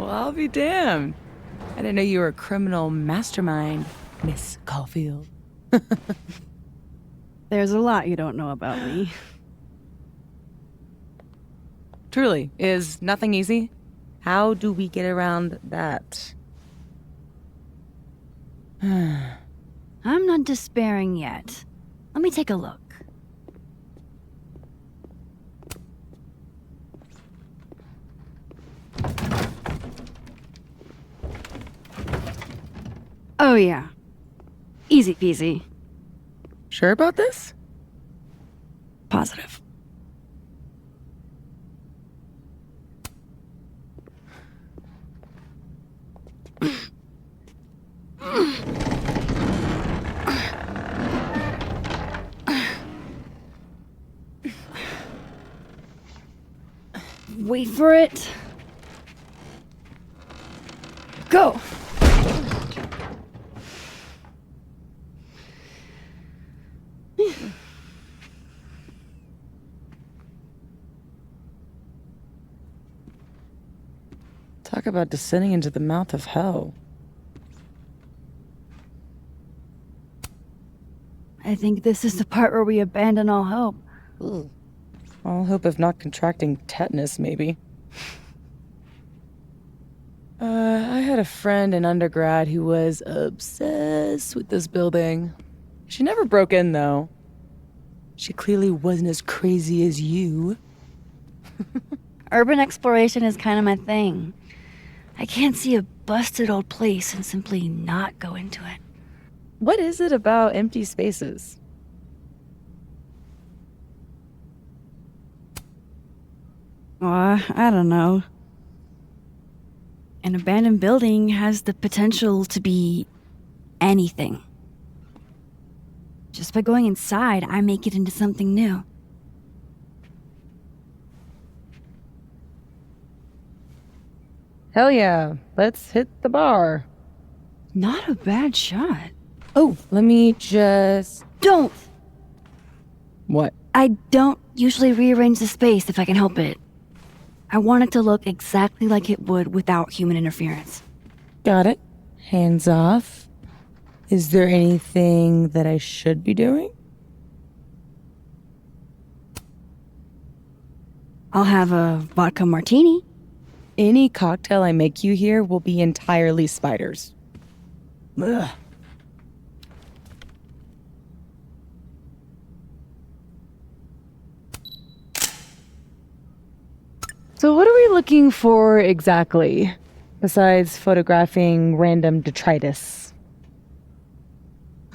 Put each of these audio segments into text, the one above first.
Well, I'll be damned. I didn't know you were a criminal mastermind, Miss Caulfield. There's a lot you don't know about me. Truly, is nothing easy? How do we get around that? I'm not despairing yet. Let me take a look. Oh yeah. Easy peasy. Sure about this? Positive. Wait for it. Go! Talk about descending into the mouth of hell. I think this is the part where we abandon all hope. Ugh. All hope of not contracting tetanus, maybe. I had a friend in undergrad who was obsessed with this building. She never broke in, though. She clearly wasn't as crazy as you. Urban exploration is kind of my thing. I can't see a busted old place and simply not go into it. What is it about empty spaces? I don't know. An abandoned building has the potential to be anything. Just by going inside, I make it into something new. Hell yeah, let's hit the bar. Not a bad shot. Oh, let me just... Don't! What? I don't usually rearrange the space if I can help it. I want it to look exactly like it would without human interference. Got it. Hands off. Is there anything that I should be doing? I'll have a vodka martini. Any cocktail I make you here will be entirely spiders. Ugh. So what are we looking for exactly, besides photographing random detritus?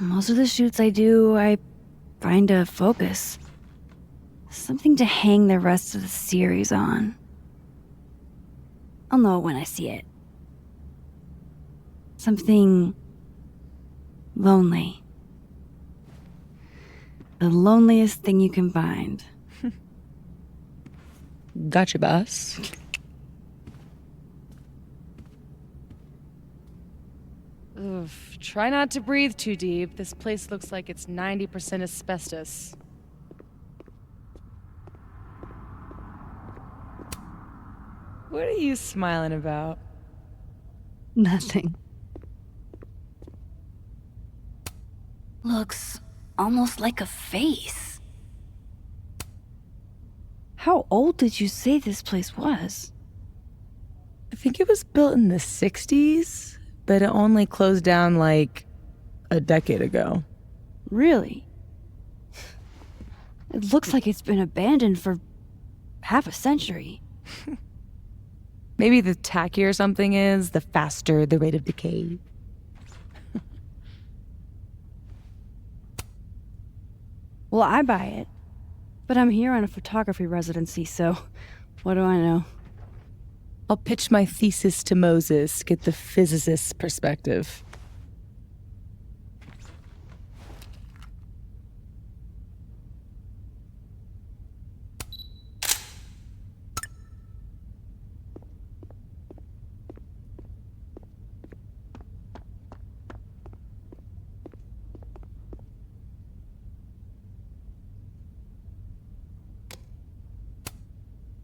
Most of the shoots I do, I find a focus. Something to hang the rest of the series on. I'll know it when I see it. Something lonely. The loneliest thing you can find. Gotcha, boss. Oof, try not to breathe too deep. This place looks like it's 90% asbestos. What are you smiling about? Nothing. Looks almost like a face. How old did you say this place was? I think it was built in the 60s, but it only closed down like a decade ago. Really? It looks like it's been abandoned for half a century. Maybe the tackier something is, the faster the rate of decay. Well, I buy it. But I'm here on a photography residency, so what do I know? I'll pitch my thesis to Moses, get the physicist's perspective.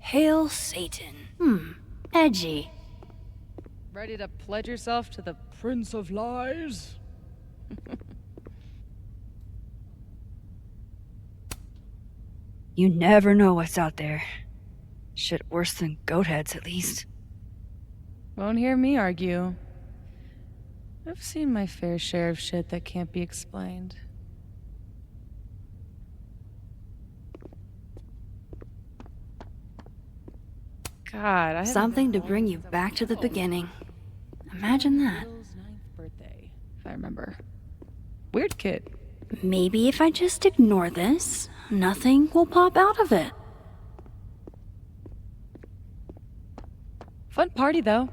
Hail Satan. Edgy. Ready to pledge yourself to the Prince of Lies? You never know what's out there. Shit worse than goat heads, at least. Won't hear me argue. I've seen my fair share of shit that can't be explained. God, I Something to bring you back to the beginning. Imagine that. Will's 9th birthday, if I remember. Weird kid. Maybe if I just ignore this, nothing will pop out of it. Fun party, though.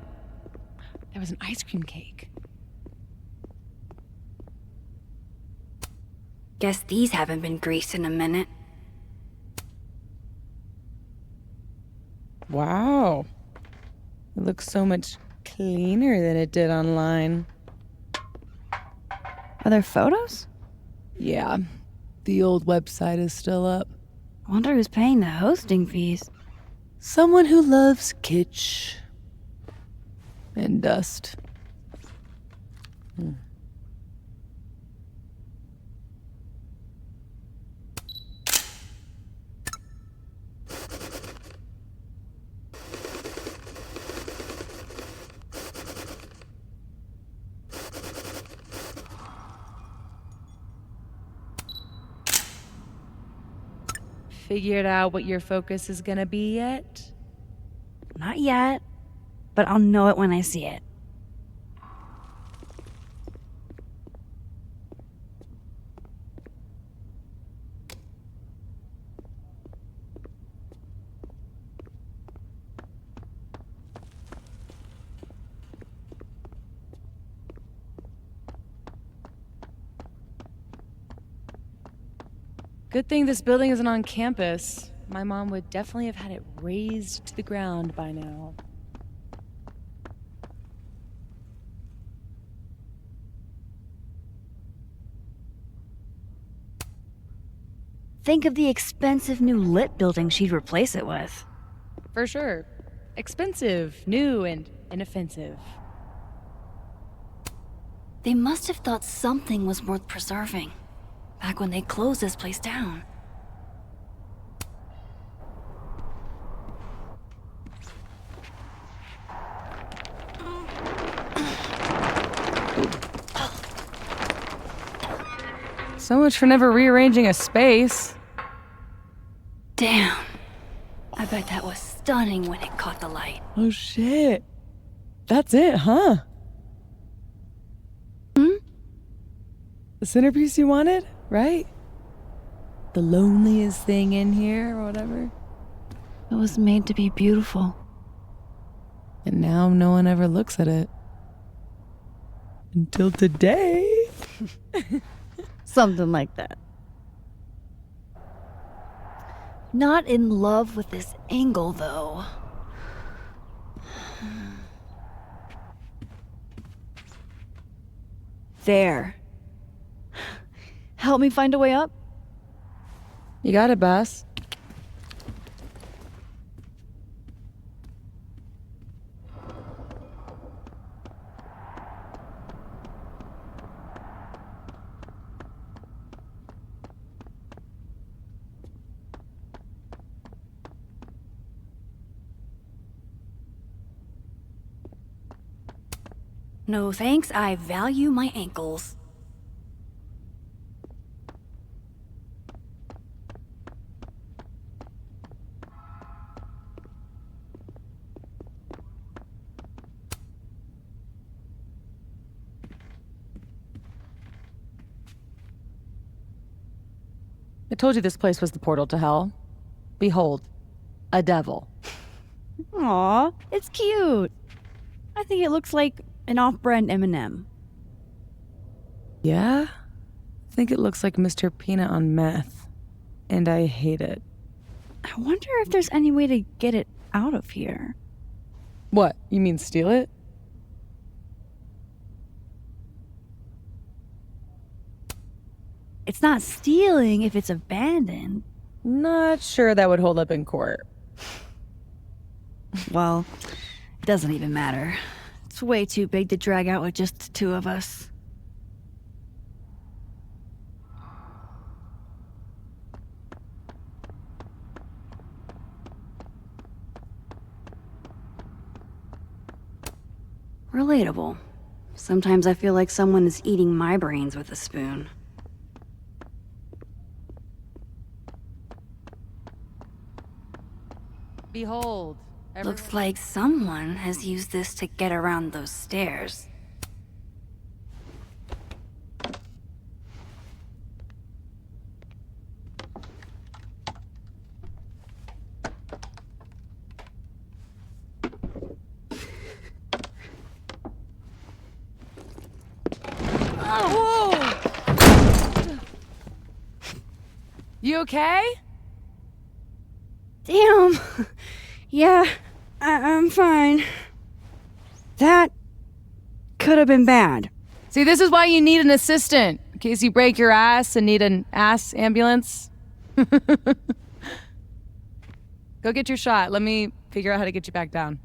There was an ice cream cake. Guess these haven't been greased in a minute. Wow. It looks so much cleaner than it did online. Are there photos? Yeah. The old website is still up. I wonder who's paying the hosting fees. Someone who loves kitsch. And dust. Figured out what your focus is gonna be yet? Not yet, but I'll know it when I see it. Good thing this building isn't on campus. My mom would definitely have had it razed to the ground by now. Think of the expensive new lit building she'd replace it with. For sure. Expensive, new, and inoffensive. They must have thought something was worth preserving, back when they closed this place down. So much for never rearranging a space. Damn. I bet that was stunning when it caught the light. Oh shit. That's it, huh? The centerpiece you wanted, right? The loneliest thing in here, or whatever. It was made to be beautiful. And now no one ever looks at it. Until today. Something like that. Not in love with this angle, though. There. Help me find a way up? You got it, boss. No thanks, I value my ankles. I told you this place was the portal to hell. Behold, a devil. Aw, it's cute. I think it looks like an off-brand M&M. Yeah? I think it looks like Mr. Peanut on meth. And I hate it. I wonder if there's any way to get it out of here. What, you mean steal it? It's not stealing if it's abandoned. Not sure that would hold up in court. Well, it doesn't even matter. It's way too big to drag out with just the two of us. Relatable. Sometimes I feel like someone is eating my brains with a spoon. Behold. Looks like someone has used this to get around those stairs. Whoa! You okay? Damn. Yeah, I'm fine. That could have been bad. See, this is why you need an assistant, in case you break your ass and need an ass ambulance. Go get your shot. Let me figure out how to get you back down.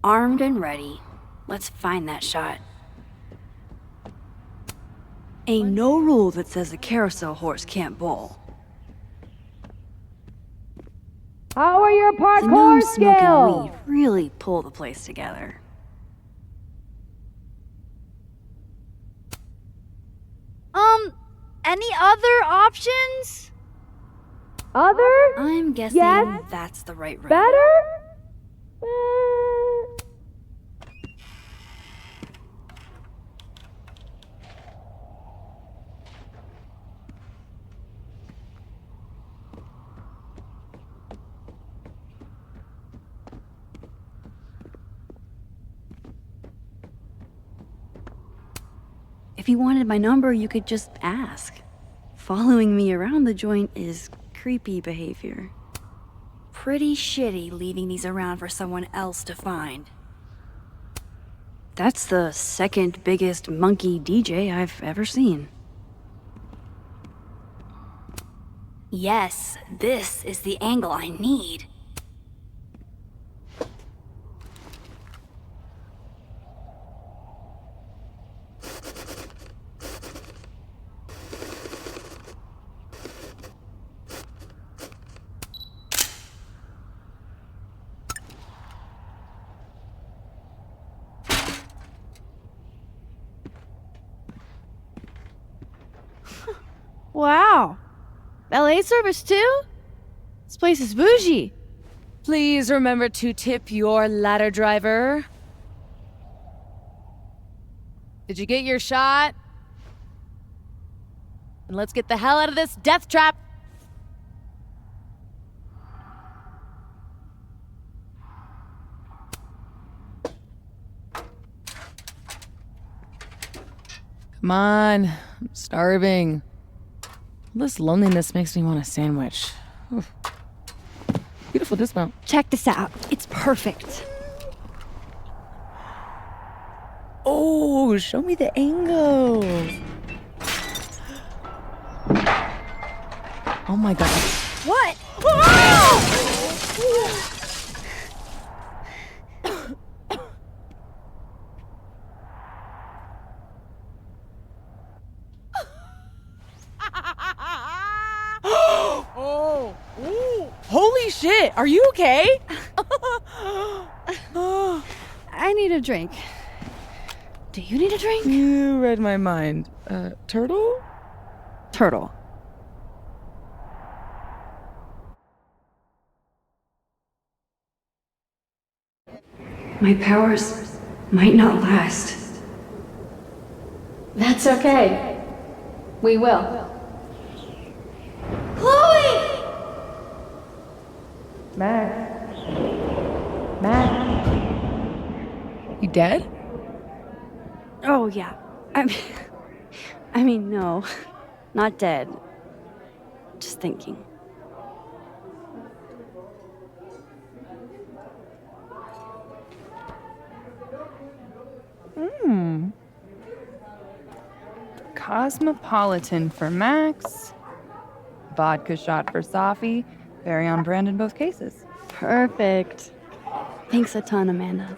Armed and ready. Let's find that shot. Ain't no rule that says a carousel horse can't bowl. How are your The parkour gnomes smoking skills? weed really pull the place together. Any other options? Other? I'm guessing Yes. that's the right route. Better? If you wanted my number, you could just ask. Following me around the joint is creepy behavior. Pretty shitty leaving these around for someone else to find. That's the second biggest monkey DJ I've ever seen. Yes, this is the angle I need. Wow. Valet service too? This place is bougie. Please remember to tip your ladder driver. Did you get your shot? And let's get the hell out of this death trap. Come on, I'm starving. This loneliness makes me want a sandwich. Oof. Beautiful dismount. Check this out. It's perfect. Oh, show me the angle. Oh my god. What? Oh, ooh. Holy shit, are you okay? I need a drink. Do you need a drink? You read my mind. Turtle? Turtle. My powers might not last. That's okay. We will. Chloe! Max. Max. You dead? Oh, yeah. I mean, no. Not dead. Just thinking. Cosmopolitan for Max. Vodka shot for Safi. Very on brand in both cases. Perfect. Thanks a ton, Amanda.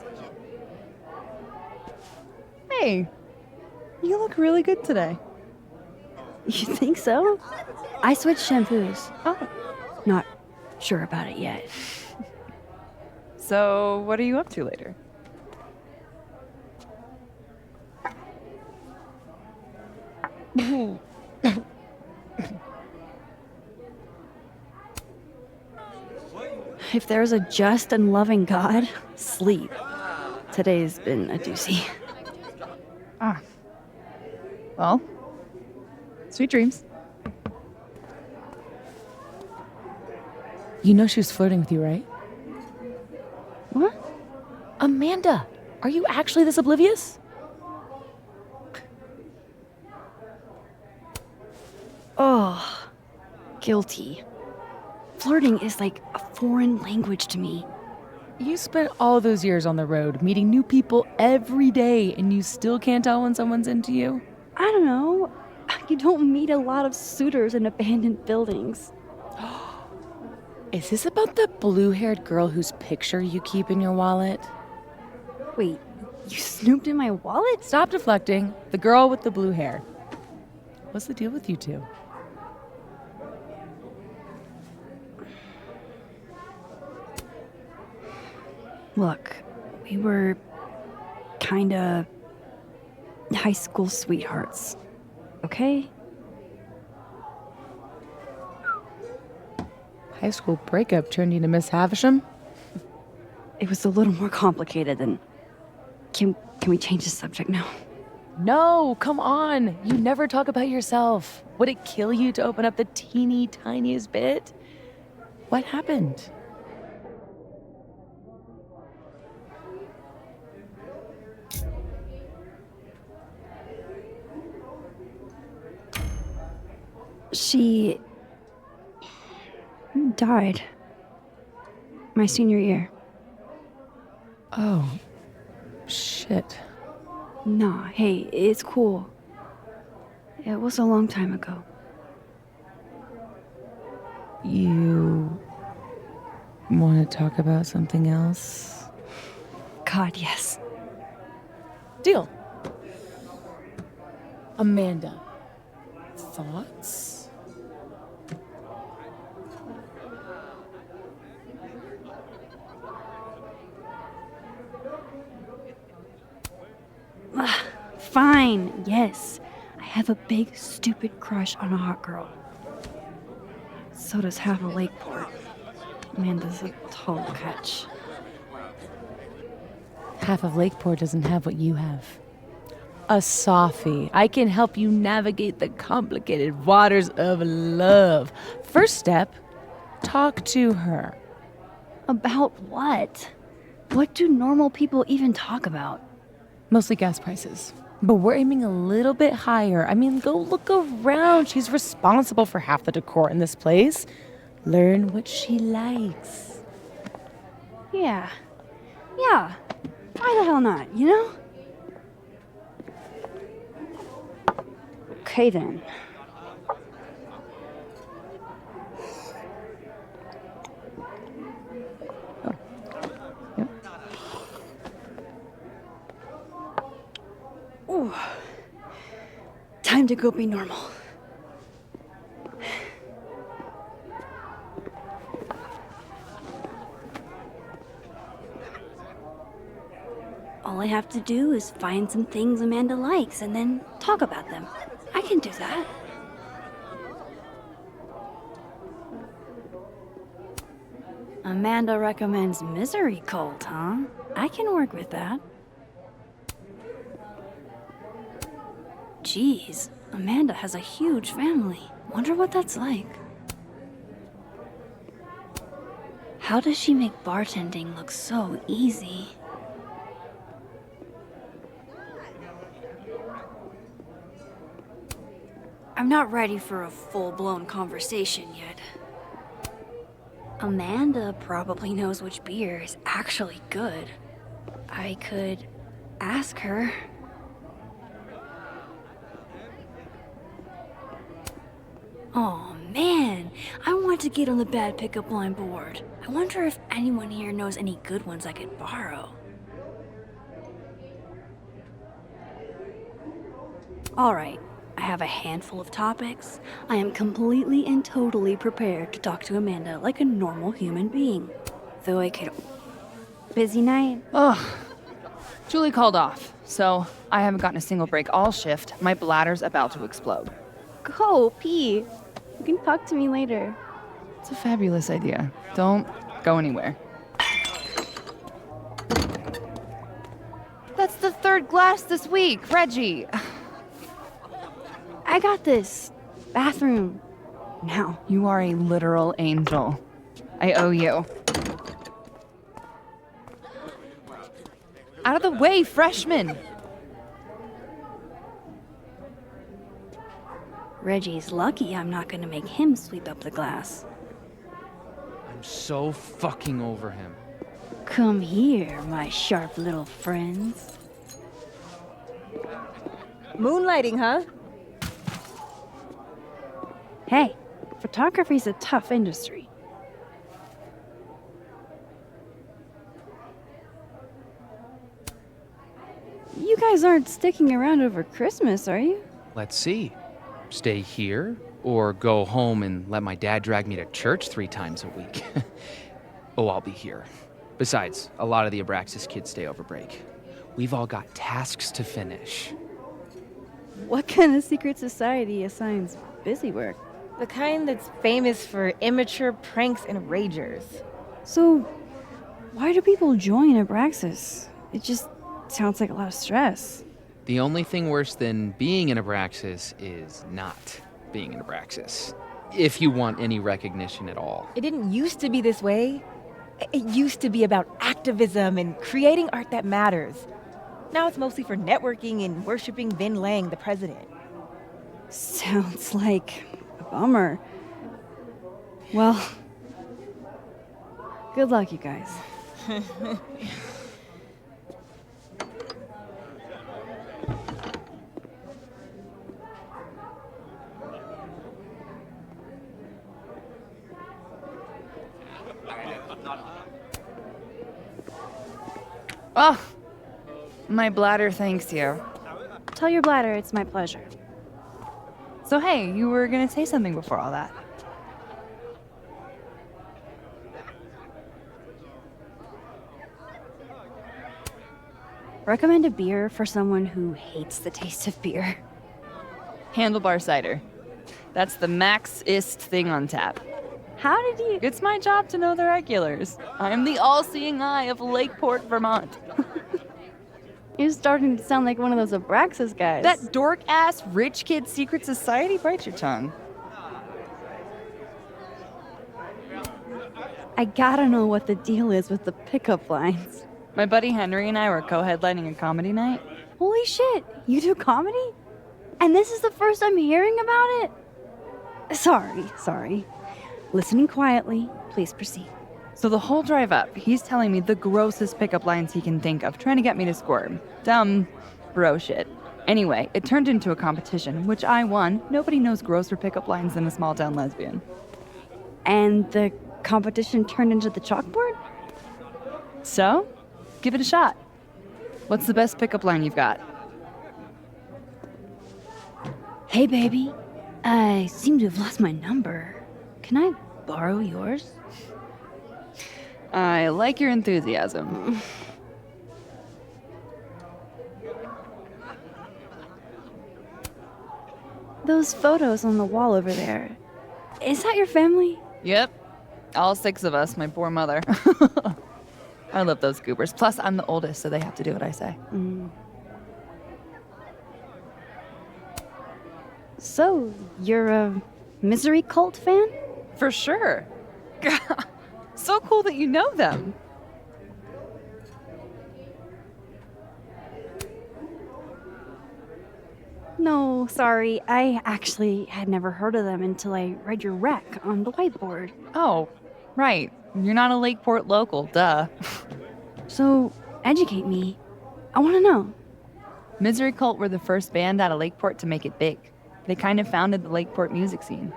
Hey, you look really good today. You think so? I switched shampoos. Oh. Not sure about it yet. So, what are you up to later? If there's a just and loving God, sleep. Today's been a doozy. Ah. Well, sweet dreams. You know she was flirting with you, right? What? Amanda, are you actually this oblivious? Oh, guilty. Flirting is like a foreign language to me. You spent all those years on the road, meeting new people every day, and you still can't tell when someone's into you? I don't know. You don't meet a lot of suitors in abandoned buildings. Is this about the blue-haired girl whose picture you keep in your wallet? Wait, you snooped in my wallet? Stop deflecting. The girl with the blue hair. What's the deal with you two? Look, we were kinda high school sweethearts, okay? High school breakup turned you to Miss Havisham? It was a little more complicated than... Can we change the subject now? No, come on. You never talk about yourself. Would it kill you to open up the teeny tiniest bit? What happened? She... died. My senior year. Oh, shit. Nah, hey, it's cool. It was a long time ago. You want to talk about something else? God, yes. Deal. Amanda, thoughts? Fine, yes. I have a big, stupid crush on a hot girl. So does half of Lakeport. Amanda's a total catch. Half of Lakeport doesn't have what you have. A softie. I can help you navigate the complicated waters of love. First step, talk to her. About what? What do normal people even talk about? Mostly gas prices. But we're aiming a little bit higher. I mean, go look around. She's responsible for half the decor in this place. Learn what she likes. Yeah. Why the hell not, you know? Okay then. Ooh. Time to go be normal. All I have to do is find some things Amanda likes and then talk about them. I can do that. Amanda recommends misery cult, huh? I can work with that. Geez, Amanda has a huge family. Wonder what that's like. How does she make bartending look so easy? I'm not ready for a full-blown conversation yet. Amanda probably knows which beer is actually good. I could ask her. Oh man, I want want to get on the bad pickup line board. I wonder if anyone here knows any good ones I could borrow. Alright, I have a handful of topics. I am completely and totally prepared to talk to Amanda like a normal human being. Though I could... Busy night? Ugh. Julie called off, so I haven't gotten a single break all shift. My bladder's about to explode. Go pee. You can talk to me later. It's a fabulous idea. Don't go anywhere. That's the third glass this week, Reggie. I got this. Bathroom. Now. You are a literal angel. I owe you. Out of the way, freshman! Reggie's lucky I'm not gonna make him sweep up the glass. I'm so fucking over him. Come here, my sharp little friends. Moonlighting, huh? Hey, photography's a tough industry. You guys aren't sticking around over Christmas, are you? Let's see. Stay here, or go home and let my dad drag me to church 3 times a week. Oh, I'll be here. Besides, a lot of the Abraxas kids stay over break. We've all got tasks to finish. What kind of secret society assigns busy work? The kind that's famous for immature pranks and ragers. So, why do people join Abraxas? It just sounds like a lot of stress. The only thing worse than being in Abraxas is not being in Abraxas. If you want any recognition at all. It didn't used to be this way. It used to be about activism and creating art that matters. Now it's mostly for networking and worshiping Vin Lang, the president. Sounds like a bummer. Well, good luck, you guys. Oh, my bladder thanks you. Tell your bladder it's my pleasure. So hey, you were gonna say something before all that. Recommend a beer for someone who hates the taste of beer. Handlebar cider. That's the max-ist thing on tap. How did you... It's my job to know the regulars. I'm the all-seeing eye of Lakeport, Vermont. You're starting to sound like one of those Abraxas guys. That dork-ass rich kid secret society? Bite your tongue. I gotta know what the deal is with the pickup lines. My buddy Henry and I were co-headlining a comedy night. Holy shit, you do comedy? And this is the first I'm hearing about it? Sorry. Listening quietly, please proceed. So the whole drive up, he's telling me the grossest pickup lines he can think of, trying to get me to squirm. Dumb bro shit. Anyway, it turned into a competition, which I won. Nobody knows grosser pickup lines than a small town lesbian. And the competition turned into the chalkboard? So, give it a shot. What's the best pickup line you've got? Hey, baby. I seem to have lost my number. Can I borrow yours? I like your enthusiasm. Those photos on the wall over there. Is that your family? Yep. All 6 of us, my poor mother. I love those goobers. Plus, I'm the oldest, so they have to do what I say. So, you're a Misery Cult fan? For sure. So cool that you know them. No, sorry. I actually had never heard of them until I read your rec on the whiteboard. Oh, right. You're not a Lakeport local, duh. So, educate me. I want to know. Misery Cult were the first band out of Lakeport to make it big. They kind of founded the Lakeport music scene.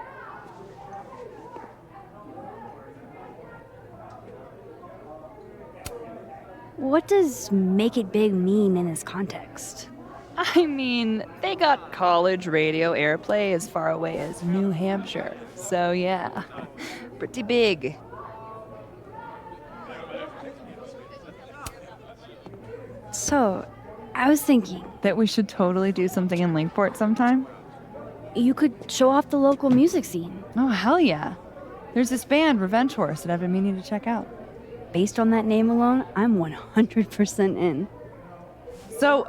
What does make it big mean in this context? I mean, they got college radio airplay as far away as New Hampshire. So yeah, pretty big. So, I was thinking, That we should totally do something in Lakeport sometime? you could show off the local music scene. Oh, hell yeah. There's this band, Revenge Horse, that I've been meaning to check out. Based on that name alone, I'm 100% in. So,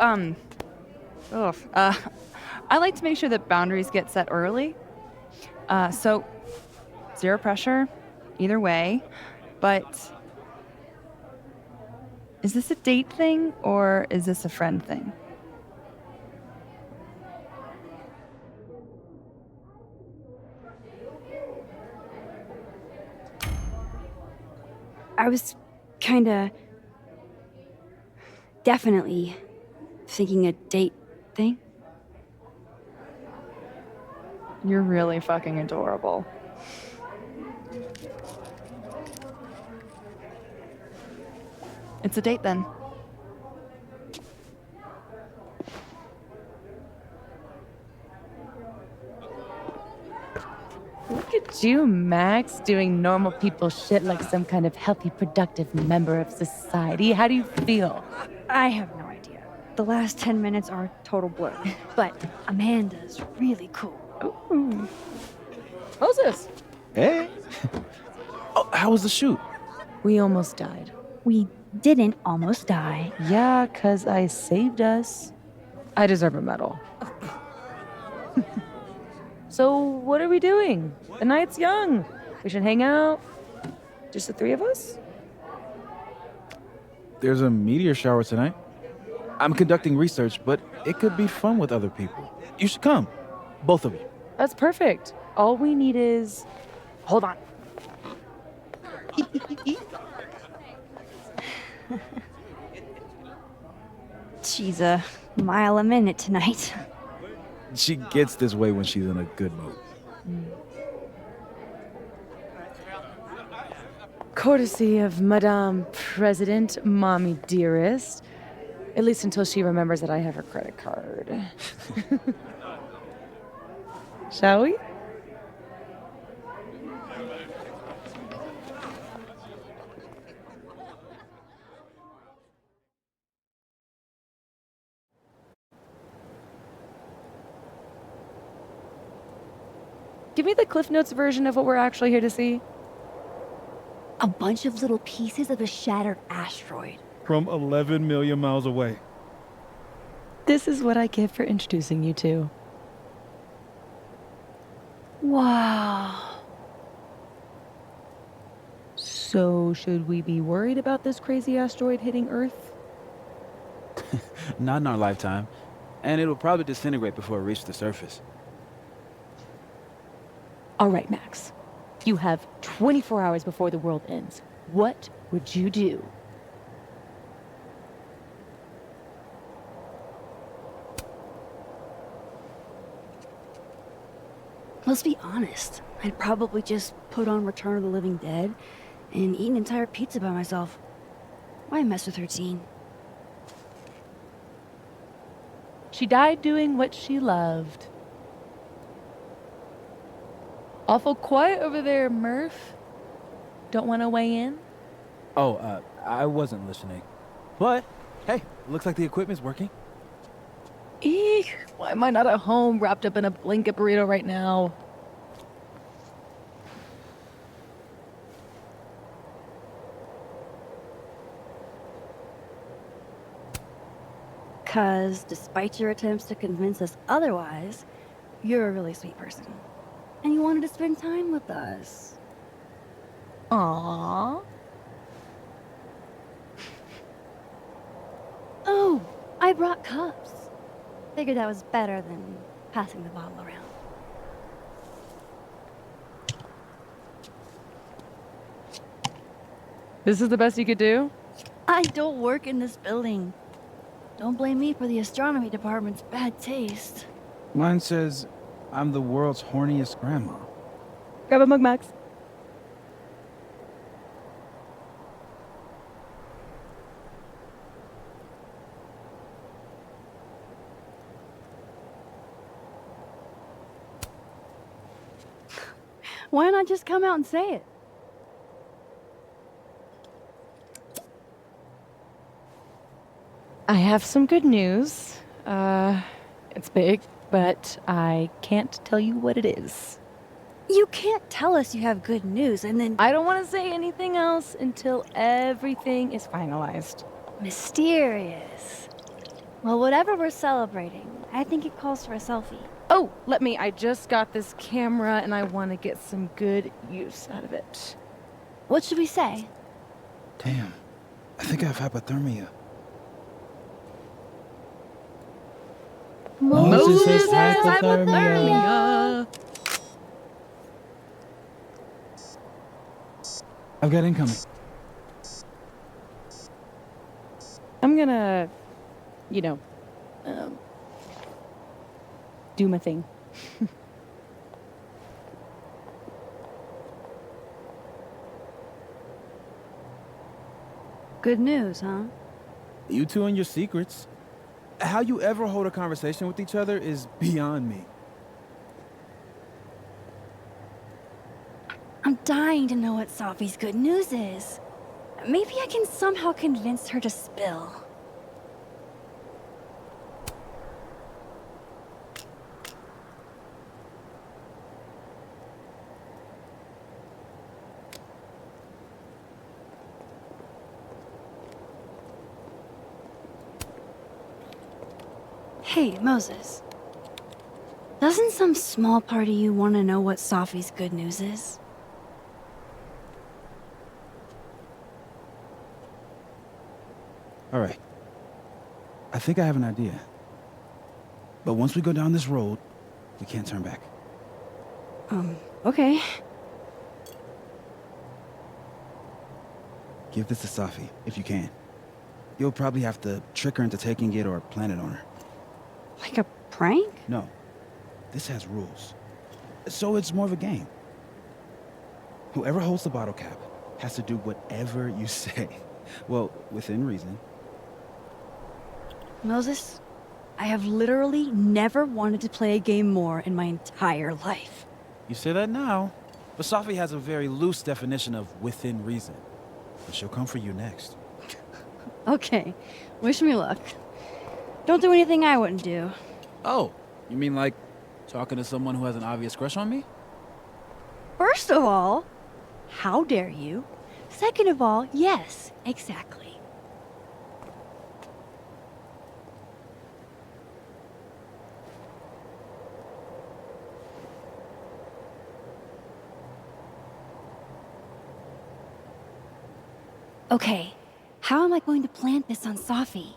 I like to make sure that boundaries get set early. So, zero pressure, either way. But, is this a date thing, or is this a friend thing? I was kinda... definitely thinking a date thing. You're really fucking adorable. It's a date then. Look at you, Max, doing normal people shit like some kind of healthy, productive member of society. How do you feel? I have no idea. The last 10 minutes are total blur. But Amanda's really cool. Moses! Hey. Oh, how was the shoot? We almost died. We didn't almost die. Yeah, 'cause I saved us. I deserve a medal. So, what are we doing? The night's young. We should hang out. Just the three of us? There's a meteor shower tonight. I'm conducting research, but it could be fun with other people. You should come. Both of you. That's perfect. All we need is... Hold on. She's a mile a minute tonight. She gets this way when she's in a good mood. Courtesy of Madame President, Mommy Dearest. At least until she remembers that I have her credit card. Shall we? Give me the Cliff Notes version of what we're actually here to see. A bunch of little pieces of a shattered asteroid. From 11 million miles away. This is what I get for introducing you to. Wow. So, should we be worried about this crazy asteroid hitting Earth? Not in our lifetime. And it'll probably disintegrate before it reaches the surface. All right, Max. You have 24 hours before the world ends. What would you do? Let's be honest. I'd probably just put on Return of the Living Dead and eat an entire pizza by myself. Why mess with her teen? She died doing what she loved. Awful quiet over there, Murph. Don't want to weigh in? Oh, I wasn't listening. But, hey, looks like the equipment's working. Eek, why am I not at home wrapped up in a blanket burrito right now? Cause despite your attempts to convince us otherwise, you're a really sweet person. And you wanted to spend time with us. Aww. Oh, I brought cups. Figured that was better than passing the bottle around. This is the best you could do? I don't work in this building. Don't blame me for the astronomy department's bad taste. Mine says, I'm the world's horniest grandma. Grab a mug, Max. Why not just come out and say it? I have some good news. It's big, but I can't tell you what it is. You can't tell us you have good news and then I don't want to say anything else until everything is finalized. mysterious. Well, whatever we're celebrating, I think it calls for a selfie. Oh, I just got this camera and I want to get some good use out of it. What should we say? Damn, I think I have hypothermia. Moses has hypothermia. I've got incoming. I'm gonna, do my thing. Good news, huh? You two and your secrets. How you ever hold a conversation with each other is beyond me. I'm dying to know what Sophie's good news is. Maybe I can somehow convince her to spill. Hey, Moses. Doesn't some small part of you want to know what Sophie's good news is? All right. I think I have an idea. But once we go down this road, we can't turn back. Okay. Give this to Safi, if you can. You'll probably have to trick her into taking it or plant it on her. Like a prank? No. This has rules. So it's more of a game. Whoever holds the bottle cap has to do whatever you say. Well, within reason. Moses, I have literally never wanted to play a game more in my entire life. You say that now, but Safi has a very loose definition of within reason. But she'll come for you next. Okay, wish me luck. Don't do anything I wouldn't do. Oh, you mean like talking to someone who has an obvious crush on me? First of all, how dare you? Second of all, yes, exactly. Okay, how am I going to plant this on Safi?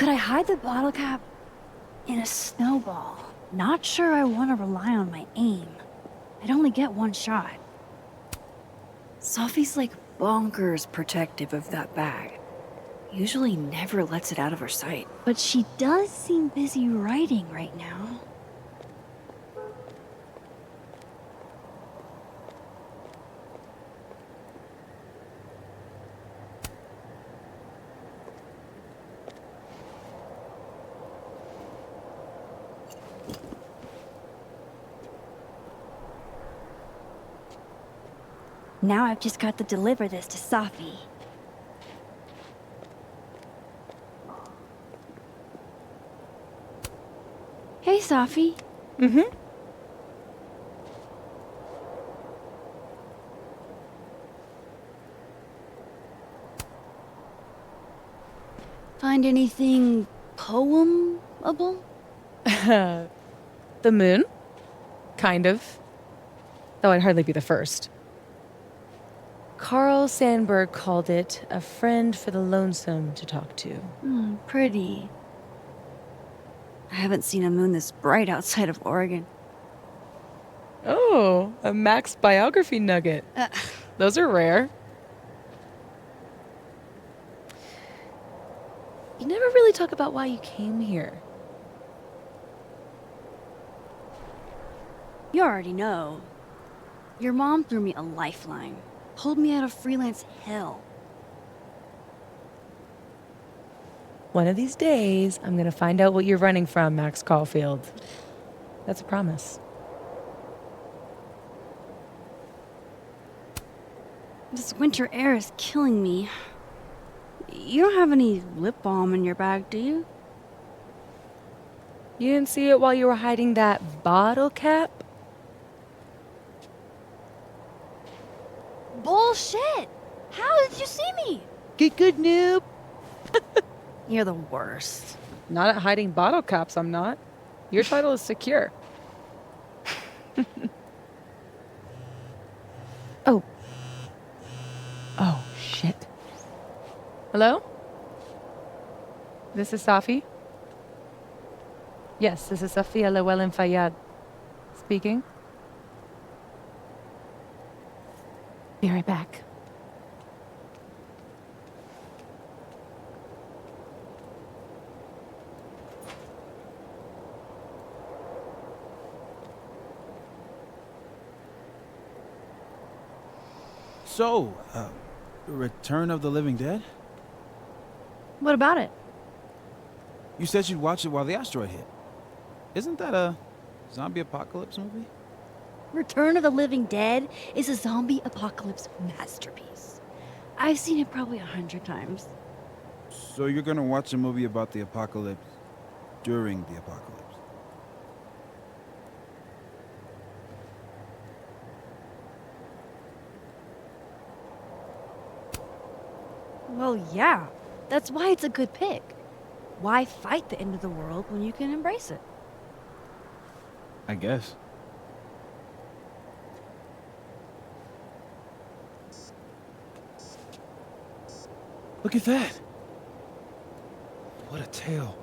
Could I hide the bottle cap in a snowball? Not sure I want to rely on my aim. I'd only get one shot. Sophie's like bonkers protective of that bag. Usually never lets it out of her sight. But she does seem busy writing right now. Now I've just got to deliver this to Safi. Hey, Safi. Mm-hmm. Find anything poemable? The moon? Kind of. Though I'd hardly be the first. Carl Sandburg called it a friend for the lonesome to talk to. Pretty. I haven't seen a moon this bright outside of Oregon. Oh, a Max biography nugget. Those are rare. You never really talk about why you came here. You already know. Your mom threw me a lifeline. Pulled me out of freelance hell. One of these days, I'm gonna find out what you're running from, Max Caulfield. That's a promise. This winter air is killing me. You don't have any lip balm in your bag, do you? You didn't see it while you were hiding that bottle cap? Bullshit! How did you see me? Get good, noob. You're the worst. Not at hiding bottle caps, I'm not. Your title is secure. Oh. Oh, shit. Hello? This is Safi? Yes, this is Safia Llewellyn Fayyad. Speaking. Be right back. So, Return of the Living Dead? What about it? You said you'd watch it while the asteroid hit. Isn't that a zombie apocalypse movie? Return of the Living Dead is a zombie apocalypse masterpiece. I've seen it probably 100 times. So you're gonna watch a movie about the apocalypse during the apocalypse? Well, yeah. That's why it's a good pick. Why fight the end of the world when you can embrace it? I guess. Look at that! What a tale.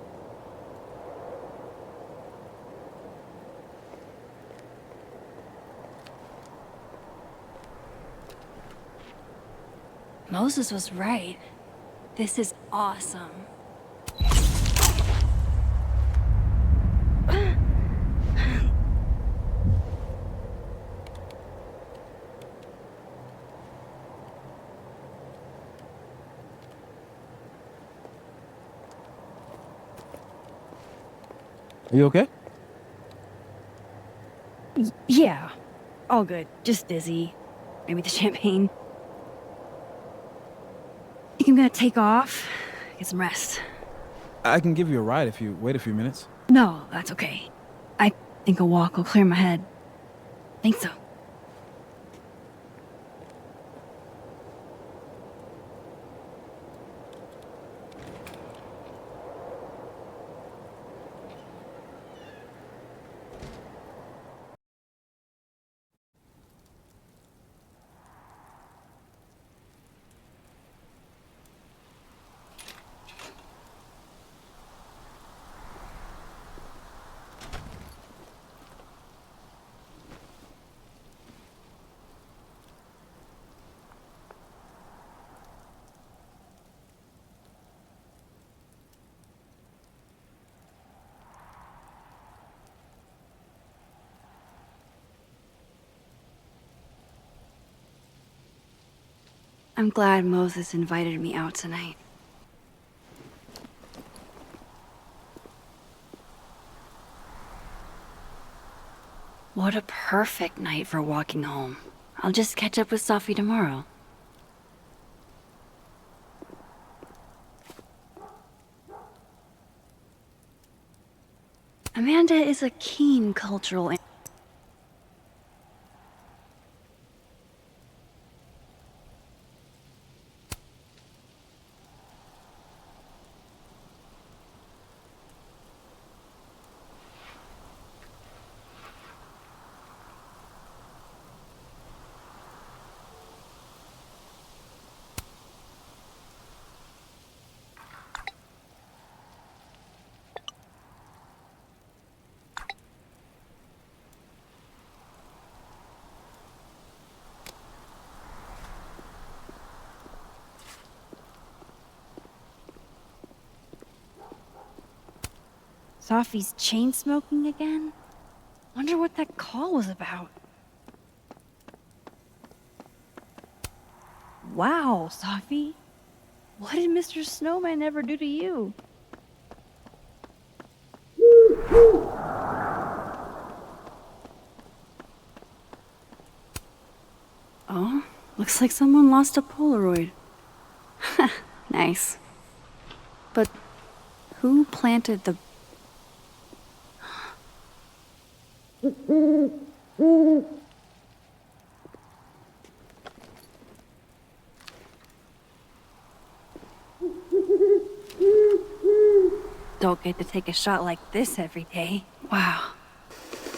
Moses was right. This is awesome. Are you okay? Yeah. All good. Just dizzy. Maybe the champagne. Think I'm gonna take off, get some rest. I can give you a ride if you wait a few minutes. No, that's okay. I think a walk will clear my head. Think so. I'm glad Moses invited me out tonight. What a perfect night for walking home. I'll just catch up with Sophie tomorrow. Amanda is a keen cultural... Sophie's chain smoking again? Wonder what that call was about. Wow, Sophie. What did Mr. Snowman ever do to you? Oh, looks like someone lost a Polaroid. Nice. But who planted the... Don't get to take a shot like this every day. Wow.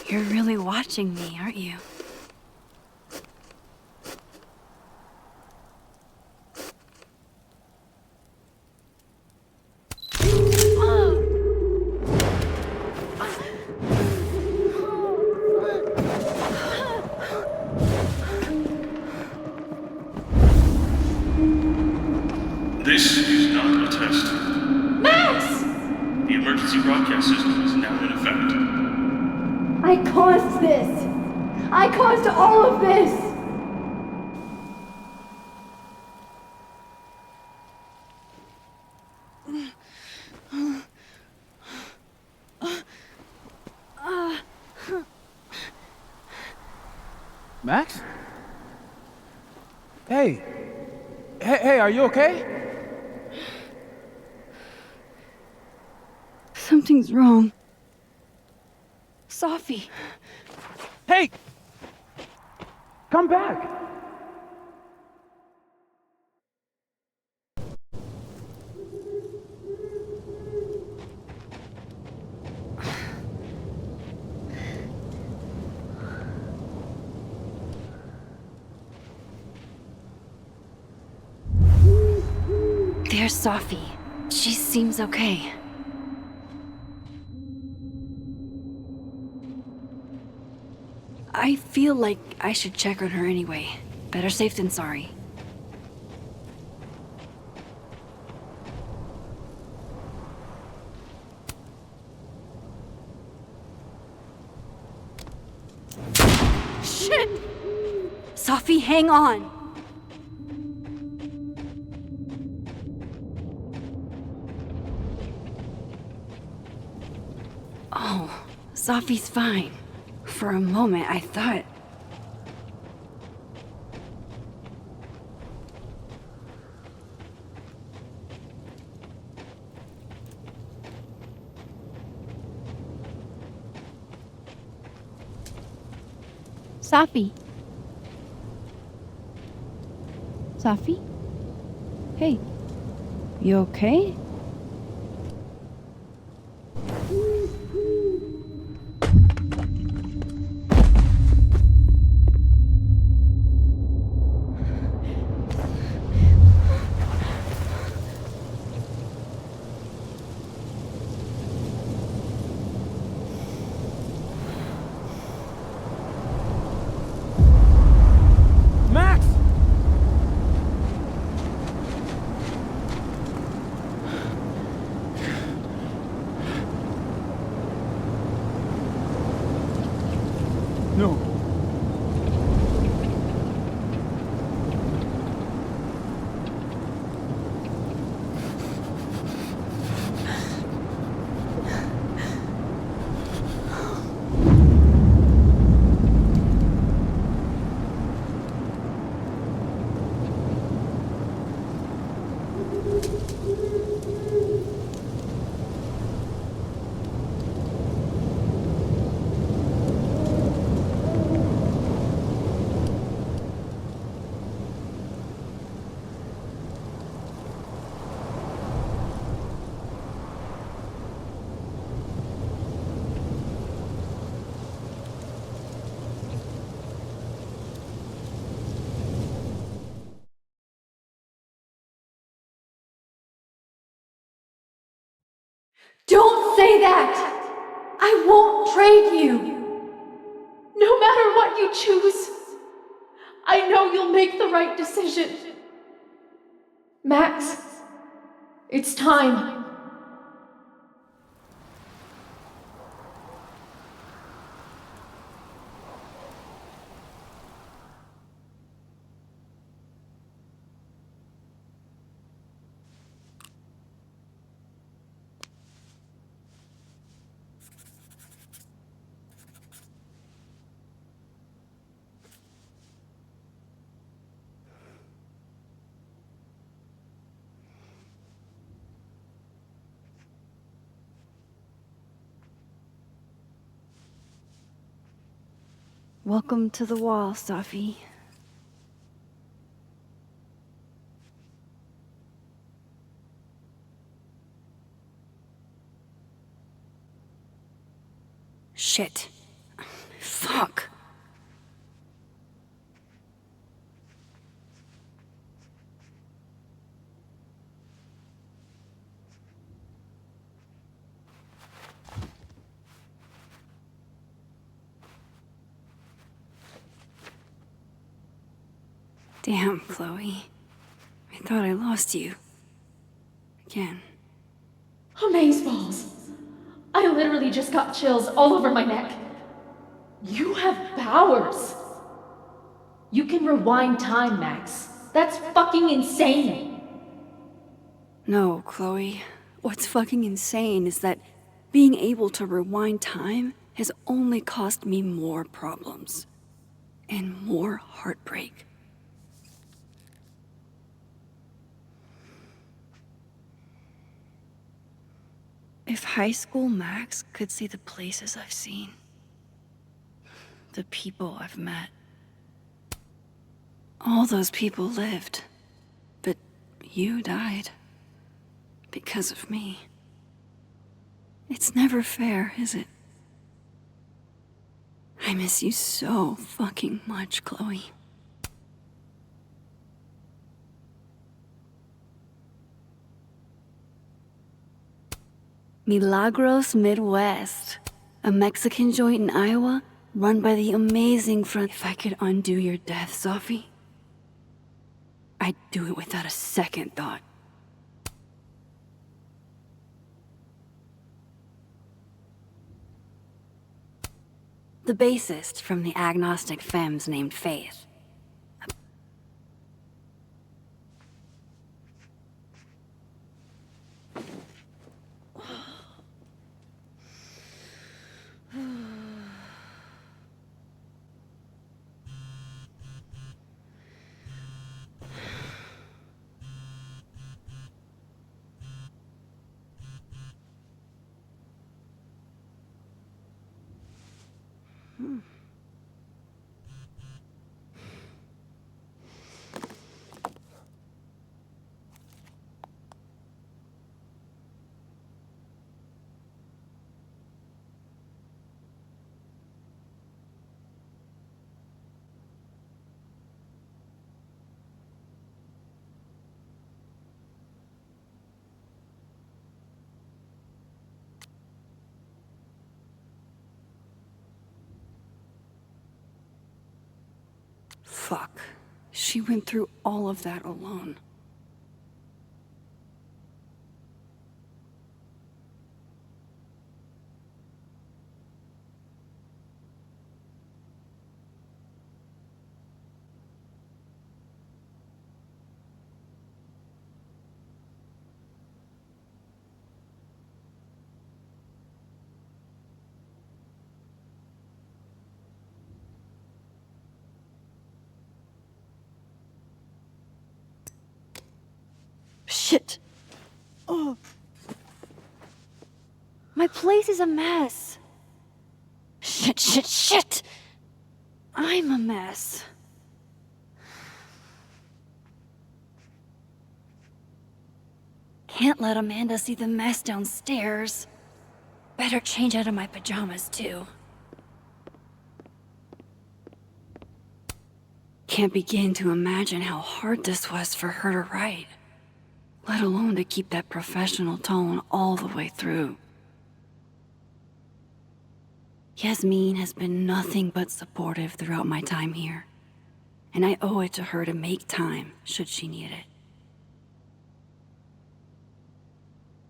You're really watching me, aren't you? This is not a test. Max! The emergency broadcast system is now in effect. I caused this! I caused all of this! Max? Hey. Hey, are you okay? Something's wrong. Sophie. Hey! Come back! There's Sophie. She seems okay. I feel like I should check on her anyway. Better safe than sorry. Shit! Sophie, hang on! Oh, Sophie's fine. For a moment, I thought... Sophie. Sophie? Hey. You okay? Max! No. Don't say that! I won't trade you! No matter what you choose, I know you'll make the right decision. Max, it's time. Welcome to the wall, Safi. Shit. Fuck. Damn, Chloe. I thought I lost you. Again. Amazeballs! I literally just got chills all over my neck. You have powers. You can rewind time, Max. That's fucking insane. No, Chloe. What's fucking insane is that being able to rewind time has only cost me more problems. And more heartbreak. If high school Max could see the places I've seen, the people I've met, all those people lived, but you died because of me. It's never fair, is it? I miss you so fucking much, Chloe. Milagros Midwest, a Mexican joint in Iowa run by the amazing front. If I could undo your death, Safi, I'd do it without a second thought. The bassist from the agnostic femmes named Faith. Fuck. She went through all of that alone. Shit. Oh. My place is a mess. Shit. I'm a mess. Can't let Amanda see the mess downstairs. Better change out of my pajamas, too. Can't begin to imagine how hard this was for her to write. Let alone to keep that professional tone all the way through. Yasmin has been nothing but supportive throughout my time here, and I owe it to her to make time should she need it.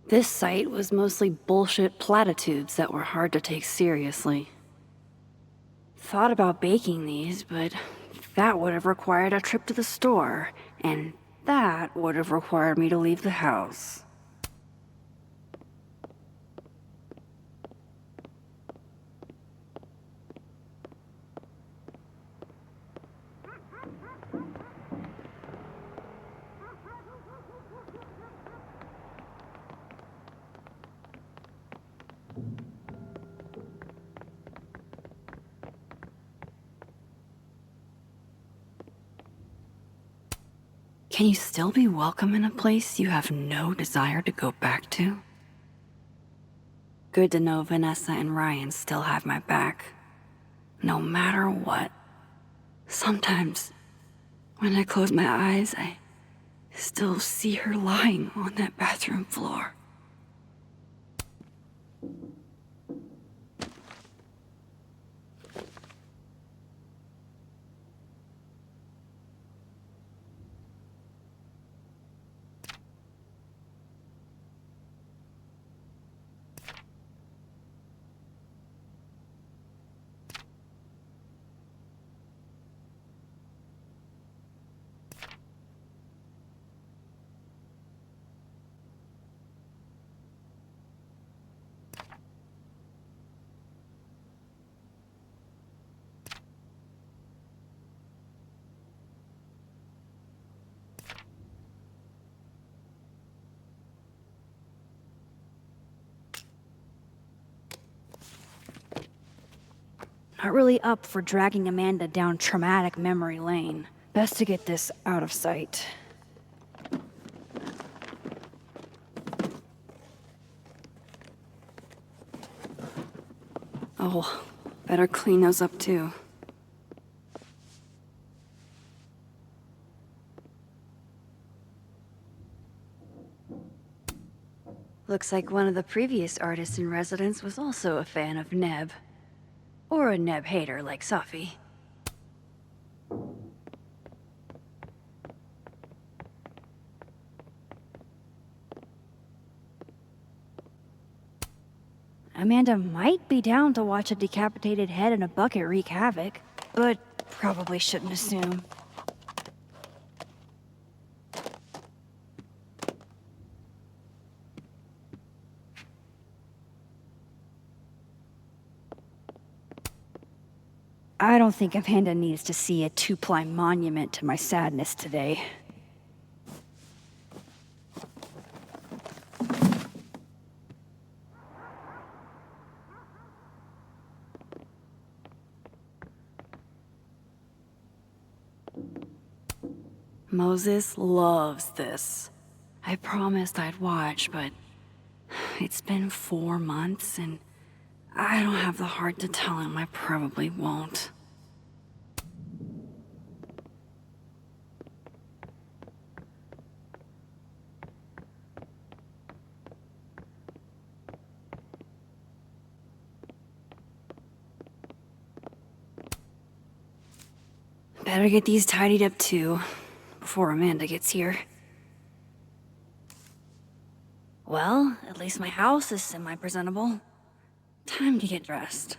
This site was mostly bullshit platitudes that were hard to take seriously. Thought about baking these, but that would have required a trip to the store, and that would have required me to leave the house. Can you still be welcome in a place you have no desire to go back to? Good to know Vanessa and Ryan still have my back, no matter what. Sometimes, when I close my eyes, I still see her lying on that bathroom floor. Not really up for dragging Amanda down traumatic memory lane. Best to get this out of sight. Oh, better clean those up too. Looks like one of the previous artists in residence was also a fan of Neb. Or a Neb hater like Safi. Amanda might be down to watch a decapitated head in a bucket wreak havoc, but probably shouldn't assume. I don't think Amanda needs to see a 2-ply monument to my sadness today. Moses loves this. I promised I'd watch, but it's been 4 months and I don't have the heart to tell him I probably won't. Better get these tidied up too, before Amanda gets here. Well, at least my house is semi-presentable. Time to get dressed.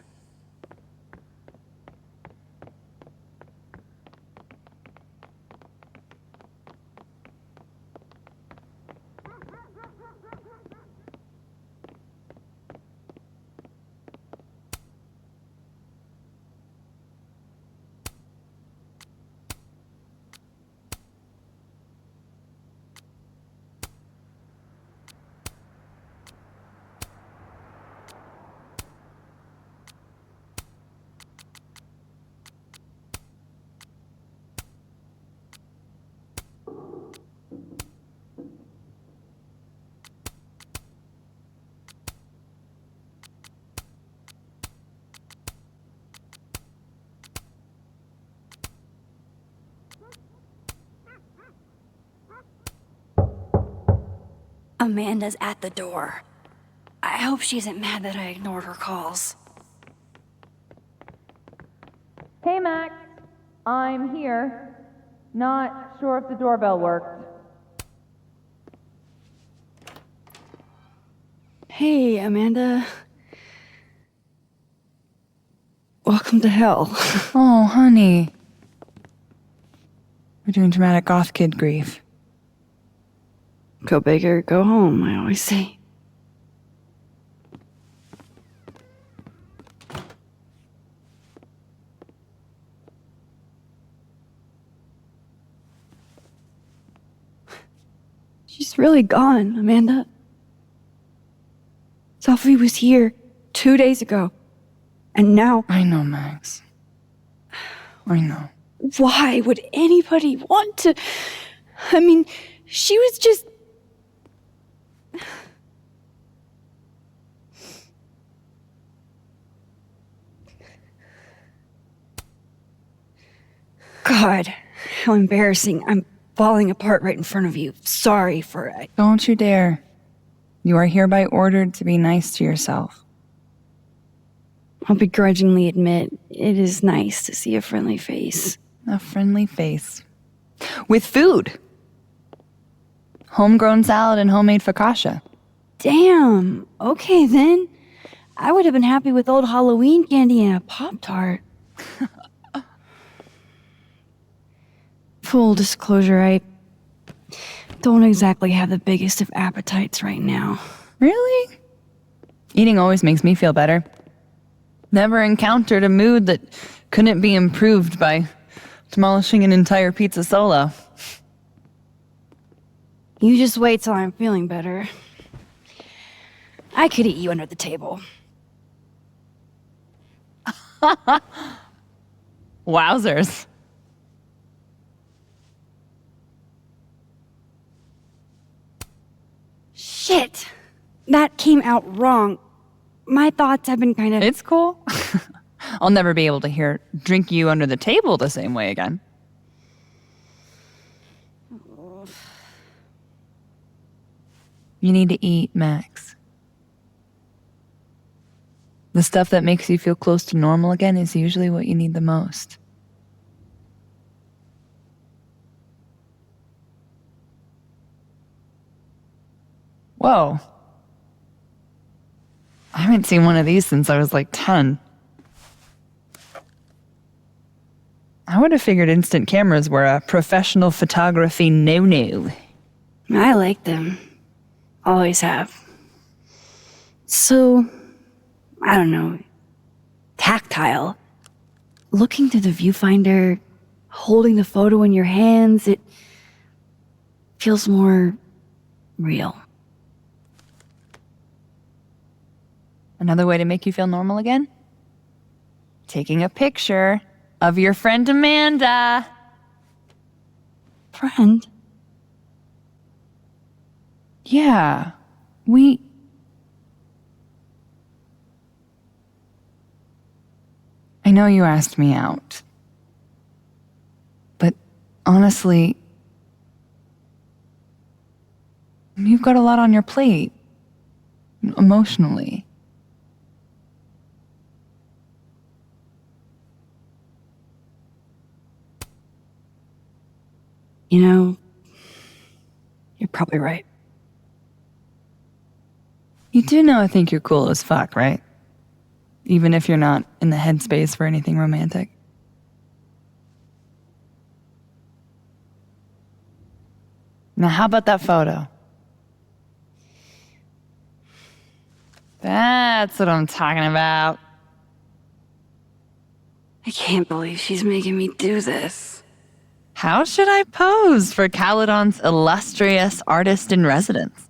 Amanda's at the door. I hope she isn't mad that I ignored her calls. Hey, Max. I'm here. Not sure if the doorbell worked. Hey, Amanda. Welcome to hell. Oh, honey. We're doing dramatic goth kid grief. Go big or go home, I always say. She's really gone, Amanda. Sophie was here 2 days ago. And now... I know, Max. I know. Why would anybody want to... I mean, she was just... God, how embarrassing. I'm falling apart right in front of you. Sorry for it. Don't you dare. You are hereby ordered to be nice to yourself. I'll begrudgingly admit, it is nice to see a friendly face. A friendly face. With food. Homegrown salad and homemade focaccia. Damn. Okay, then. I would have been happy with old Halloween candy and a Pop-Tart. Full disclosure, I don't exactly have the biggest of appetites right now. Really? Eating always makes me feel better. Never encountered a mood that couldn't be improved by demolishing an entire pizza solo. You just wait till I'm feeling better. I could eat you under the table. Wowzers. Shit! That came out wrong. My thoughts have been kind of... It's cool. I'll never be able to drink you under the table the same way again. You need to eat, Max. The stuff that makes you feel close to normal again is usually what you need the most. Whoa. I haven't seen one of these since I was like 10. I would have figured instant cameras were a professional photography no-no. I like them. Always have. So, I don't know, tactile. Looking through the viewfinder, holding the photo in your hands, it feels more real. Another way to make you feel normal again? Taking a picture of your friend Amanda. Friend? Yeah, I know you asked me out. But honestly, you've got a lot on your plate. Emotionally. You know, you're probably right. You do know I think you're cool as fuck, right? Even if you're not in the headspace for anything romantic. Now, how about that photo? That's what I'm talking about. I can't believe she's making me do this. How should I pose for Caledon's illustrious artist in residence?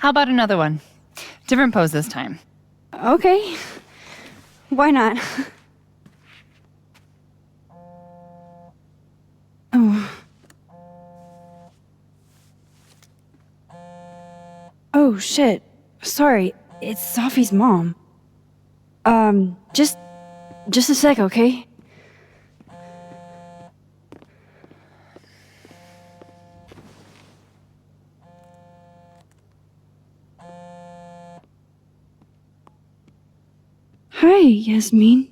How about another one? Different pose this time. Okay. Why not? Oh. Oh, shit. Sorry, it's Sophie's mom. Just a sec, okay? Hi, Yasmin.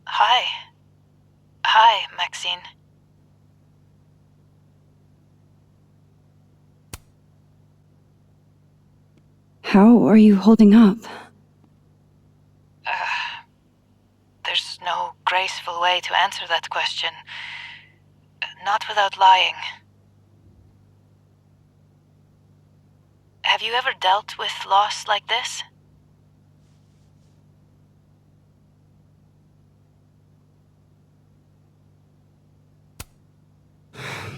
Hi, Maxine. How are you holding up? There's no graceful way to answer that question. Not without lying. Have you ever dealt with loss like this?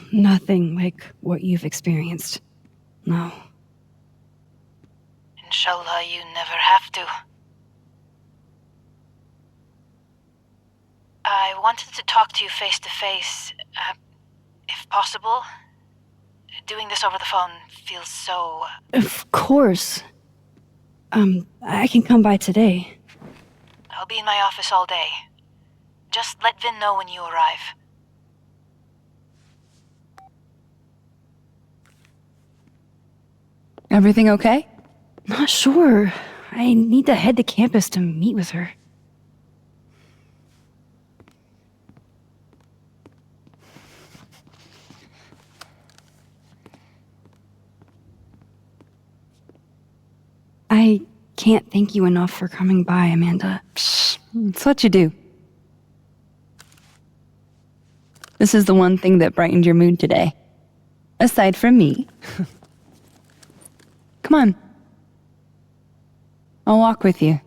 Nothing like what you've experienced. No. Inshallah, you never have to. I wanted to talk to you face to face, if possible. Doing this over the phone feels so... Of course. I can come by today. I'll be in my office all day. Just let Vin know when you arrive. Everything okay? Not sure. I need to head to campus to meet with her. I can't thank you enough for coming by, Amanda. It's what you do. This is the one thing that brightened your mood today. Aside from me. Come on. I'll walk with you.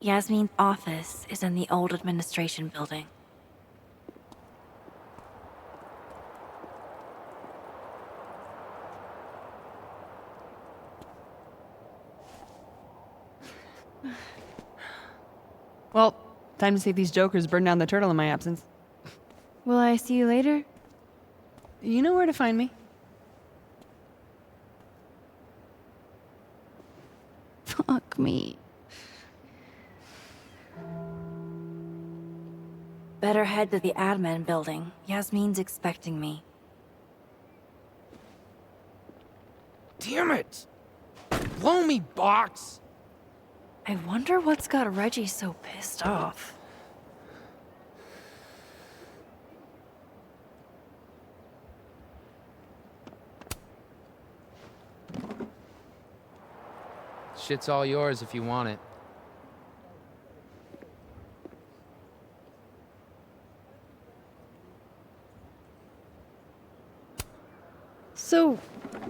Yasmin's office is in the old administration building. Well, time to see if these jokers burn down the turtle in my absence. Will I see you later? You know where to find me. Fuck me. Better head to the admin building. Yasmin's expecting me. Damn it! Blow me, box! I wonder what's got Reggie so pissed off. Shit's all yours if you want it. So,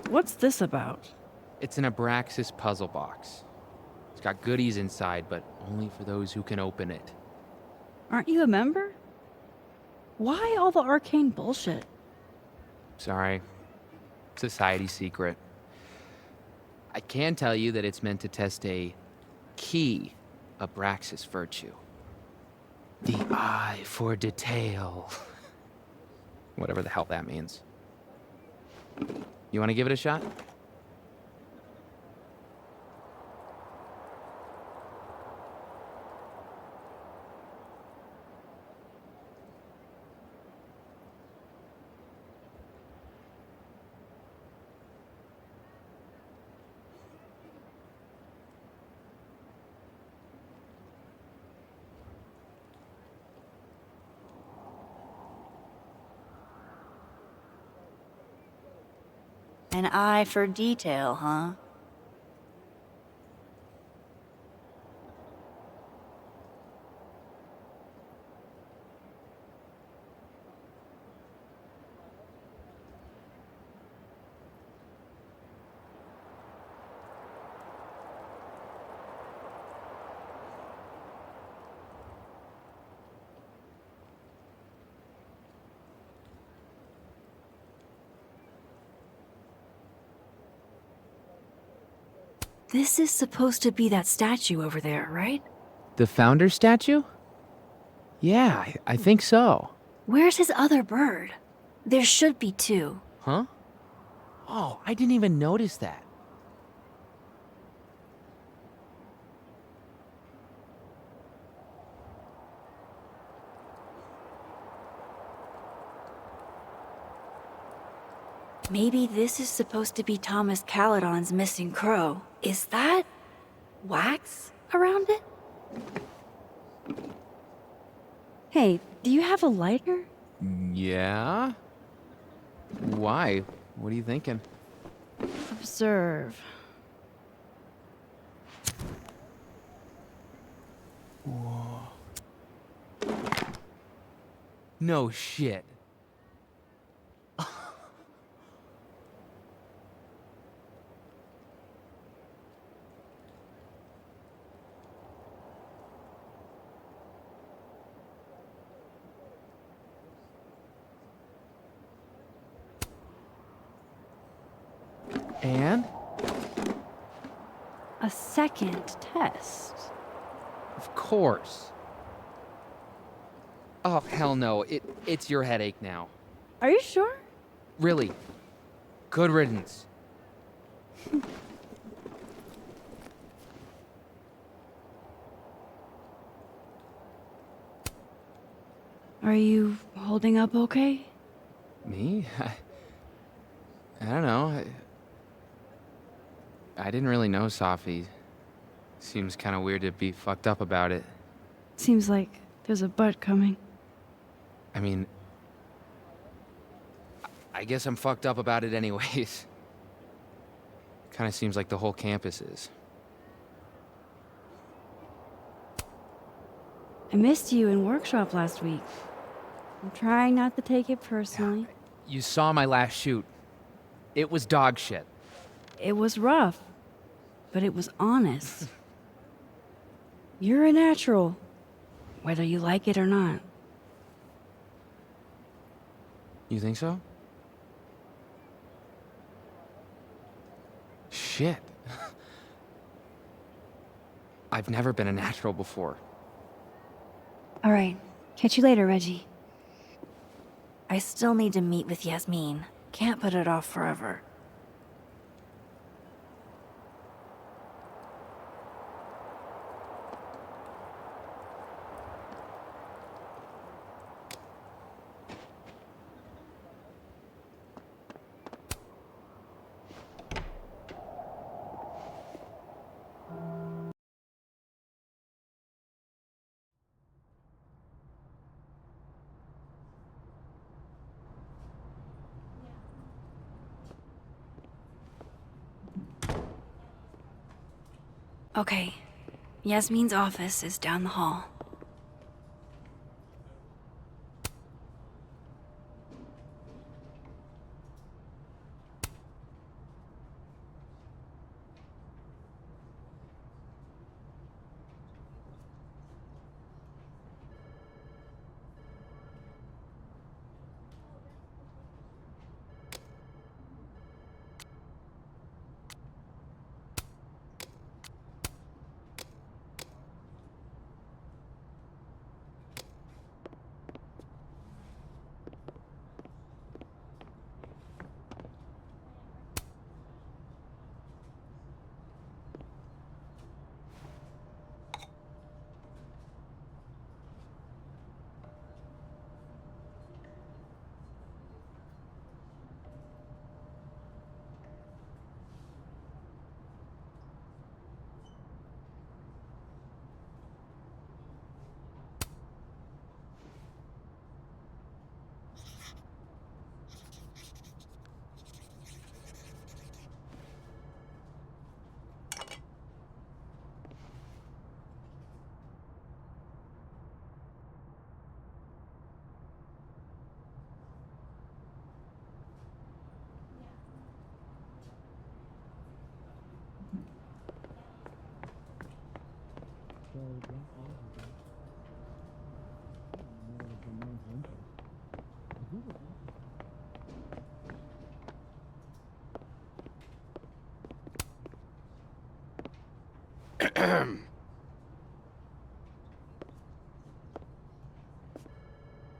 what's this about? It's an Abraxas puzzle box. It's got goodies inside, but only for those who can open it. Aren't you a member? Why all the arcane bullshit? Sorry. Society secret. I can tell you that it's meant to test a key Abraxas virtue. The eye for detail. Whatever the hell that means. You want to give it a shot? An eye for detail, huh? This is supposed to be that statue over there, right? The founder statue? Yeah, I think so. Where's his other bird? There should be two. Huh? Oh, I didn't even notice that. Maybe this is supposed to be Thomas Caledon's missing crow. Is that wax around it? Hey, do you have a lighter? Yeah? Why? What are you thinking? Observe. No shit. And? A second test. Of course. Oh, hell no. It's your headache now. Are you sure? Really. Good riddance. Are you holding up okay? Me? I don't know. I didn't really know Safi. Seems kind of weird to be fucked up about it. Seems like there's a but coming. I mean, I guess I'm fucked up about it anyways. Kind of seems like the whole campus is. I missed you in workshop last week. I'm trying not to take it personally. You saw my last shoot. It was dog shit. It was rough, but it was honest. You're a natural, whether you like it or not. You think so? Shit. I've never been a natural before. All right. Catch you later, Reggie. I still need to meet with Yasmin. Can't put it off forever. Okay. Yasmin's office is down the hall.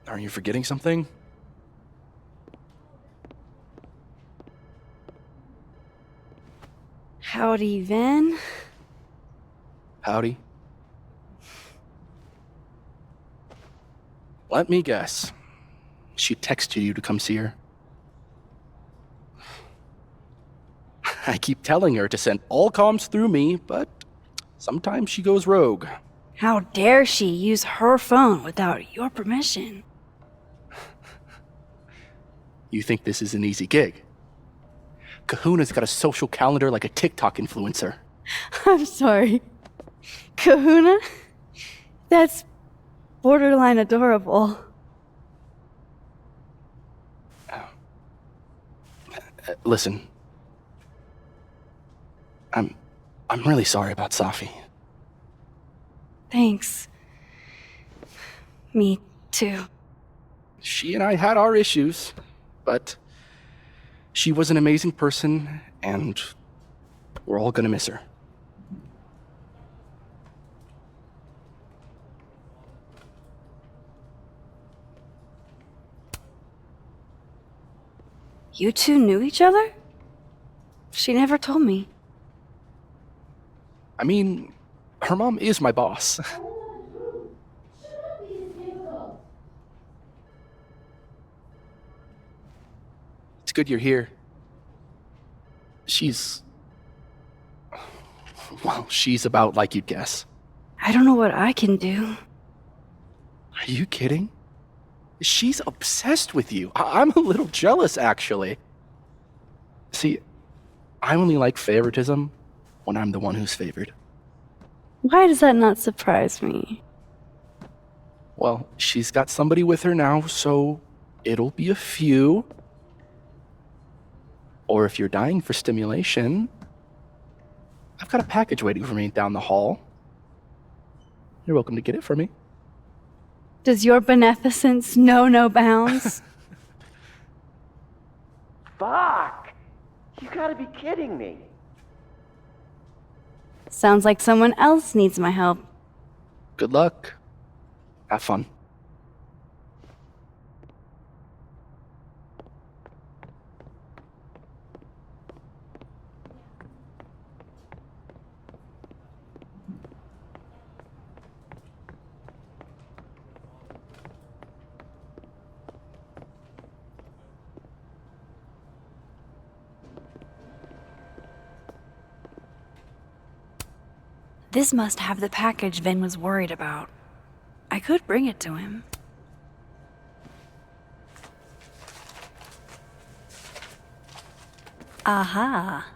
Are you forgetting something? Howdy, Vin. Howdy. Let me guess. She texted you to come see her. I keep telling her to send all comms through me, but sometimes she goes rogue. How dare she use her phone without your permission? You think this is an easy gig? Kahuna's got a social calendar like a TikTok influencer. I'm sorry. Kahuna? That's borderline adorable. Listen. I'm really sorry about Safi. Thanks. Me too. She and I had our issues, but she was an amazing person, and we're all gonna miss her. You two knew each other? She never told me. I mean, her mom is my boss. It's good you're here. Well, she's about like you'd guess. I don't know what I can do. Are you kidding? She's obsessed with you. I'm a little jealous, actually. See, I only like favoritism when I'm the one who's favored. Why does that not surprise me? Well, she's got somebody with her now, so it'll be a few. Or if you're dying for stimulation, I've got a package waiting for me down the hall. You're welcome to get it for me. Does your beneficence know no bounds? Fuck! You gotta be kidding me. Sounds like someone else needs my help. Good luck. Have fun. This must have the package Vin was worried about. I could bring it to him. Aha.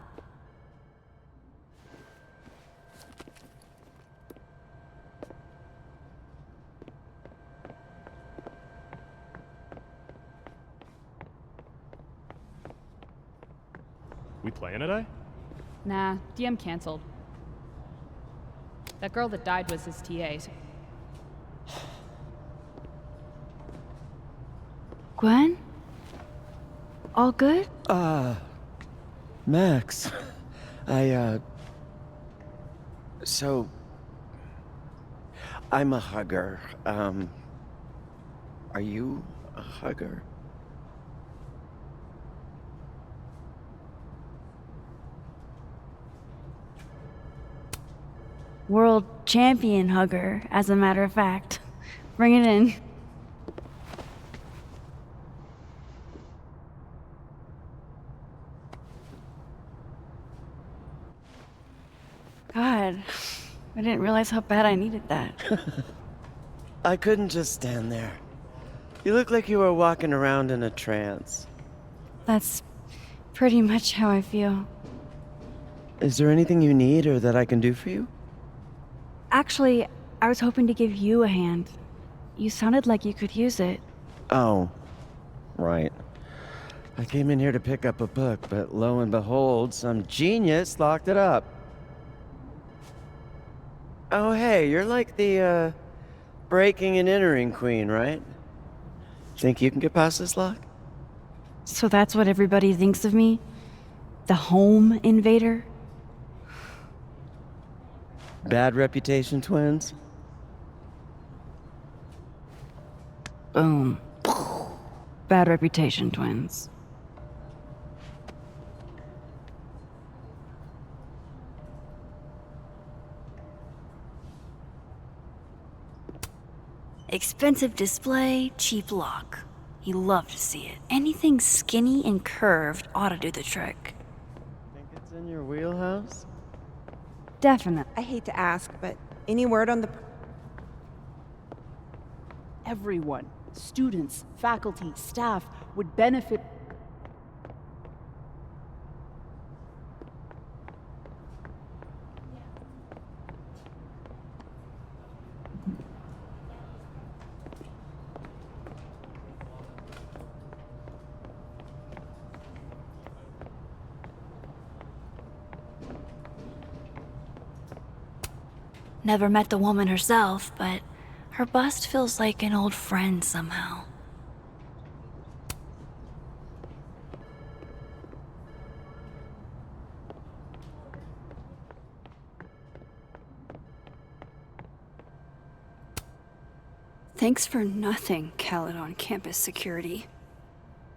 We playing today? Nah, DM canceled. That girl that died was his TA. Gwen? All good? Max. So... I'm a hugger. Are you a hugger? World champion hugger, as a matter of fact. Bring it in. God, I didn't realize how bad I needed that. I couldn't just stand there. You look like you were walking around in a trance. That's pretty much how I feel. Is there anything you need or that I can do for you? Actually, I was hoping to give you a hand. You sounded like you could use it. Oh, right. I came in here to pick up a book, but lo and behold, some genius locked it up. Oh, hey, you're like the, breaking and entering queen, right? Think you can get past this lock? So that's what everybody thinks of me? The home invader? Bad reputation twins? Boom. Bad reputation twins. Expensive display, cheap lock. You love to see it. Anything skinny and curved ought to do the trick. Think it's in your wheelhouse? Definite. I hate to ask, but any word on the... Everyone, students, faculty, staff, would benefit. Never met the woman herself, but her bust feels like an old friend somehow. Thanks for nothing, Caledon campus security.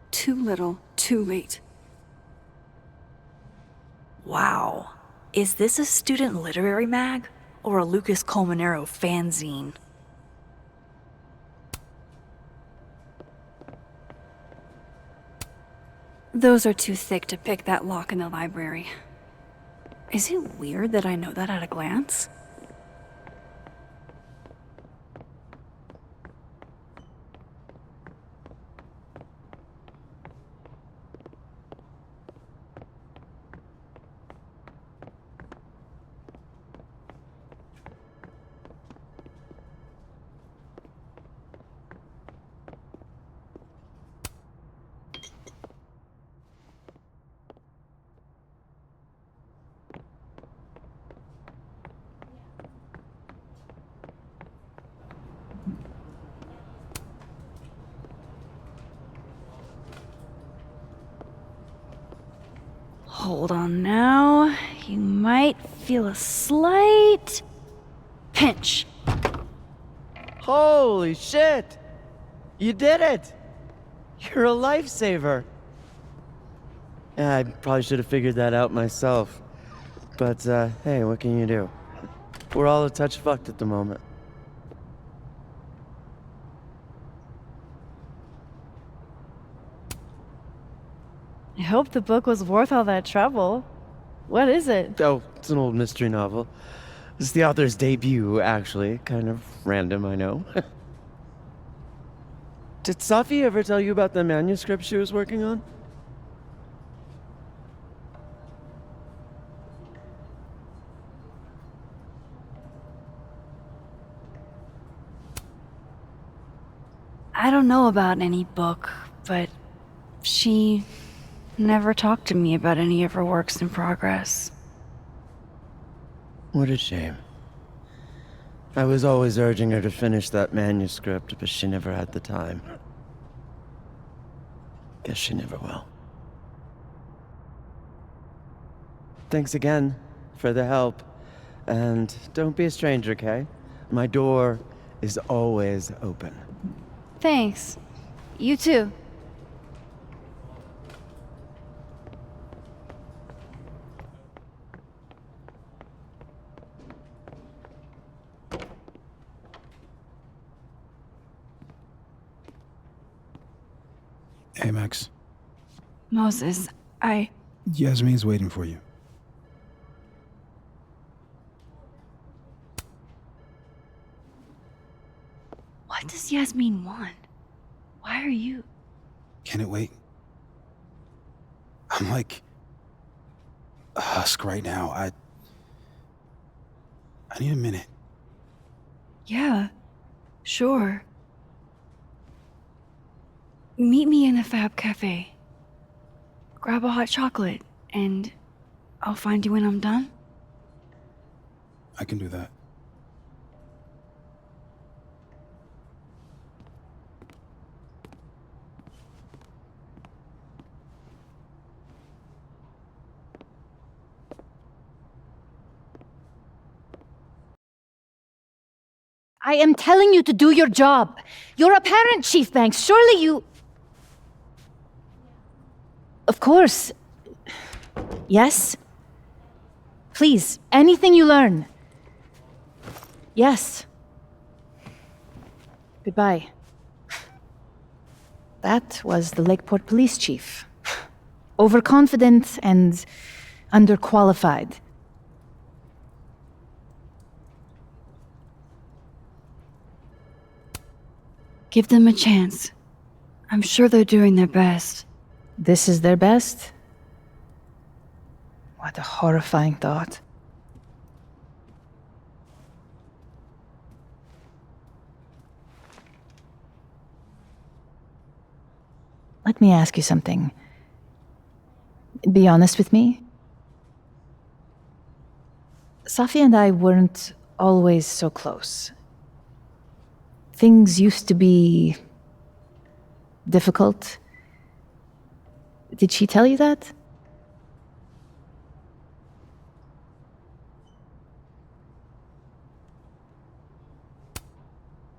Too little, too late. Wow. Is this a student literary mag? Or a Lucas Colmenero fanzine? Those are too thick to pick that lock in the library. Is it weird that I know that at a glance? Hold on now. You might feel a slight pinch. Holy shit! You did it! You're a lifesaver! Yeah, I probably should have figured that out myself. But, hey, what can you do? We're all a touch fucked at the moment. I hope the book was worth all that trouble. What is it? Oh, it's an old mystery novel. It's the author's debut, actually. Kind of random, I know. Did Safi ever tell you about the manuscript she was working on? I don't know about any book, but she never talked to me about any of her works in progress. What a shame. I was always urging her to finish that manuscript, but she never had the time. Guess she never will. Thanks again for the help. And don't be a stranger, Kay? My door is always open. Thanks. You too. Hey, Max. Moses, Yasmin's waiting for you. What does Yasmin want? Why are you... Can it wait? I'm like a husk right now. I need a minute. Yeah, sure. Meet me in the Fab Cafe. Grab a hot chocolate, and I'll find you when I'm done. I can do that. I am telling you to do your job. You're a parent, Chief Banks. Surely you... Of course. Yes? Please, anything you learn. Yes. Goodbye. That was the Lakeport Police Chief. Overconfident and underqualified. Give them a chance. I'm sure they're doing their best. This is their best? What a horrifying thought. Let me ask you something. Be honest with me. Safi and I weren't always so close. Things used to be difficult. Did she tell you that?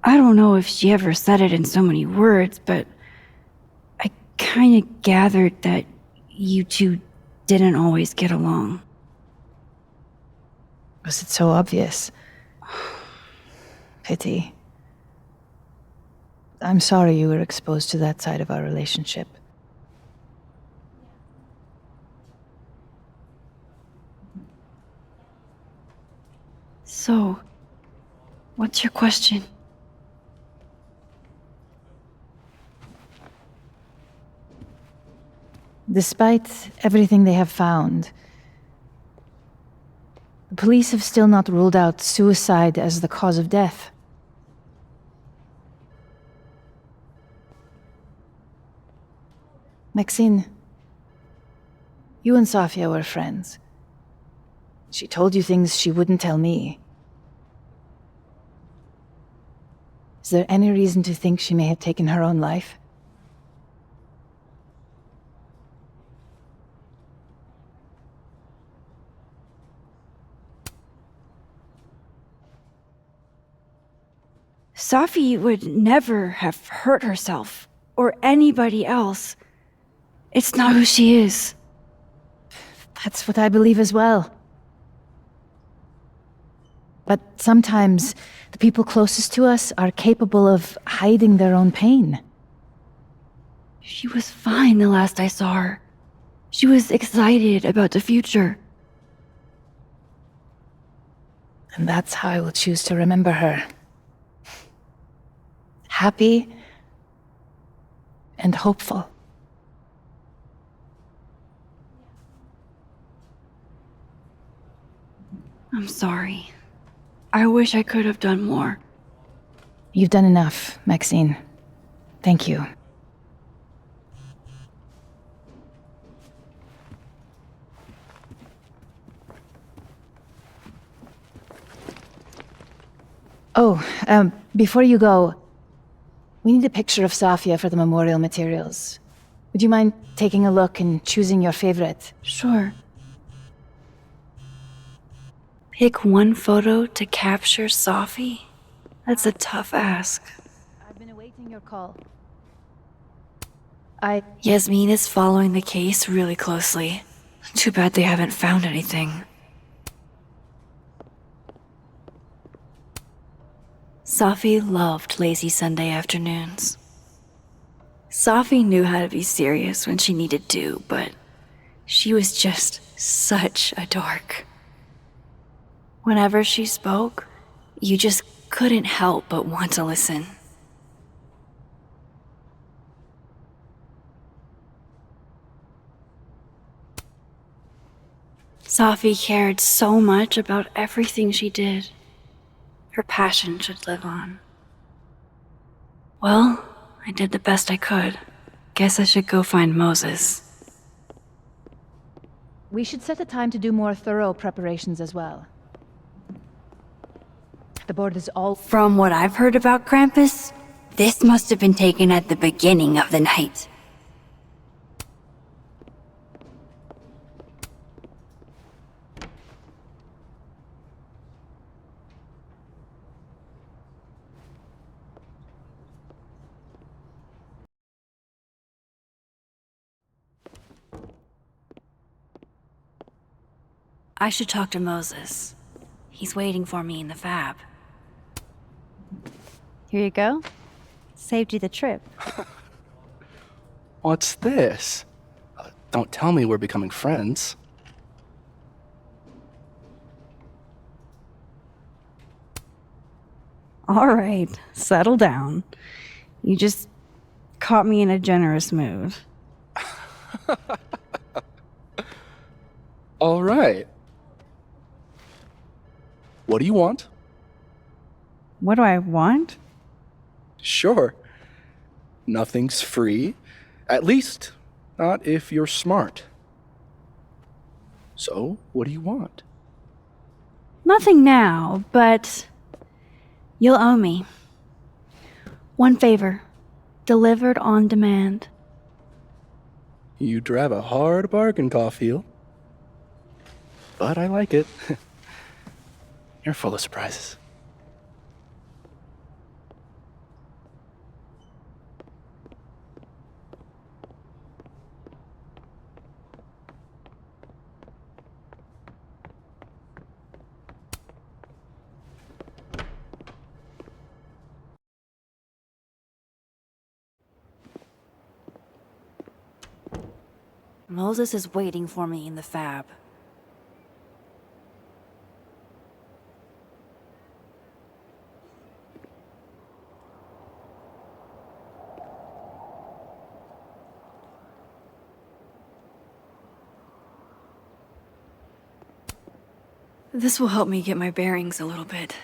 I don't know if she ever said it in so many words, but I kinda gathered that you two didn't always get along. Was it so obvious? Pity. I'm sorry you were exposed to that side of our relationship. So, what's your question? Despite everything they have found, the police have still not ruled out suicide as the cause of death. Maxine, you and Safia were friends. She told you things she wouldn't tell me. Is there any reason to think she may have taken her own life? Safi would never have hurt herself, or anybody else. It's not who she is. That's what I believe as well. But sometimes the people closest to us are capable of hiding their own pain. She was fine the last I saw her. She was excited about the future. And that's how I will choose to remember her. Happy and hopeful. I'm sorry. I wish I could have done more. You've done enough, Maxine. Thank you. Oh, before you go, we need a picture of Safia for the memorial materials. Would you mind taking a look and choosing your favorite? Sure. Pick one photo to capture Safi? That's a tough ask. I've been awaiting your call. Yasmin is following the case really closely. Too bad they haven't found anything. Safi loved lazy Sunday afternoons. Safi knew how to be serious when she needed to, but she was just such a dork. Whenever she spoke, you just couldn't help but want to listen. Safi cared so much about everything she did. Her passion should live on. Well, I did the best I could. Guess I should go find Moses. We should set a time to do more thorough preparations as well. The board is all... From what I've heard about Krampus, this must have been taken at the beginning of the night. I should talk to Moses. He's waiting for me in the fab. Here you go. Saved you the trip. What's this? Don't tell me we're becoming friends. All right, settle down. You just caught me in a generous mood. All right. What do you want? What do I want? Sure. Nothing's free. At least, not if you're smart. So, what do you want? Nothing now, but you'll owe me. One favor, delivered on demand. You drive a hard bargain, Caulfield. But I like it. You're full of surprises. Moses is waiting for me in the fab. This will help me get my bearings a little bit.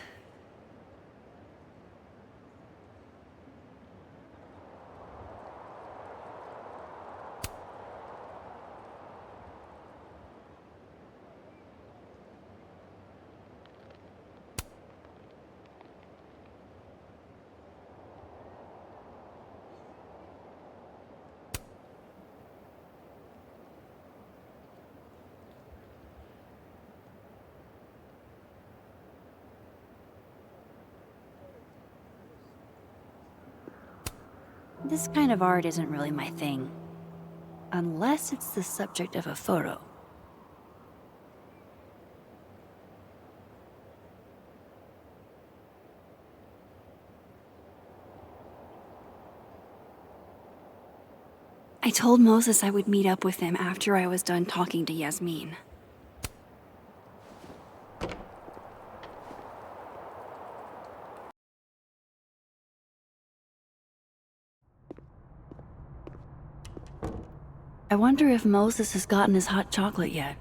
This kind of art isn't really my thing. Unless it's the subject of a photo. I told Moses I would meet up with him after I was done talking to Yasmin. I wonder if Moses has gotten his hot chocolate yet.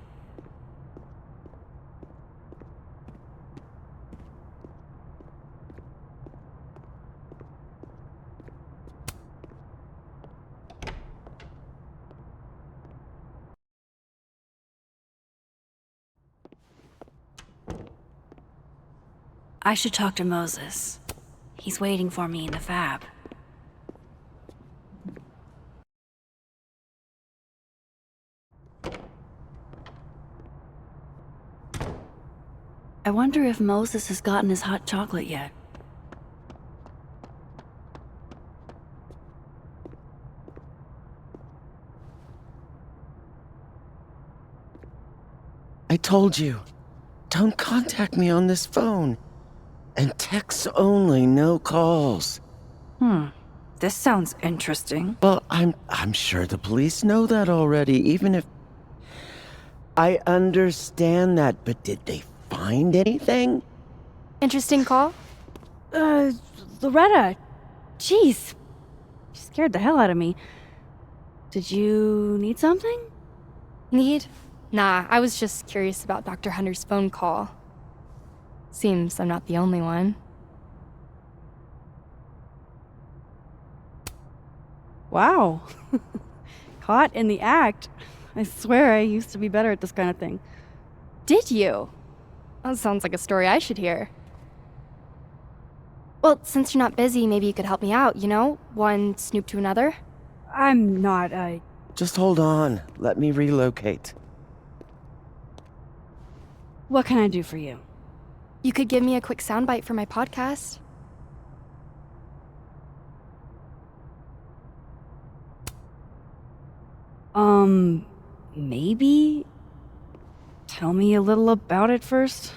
I should talk to Moses. He's waiting for me in the fab. I wonder if Moses has gotten his hot chocolate yet. I told you, don't contact me on this phone. And texts only, no calls. This sounds interesting. Well, I'm sure the police know that already, even if... I understand that, but did they find anything? Interesting call? Loretta, jeez. You scared the hell out of me. Did you need something? Need? Nah, I was just curious about Dr. Hunter's phone call. Seems I'm not the only one. Wow. Caught in the act. I swear I used to be better at this kind of thing. Did you? That sounds like a story I should hear. Well, since you're not busy, maybe you could help me out, you know? One snoop to another? I'm not, Just hold on. Let me relocate. What can I do for you? You could give me a quick soundbite for my podcast. Maybe? tell me a little about it first?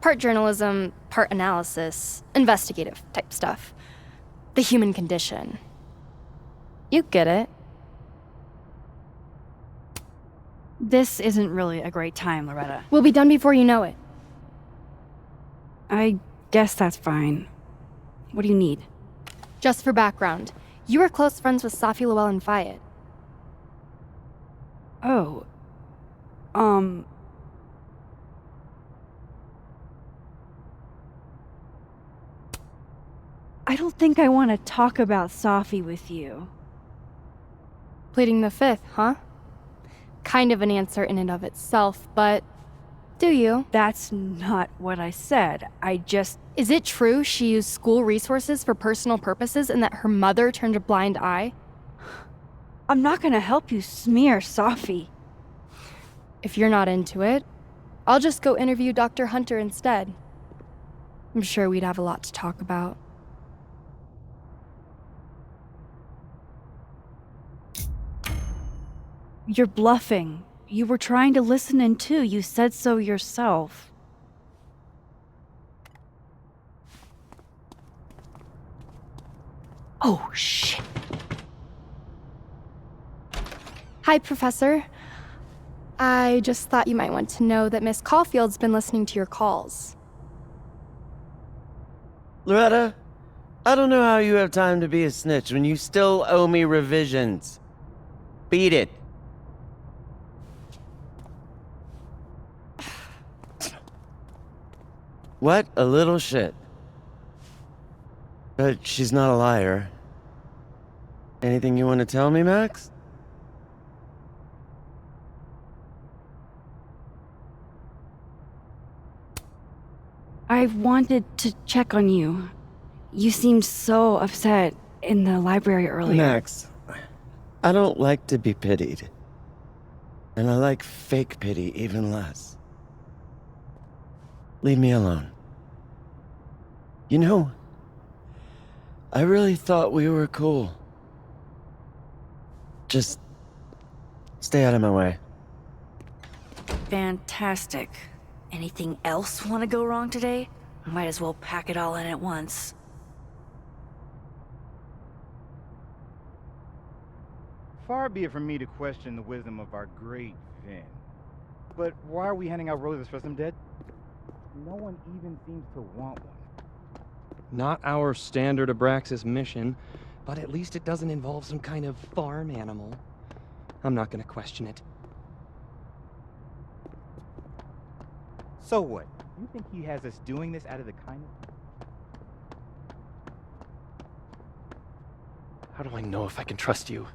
Part journalism, part analysis, investigative type stuff. The human condition. You get it. This isn't really a great time, Loretta. We'll be done before you know it. I guess that's fine. What do you need? Just for background, you were close friends with Safi Llewellyn Fayed. Oh. I don't think I want to talk about Safi with you. Pleading the fifth, huh? Kind of an answer in and of itself, but do you? That's not what I said. Is it true she used school resources for personal purposes and that her mother turned a blind eye? I'm not gonna help you smear Safi. If you're not into it, I'll just go interview Dr. Hunter instead. I'm sure we'd have a lot to talk about. You're bluffing. You were trying to listen in too. You said so yourself. Oh, shit. Hi, Professor. I just thought you might want to know that Miss Caulfield's been listening to your calls. Loretta, I don't know how you have time to be a snitch when you still owe me revisions. Beat it. What a little shit. But she's not a liar. Anything you want to tell me, Max? I wanted to check on you. You seemed so upset in the library earlier. Max, I don't like to be pitied. And I like fake pity even less. Leave me alone. You know, I really thought we were cool. Just stay out of my way. Fantastic. Anything else want to go wrong today? Might as well pack it all in at once. Far be it from me to question the wisdom of our great Vin. But why are we handing out roses for some dead? No one even seems to want one. Not our standard Abraxas mission, but at least it doesn't involve some kind of farm animal. I'm not gonna question it. So what? You think he has us doing this out of the kindness? How do I know if I can trust you?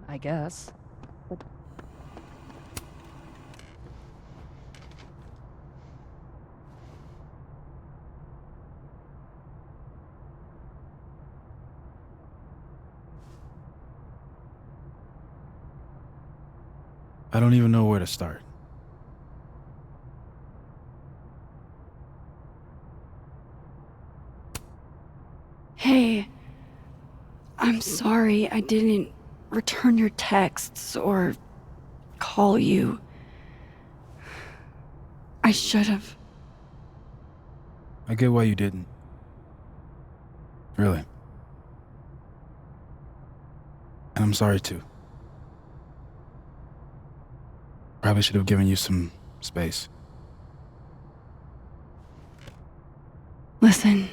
I guess. I don't even know where to start. Hey, I'm sorry I didn't return your texts or call you. I should have. I get why you didn't. Really. And I'm sorry too. Probably should have given you some space. Listen,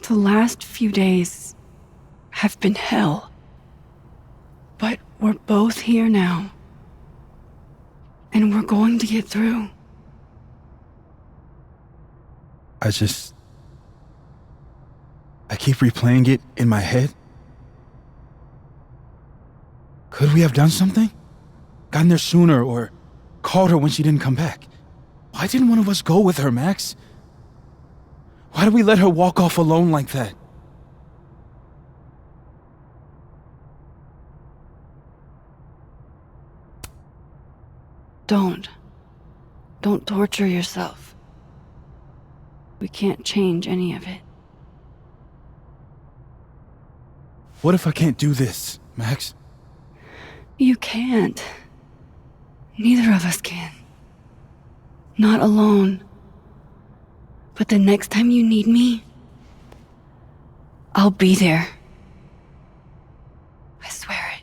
the last few days have been hell. But we're both here now. And we're going to get through. I keep replaying it in my head. Could we have done something? Gotten there sooner or called her when she didn't come back? Why didn't one of us go with her, Max? Why did we let her walk off alone like that? Don't torture yourself. We can't change any of it. What if I can't do this, Max? You can't. Neither of us can. Not alone. But the next time you need me, I'll be there. I swear it.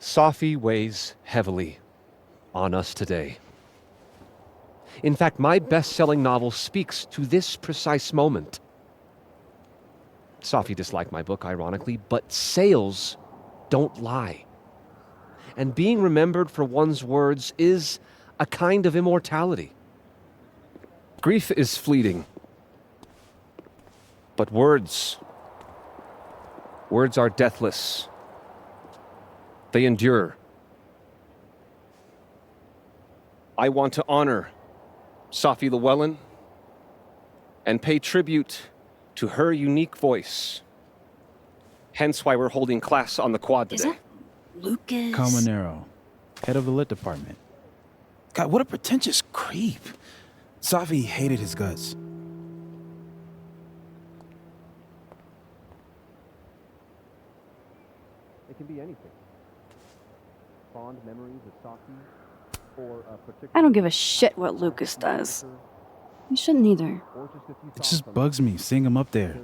Safi weighs heavily on us today. In fact, my best-selling novel speaks to this precise moment. Safi disliked my book, ironically, but sales don't lie. And being remembered for one's words is a kind of immortality. Grief is fleeting. But words are deathless. They endure. I want to honor Safi Llewellyn and pay tribute to her unique voice. Hence why we're holding class on the quad today. Is that Lucas? Calmanero, head of the lit department. God, what a pretentious creep. Safi hated his guts. It can be anything. Fond memories of Safi, or a particular... I don't give a shit what Lucas does. You shouldn't either. It just bugs me seeing him up there,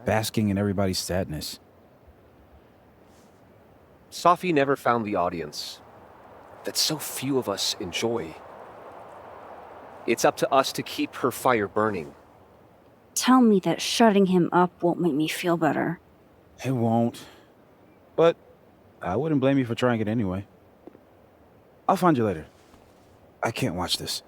basking in everybody's sadness. Safi never found the audience that so few of us enjoy. It's up to us to keep her fire burning. Tell me that shutting him up won't make me feel better. It won't. But I wouldn't blame you for trying it anyway. I'll find you later. I can't watch this.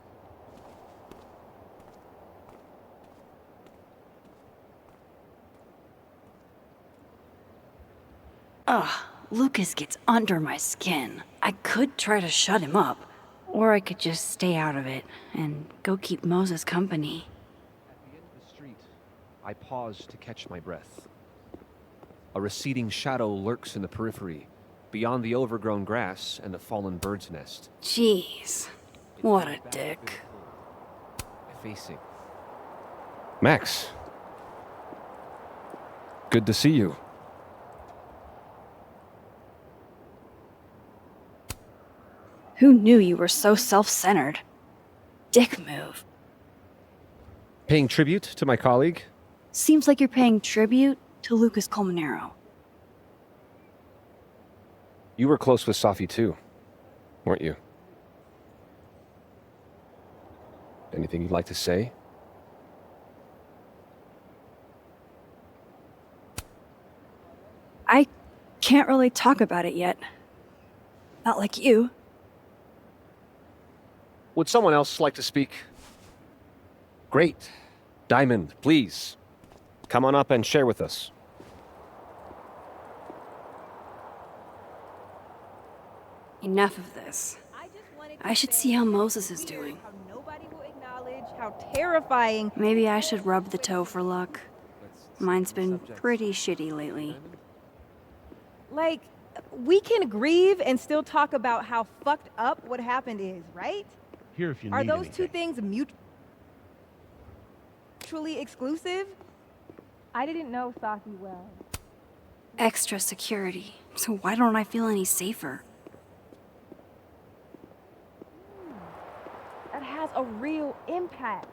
Ugh, Lucas gets under my skin. I could try to shut him up, or I could just stay out of it and go keep Moses company. At the end of the street, I pause to catch my breath. A receding shadow lurks in the periphery, beyond the overgrown grass and the fallen bird's nest. Jeez, what a dick. Facing. Max. Good to see you. Who knew you were so self-centered? Dick move. Paying tribute to my colleague? Seems like you're paying tribute to Lucas Colmenero. You were close with Safi too, weren't you? Anything you'd like to say? I can't really talk about it yet. Not like you. Would someone else like to speak? Great. Diamond, please. Come on up and share with us. Enough of this. I should see how Moses is doing. Nobody will acknowledge how terrifying. Maybe I should rub the toe for luck. Mine's been pretty shitty lately. Like, we can grieve and still talk about how fucked up what happened is, right? Here if you Are need those anything. two things mutually exclusive? I didn't know Safi well. Extra security. So why don't I feel any safer? That has a real impact.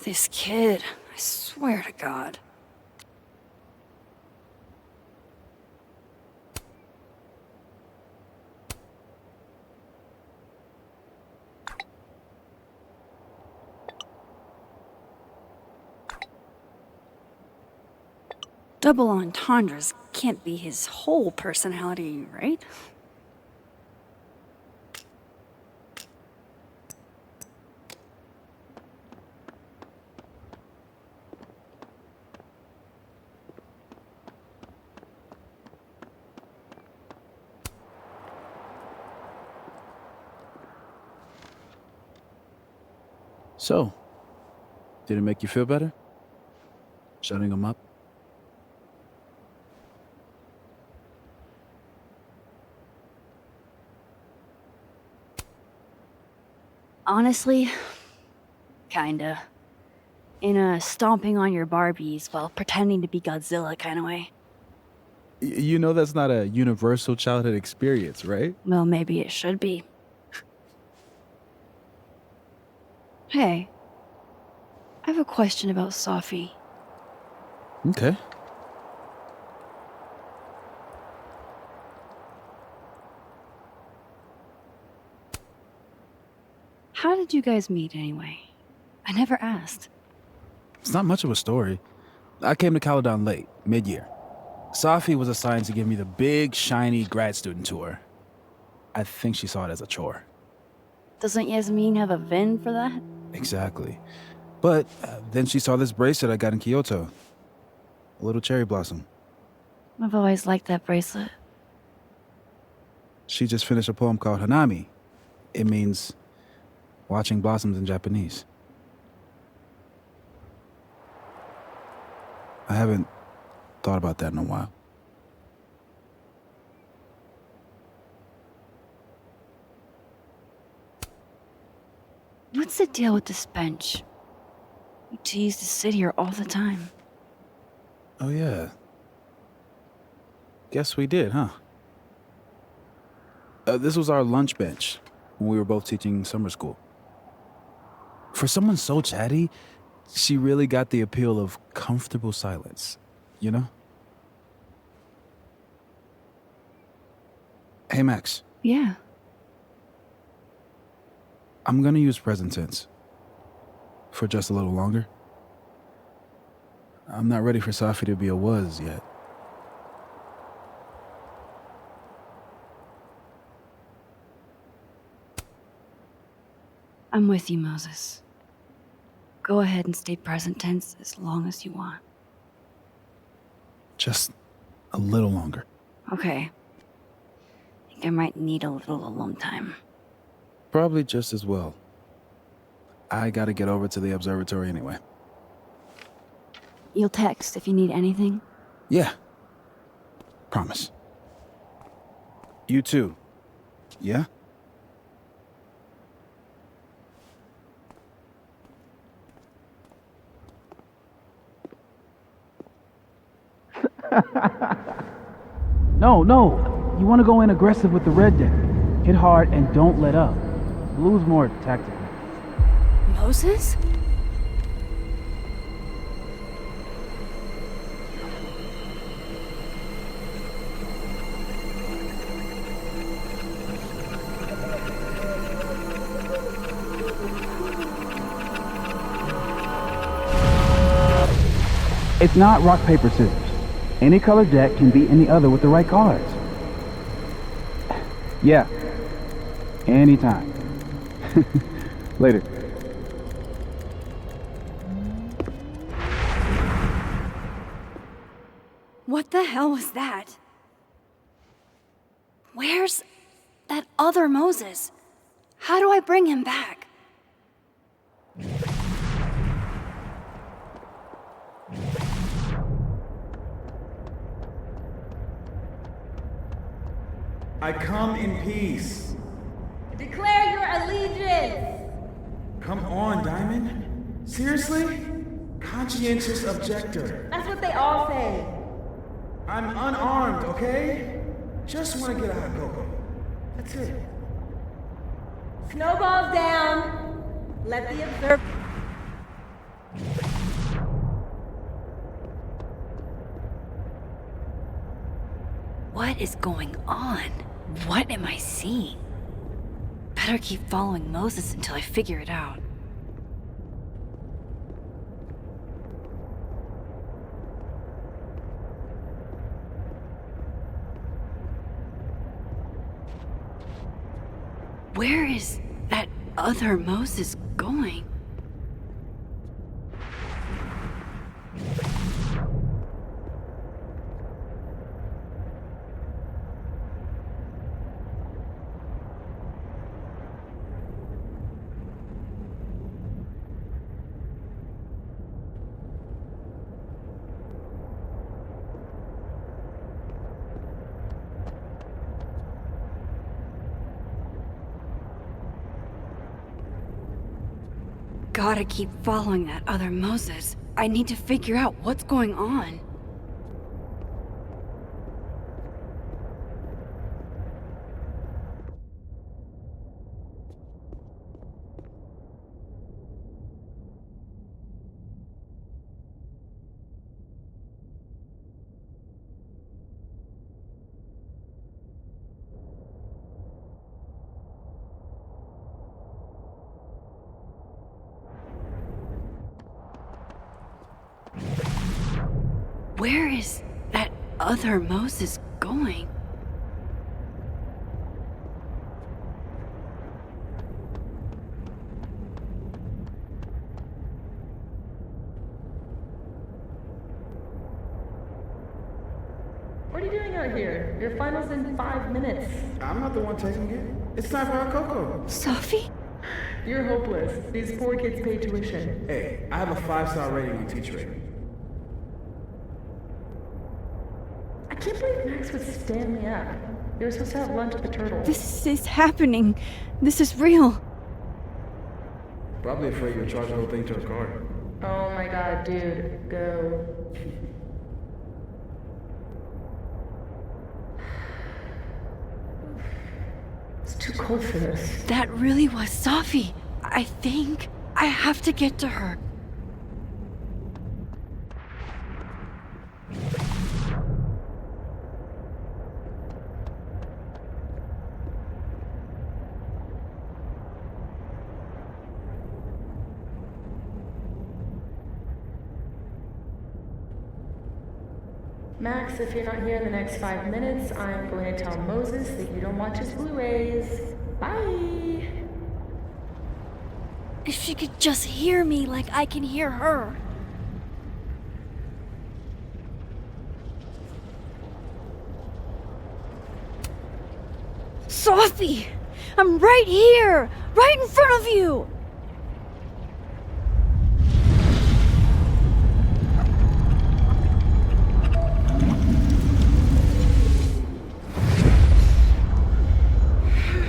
This kid, I swear. swear to God. Double entendres can't be his whole personality, right? So, did it make you feel better? Shutting him up? Honestly, kinda. In a stomping on your Barbies while pretending to be Godzilla kind of way. You know that's not a universal childhood experience, right? Well, maybe it should be. Hey, I have a question about Sophie. Okay. How did you guys meet anyway? I never asked. It's not much of a story. I came to Caledon late, mid-year. Sophie was assigned to give me the big, shiny grad student tour. I think she saw it as a chore. Doesn't Yasmin have a VIN for that? Exactly. But then she saw this bracelet I got in Kyoto. A little cherry blossom. I've always liked that bracelet. She just finished a poem called Hanami. It means watching blossoms in Japanese. I haven't thought about that in a while. What's the deal with this bench? We two used to sit here all the time. Oh, yeah. Guess we did, huh? This was our lunch bench when we were both teaching summer school. For someone so chatty, she really got the appeal of comfortable silence, you know? Hey, Max. Yeah. I'm gonna use present tense. For just a little longer. I'm not ready for Sophie to be a was yet. I'm with you, Moses. Go ahead and stay present tense as long as you want. Just a little longer. Okay. I think I might need a little alone time. Probably just as well. I gotta get over to the observatory anyway. You'll text if you need anything? Yeah. Promise. You too. Yeah? No. You want to go in aggressive with the red deck. Hit hard and don't let up. Blue's more tactical. Moses? It's not rock, paper, scissors. Any colored deck can beat any other with the right cards. Yeah. Anytime. Later. What the hell was that? Where's that other Moses? How do I bring him back? I come in peace. Declare your allegiance! Come on, Diamond. Seriously? Conscientious objector. That's what they all say. I'm unarmed, okay? Just want to get a hot cocoa. That's it. Snowballs down. Let the observer. What is going on? What am I seeing? Better keep following Moses until I figure it out. Where is that other Moses going? Gotta keep following that other Moses. I need to figure out what's going on. Where is that other Moses going? What are you doing out here? Your final's in 5 minutes. I'm not the one taking it. It's time for our Coco. Sophie? You're hopeless. These poor kids pay tuition. Hey, I have a 5-star rating on teacher rating. I can't believe Max would stand me up. You were supposed to have lunch at the Turtle. This is happening. This is real. Probably afraid you'll charge the whole thing to her card. Oh my god, dude. Go. It's too cold for this. That really was Sophie. I think I have to get to her. Max, if you're not here in the next 5 minutes, I'm going to tell Moses that you don't watch his Blu-rays. Bye! If she could just hear me like I can hear her. Sophie! I'm right here! Right in front of you!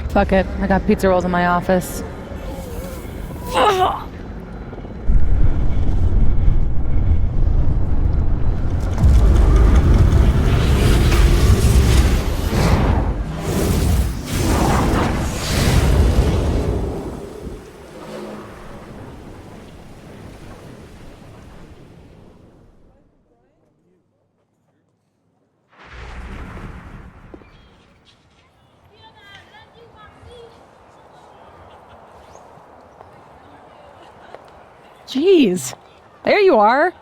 Fuck it. I got pizza rolls in my office. Jeez. There you are.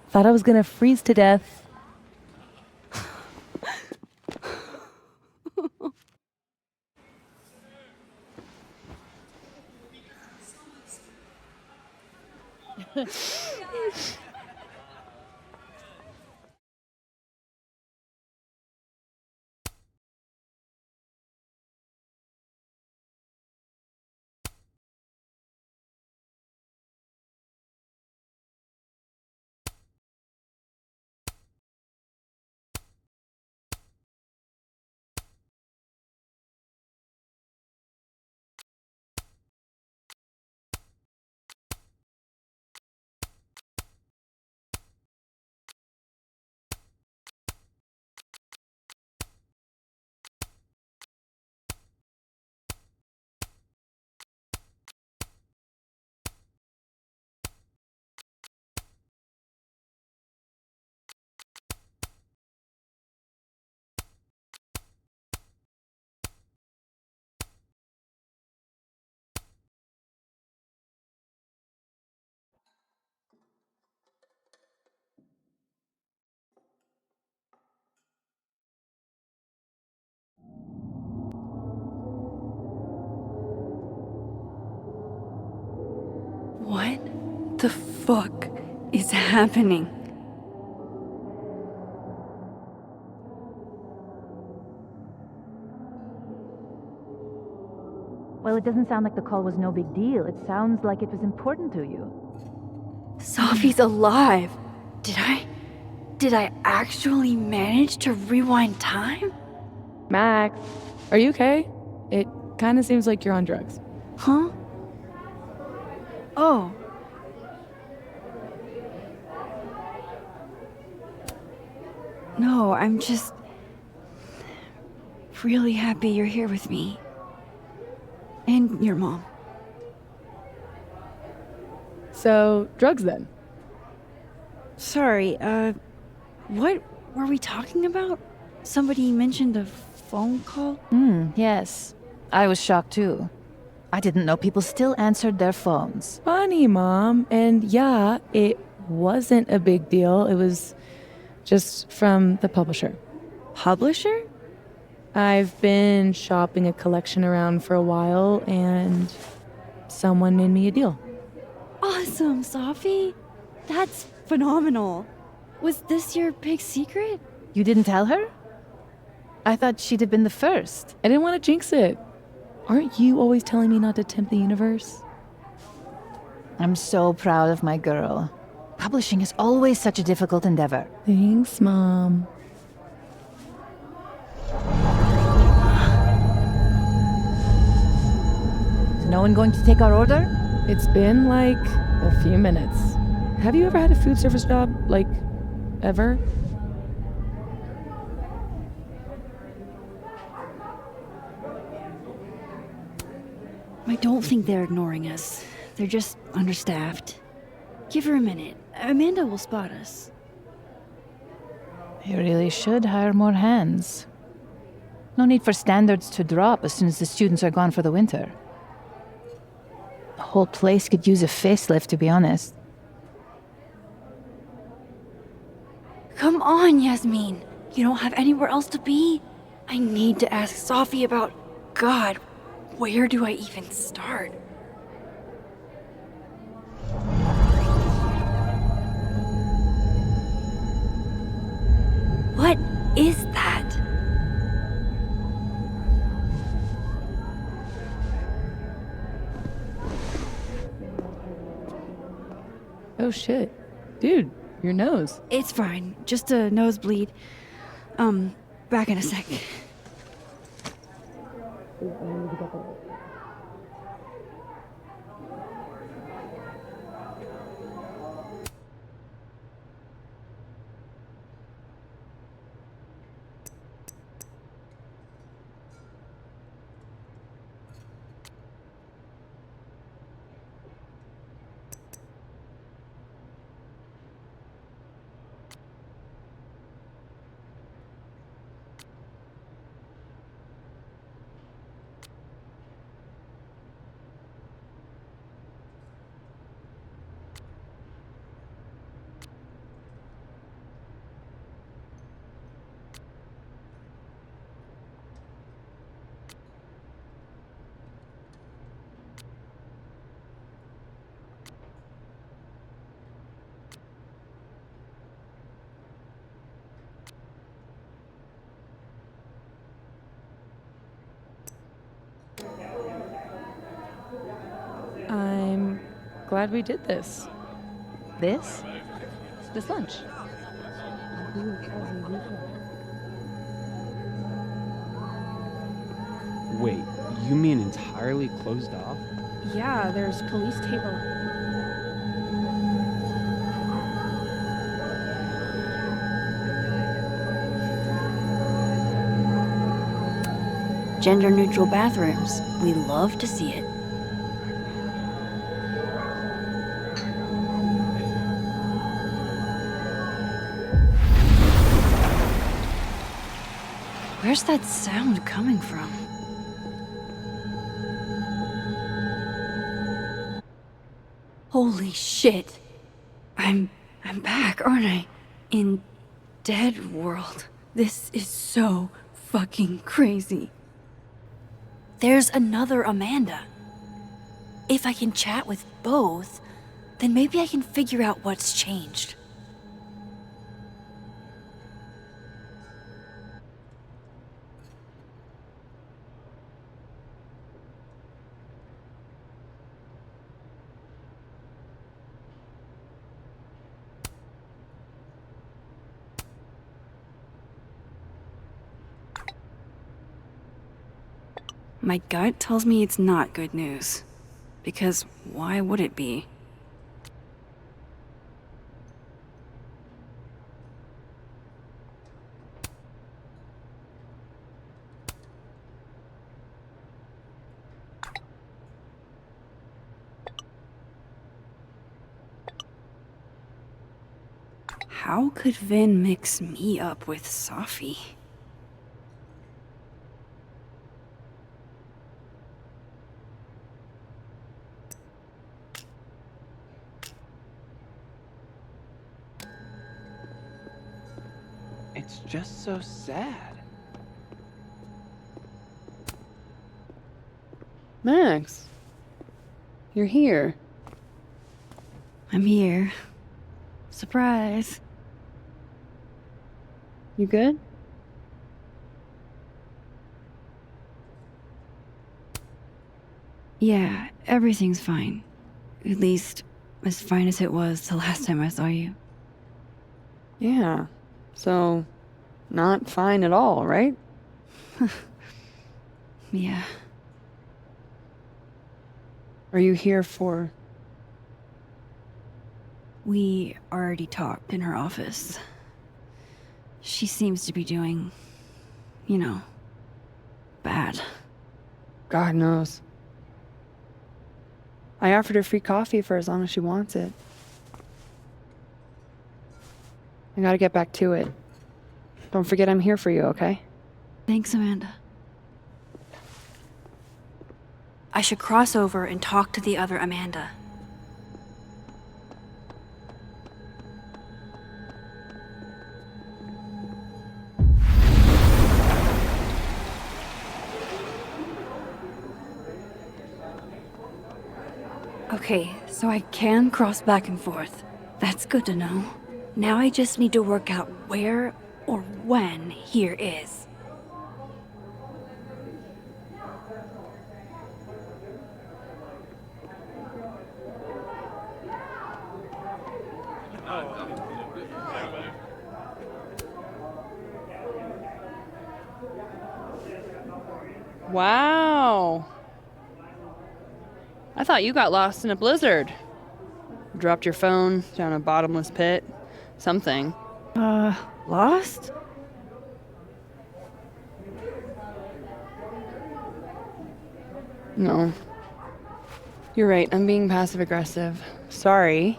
Thought I was gonna freeze to death. What the fuck is happening? Well, it doesn't sound like the call was no big deal. It sounds like it was important to you. Sophie's alive. Did I actually manage to rewind time? Max, are you okay? It kind of seems like you're on drugs. Huh? Oh. No, I'm just really happy you're here with me. And your mom. So, drugs then? Sorry, what were we talking about? Somebody mentioned a phone call? Yes. I was shocked too. I didn't know people still answered their phones. Funny, Mom. And yeah, it wasn't a big deal. It was just from the publisher. Publisher? I've been shopping a collection around for a while, and someone made me a deal. Awesome, Sophie. That's phenomenal. Was this your big secret? You didn't tell her? I thought she'd have been the first. I didn't want to jinx it. Aren't you always telling me not to tempt the universe? I'm so proud of my girl. Publishing is always such a difficult endeavor. Thanks, Mom. Is no one going to take our order? It's been like a few minutes. Have you ever had a food service job? Like, ever? I don't think they're ignoring us. They're just understaffed. Give her a minute. Amanda will spot us. You really should hire more hands. No need for standards to drop as soon as the students are gone for the winter. The whole place could use a facelift, to be honest. Come on, Yasmin. You don't have anywhere else to be? I need to ask Sophie about... God, where do I even start? What is that? Oh shit. Dude, your nose. It's fine. Just a nosebleed. Back in a sec. I'm glad we did this. This? This lunch. Wait, you mean entirely closed off? Yeah, there's police table. Gender-neutral bathrooms. We love to see it. Where's that sound coming from? Holy shit. I'm back, aren't I? In Dead World. This is so fucking crazy. There's another Amanda. If I can chat with both, then maybe I can figure out what's changed. My gut tells me it's not good news. Because why would it be? How could Vin mix me up with Safi? It's just so sad. Max, you're here. I'm here. Surprise. You good? Yeah, everything's fine. At least, as fine as it was the last time I saw you. Yeah. So, not fine at all, right? Yeah. Are you here for... We already talked in her office. She seems to be doing, bad. God knows. I offered her free coffee for as long as she wants it. I gotta get back to it. Don't forget I'm here for you, okay? Thanks, Amanda. I should cross over and talk to the other Amanda. Okay, so I can cross back and forth. That's good to know. Now I just need to work out where or when here is. Wow. I thought you got lost in a blizzard. Dropped your phone down a bottomless pit. Something. Lost? No. You're right, I'm being passive-aggressive. Sorry.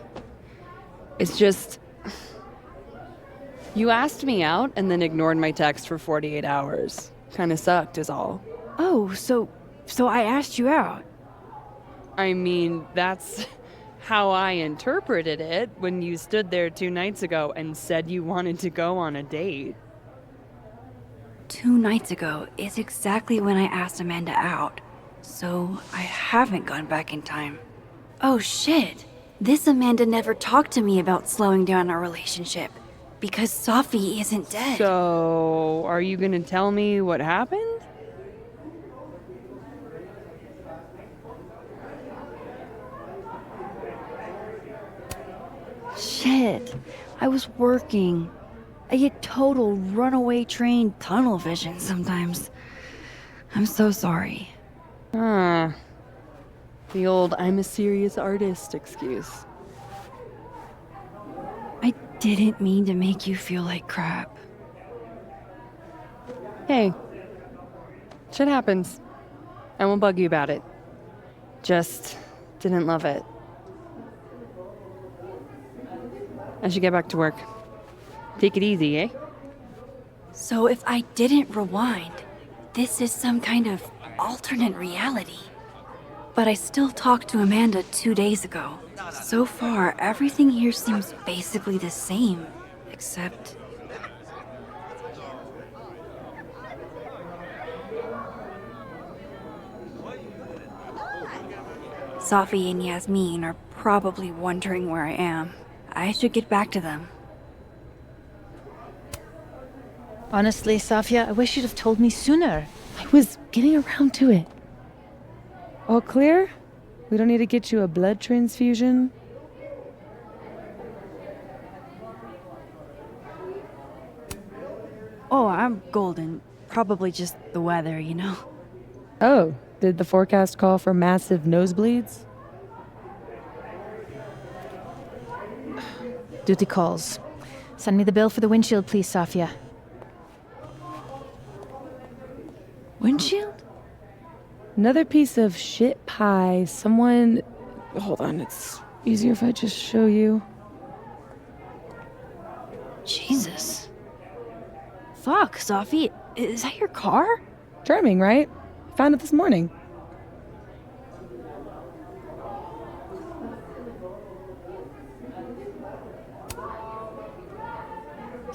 It's just... You asked me out and then ignored my text for 48 hours. Kinda sucked is all. Oh, so I asked you out. I mean, that's how I interpreted it when you stood there 2 nights ago and said you wanted to go on a date. 2 nights ago is exactly when I asked Amanda out, so I haven't gone back in time. Oh shit! This Amanda never talked to me about slowing down our relationship, because Safi isn't dead. So, are you gonna tell me what happened? Shit. I was working. I get total runaway train tunnel vision sometimes. I'm so sorry. The old I'm a serious artist excuse. I didn't mean to make you feel like crap. Hey. Shit happens. I won't bug you about it. Just didn't love it. I should get back to work. Take it easy, eh? So if I didn't rewind, this is some kind of alternate reality. But I still talked to Amanda 2 days ago. So far, everything here seems basically the same, except... Safi and Yasmin are probably wondering where I am. I should get back to them. Honestly, Safia, I wish you'd have told me sooner. I was getting around to it. All clear? We don't need to get you a blood transfusion? Oh, I'm golden. Probably just the weather, you know? Oh, did the forecast call for massive nosebleeds? Duty calls. Send me the bill for the windshield, please, Safia. Windshield? Another piece of shit pie. Someone... Hold on, it's easier if I just show you. Jesus. Fuck, Safi. Is that your car? Charming, right? Found it this morning.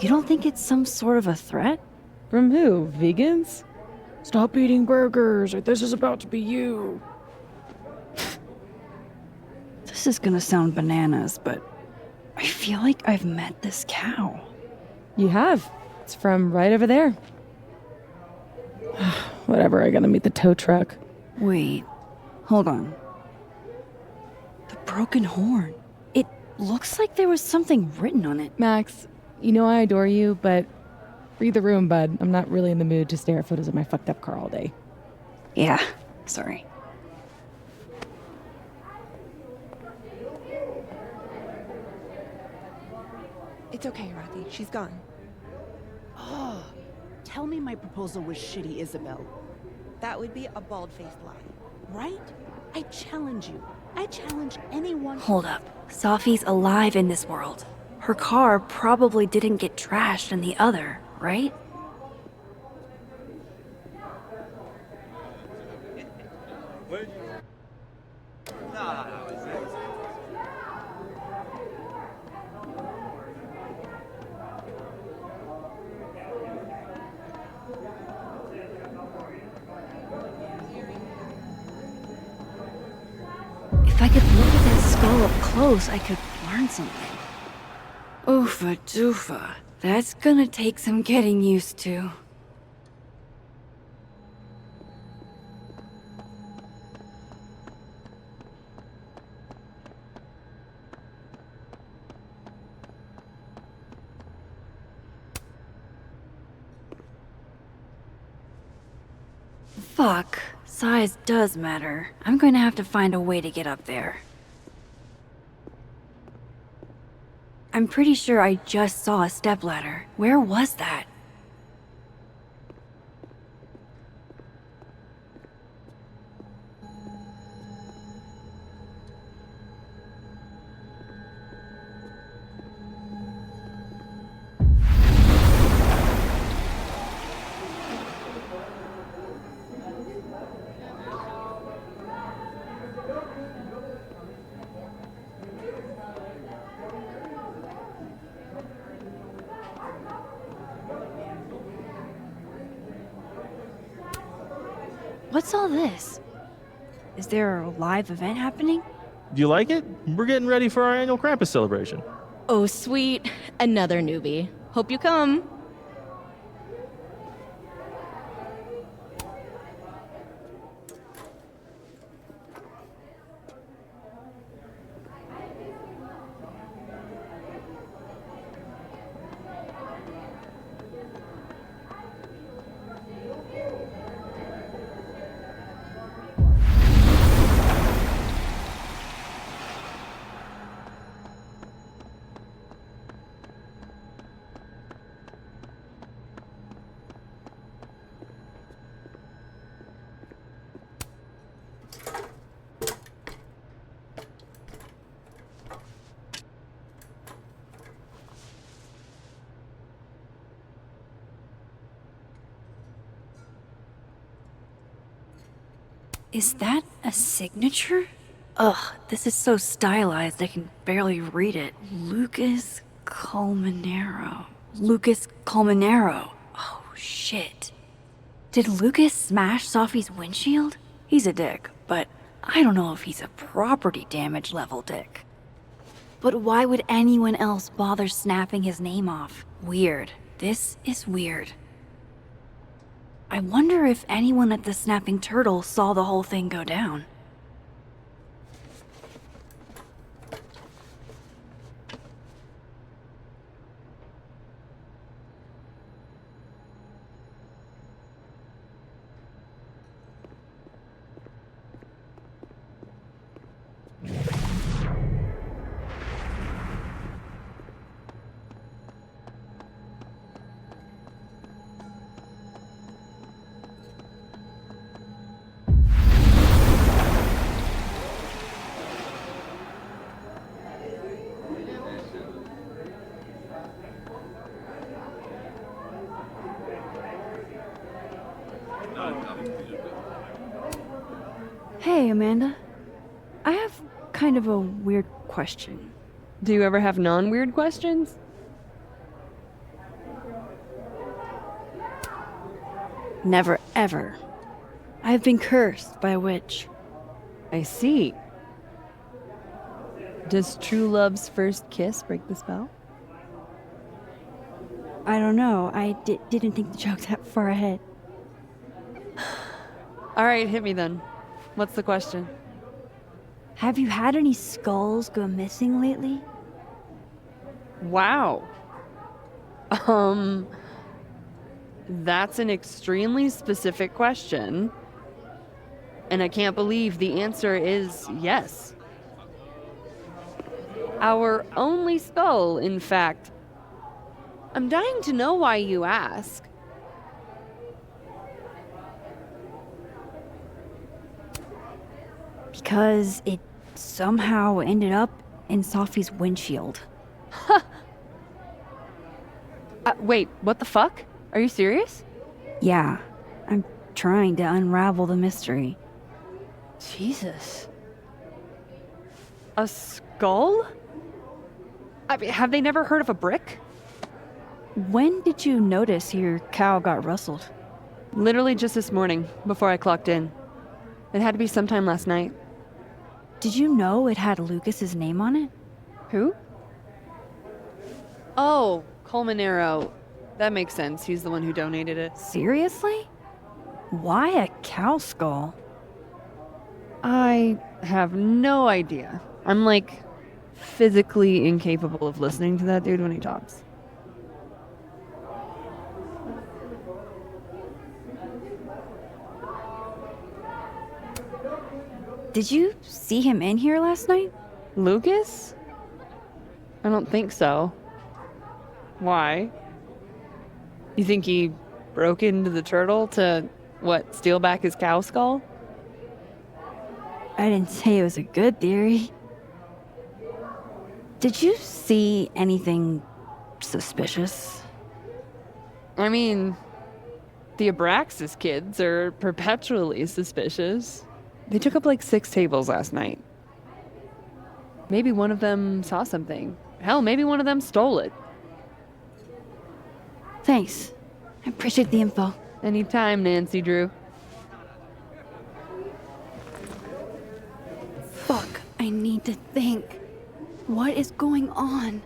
You don't think it's some sort of a threat? From who? Vegans? Stop eating burgers, or this is about to be you. This is gonna sound bananas, but I feel like I've met this cow. You have. It's from right over there. Whatever, I gotta meet the tow truck. Wait, hold on. The broken horn. It looks like there was something written on it. Max, you know I adore you, but read the room, bud. I'm not really in the mood to stare at photos of my fucked up car all day. Yeah, sorry. It's okay, Rocky. She's gone. Oh, tell me my proposal was shitty, Isabel. That would be a bald-faced lie. Right? I challenge you. I challenge anyone. Hold up. Safi's alive in this world. Her car probably didn't get trashed in the other, right? If I could look at that skull up close, I could learn something. Oofa doofa. That's gonna take some getting used to. Fuck. Size does matter. I'm going to have to find a way to get up there. I'm pretty sure I just saw a stepladder. Where was that? What's all this? Is there a live event happening? Do you like it? We're getting ready for our annual Krampus celebration. Oh, sweet. Another newbie. Hope you come. Is that a signature? Ugh, this is so stylized I can barely read it. Lucas Colmenero. Lucas Colmenero. Oh, shit. Did Lucas smash Sophie's windshield? He's a dick, but I don't know if he's a property damage level dick. But why would anyone else bother snapping his name off? Weird. This is weird. I wonder if anyone at the Snapping Turtle saw the whole thing go down. Hey, Amanda. I have kind of a weird question. Do you ever have non-weird questions? Never ever. I've been cursed by a witch. I see. Does true love's first kiss break the spell? I don't know. I didn't think the joke that far ahead. All right, hit me then. What's the question? Have you had any skulls go missing lately? Wow. That's an extremely specific question. And I can't believe the answer is yes. Our only skull, in fact. I'm dying to know why you ask. Because it somehow ended up in Sophie's windshield. Wait, what the fuck? Are you serious? Yeah, I'm trying to unravel the mystery. Jesus. A skull? I mean, have they never heard of a brick? When did you notice your cow got rustled? Literally just this morning, before I clocked in. It had to be sometime last night. Did you know it had Lucas's name on it? Who? Oh, Colmenero. That makes sense. He's the one who donated it. Seriously? Why a cow skull? I have no idea. I'm like physically incapable of listening to that dude when he talks. Did you see him in here last night? Lucas? I don't think so. Why? You think he broke into the turtle to, what, steal back his cow skull? I didn't say it was a good theory. Did you see anything suspicious? I mean, the Abraxas kids are perpetually suspicious. They took up like 6 tables last night. Maybe one of them saw something. Hell, maybe one of them stole it. Thanks. I appreciate the info. Anytime, Nancy Drew. Fuck, I need to think. What is going on?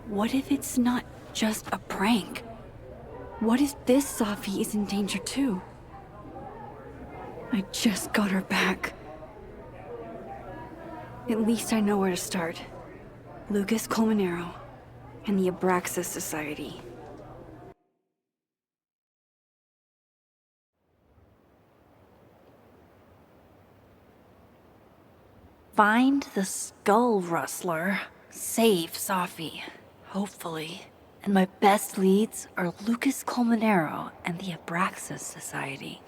What if it's not just a prank? What if this Sophie is in danger too? I just got her back. At least I know where to start. Lucas Colmenero and the Abraxas Society. Find the Skull Rustler. Save Safi. Hopefully. And my best leads are Lucas Colmenero and the Abraxas Society.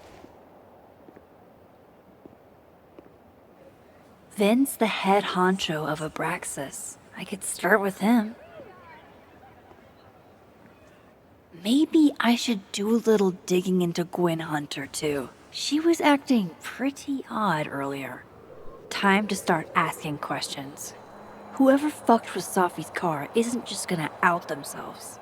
Vin's the head honcho of Abraxas. I could start with him. Maybe I should do a little digging into Gwen Hunter, too. She was acting pretty odd earlier. Time to start asking questions. Whoever fucked with Safi's car isn't just gonna out themselves.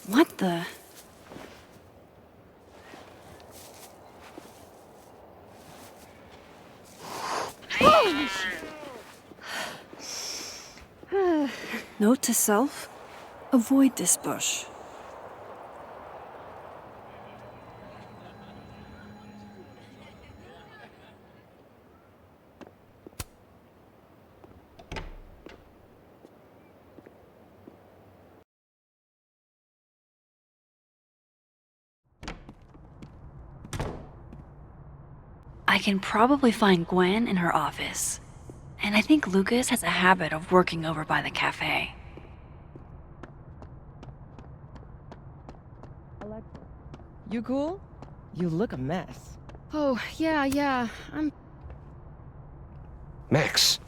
What the? Note to self, avoid this bush. I can probably find Gwen in her office. And I think Lucas has a habit of working over by the cafe. You cool? You look a mess. Oh, yeah, I'm... Max.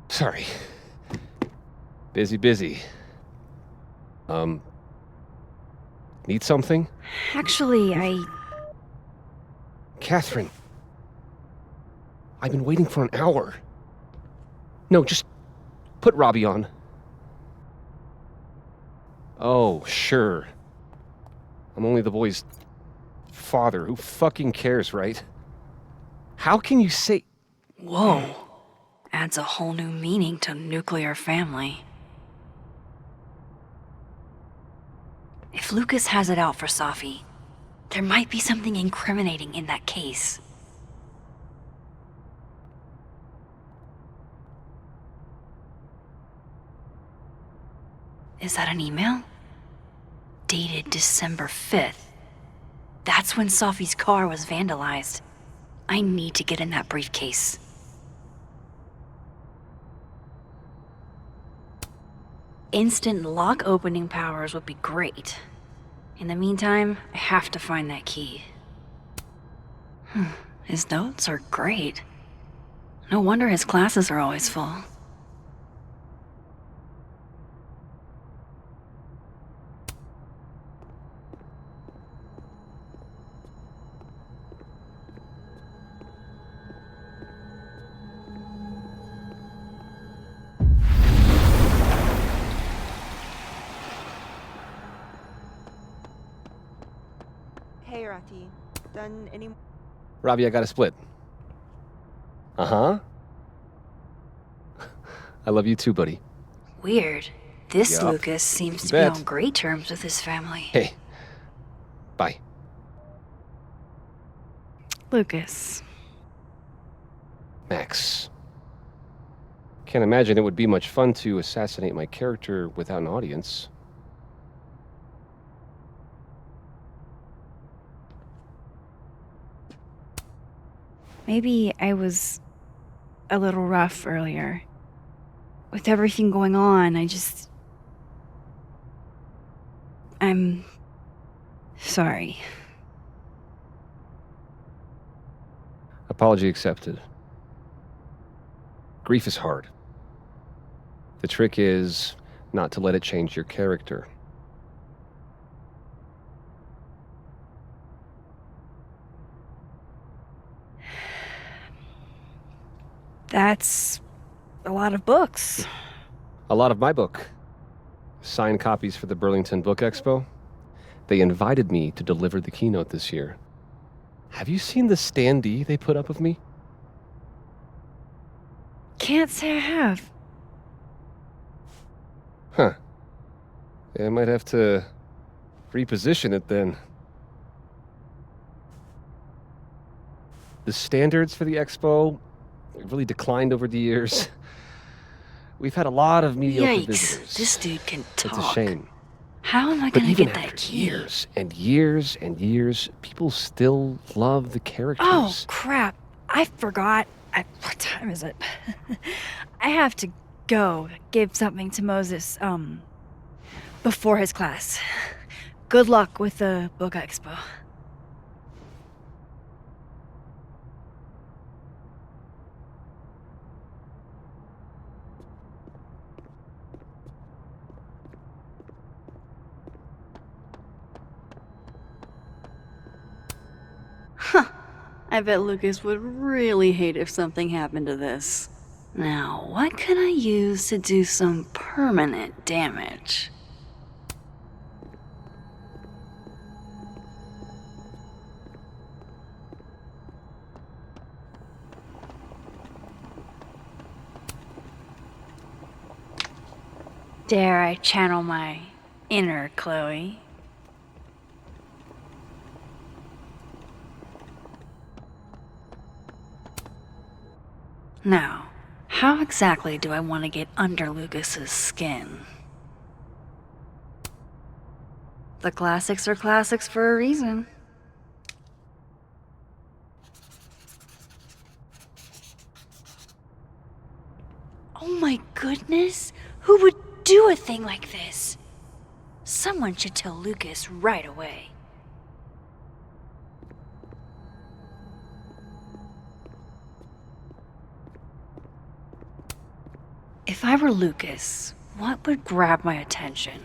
Sorry. Busy. Need something? Actually, Catherine. I've been waiting for an hour. No, just put Robbie on. Oh, sure. I'm only the boy's father. Who fucking cares, right? How can you say... Whoa. Adds a whole new meaning to nuclear family. If Lucas has it out for Safi, there might be something incriminating in that case. Is that an email? Dated December 5th. That's when Safi's car was vandalized. I need to get in that briefcase. Instant lock opening powers would be great. In the meantime, I have to find that key. His notes are great. No wonder his classes are always full. Hey, Rati. Done any... Robbie, I got a split. Uh-huh. I love you too, buddy. Weird. This Yup. Lucas seems You to be bet. on great terms with his family. Hey. Bye. Lucas. Max. Can't imagine it would be much fun to assassinate my character without an audience. Maybe I was a little rough earlier. With everything going on, I'm sorry. Apology accepted. Grief is hard. The trick is not to let it change your character. That's a lot of books. A lot of my book. Signed copies for the Burlington Book Expo. They invited me to deliver the keynote this year. Have you seen the standee they put up of me? Can't say I have. Huh. Yeah, I might have to reposition it then. The standards for the expo really declined over the years. We've had a lot of mediocre visitors. Yikes, this dude can talk. It's a shame. How am I But gonna even get that after key? years and years and years, people still love the characters. Oh, crap. I forgot. What time is it? I have to go give something to Moses, before his class. Good luck with the book expo. Huh. I bet Lucas would really hate if something happened to this. Now, what can I use to do some permanent damage? Dare I channel my inner Chloe? Now, how exactly do I want to get under Lucas's skin? The classics are classics for a reason. Oh my goodness! Who would do a thing like this? Someone should tell Lucas right away. If I were Lucas, what would grab my attention?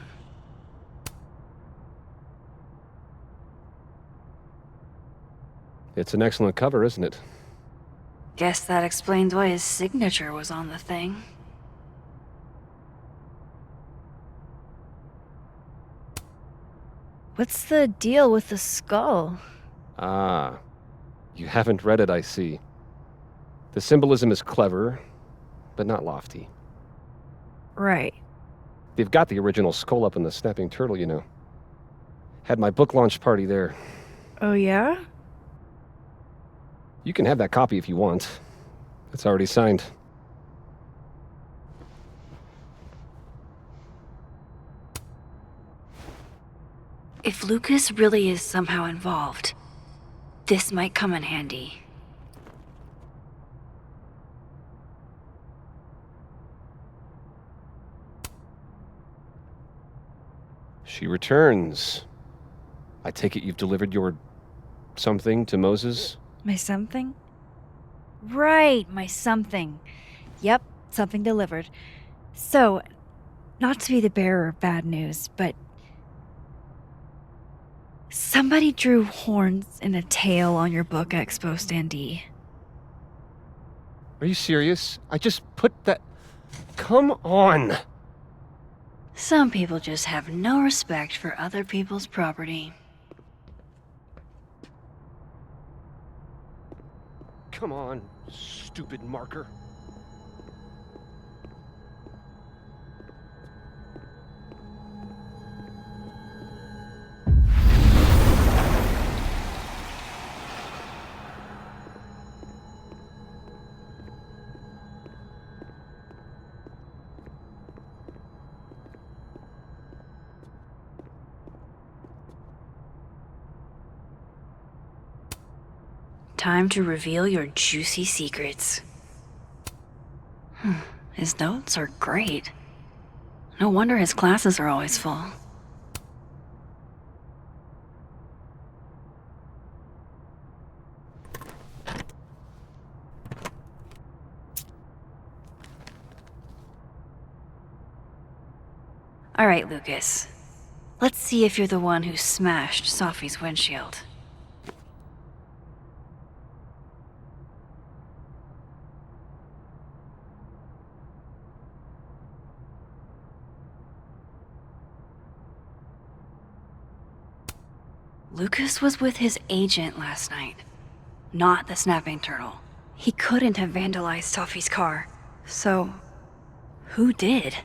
It's an excellent cover, isn't it? Guess that explains why his signature was on the thing. What's the deal with the skull? Ah, you haven't read it, I see. The symbolism is clever, but not lofty. Right. They've got the original skull up in the Snapping Turtle, you know. Had my book launch party there. Oh yeah? You can have that copy if you want. It's already signed. If Lucas really is somehow involved, this might come in handy. She returns. I take it you've delivered your something to Moses? My something? Right, my something. Yep, something delivered. So, not to be the bearer of bad news, but somebody drew horns and a tail on your book expo standee. Are you serious? I just put that... Come on! Some people just have no respect for other people's property. Come on, stupid marker. Time to reveal your juicy secrets. His notes are great. No wonder his classes are always full. All right, Lucas. Let's see if you're the one who smashed Sophie's windshield. Lucas was with his agent last night, not the snapping turtle. He couldn't have vandalized Sophie's car, so who did?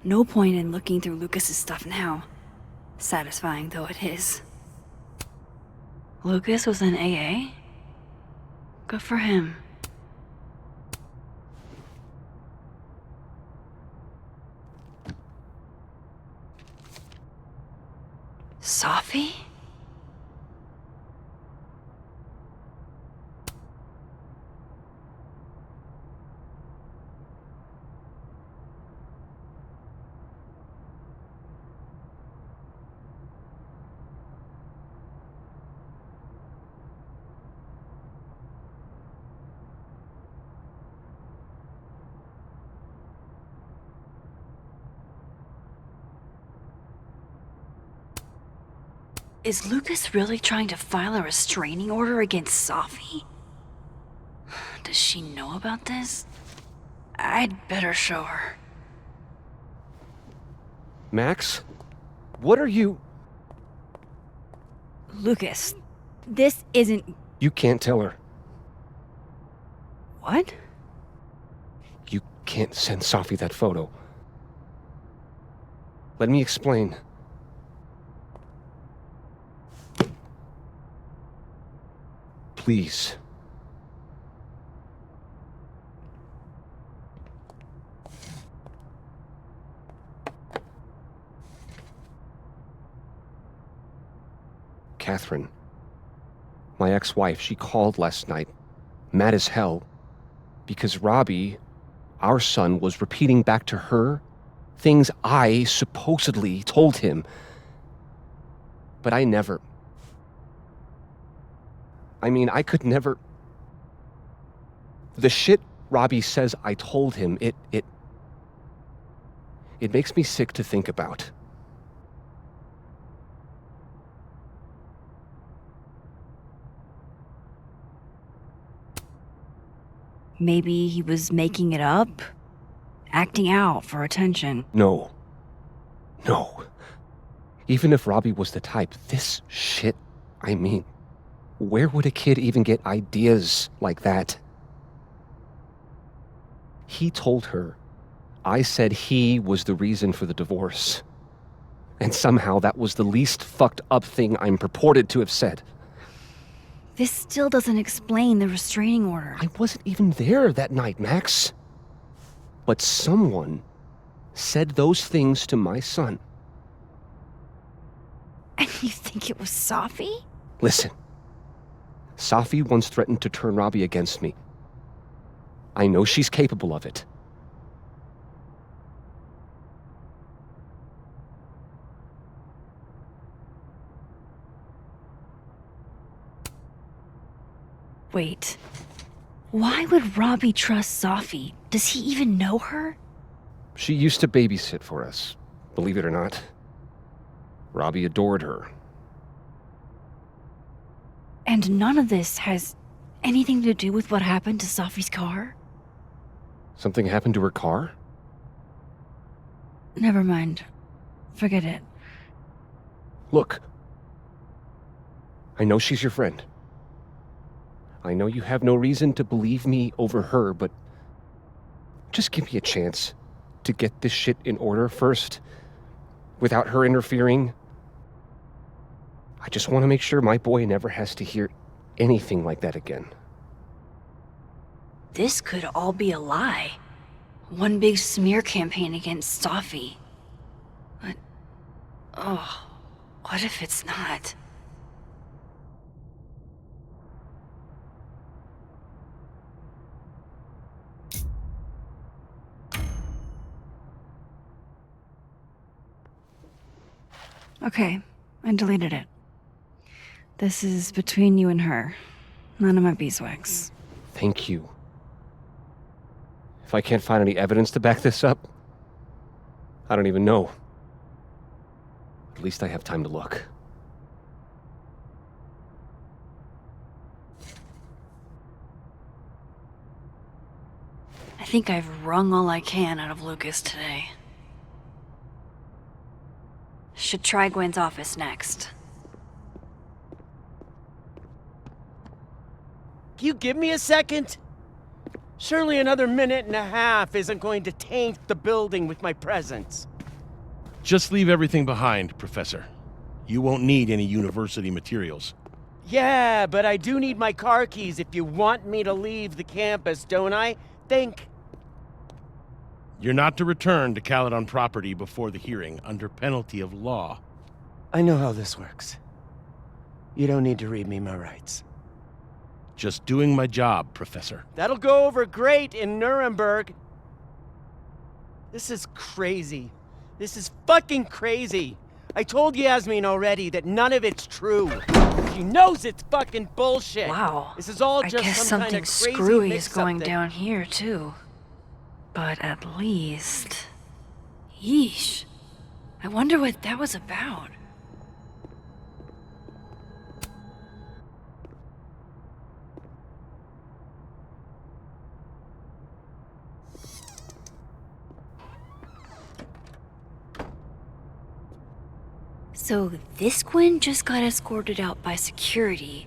No point in looking through Lucas's stuff now, satisfying though it is. Lucas was in AA? Good for him. Sophie? Is Lucas really trying to file a restraining order against Sophie? Does she know about this? I'd better show her. Max? What are you... Lucas, this isn't... You can't tell her. What? You can't send Sophie that photo. Let me explain. Please. Catherine, my ex-wife, she called last night, mad as hell, because Robbie, our son, was repeating back to her things I supposedly told him. But I never... I could never... The shit Robbie says I told him, it makes me sick to think about. Maybe he was making it up? Acting out for attention? No. Even if Robbie was the type, this shit, where would a kid even get ideas like that? He told her I said he was the reason for the divorce. And somehow that was the least fucked up thing I'm purported to have said. This still doesn't explain the restraining order. I wasn't even there that night, Max. But someone said those things to my son. And you think it was Sophie? Listen. Sophie once threatened to turn Robbie against me. I know she's capable of it. Wait. Why would Robbie trust Sophie? Does he even know her? She used to babysit for us, believe it or not. Robbie adored her. And none of this has anything to do with what happened to Sophie's car? Something happened to her car? Never mind. Forget it. Look. I know she's your friend. I know you have no reason to believe me over her, but just give me a chance to get this shit in order first, without her interfering. I just want to make sure my boy never has to hear anything like that again. This could all be a lie. One big smear campaign against Sophie. But, what if it's not? Okay, I deleted it. This is between you and her. None of my beeswax. Thank you. If I can't find any evidence to back this up, I don't even know. At least I have time to look. I think I've wrung all I can out of Lucas today. Should try Gwen's office next. Can you give me a second? Surely another minute and a half isn't going to taint the building with my presence. Just leave everything behind, Professor. You won't need any university materials. Yeah, but I do need my car keys if you want me to leave the campus, don't I? Think. You're not to return to Caledon property before the hearing, under penalty of law. I know how this works. You don't need to read me my rights. Just doing my job, Professor. That'll go over great in Nuremberg. This is crazy. This is fucking crazy. I told Yasmin already that none of it's true. She knows it's fucking bullshit. Wow. This is all I just guess some something kind of crazy screwy is mix-up going that- down here, too. But at least... Yeesh. I wonder what that was about. So this Gwen just got escorted out by security,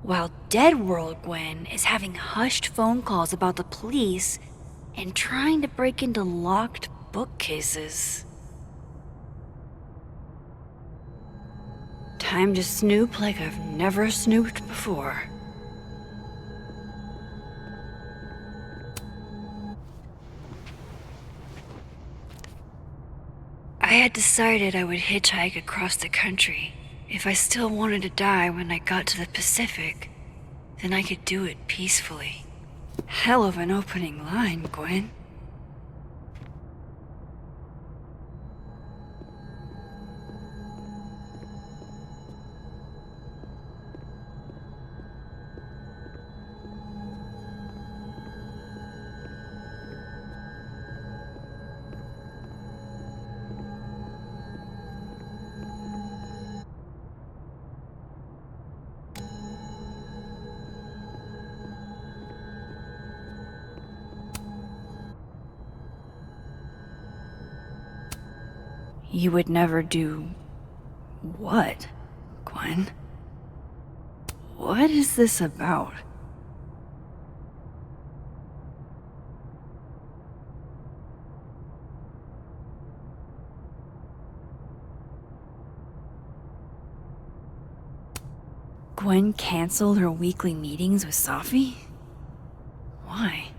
while Dead World Gwen is having hushed phone calls about the police and trying to break into locked bookcases. Time to snoop like I've never snooped before. I had decided I would hitchhike across the country. If I still wanted to die when I got to the Pacific, then I could do it peacefully. Hell of an opening line, Gwen. You would never do... what, Gwen? What is this about? Gwen canceled her weekly meetings with Safi? Why?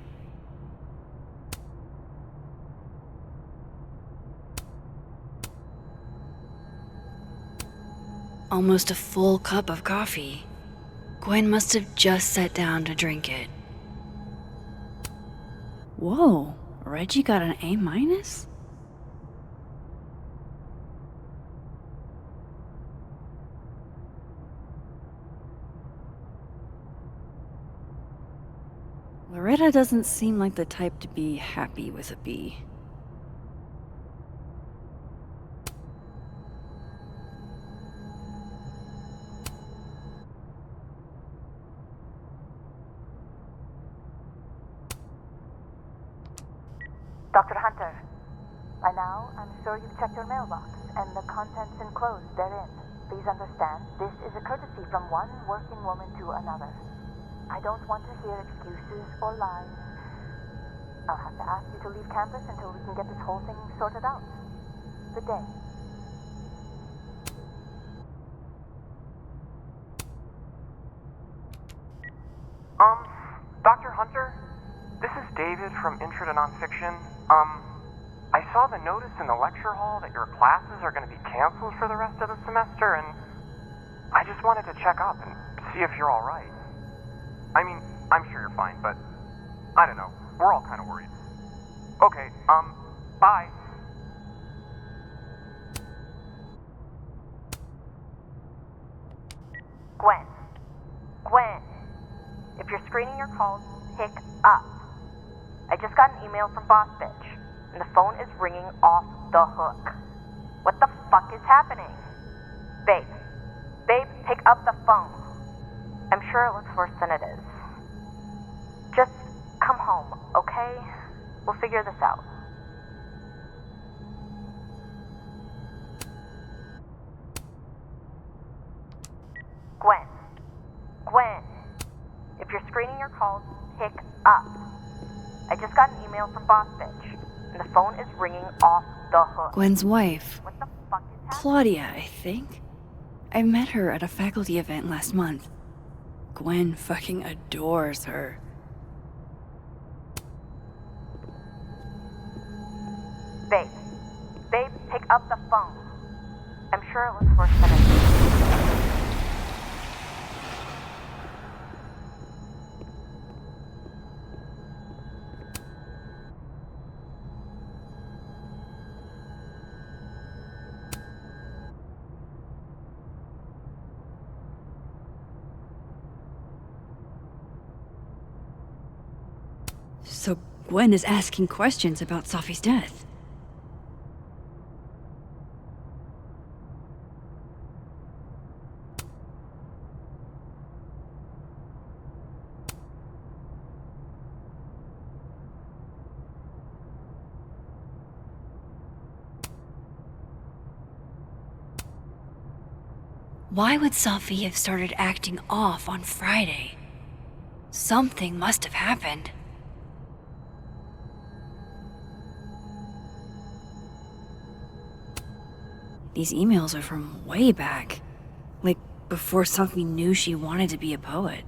Almost a full cup of coffee. Gwen must have just sat down to drink it. Whoa, Reggie got an A-? Loretta doesn't seem like the type to be happy with a B. Dr. Hunter, by now, I'm sure you've checked your mailbox and the contents enclosed therein. Please understand, this is a courtesy from one working woman to another. I don't want to hear excuses or lies. I'll have to ask you to leave campus until we can get this whole thing sorted out. Good day. Dr. Hunter? This is David from Intro to Nonfiction. I saw the notice in the lecture hall that your classes are going to be canceled for the rest of the semester, and I just wanted to check up and see if you're all right. I mean, I'm sure you're fine, but I don't know. We're all kind of worried. Okay, bye. calls, pick up. I just got an email from Boss Bitch, and the phone is ringing off the hook. What the fuck is happening? Babe, pick up the phone. I'm sure it looks worse than it is. Just come home, okay? We'll figure this out. Gwen, if you're screening your calls, pick up. I just got an email from Boss Bitch, and the phone is ringing off the hook. Gwen's wife. What the fuck is happening? Claudia, I think. I met her at a faculty event last month. Gwen fucking adores her. Babe, pick up the phone. I'm sure it looks worse than it is. So Gwen is asking questions about Safi's death. Why would Safi have started acting off on Friday? Something must have happened. These emails are from way back. Like, before Safi knew she wanted to be a poet.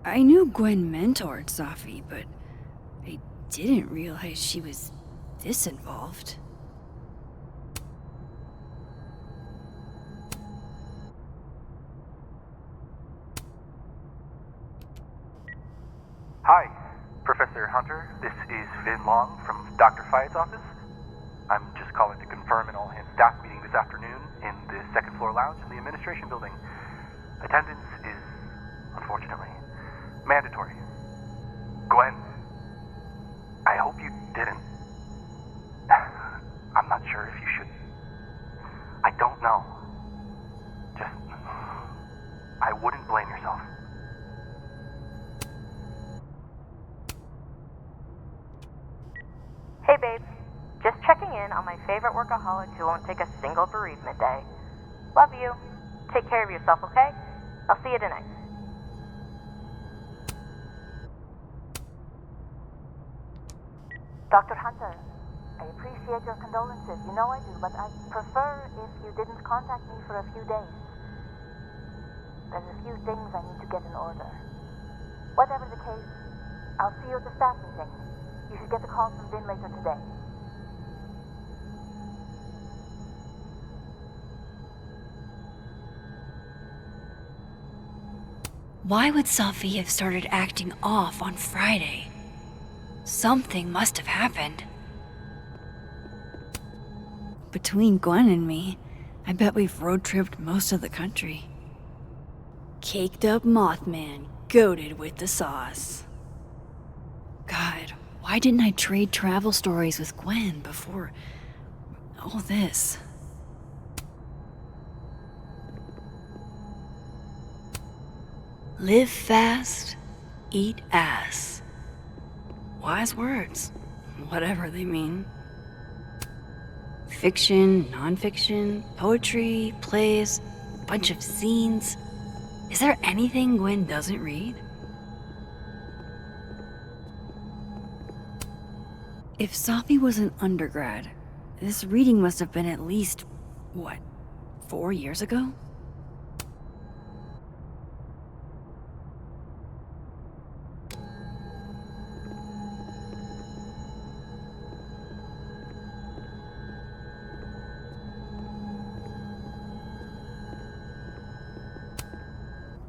I knew Gwen mentored Safi, but I didn't realize she was this involved. Hi, Professor Hunter. This is Vin Long from Dr. Fayed's office. I'm just calling to confirm an all-hands staff meeting this afternoon in the second floor lounge in the administration building. Attendance is, unfortunately, mandatory. Gwen, I hope you didn't. I'm not sure if you should. I don't know. Just, I wouldn't blame yourself. Hey babe, just checking in on my favorite workaholic who won't take a single bereavement day. Love you. Take care of yourself, okay? I'll see you tonight. Dr. Hunter, I appreciate your condolences. You know I do, but I'd prefer if you didn't contact me for a few days. There's a few things I need to get in order. Whatever the case, I'll see you at the staff meeting. You should get the call from Vin later today. Why would Safi have started acting off on Friday? Something must have happened. Between Gwen and me, I bet we've road-tripped most of the country. Caked up Mothman, goated with the sauce. God, why didn't I trade travel stories with Gwen before all this? Live fast, eat ass. Wise words, whatever they mean. Fiction, nonfiction, poetry, plays, bunch of scenes. Is there anything Gwen doesn't read? If Safi was an undergrad, this reading must have been at least, 4 years ago?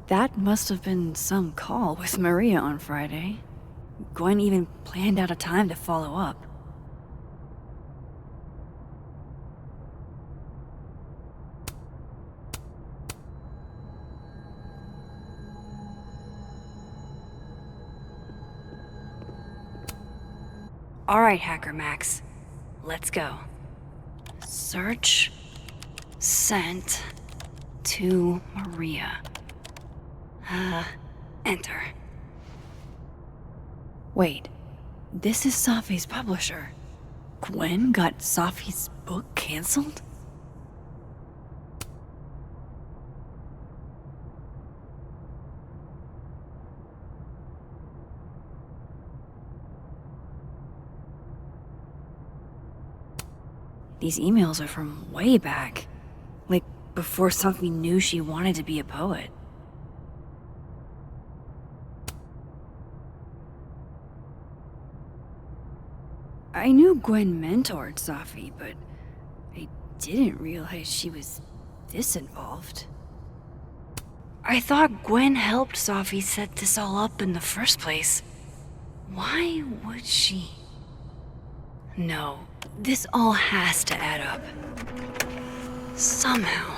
That must have been some call with Maria on Friday. Gwen even planned out a time to follow up. Alright, Hacker Max. Let's go. Search. Sent. To Maria. Enter. Wait. This is Safi's publisher. Gwen got Safi's book canceled? These emails are from way back. Like, before Safi knew she wanted to be a poet. I knew Gwen mentored Safi, but I didn't realize she was this involved. I thought Gwen helped Safi set this all up in the first place. Why would she? No, this all has to add up. Somehow.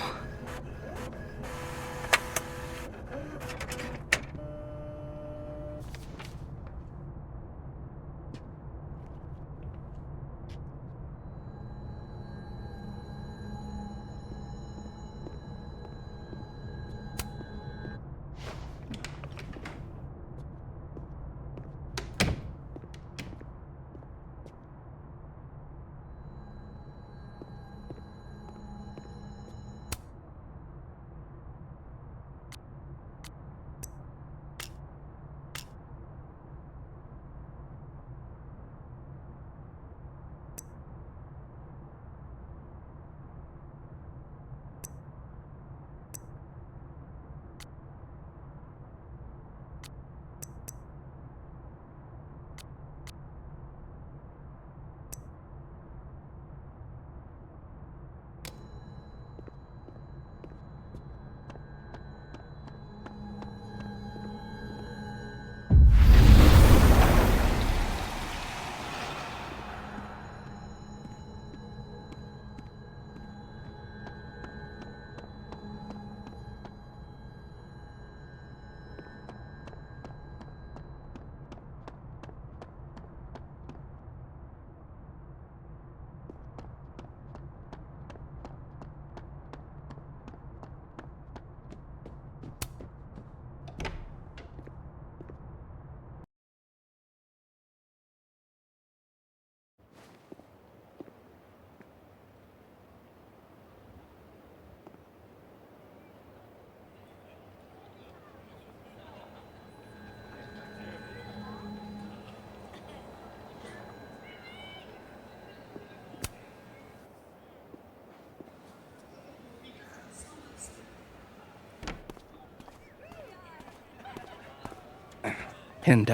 And,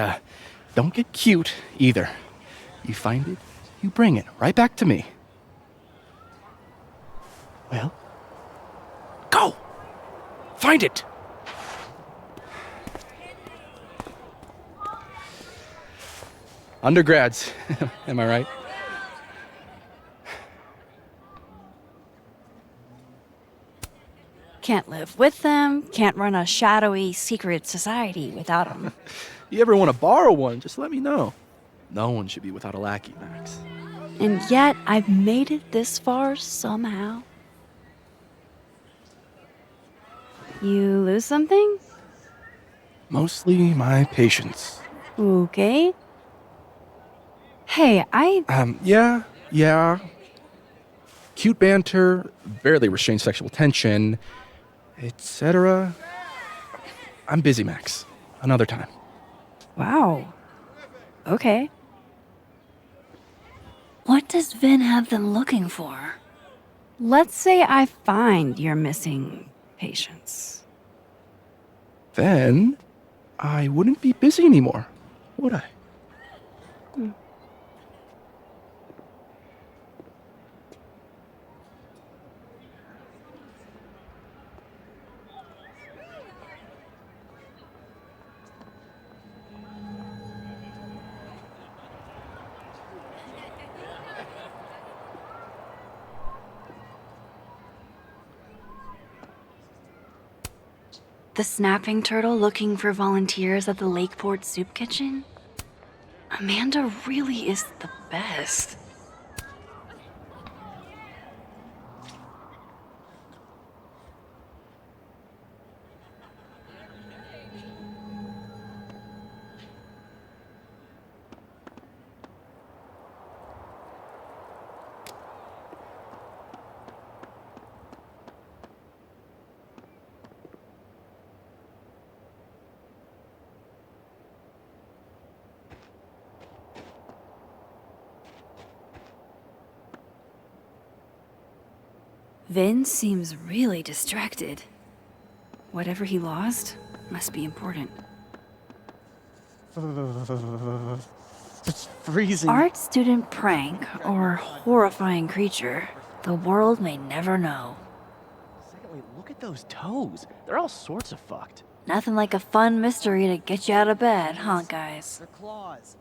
don't get cute, either. You find it, you bring it right back to me. Well, go! Find it! Undergrads, am I right? Can't live with them, can't run a shadowy, secret society without them. You ever want to borrow one, just let me know. No one should be without a lackey, Max. And yet, I've made it this far somehow. You lose something? Mostly my patience. Okay. Hey, Yeah. Cute banter, barely restrained sexual tension, etc. I'm busy, Max. Another time. Wow. Okay. What does Vin have them looking for? Let's say I find your missing patience. Then I wouldn't be busy anymore, would I? The snapping turtle looking for volunteers at the Lakeport Soup Kitchen? Amanda really is the best. Vin seems really distracted. Whatever he lost must be important. It's freezing. Art student prank or horrifying creature. The world may never know. Wait, look at those toes. They're all sorts of fucked. Nothing like a fun mystery to get you out of bed, huh, guys? They're claws.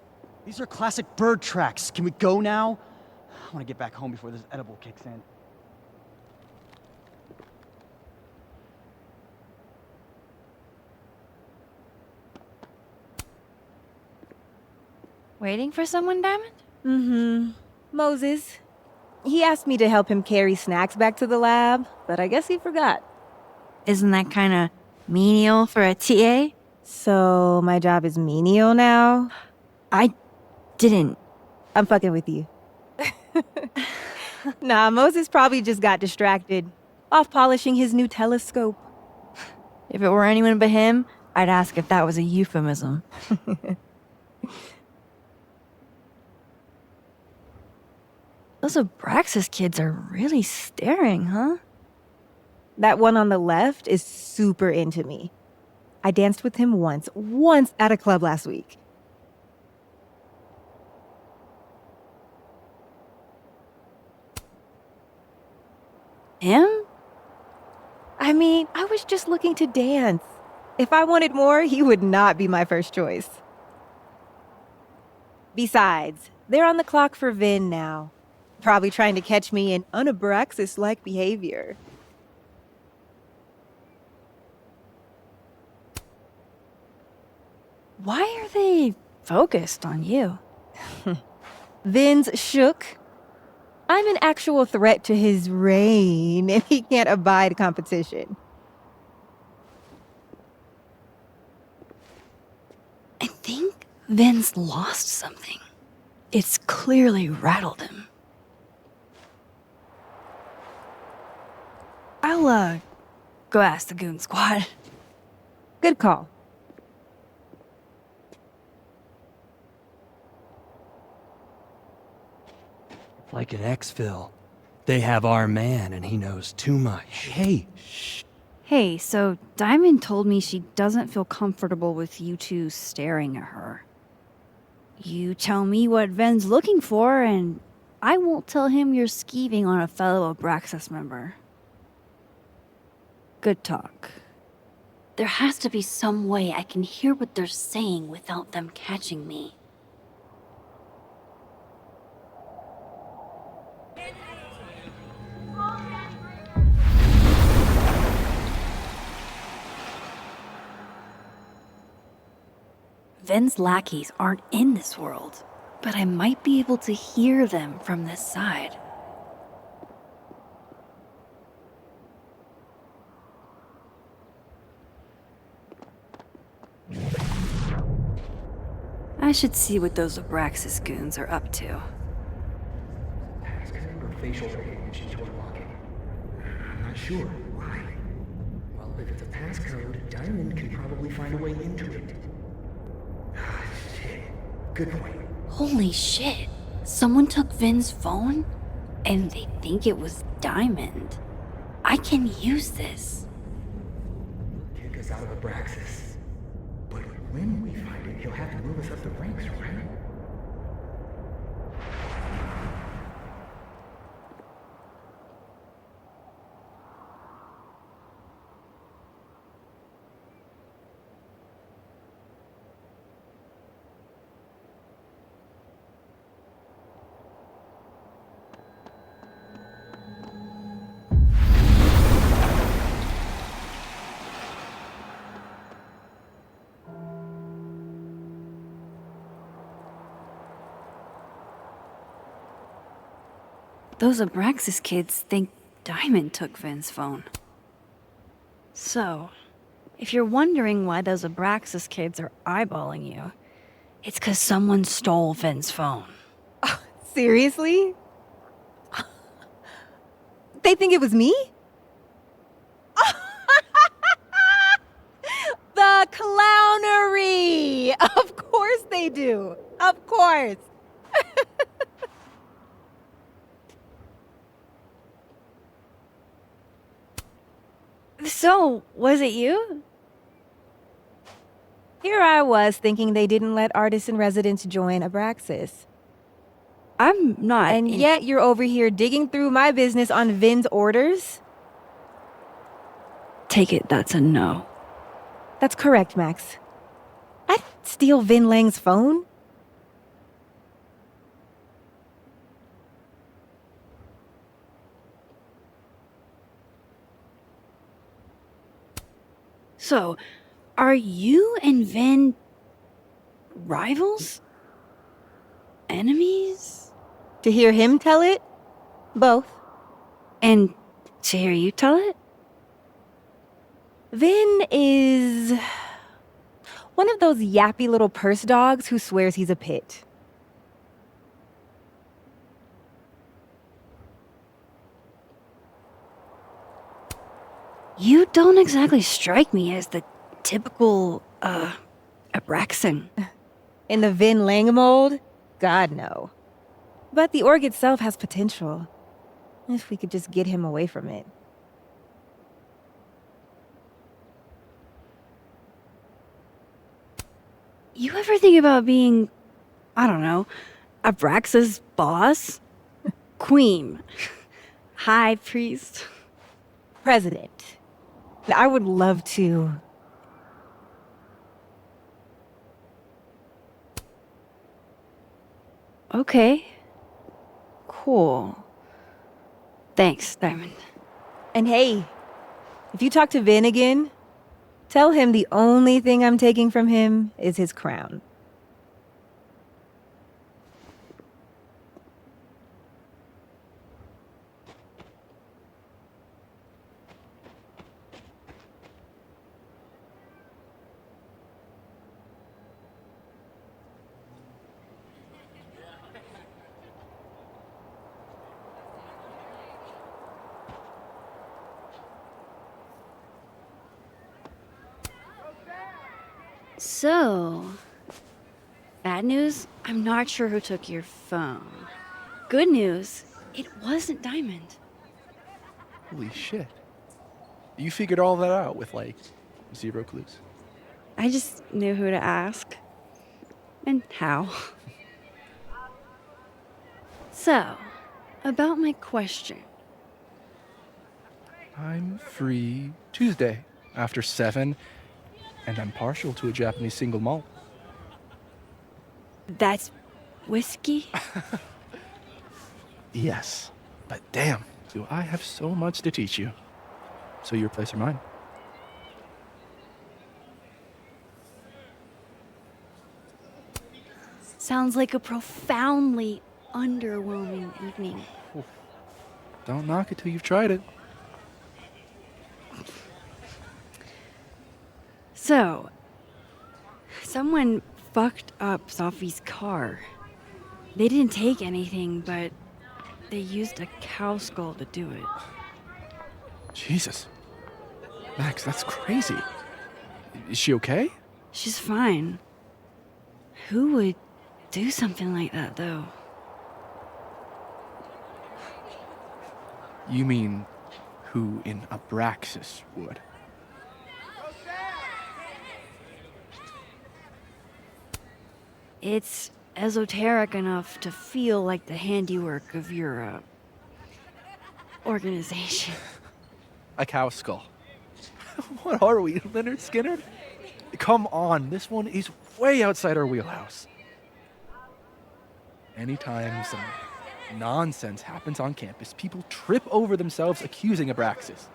These are classic bird tracks. Can we go now? I want to get back home before this edible kicks in. Waiting for someone, Diamond? Mm-hmm. Moses. He asked me to help him carry snacks back to the lab, but I guess he forgot. Isn't that kind of menial for a TA? So my job is menial now? I didn't. I'm fucking with you. Nah, Moses probably just got distracted. Off polishing his new telescope. If it were anyone but him, I'd ask if that was a euphemism. Those Abraxas kids are really staring, huh? That one on the left is super into me. I danced with him once at a club last week. Him? I mean, I was just looking to dance. If I wanted more, he would not be my first choice. Besides, they're on the clock for Vin now. Probably trying to catch me in unabraxas-like behavior. Why are they focused on you? Vin's shook. I'm an actual threat to his reign, and he can't abide competition. I think Vin's lost something. It's clearly rattled him. I'll, go ask the goon squad. Good call. Like an exfil. They have our man and he knows too much. Hey, shh. Hey, so Diamond told me she doesn't feel comfortable with you two staring at her. You tell me what Ven's looking for, and I won't tell him you're skeeving on a fellow Abraxas member. Good talk. There has to be some way I can hear what they're saying without them catching me. Ven's lackeys aren't in this world, but I might be able to hear them from this side. I should see what those Abraxas goons are up to. Passcode or facial recognition to unlock it? I'm not sure. Why? Well, if it's a passcode, Diamond can probably find a way into it. Ah, shit. Good point. Holy shit! Someone took Vin's phone? And they think it was Diamond. I can use this. Kick us out of Abraxas. But when we find it, he'll have to move us up the ranks, right? those Abraxas kids think Diamond took Vin's phone. So, if you're wondering why those Abraxas kids are eyeballing you, it's 'cause someone stole Vin's phone. Seriously? They think it was me? The clownery! Of course they do. Of course. So, was it you? Here I was thinking they didn't let artists in residence join Abraxas. I'm not. And yet you're over here digging through my business on Vin's orders? Take it, that's a no. That's correct, Max. I'd steal Vin Lang's phone. So, are you and Vin rivals? Enemies? To hear him tell it? Both. And to hear you tell it? Vin is one of those yappy little purse dogs who swears he's a pit. You don't exactly strike me as the typical, Abraxan. In the Vin Lang mold? God, no. But the org itself has potential. If we could just get him away from it. You ever think about being, I don't know, Abraxas' boss? Queen? High priest? President. I would love to. Okay. Cool. Thanks, Diamond. And hey, if you talk to Vin again, tell him the only thing I'm taking from him is his crown. So, bad news, I'm not sure who took your phone. Good news, it wasn't Diamond. Holy shit. You figured all that out with, like, 0 clues. I just knew who to ask. And how. So, about my question. I'm free Tuesday after 7, and I'm partial to a Japanese single malt. That's whiskey? Yes, but damn, do I have so much to teach you. So your place or mine? Sounds like a profoundly underwhelming evening. Don't knock it till you've tried it. So, someone fucked up Sophie's car. They didn't take anything, but they used a cow skull to do it. Jesus. Max, that's crazy. Is she okay? She's fine. Who would do something like that, though? You mean who in Abraxas would? It's esoteric enough to feel like the handiwork of your, organization. A cow skull. What are we, Leonard Skinner? Come on, this one is way outside our wheelhouse. Anytime some nonsense happens on campus, people trip over themselves accusing Abraxas.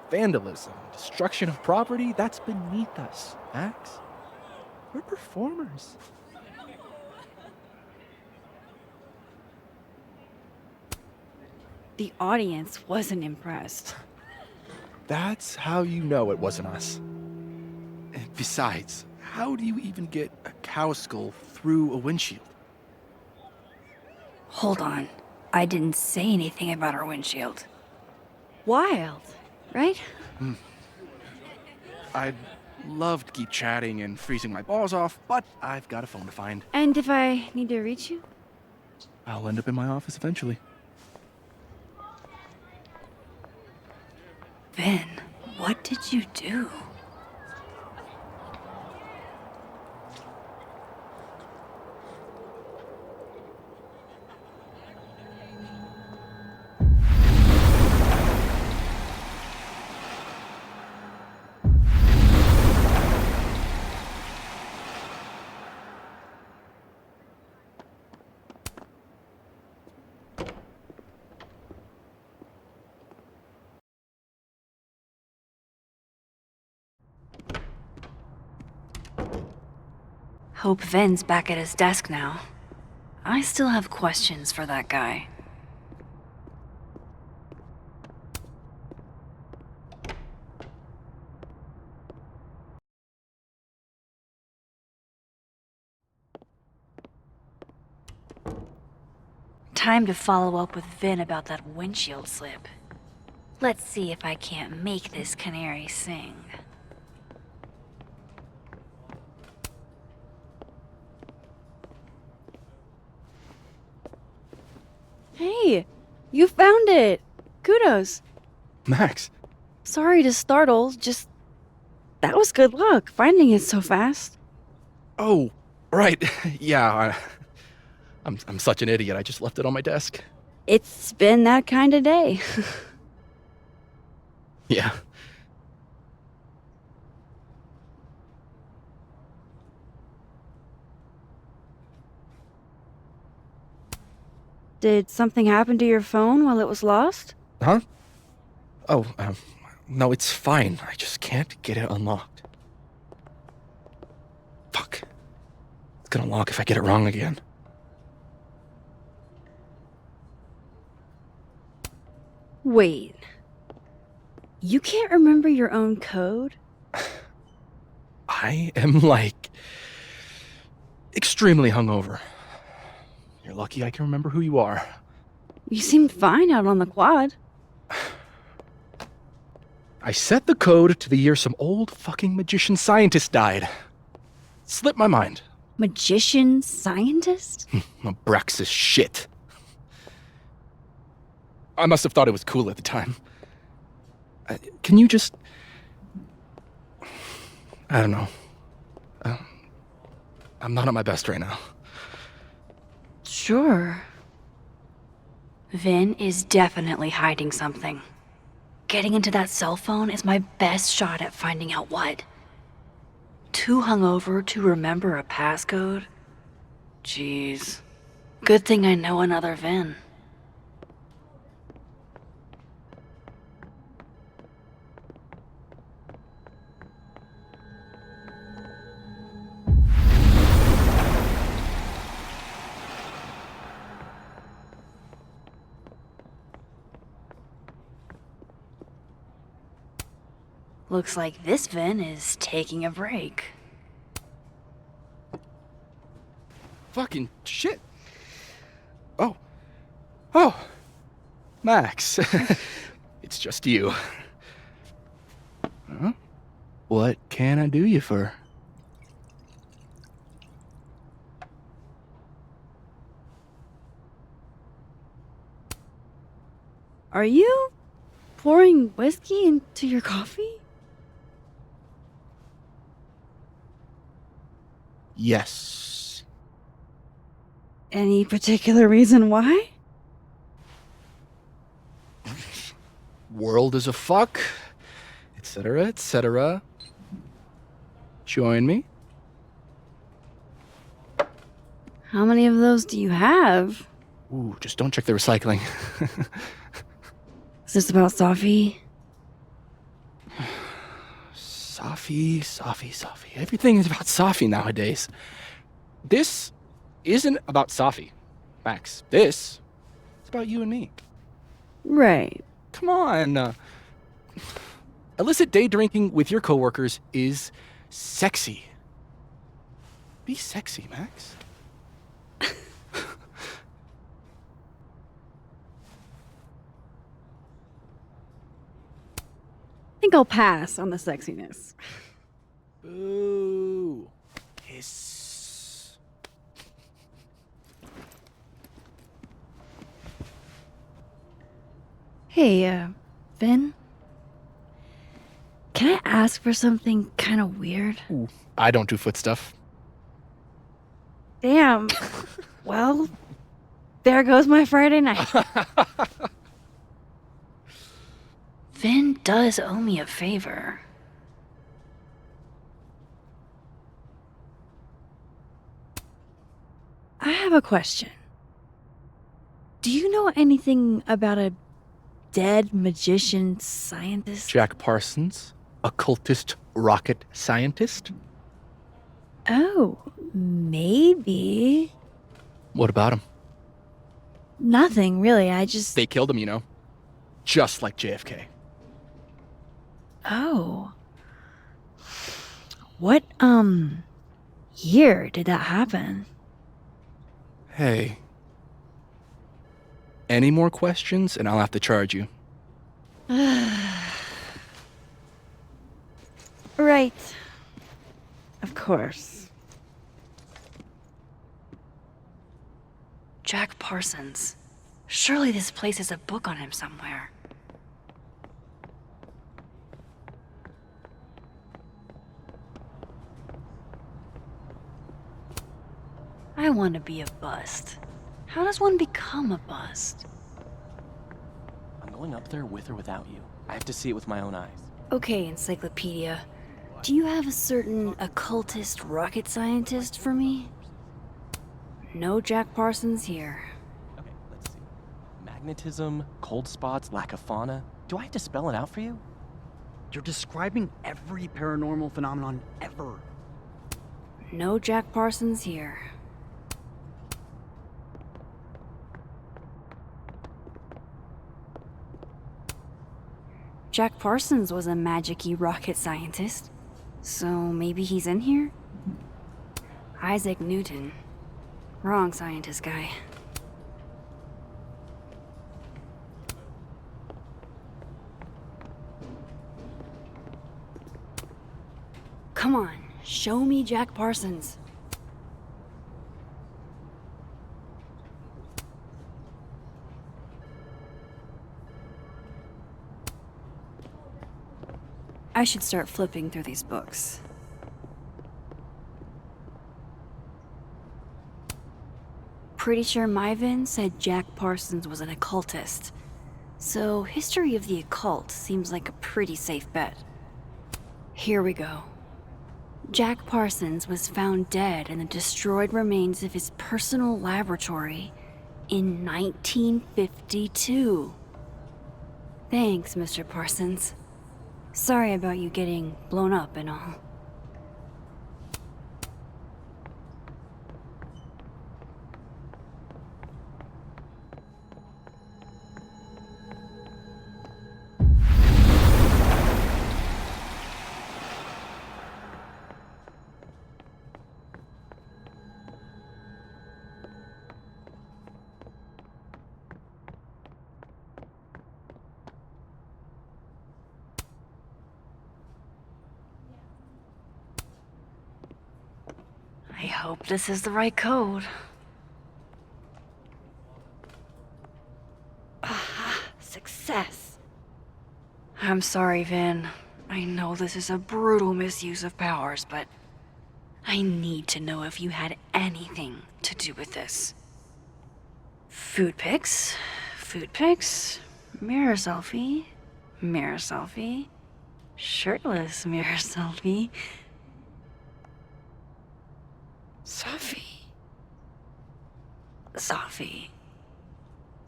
Vandalism, destruction of property, that's beneath us, Max. We're performers. The audience wasn't impressed. That's how you know it wasn't us. And besides, how do you even get a cow skull through a windshield? Hold on. I didn't say anything about our windshield. Wild, right? I'd love to keep chatting and freezing my balls off, but I've got a phone to find. And if I need to reach you? I'll end up in my office eventually. Vin, what did you do? Hope Vin's back at his desk now. I still have questions for that guy. Time to follow up with Vin about that windshield slip. Let's see if I can't make this canary sing. Hey, you found it! Kudos! Max. Sorry to startle, just... that was good luck, finding it so fast. Oh, right. Yeah, I'm such an idiot. I just left it on my desk. It's been that kind of day. Yeah. Did something happen to your phone while it was lost? Huh? Oh, no, it's fine. I just can't get it unlocked. Fuck. It's gonna lock if I get it wrong again. Wait. You can't remember your own code? I am, like, extremely hungover. You're lucky I can remember who you are. You seemed fine out on the quad. I set the code to the year some old fucking magician scientist died. Slipped my mind. Magician scientist? Abraxas shit. I must have thought it was cool at the time. Can you just... I don't know. I'm not at my best right now. Sure. Vin is definitely hiding something. Getting into that cell phone is my best shot at finding out what. Too hungover to remember a passcode? Jeez. Good thing I know another Vin. Looks like this Vin is taking a break. Fucking shit. Oh. Max. It's just you. Huh? What can I do you for? Are you pouring whiskey into your coffee? Yes. Any particular reason why? World is a fuck, etc., etc. Join me. How many of those do you have? Ooh, just don't check the recycling. Is this about Safi? Safi. Everything is about Safi nowadays. This isn't about Safi, Max. This is about you and me. Right. Come on. Illicit day drinking with your coworkers is sexy. Be sexy, Max. I think I'll pass on the sexiness. Boo. Hiss. Hey, Vin? Can I ask for something kind of weird? Ooh, I don't do foot stuff. Damn. Well, there goes my Friday night. Vin does owe me a favor. I have a question. Do you know anything about a dead magician scientist? Jack Parsons, occultist rocket scientist. Oh, maybe. What about him? Nothing, really. I just... They killed him, you know. Just like JFK. Oh. What, year did that happen? Hey. Any more questions and I'll have to charge you. Right. Of course. Jack Parsons. Surely this place has a book on him somewhere. I want to be a bust. How does one become a bust? I'm going up there with or without you. I have to see it with my own eyes. Okay, Encyclopedia. Do you have a certain occultist rocket scientist for me? No Jack Parsons here. Okay, let's see. Magnetism, cold spots, lack of fauna. Do I have to spell it out for you? You're describing every paranormal phenomenon ever. No Jack Parsons here. Jack Parsons was a magic-y rocket scientist, so maybe he's in here? Isaac Newton. Wrong scientist guy. Come on, show me Jack Parsons. I should start flipping through these books. Pretty sure Myvin said Jack Parsons was an occultist, so history of the occult seems like a pretty safe bet. Here we go. Jack Parsons was found dead in the destroyed remains of his personal laboratory in 1952. Thanks, Mr. Parsons. Sorry about you getting blown up and all. I hope this is the right code. Aha, success. I'm sorry, Vin. I know this is a brutal misuse of powers, but I need to know if you had anything to do with this. Food pics, mirror selfie, shirtless mirror selfie.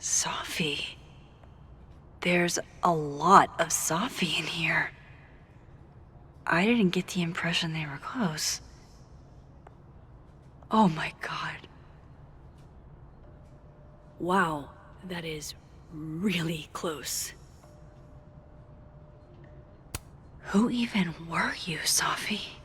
Sophie. There's a lot of Sophie in here. I didn't get the impression they were close. Oh my god. Wow, that is really close. Who even were you, Sophie?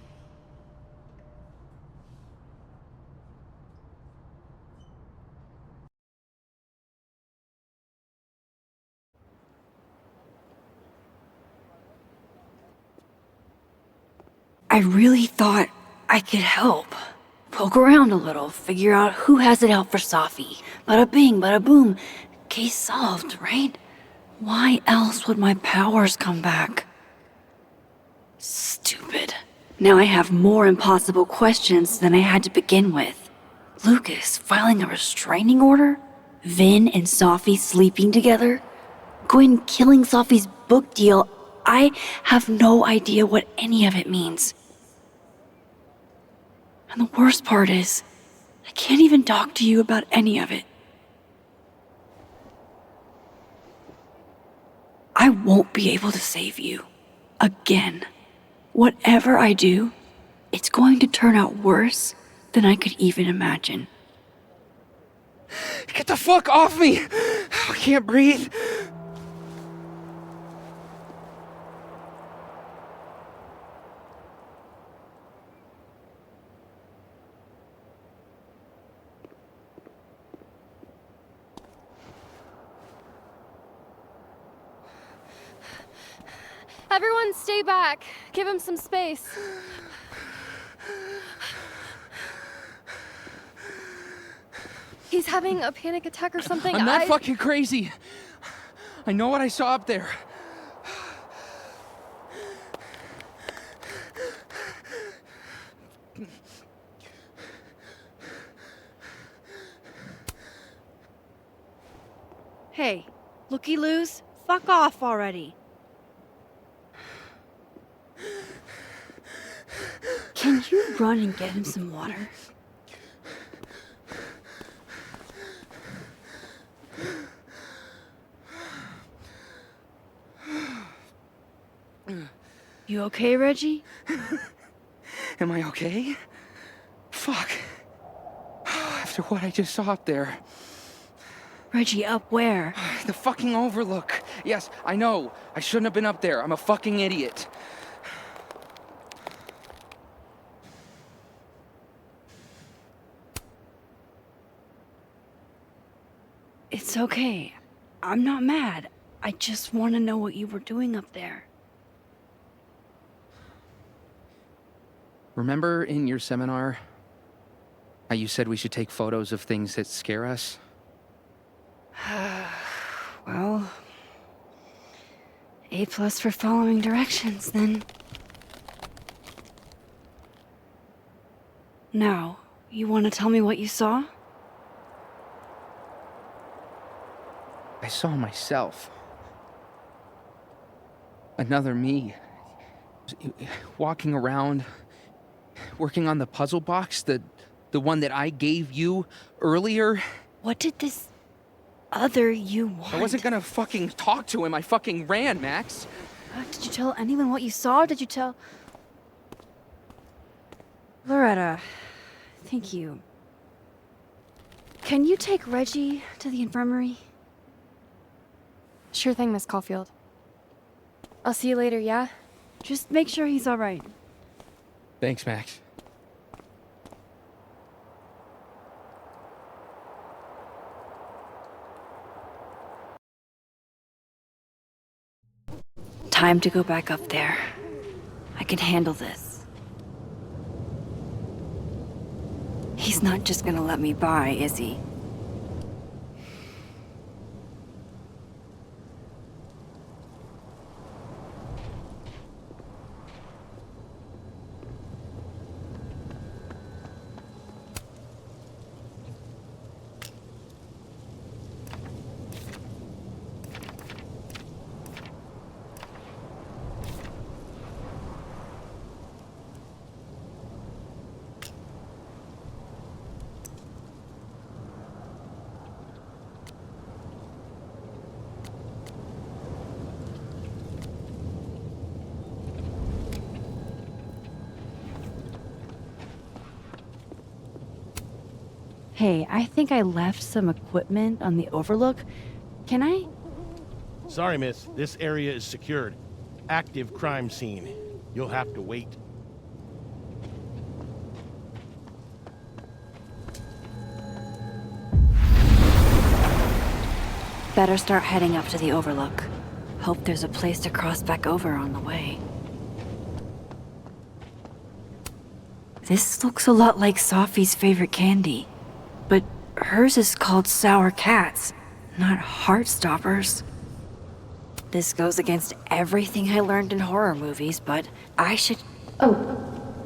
I really thought I could help. Poke around a little, figure out who has it out for Sophie. Bada bing, bada boom. Case solved, right? Why else would my powers come back? Stupid. Now I have more impossible questions than I had to begin with. Lucas filing a restraining order? Vin and Sophie sleeping together? Gwen killing Sophie's book deal? I have no idea what any of it means. And the worst part is, I can't even talk to you about any of it. I won't be able to save you. Again. Whatever I do, it's going to turn out worse than I could even imagine. Get the fuck off me! I can't breathe. Everyone stay back. Give him some space. He's having a panic attack or something. I'm not fucking crazy. I know what I saw up there. Hey, looky-loos, fuck off already. Can you run and get him some water? You okay, Reggie? Am I okay? Fuck. After what I just saw up there. Reggie, up where? The fucking overlook. Yes, I know. I shouldn't have been up there. I'm a fucking idiot. It's okay. I'm not mad. I just want to know what you were doing up there. Remember in your seminar how you said we should take photos of things that scare us? Well, A+ for following directions, then. Now, you want to tell me what you saw? I saw myself. Another me. Walking around, working on the puzzle box, the one that I gave you earlier. What did this other you want? I wasn't gonna fucking talk to him. I fucking ran, Max. Did you tell anyone what you saw? Did you tell... Loretta, thank you. Can you take Reggie to the infirmary? Sure thing, Miss Caulfield. I'll see you later, yeah? Just make sure he's all right. Thanks, Max. Time to go back up there. I can handle this. He's not just gonna let me by, is he? Hey, I think I left some equipment on the overlook. Can I Sorry, miss. This area is secured. Active crime scene. You'll have to wait. Better start heading up to the overlook. Hope there's a place to cross back over on the way. This looks a lot like Sophie's favorite candy. But hers is called Sour Cats, not Heartstoppers. This goes against everything I learned in horror movies, but I should... Oh,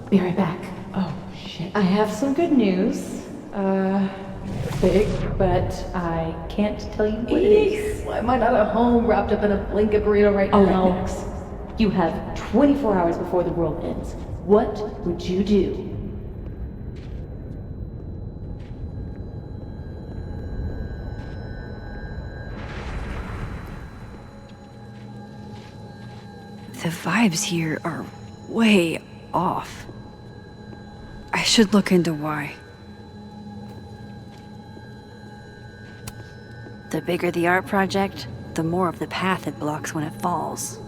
be right back. Oh, shit. I have some good news. Big, but I can't tell you what it is. Why am I not at home wrapped up in a blanket burrito right now? Max. You have 24 hours before the world ends. What would you do? The vibes here are way off. I should look into why. The bigger the art project, the more of the path it blocks when it falls.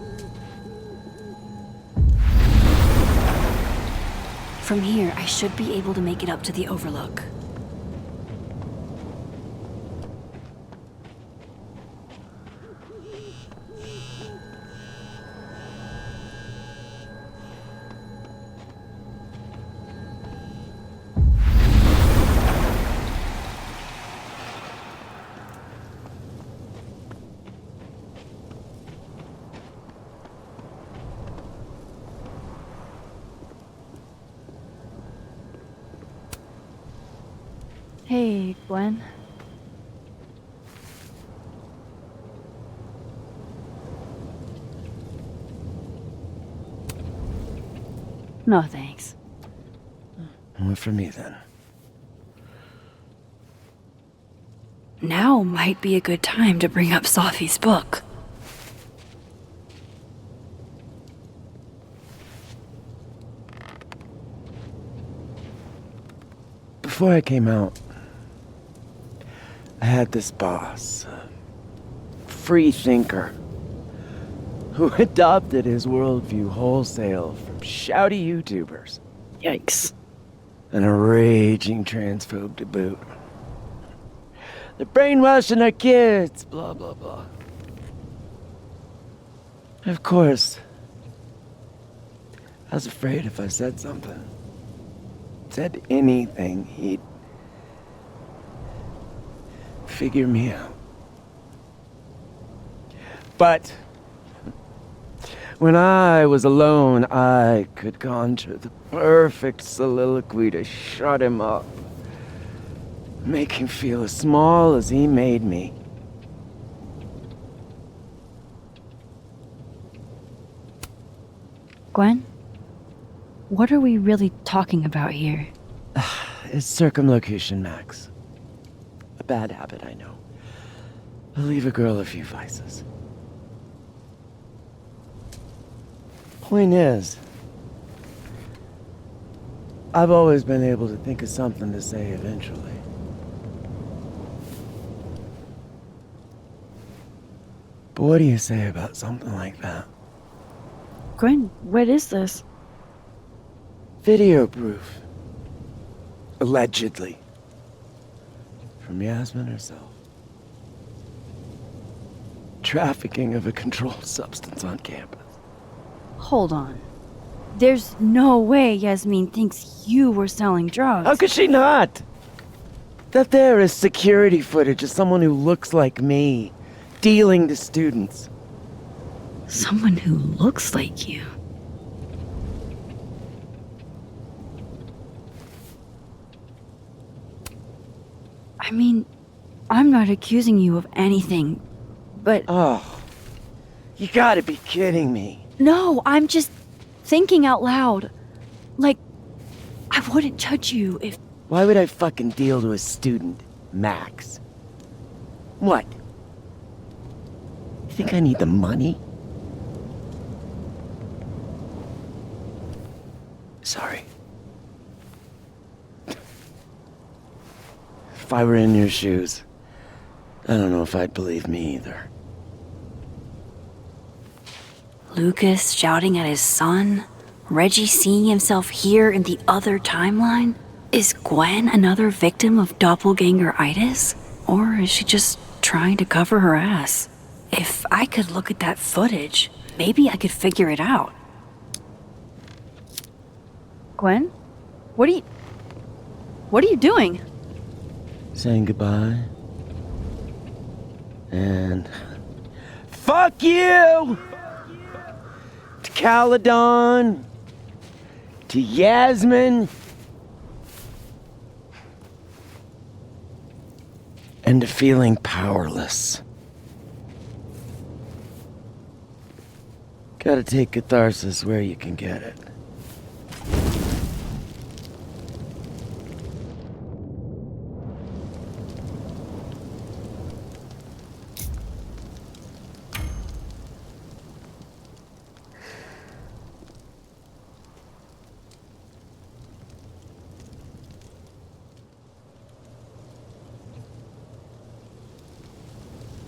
From here, I should be able to make it up to the overlook. Hey, Gwen. No, thanks. What for me, then? Now might be a good time to bring up Sophie's book. Before I came out, I had this boss, a free thinker, who adopted his worldview wholesale from shouty YouTubers. Yikes. And a raging transphobe to boot. They're brainwashing our kids, blah, blah, blah. Of course, I was afraid if I said something, said anything, he'd figure me out. But when I was alone, I could conjure the perfect soliloquy to shut him up. Make him feel as small as he made me. Gwen? What are we really talking about here? It's circumlocution, Max. A bad habit, I know. I'll leave a girl a few vices. Point is, I've always been able to think of something to say eventually. But what do you say about something like that? Gwen, what is this? Video proof. Allegedly. From Yasmin herself. Trafficking of a controlled substance on campus. Hold on. There's no way Yasmin thinks you were selling drugs. How could she not? That there is security footage of someone who looks like me, dealing to students. Someone who looks like you. I mean, I'm not accusing you of anything, but... Oh, you gotta be kidding me. No, I'm just thinking out loud. Like, I wouldn't judge you if... Why would I fucking deal to a student, Max? What? You think I need the money? Sorry. If I were in your shoes, I don't know if I'd believe me either. Lucas shouting at his son, Reggie seeing himself here in the other timeline. Is Gwen another victim of doppelganger-itis? Or is she just trying to cover her ass? If I could look at that footage, maybe I could figure it out. Gwen? What are you doing? Saying goodbye. And fuck you! To Caledon. To Yasmin. And to feeling powerless. Gotta take catharsis where you can get it.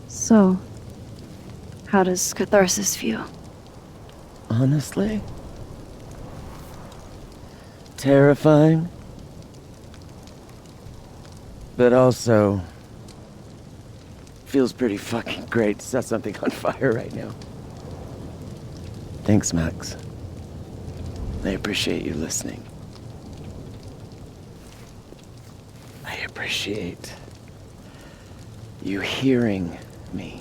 So, how does catharsis feel? Honestly? Terrifying. But also feels pretty fucking great to set something on fire right now. Thanks, Max. I appreciate you listening. I appreciate you hearing me.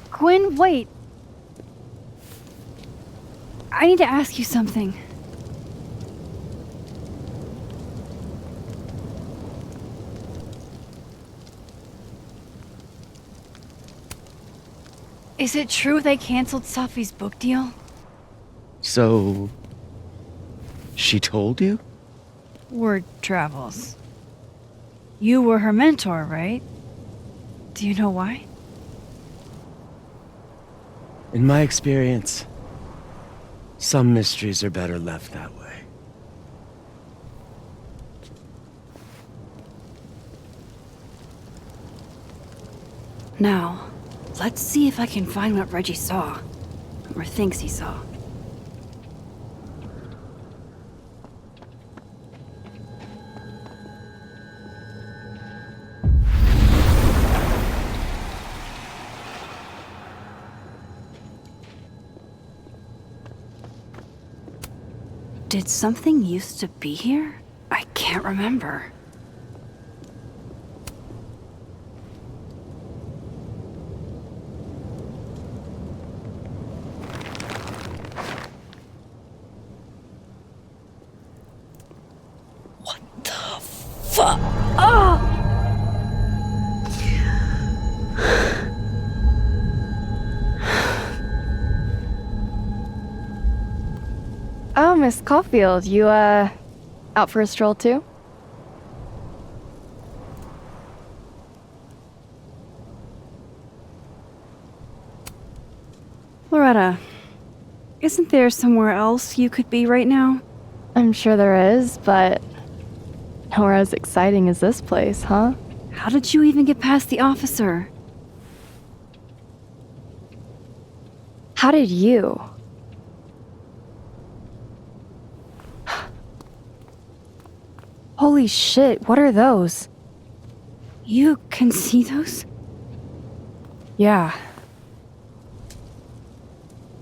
Gwen, wait. I need to ask you something. Is it true they canceled Safi's book deal? So, she told you? Word travels. You were her mentor, right? Do you know why? In my experience, some mysteries are better left that way. Now, let's see if I can find what Reggie saw. Or thinks he saw. Did something used to be here? I can't remember. What the fuck? Oh! Oh, Miss Caulfield, you, out for a stroll too? Loretta, isn't there somewhere else you could be right now? I'm sure there is, but nowhere as exciting as this place, huh? How did you even get past the officer? How did you? Holy shit, what are those? You can see those? Yeah.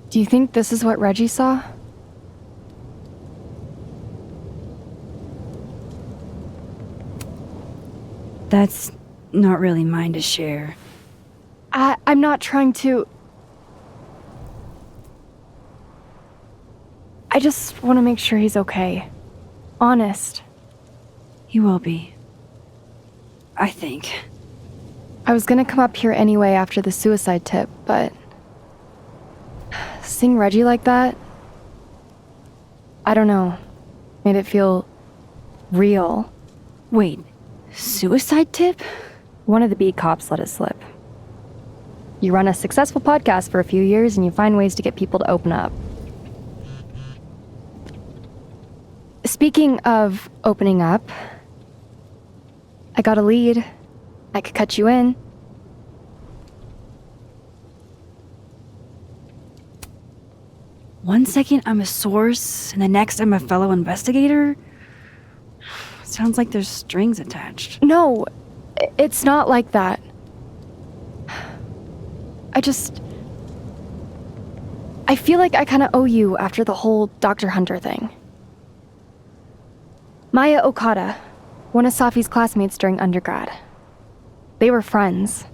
Do you think this is what Reggie saw? That's not really mine to share. I'm not trying to... I just want to make sure he's okay. Honest. He will be. I think. I was gonna come up here anyway after the suicide tip, but... seeing Reggie like that... I don't know. Made it feel... real. Wait, suicide tip? One of the beat cops let it slip. You run a successful podcast for a few years and you find ways to get people to open up. Speaking of opening up, I got a lead. I could cut you in. One second I'm a source, and the next I'm a fellow investigator? Sounds like there's strings attached. No, it's not like that. I feel like I kind of owe you after the whole Dr. Hunter thing. Maya Okada, one of Safi's classmates during undergrad. They were friends.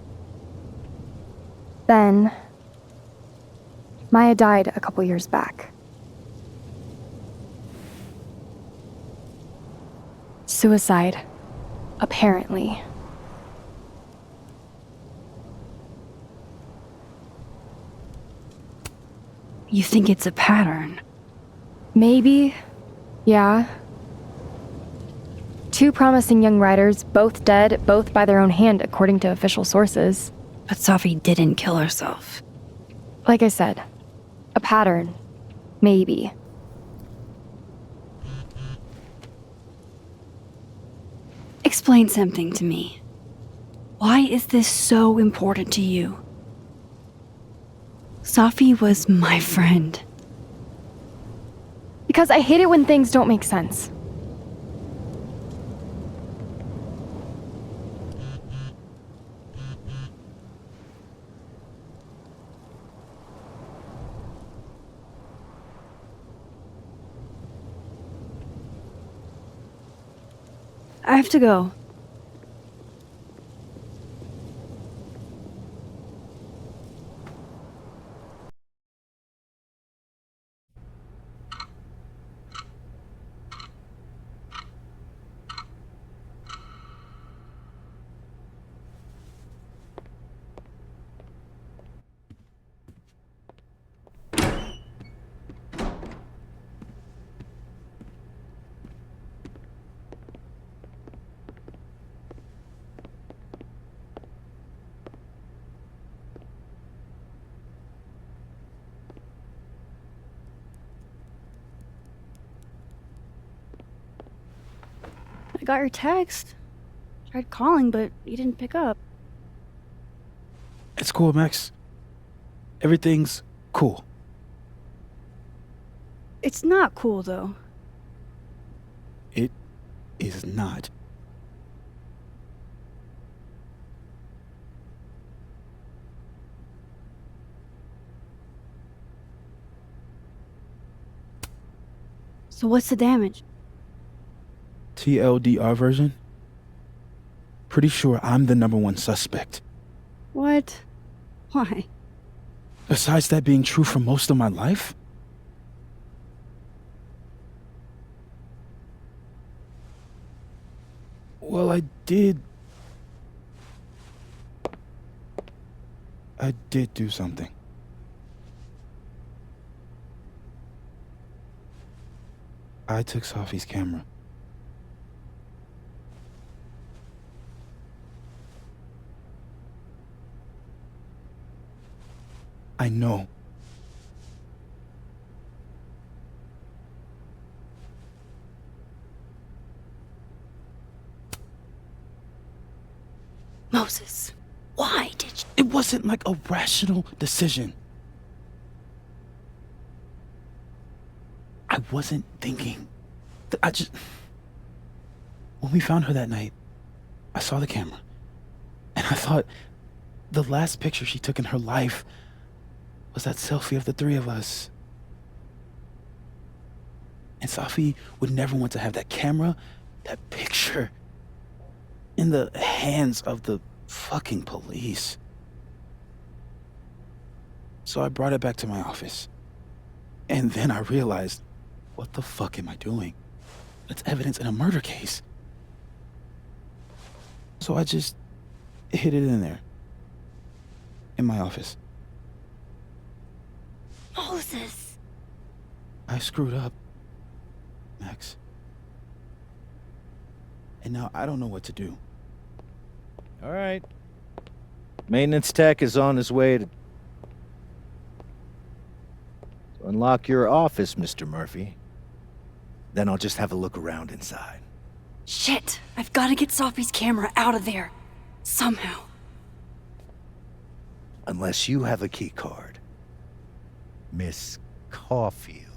Then, Maya died a couple years back. Suicide, apparently. You think it's a pattern? Maybe. Yeah. Two promising young writers, both dead, both by their own hand, according to official sources. But Safi didn't kill herself. Like I said, a pattern. Maybe. Explain something to me. Why is this so important to you? Safi was my friend. Because I hate it when things don't make sense. I have to go. I got your text. Tried calling, but you didn't pick up. It's cool, Max. Everything's cool. It's not cool, though. It is not. So what's the damage? TLDR version? Pretty sure I'm the #1 suspect. What? Why? Besides that being true for most of my life? Well, I did do something. I took Safi's camera. I know. Moses, why did you? It wasn't like a rational decision. I wasn't thinking. When we found her that night, I saw the camera. And I thought the last picture she took in her life was that selfie of the three of us. And Safi would never want to have that camera, that picture, in the hands of the fucking police. So I brought it back to my office. And then I realized, what the fuck am I doing? That's evidence in a murder case. So I just hid it in there. In my office. Moses! I screwed up, Max. And now I don't know what to do. All right. Maintenance tech is on his way to unlock your office, Mr. Murphy. Then I'll just have a look around inside. Shit! I've got to get Sophie's camera out of there. Somehow. Unless you have a key card. Miss Caulfield.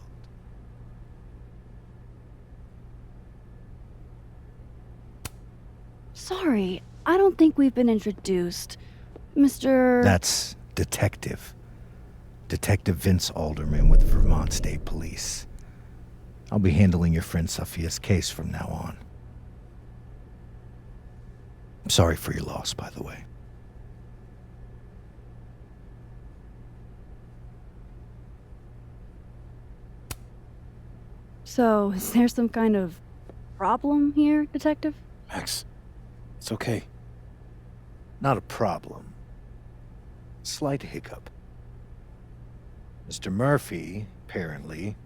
Sorry, I don't think we've been introduced. Mr. That's Detective. Detective Vince Alderman with Vermont State Police. I'll be handling your friend Sophia's case from now on. I'm sorry for your loss, by the way. So, is there some kind of problem here, Detective? Max, it's okay. Not a problem. Slight hiccup. Mr. Murphy, apparently,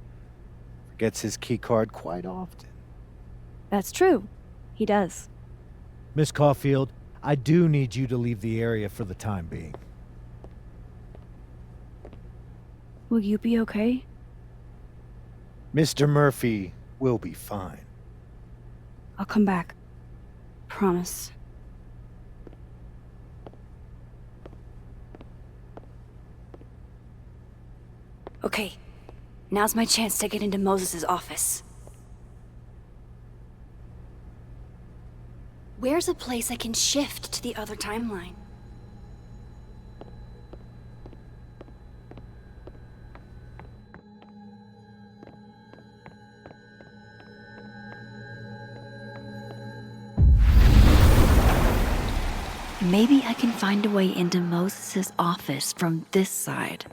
forgets his key card quite often. That's true. He does. Miss Caulfield, I do need you to leave the area for the time being. Will you be okay? Mr. Murphy will be fine. I'll come back. Promise. Okay, now's my chance to get into Moses' office. Where's a place I can shift to the other timeline? Maybe I can find a way into Moses' office from this side.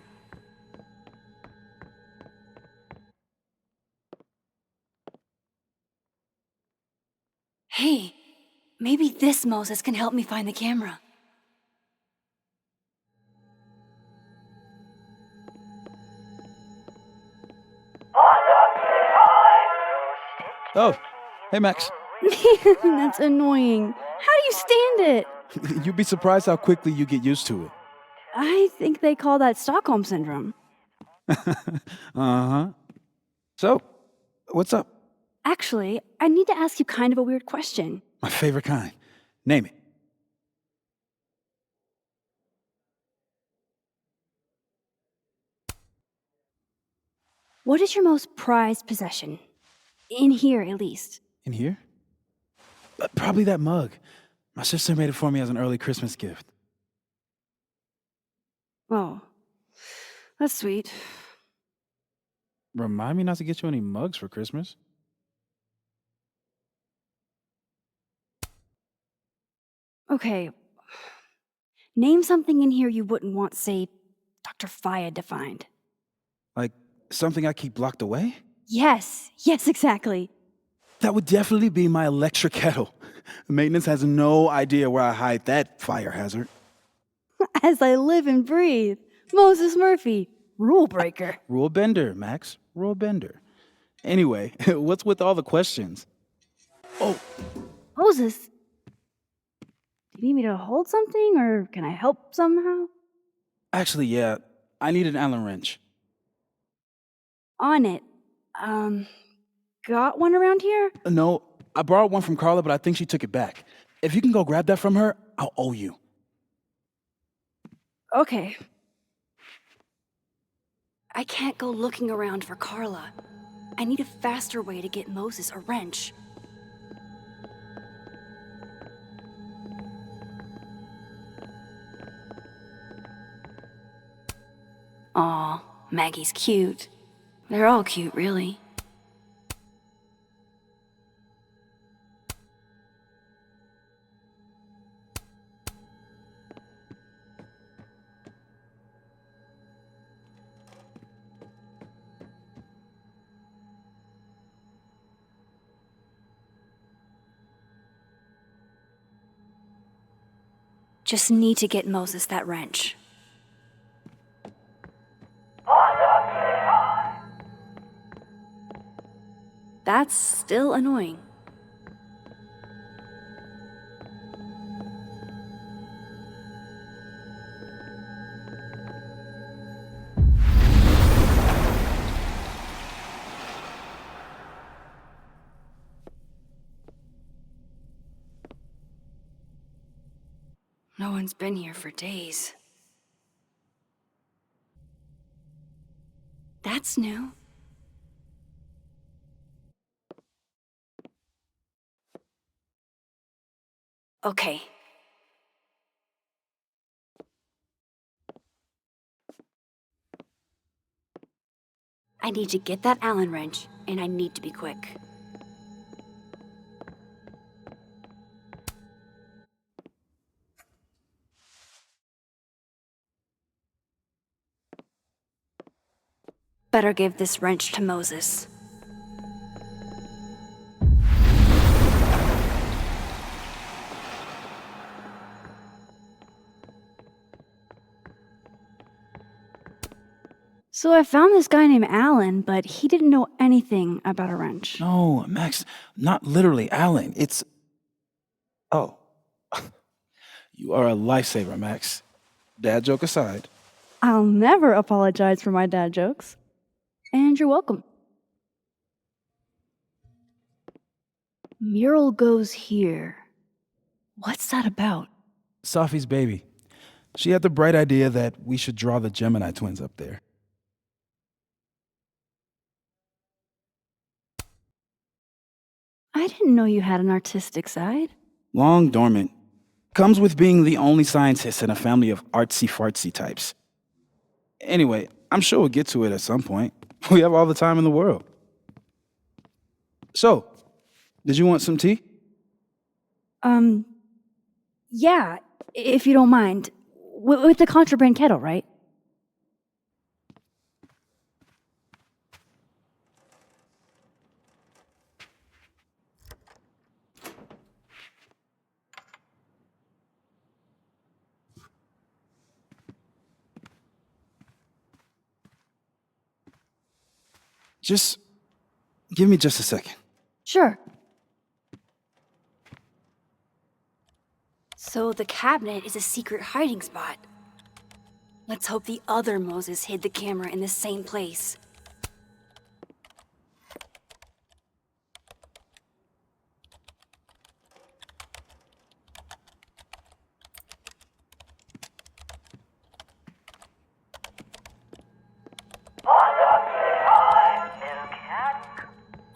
Hey, maybe this Moses can help me find the camera. Oh, hey Max. That's annoying. How do you stand it? You'd be surprised how quickly you get used to it. I think they call that Stockholm Syndrome. Uh-huh. So, what's up? Actually, I need to ask you kind of a weird question. My favorite kind. Name it. What is your most prized possession? In here, at least. In here? Probably that mug. My sister made it for me as an early Christmas gift. Oh, that's sweet. Remind me not to get you any mugs for Christmas. Okay. Name something in here you wouldn't want, say, Dr. Fayed to find. Like something I keep locked away? Yes, exactly. That would definitely be my electric kettle. Maintenance has no idea where I hide that fire hazard. As I live and breathe. Moses Murphy, rule breaker. Rule bender, Max. Rule bender. Anyway, what's with all the questions? Oh, Moses, do you need me to hold something, or can I help somehow? actually, yeah. I need an Allen wrench. On it. Got one around here? No, I borrowed one from Carla, but I think she took it back. If you can go grab that from her, I'll owe you. Okay. I can't go looking around for Carla. I need a faster way to get Moses a wrench. Aw, Maggie's cute. They're all cute, really. Just need to get Moses that wrench. That's still annoying. No one's been here for days. That's new. Okay. I need to get that Allen wrench, and I need to be quick. Better give this wrench to Moses. So I found this guy named Alan, but he didn't know anything about a wrench. No, Max, not literally Alan. It's... Oh. You are a lifesaver, Max. Dad joke aside. I'll never apologize for my dad jokes. And you're welcome. Mural goes here. What's that about? Safi's baby. She had the bright idea that we should draw the Gemini twins up there. I didn't know you had an artistic side. Long dormant. Comes with being the only scientist in a family of artsy-fartsy types. Anyway, I'm sure we'll get to it at some point. We have all the time in the world. So, did you want some tea? Yeah, if you don't mind. With the contraband kettle, right? Just give me just a second. Sure. So the cabinet is a secret hiding spot. Let's hope the other Moses hid the camera in the same place.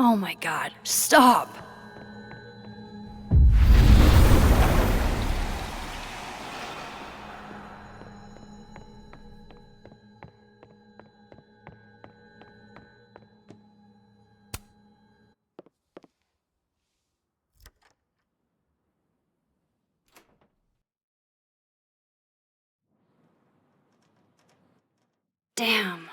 Oh my god, stop! Damn.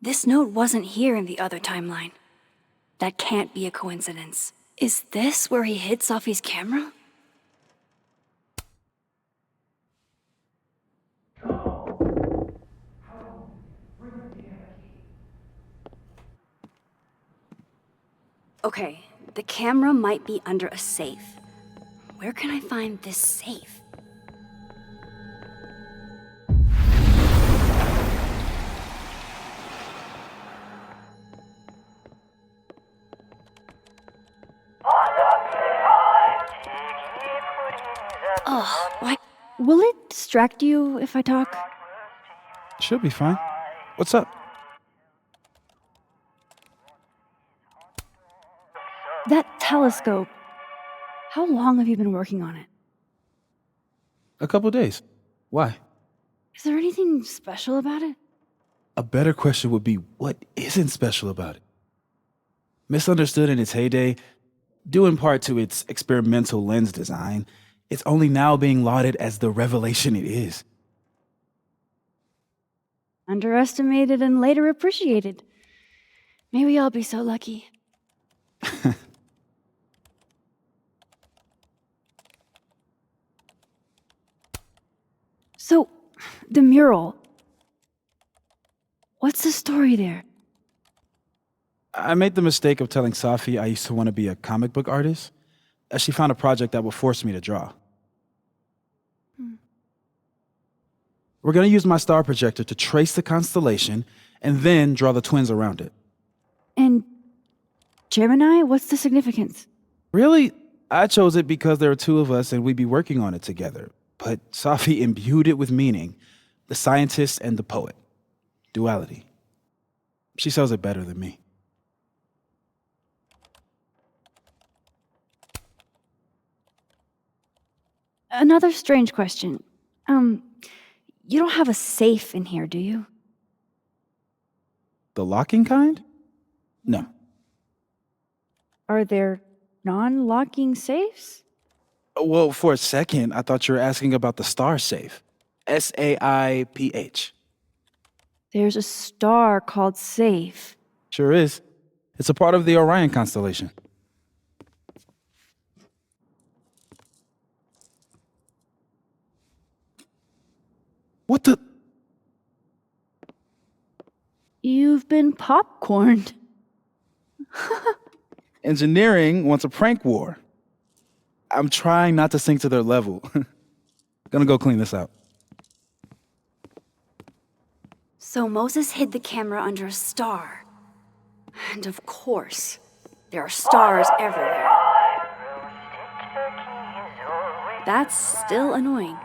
This note wasn't here in the other timeline. That can't be a coincidence. Is this where he hid Safi's camera? Okay, the camera might be under a safe. Where can I find this safe? Ugh, why? Will it distract you if I talk? Should be fine. What's up? That telescope. How long have you been working on it? A couple days. Why? Is there anything special about it? A better question would be, what isn't special about it? Misunderstood in its heyday, due in part to its experimental lens design, it's only now being lauded as the revelation it is. Underestimated and later appreciated. Maybe I'll be so lucky. So, the mural. What's the story there? I made the mistake of telling Safi I used to want to be a comic book artist, as she found a project that would force me to draw. We're going to use my star projector to trace the constellation and then draw the twins around it. And Gemini? What's the significance? Really? I chose it because there are two of us and we'd be working on it together. But Safi imbued it with meaning. The scientist and the poet. Duality. She sells it better than me. Another strange question. You don't have a safe in here, do you? The locking kind? No. Are there non-locking safes? Well, for a second, I thought you were asking about the star safe. SAIPH. There's a star called Safe. Sure is. It's a part of the Orion constellation. What the? You've been popcorned. Engineering wants a prank war. I'm trying not to sink to their level. Gonna go clean this out. So Moses hid the camera under a star. And of course, there are stars everywhere. That's still annoying.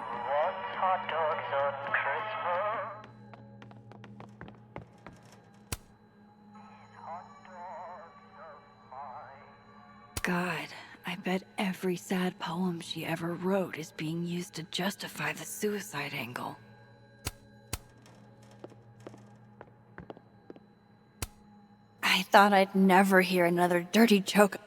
God, I bet every sad poem she ever wrote is being used to justify the suicide angle. I thought I'd never hear another dirty joke.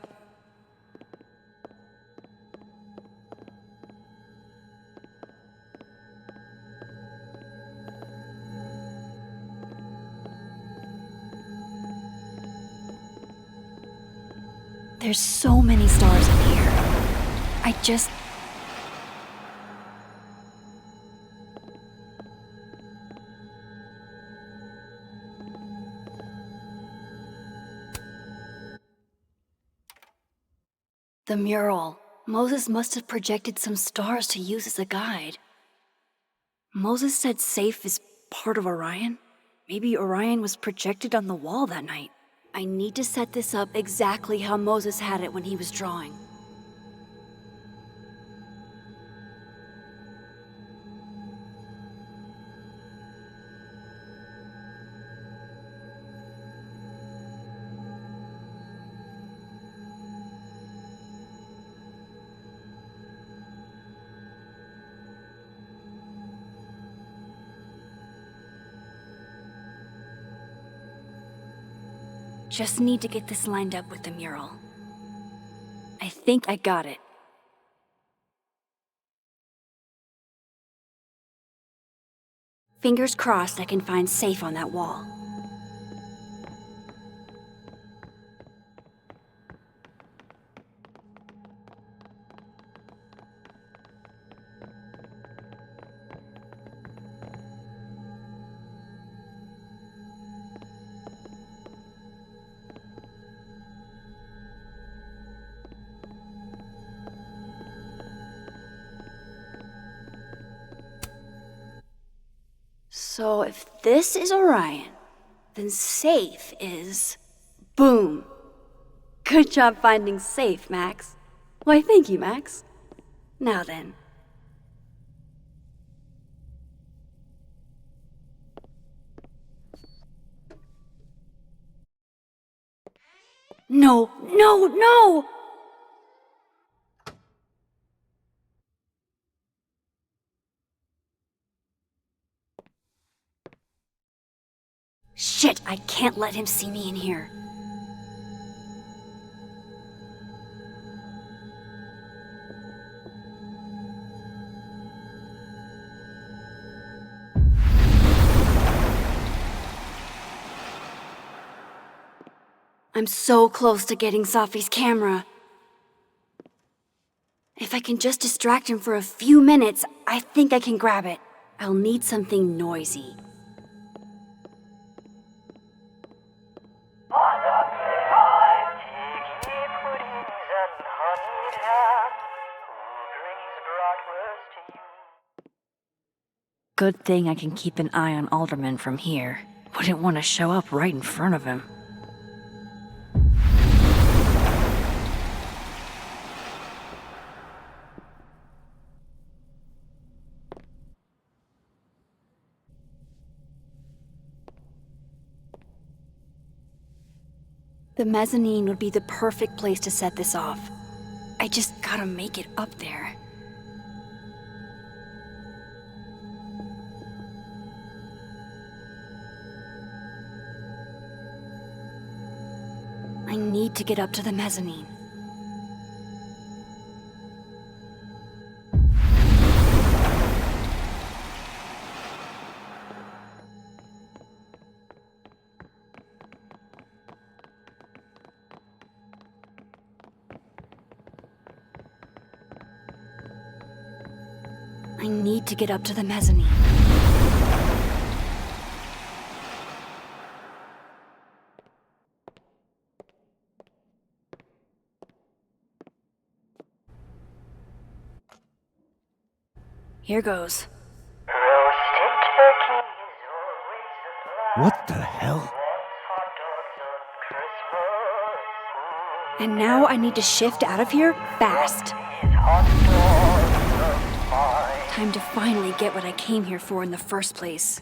There's so many stars in here. I just... The mural. Moses must have projected some stars to use as a guide. Moses said Safe is part of Orion? Maybe Orion was projected on the wall that night. I need to set this up exactly how Moses had it when he was drawing. Just need to get this lined up with the mural. I think I got it. Fingers crossed I can find Safe on that wall. So if this is Orion, then Safe is... Boom! Good job finding Safe, Max. Why, thank you, Max. Now then. No, no, no! Shit, I can't let him see me in here. I'm so close to getting Safi's camera. If I can just distract him for a few minutes, I think I can grab it. I'll need something noisy. Good thing I can keep an eye on Alderman from here. Wouldn't want to show up right in front of him. The mezzanine would be the perfect place to set this off. I just gotta make it up there. I need to get up to the mezzanine. I need to get up to the mezzanine. Here goes. What the hell? And now I need to shift out of here fast. Time to finally get what I came here for in the first place.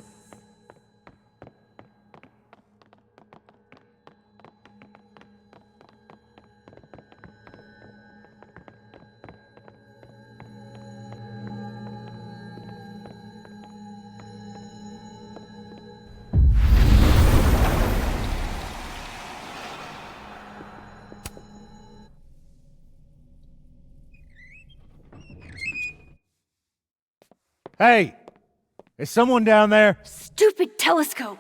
Hey! Is someone down there? Stupid telescope!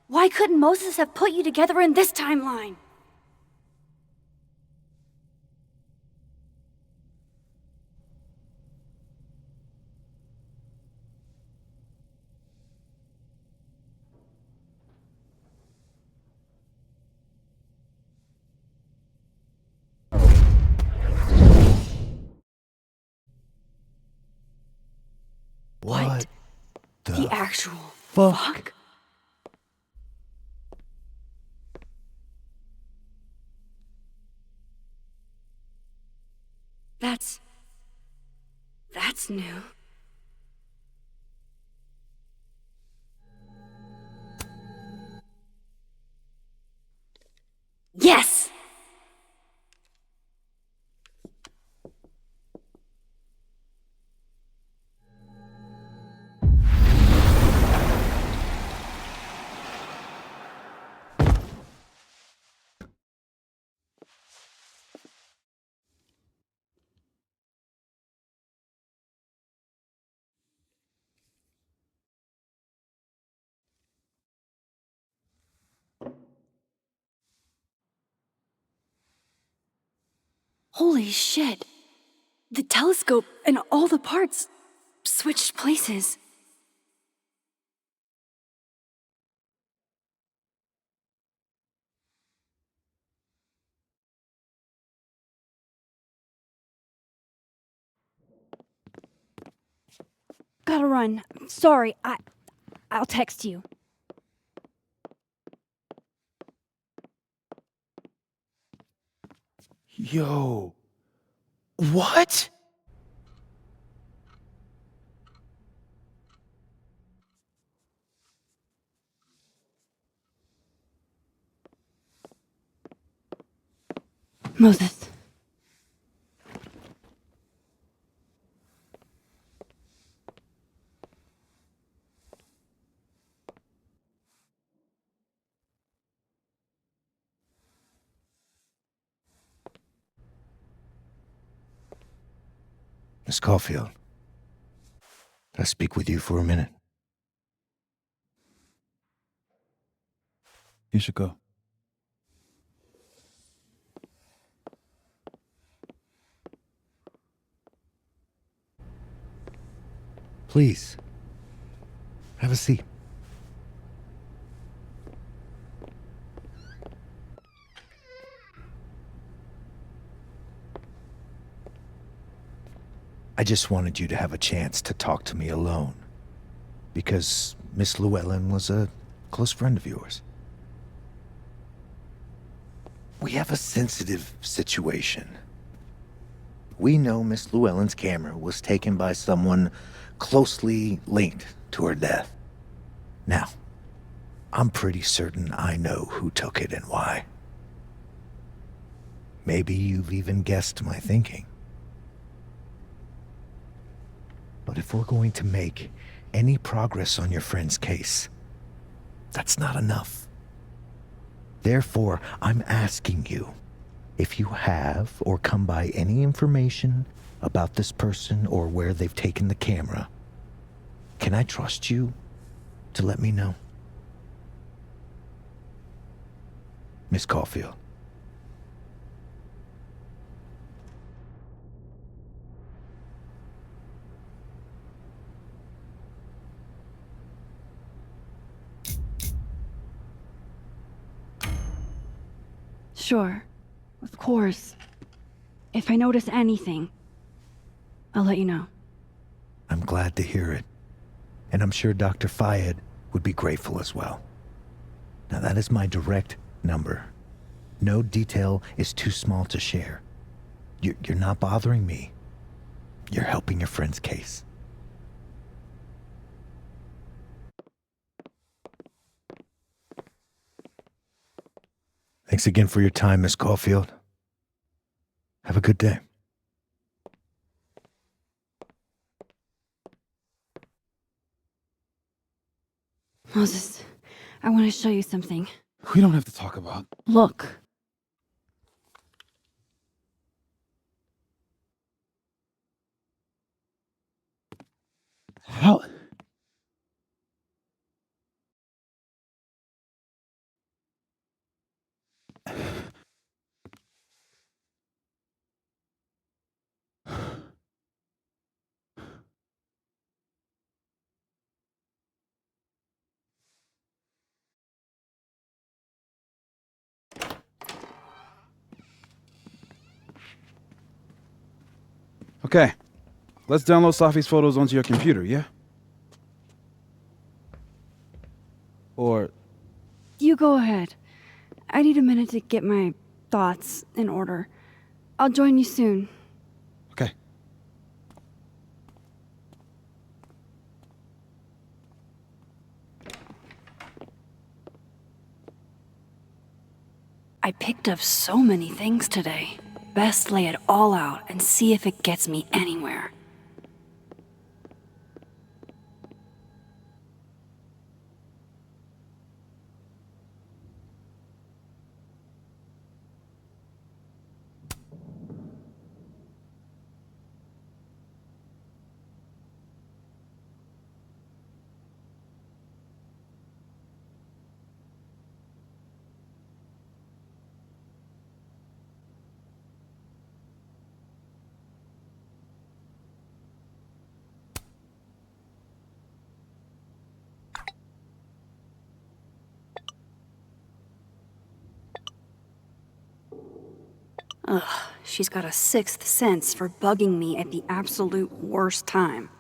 Why couldn't Moses have put you together in this timeline? What The actual fuck? That's new. Yes! Holy shit. The telescope and all the parts switched places. Gotta run. Sorry, I'll text you. Yo. What? Moses. Miss Caulfield, can I speak with you for a minute? You should go. Please, have a seat. I just wanted you to have a chance to talk to me alone, because Miss Llewellyn was a close friend of yours. We have a sensitive situation. We know Miss Llewellyn's camera was taken by someone closely linked to her death. Now, I'm pretty certain I know who took it and why. Maybe you've even guessed my thinking. But if we're going to make any progress on your friend's case, that's not enough. Therefore, I'm asking you, if you have or come by any information about this person or where they've taken the camera, can I trust you to let me know? Miss Caulfield. Sure. Of course. If I notice anything, I'll let you know. I'm glad to hear it. And I'm sure Dr. Fayed would be grateful as well. Now that is my direct number. No detail is too small to share. You're not bothering me. You're helping your friend's case. Thanks again for your time, Miss Caulfield. Have a good day. Moses, I want to show you something. We don't have to talk about. Look. How? Okay, let's download Safi's photos onto your computer, yeah? Or... You go ahead. I need a minute to get my thoughts in order. I'll join you soon. Okay. I picked up so many things today. Best lay it all out and see if it gets me anywhere. Ugh, she's got a sixth sense for bugging me at the absolute worst time.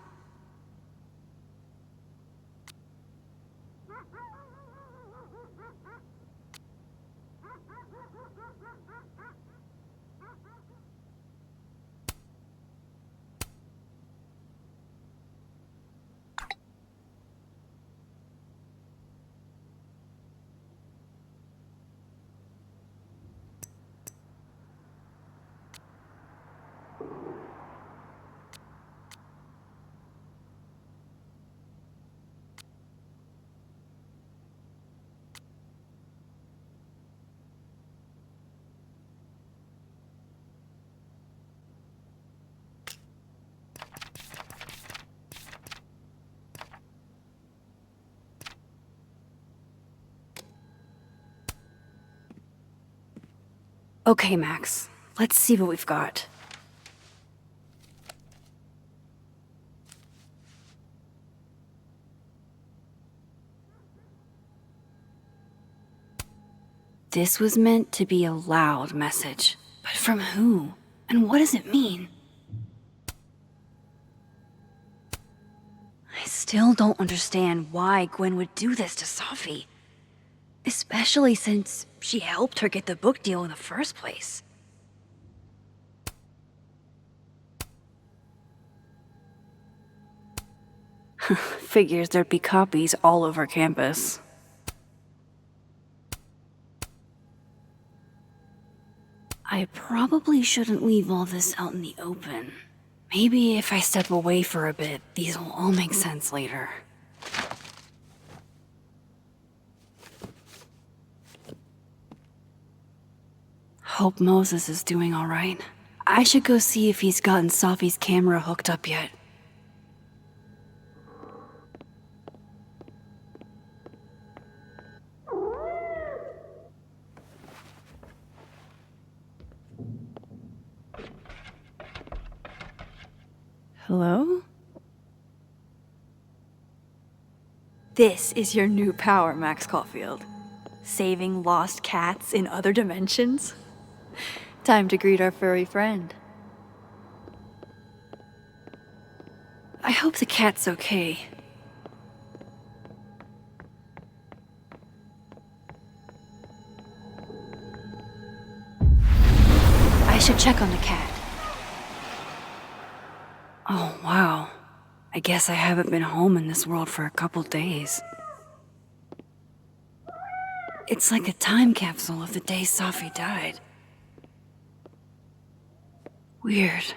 Okay, Max. Let's see what we've got. This was meant to be a loud message. But from who? And what does it mean? I still don't understand why Gwen would do this to Safi. Especially since she helped her get the book deal in the first place. Figures there'd be copies all over campus. I probably shouldn't leave all this out in the open. Maybe if I step away for a bit, these will all make sense later. Hope Moses is doing all right. I should go see if he's gotten Safi's camera hooked up yet. Hello? This is your new power, Max Caulfield. Saving lost cats in other dimensions? Time to greet our furry friend. I hope the cat's okay. I should check on the cat. Oh, wow. I guess I haven't been home in this world for a couple days. It's like a time capsule of the day Safi died. Weird.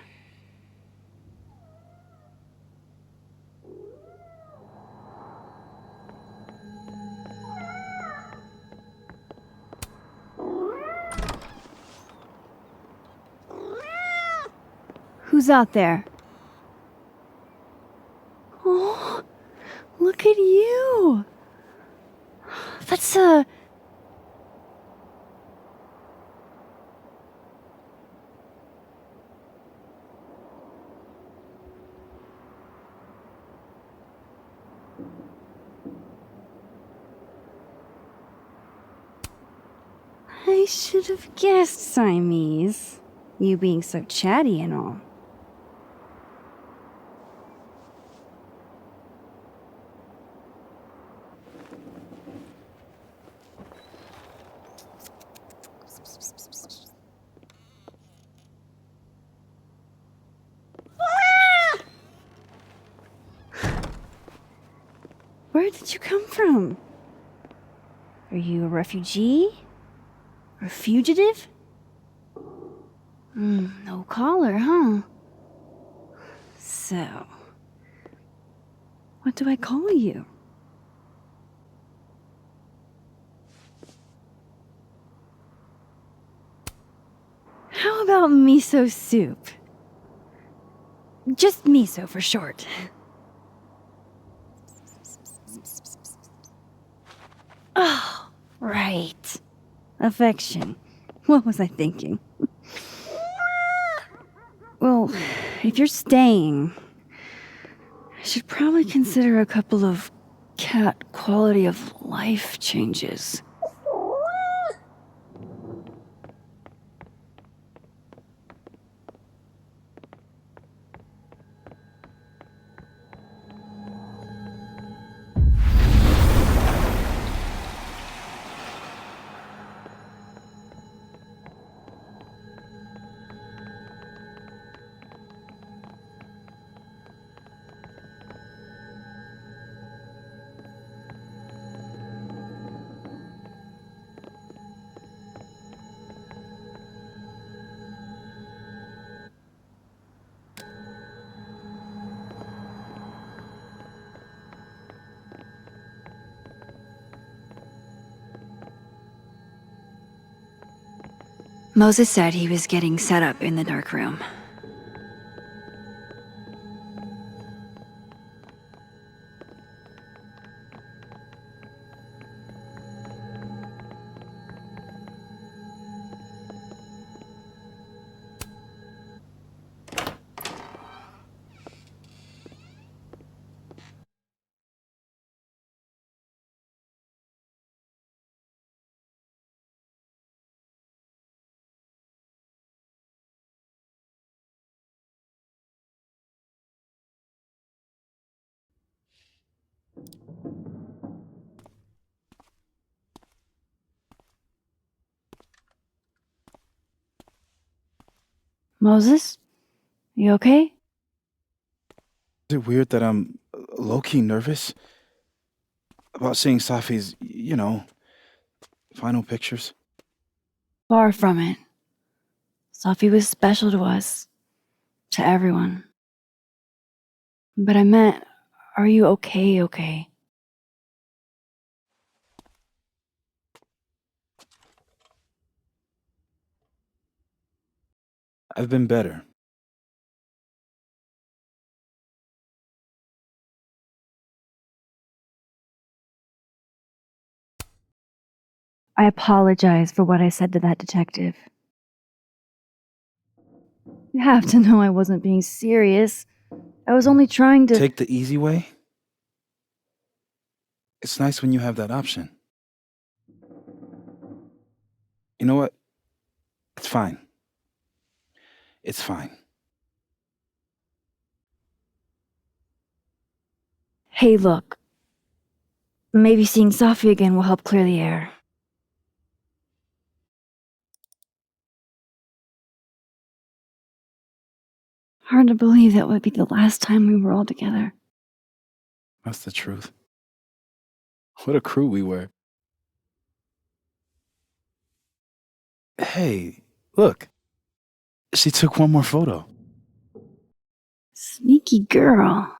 Who's out there? Oh, look at you! That's I should have guessed, Siamese. You being so chatty and all. Where did you come from? Are you a refugee? A fugitive? No collar, huh? So, what do I call you? How about miso soup? Just miso for short. Oh, right. Affection. What was I thinking? Well, if you're staying, I should probably consider a couple of cat quality of life changes. Moses said he was getting set up in the dark room. Moses? You okay? Is it weird that I'm low-key nervous about seeing Safi's, final pictures? Far from it. Sophie was special to us, to everyone. But I meant, are you okay? I've been better. I apologize for what I said to that detective. You have to know I wasn't being serious. I was only trying to— Take the easy way? It's nice when you have that option. You know what? It's fine. It's fine. Hey, look. Maybe seeing Sophie again will help clear the air. Hard to believe that would be the last time we were all together. That's the truth. What a crew we were. Hey, look. She took one more photo. Sneaky girl.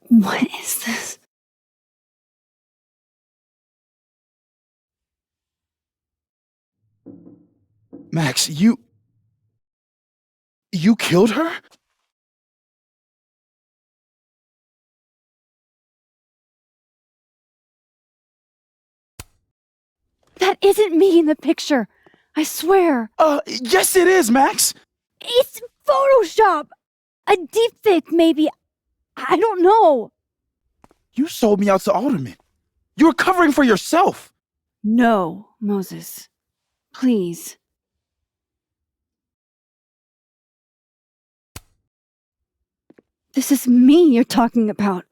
What is this? Max, you killed her? That isn't me in the picture. I swear. Yes it is, Max! It's Photoshop! A deepfake, maybe. I don't know. You sold me out to Alderman. You were covering for yourself. No, Moses. Please. This is me you're talking about.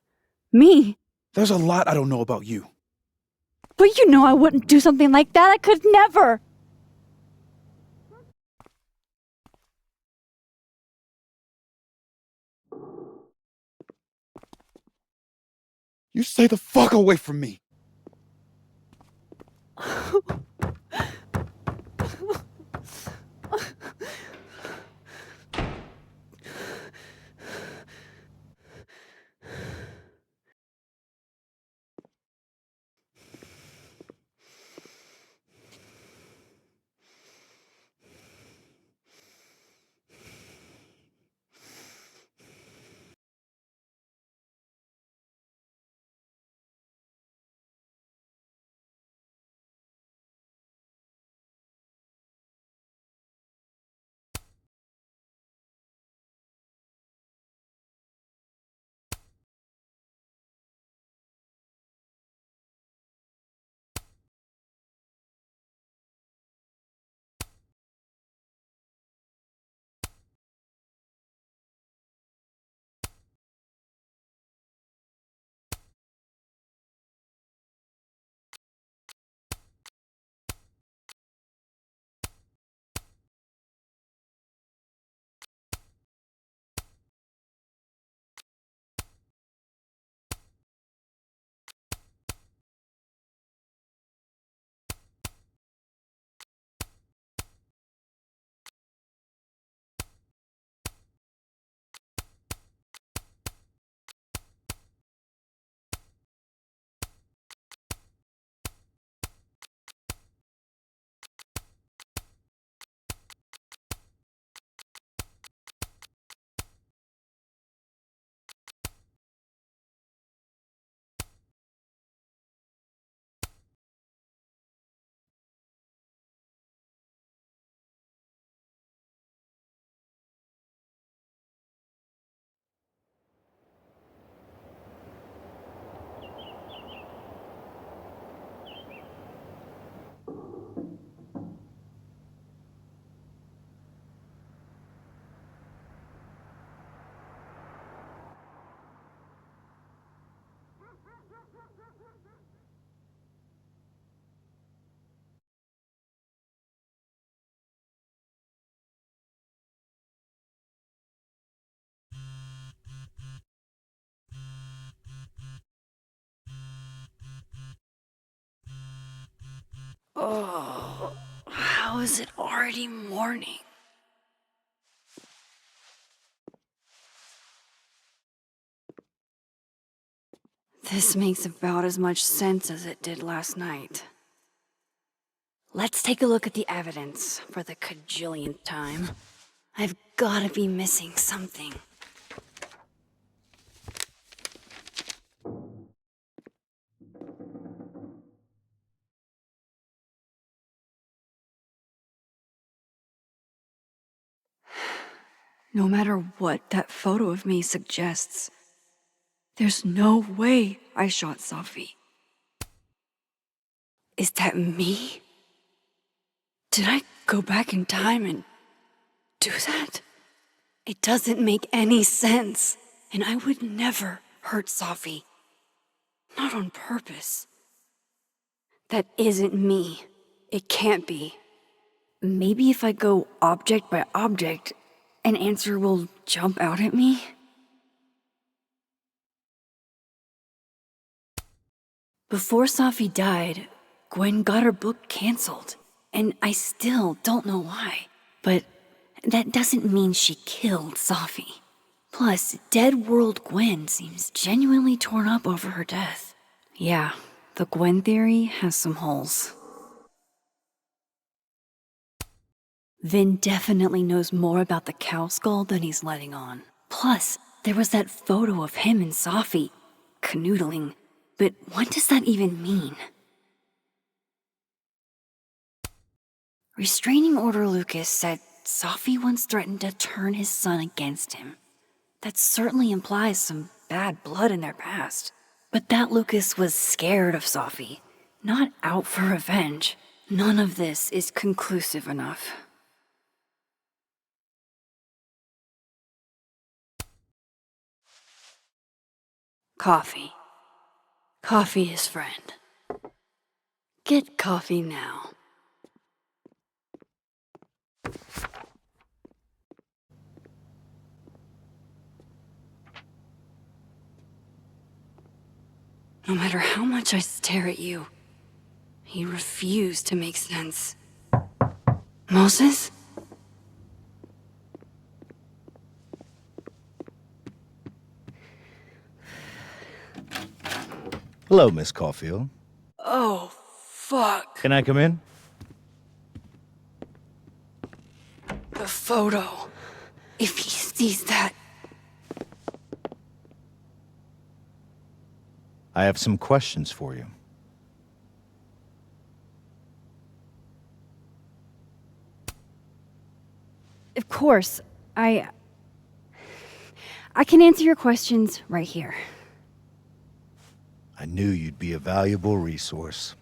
Me. There's a lot I don't know about you. But you know I wouldn't do something like that. I could never. You stay the fuck away from me. Oh, how is it already morning? This makes about as much sense as it did last night. Let's take a look at the evidence for the cajillionth time. I've gotta be missing something. No matter what that photo of me suggests, there's no way I shot Safi. Is that me? Did I go back in time and do that? It doesn't make any sense, and I would never hurt Safi. Not on purpose. That isn't me. It can't be. Maybe if I go object by object, an answer will jump out at me? Before Safi died, Gwen got her book canceled, and I still don't know why. But that doesn't mean she killed Safi. Plus, Dead World Gwen seems genuinely torn up over her death. Yeah, the Gwen theory has some holes. Vin definitely knows more about the cow skull than he's letting on. Plus, there was that photo of him and Safi canoodling. But what does that even mean? Restraining Order Lucas said Safi once threatened to turn his son against him. That certainly implies some bad blood in their past. But that Lucas was scared of Safi, not out for revenge. None of this is conclusive enough. Coffee. Coffee is friend. Get coffee now. No matter how much I stare at you, you refuse to make sense. Moses? Hello, Miss Caulfield. Oh, fuck. Can I come in? The photo. If he sees that. I have some questions for you. Of course, I can answer your questions right here. I knew you'd be a valuable resource.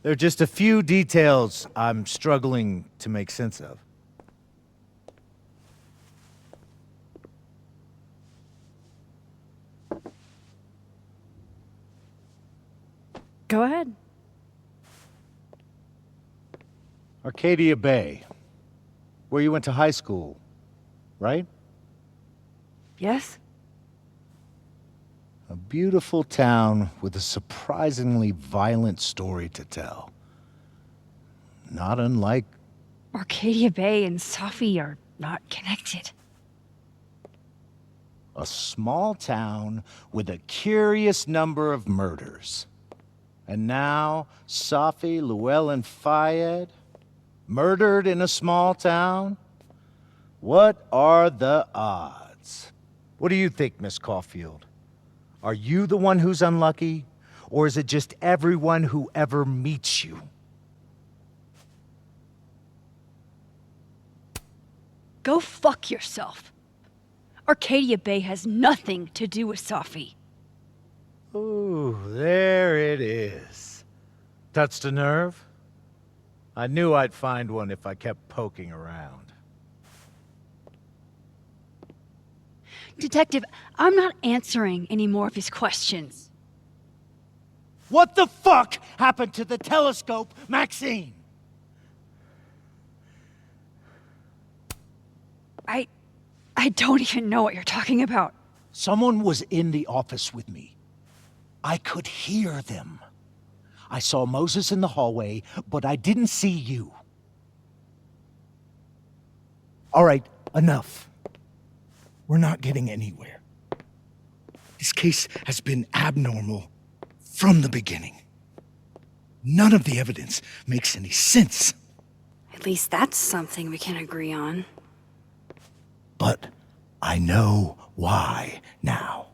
There are just a few details I'm struggling to make sense of. Go ahead. Arcadia Bay, where you went to high school, right? Yes? A beautiful town with a surprisingly violent story to tell. Not unlike... Arcadia Bay and Safi are not connected. A small town with a curious number of murders. And now, Safi, Llewellyn Fayed, murdered in a small town? What are the odds? What do you think, Miss Caulfield? Are you the one who's unlucky? Or is it just everyone who ever meets you? Go fuck yourself. Arcadia Bay has nothing to do with Safi. Ooh, there it is. Touched a nerve? I knew I'd find one if I kept poking around. Detective, I'm not answering any more of his questions. What the fuck happened to the telescope, Maxine? I don't even know what you're talking about. Someone was in the office with me. I could hear them. I saw Moses in the hallway, but I didn't see you. All right, enough. We're not getting anywhere. This case has been abnormal from the beginning. None of the evidence makes any sense. At least that's something we can agree on. But I know why now.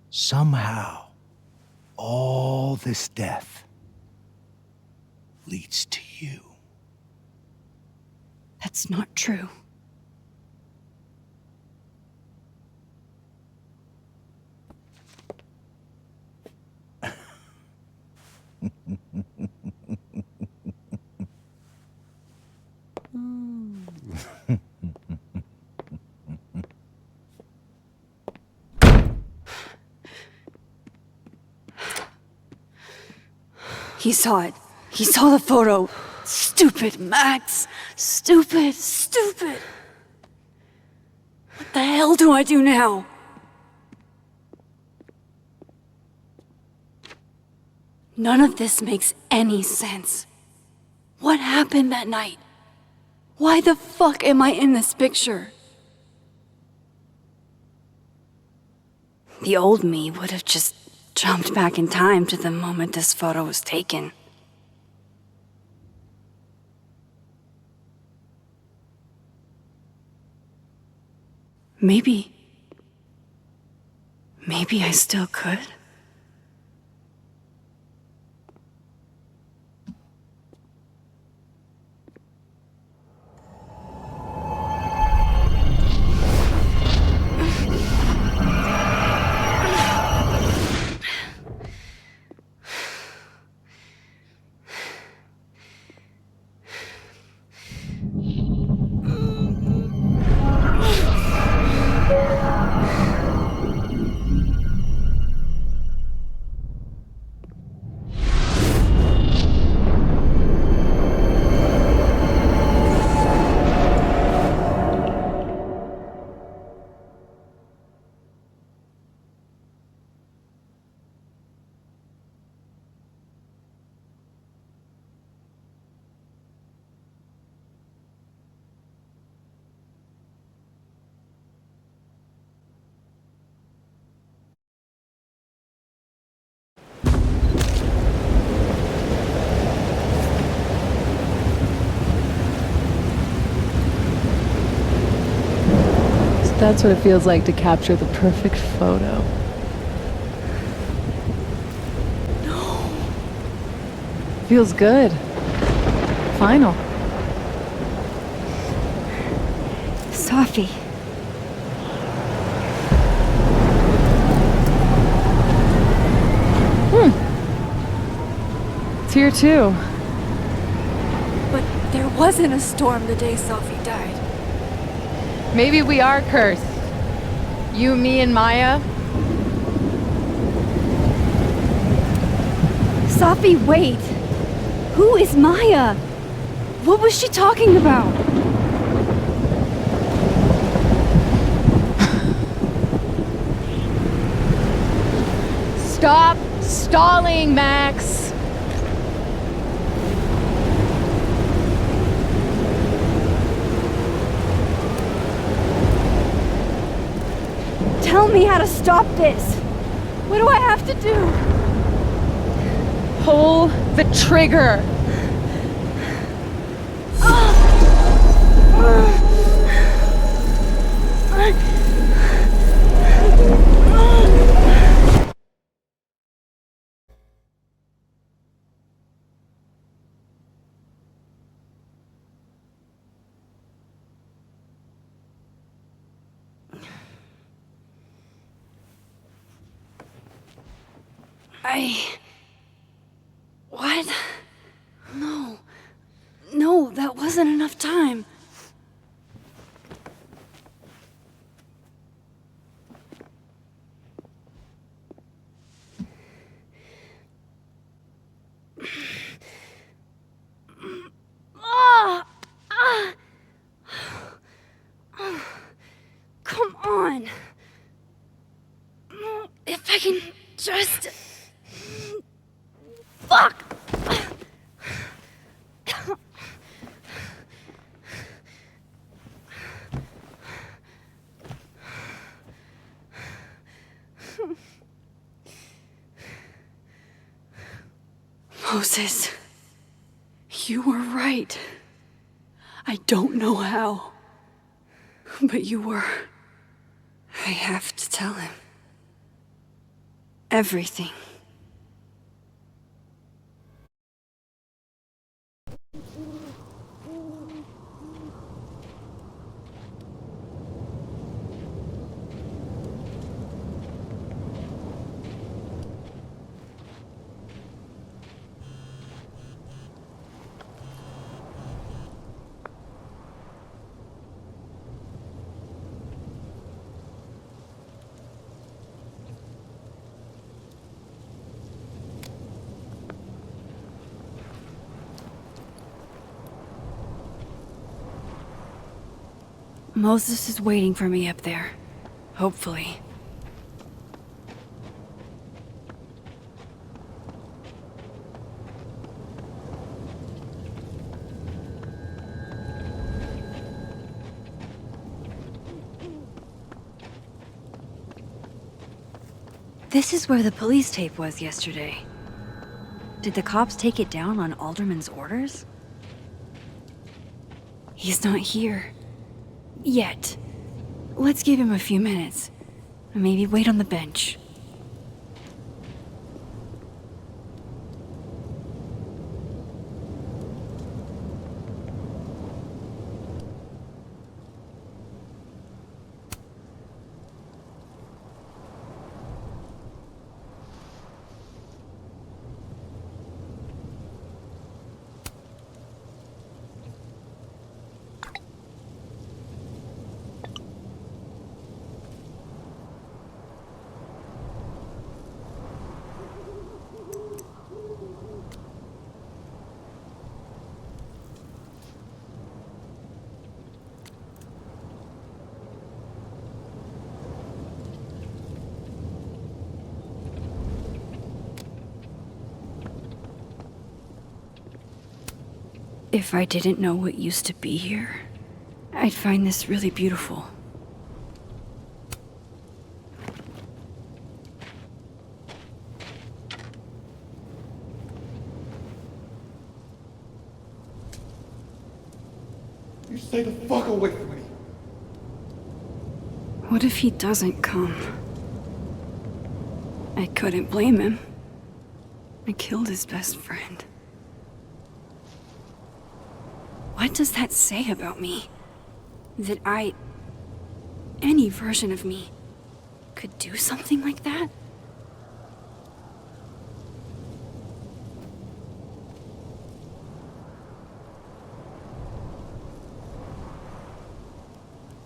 Somehow, all this death leads to you. That's not true. He saw it. He saw the photo. Stupid, Max. Stupid, stupid. What the hell do I do now? None of this makes any sense. What happened that night? Why the fuck am I in this picture? The old me would have just jumped back in time to the moment this photo was taken. Maybe I still could. That's what it feels like to capture the perfect photo. No. Feels good. Final. Safi. It's here too. But there wasn't a storm the day Safi died. Maybe we are cursed. You, me, and Maya. Safi, wait. Who is Maya? What was she talking about? Stop stalling, Max. Tell me how to stop this. What do I have to do? Pull the trigger. What? No. No, that wasn't enough time. can just... Fuck! Moses, you were right. I don't know how, but you were. I have to tell him. Everything. Moses is waiting for me up there. Hopefully. This is where the police tape was yesterday. Did the cops take it down on Alderman's orders? He's not here. Yet. Let's give him a few minutes. Maybe wait on the bench. If I didn't know what used to be here, I'd find this really beautiful. You stay the fuck away from me. What if he doesn't come? I couldn't blame him. I killed his best friend. What does that say about me? That any version of me, could do something like that?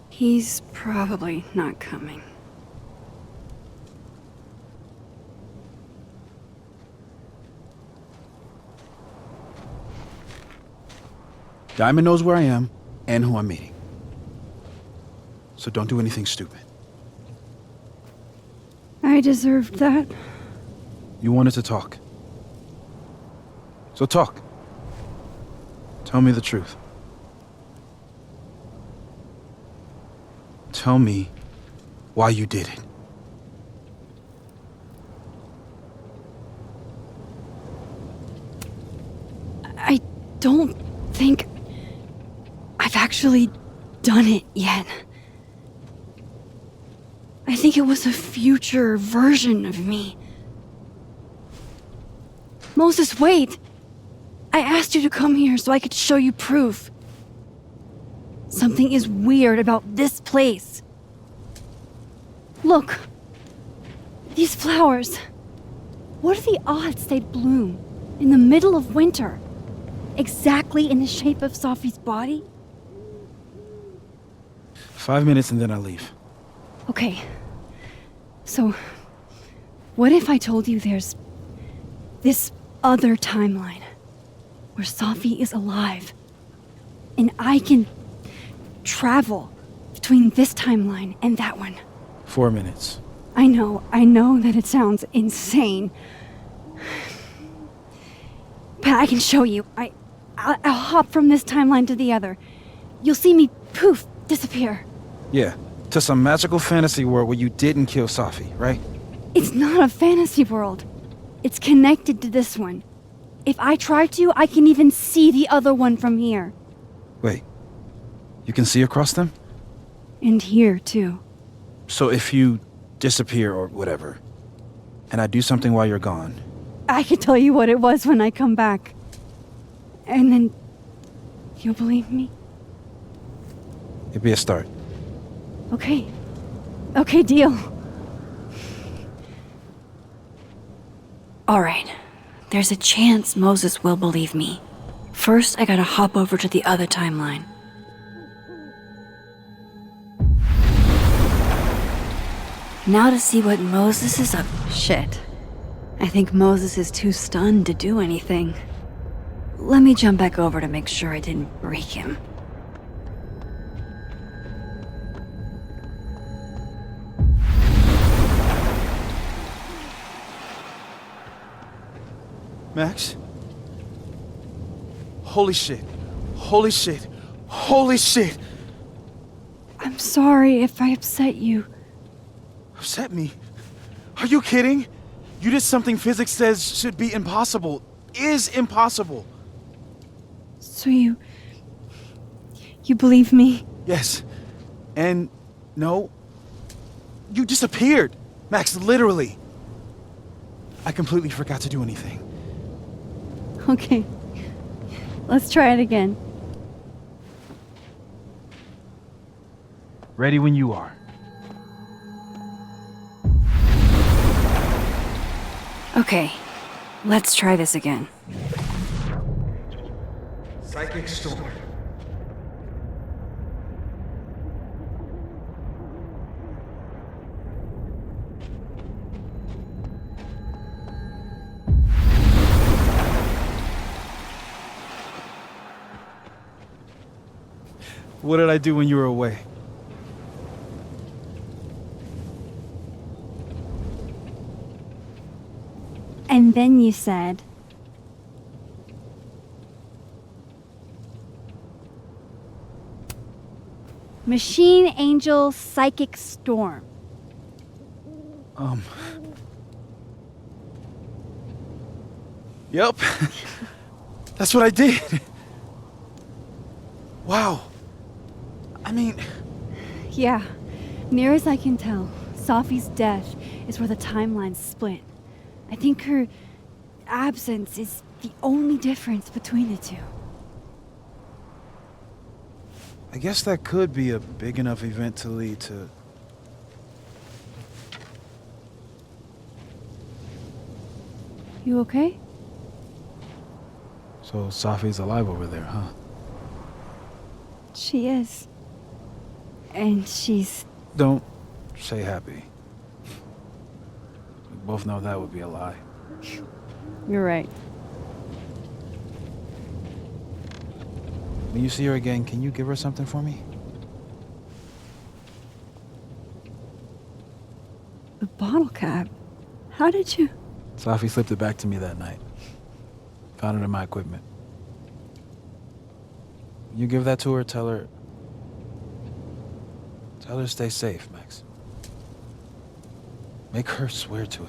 He's probably not coming. Diamond knows where I am and who I'm meeting. So don't do anything stupid. I deserved that. You wanted to talk. So talk. Tell me the truth. Tell me why you did it. I don't think I've actually done it yet. I think it was a future version of me. Moses, wait! I asked you to come here so I could show you proof. Something is weird about this place. Look. These flowers. What are the odds they'd bloom in the middle of winter? Exactly in the shape of Sophie's body? 5 minutes and then I leave. Okay. So, what if I told you there's this other timeline where Sophie is alive and I can travel between this timeline and that one? 4 minutes. I know that it sounds insane. But I can show you. I'll hop from this timeline to the other. You'll see me, poof, disappear. Yeah, to some magical fantasy world where you didn't kill Safi, right? It's not a fantasy world. It's connected to this one. If I try to, I can even see the other one from here. Wait, you can see across them? And here, too. So if you disappear or whatever, and I do something while you're gone, I can tell you what it was when I come back. And then you'll believe me? it'd be a start. Okay. Okay, deal. All right. There's a chance Moses will believe me. First, I gotta hop over to the other timeline. Now to see what Moses is up. Shit. I think Moses is too stunned to do anything. Let me jump back over to make sure I didn't break him. Max? Holy shit. Holy shit. Holy shit. I'm sorry if I upset you. Upset me? Are you kidding? You did something physics says should be impossible. Is impossible. So you believe me? Yes. And no. You disappeared. Max, literally. I completely forgot to do anything. Okay. Let's try it again. Ready when you are. Okay, let's try this again. Psychic storm. What did I do when you were away? And then you said, Machine Angel Psychic Storm. Yep. That's what I did. Wow. I mean... Yeah, near as I can tell, Safi's death is where the timelines split. I think her absence is the only difference between the two. I guess that could be a big enough event to lead to... You okay? So Safi's alive over there, huh? She is. And she's... Don't say happy. We both know that would be a lie. You're right. When you see her again, can you give her something for me? The bottle cap? How did you... Safi slipped it back to me that night. Found it in my equipment. You give that to her, tell her to stay safe, Max. Make her swear to it.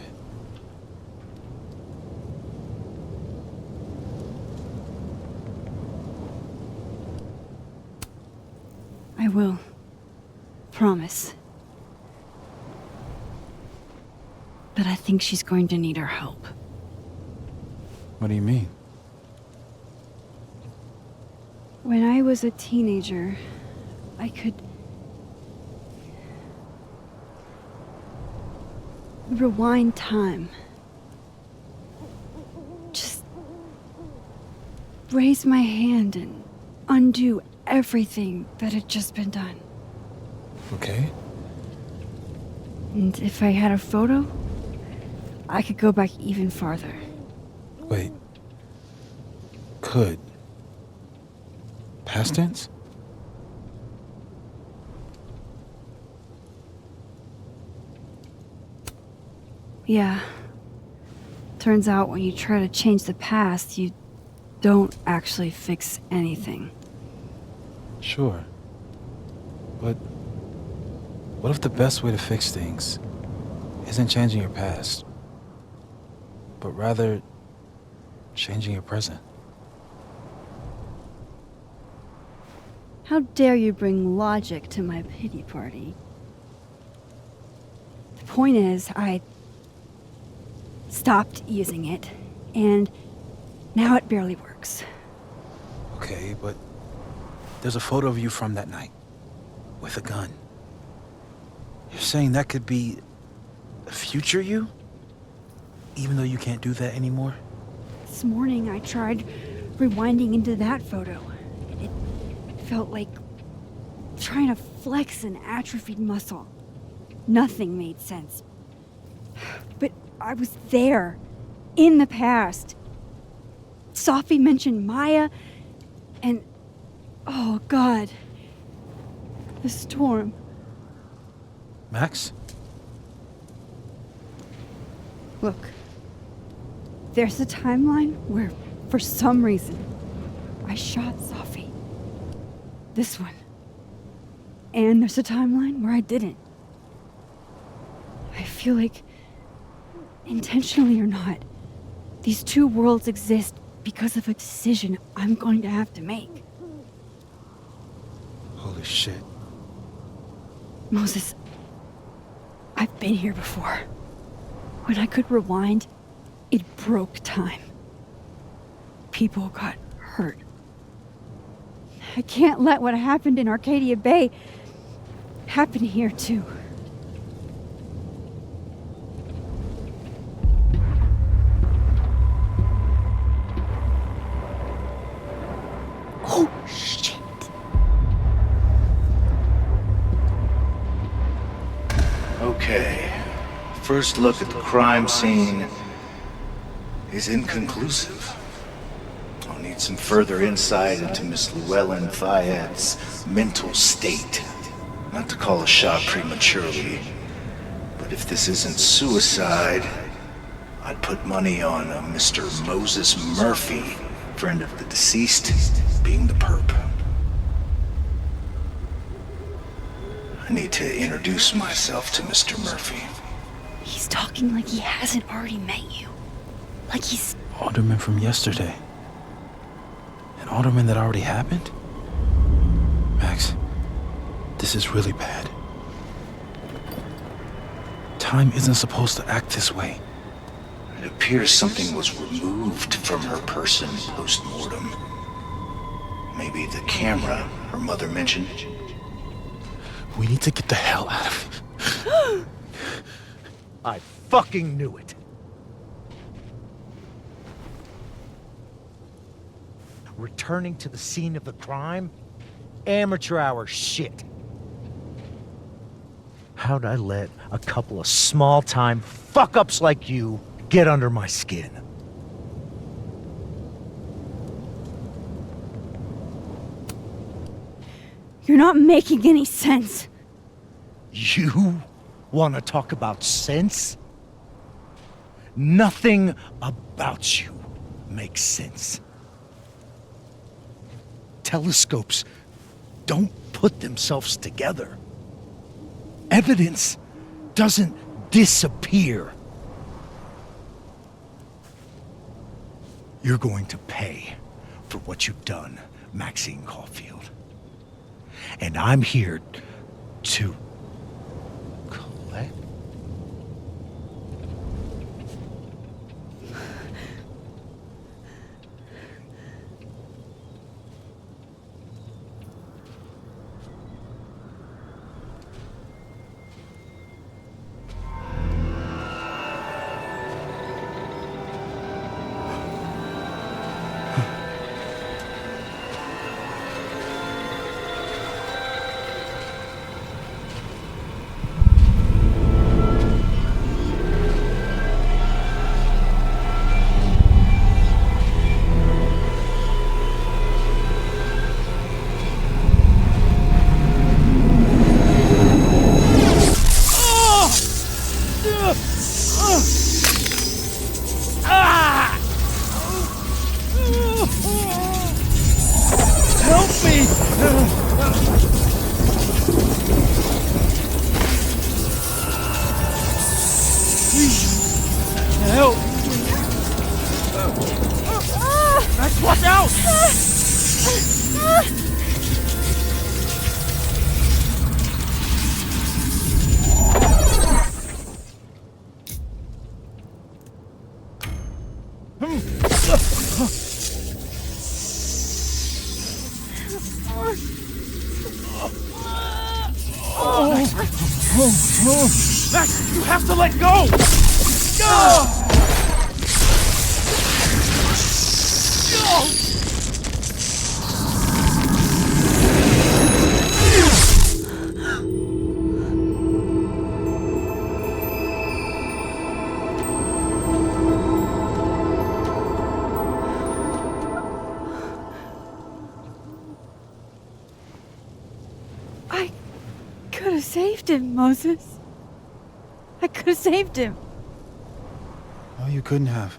I will. Promise. But I think she's going to need our help. What do you mean? When I was a teenager, I could... rewind time. Just... raise my hand and undo everything that had just been done. Okay. And if I had a photo, I could go back even farther. Wait. Could. Past tense? Yeah. Turns out when you try to change the past, you don't actually fix anything. Sure. But what if the best way to fix things isn't changing your past, but rather changing your present? How dare you bring logic to my pity party? The point is, I stopped using it, and now it barely works. Okay, but there's a photo of you from that night, with a gun. You're saying that could be a future you? Even though you can't do that anymore? This morning I tried rewinding into that photo. It felt like trying to flex an atrophied muscle. Nothing made sense. But I was there, in the past. Sophie mentioned Maya, and oh God, the storm. Max? Look, there's a timeline where, for some reason, I shot Sophie. This one. And there's a timeline where I didn't. I feel like, intentionally or not, these two worlds exist because of a decision I'm going to have to make. Holy shit. Moses, I've been here before. When I could rewind, it broke time. People got hurt. I can't let what happened in Arcadia Bay happen here too. Oh, shit. Okay. First look at the crime scene is inconclusive. I'll need some further insight into Miss Llewellyn Fayette's mental state. Not to call a shot prematurely, but if this isn't suicide, I'd put money on a Mr. Moses Murphy, friend of the deceased, being the perp. I need to introduce myself to Mr. Murphy. He's talking like he hasn't already met you. Like he's... Alderman from yesterday. An alderman that already happened? Max, this is really bad. Time isn't supposed to act this way. It appears something was removed from her person post-mortem. Maybe the camera her mother mentioned. We need to get the hell out of here. I fucking knew it. Returning to the scene of the crime? Amateur hour shit. How'd I let a couple of small-time fuck-ups like you get under my skin? You're not making any sense. You want to talk about sense? Nothing about you makes sense. Telescopes don't put themselves together. Evidence doesn't disappear. You're going to pay for what you've done, Maxine Caulfield. And I'm here to collect. Max, you have to let go! Go! I could have saved him, Moses. I could have saved him. No, you couldn't have.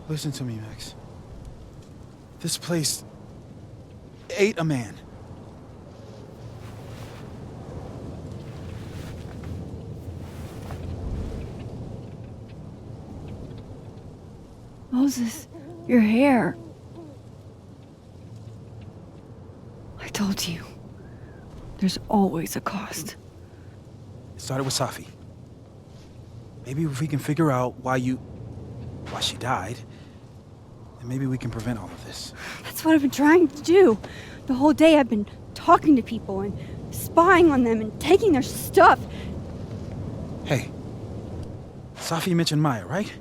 Listen to me, Max. This place ate a man. Moses, your hair. I told you. There's always a cost. It started with Safi. Maybe if we can figure out why she died, then maybe we can prevent all of this. That's what I've been trying to do. The whole day I've been talking to people and spying on them and taking their stuff. Hey, Safi mentioned Maya, right?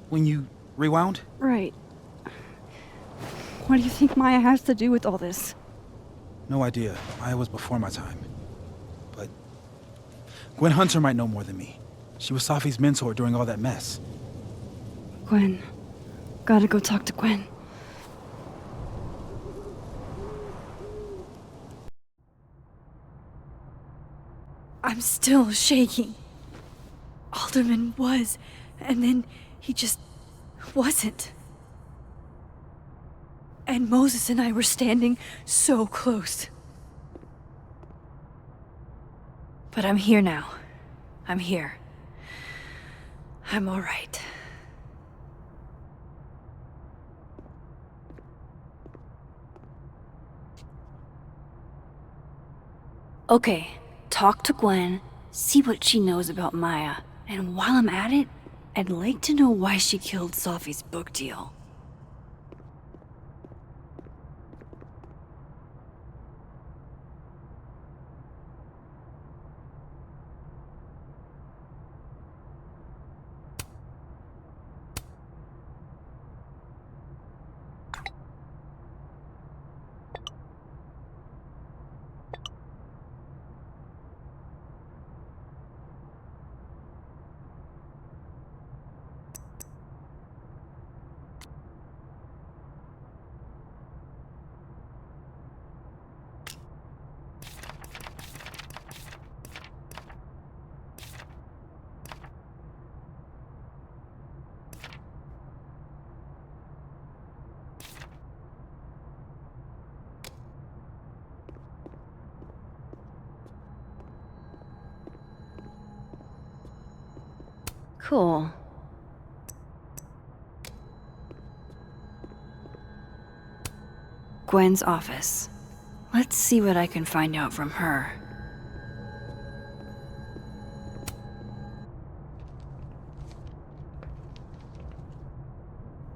When you rewound? Right. What do you think Maya has to do with all this? No idea. Maya was before my time. But Gwen Hunter might know more than me. She was Safi's mentor during all that mess. Gwen. Gotta go talk to Gwen. I'm still shaking. Alderman was, and then he just wasn't. And Moses and I were standing so close. But I'm here now. I'm here. I'm all right. Okay, talk to Gwen, see what she knows about Maya, and while I'm at it, I'd like to know why she killed Safi's book deal. Cool. Gwen's office. Let's see what I can find out from her.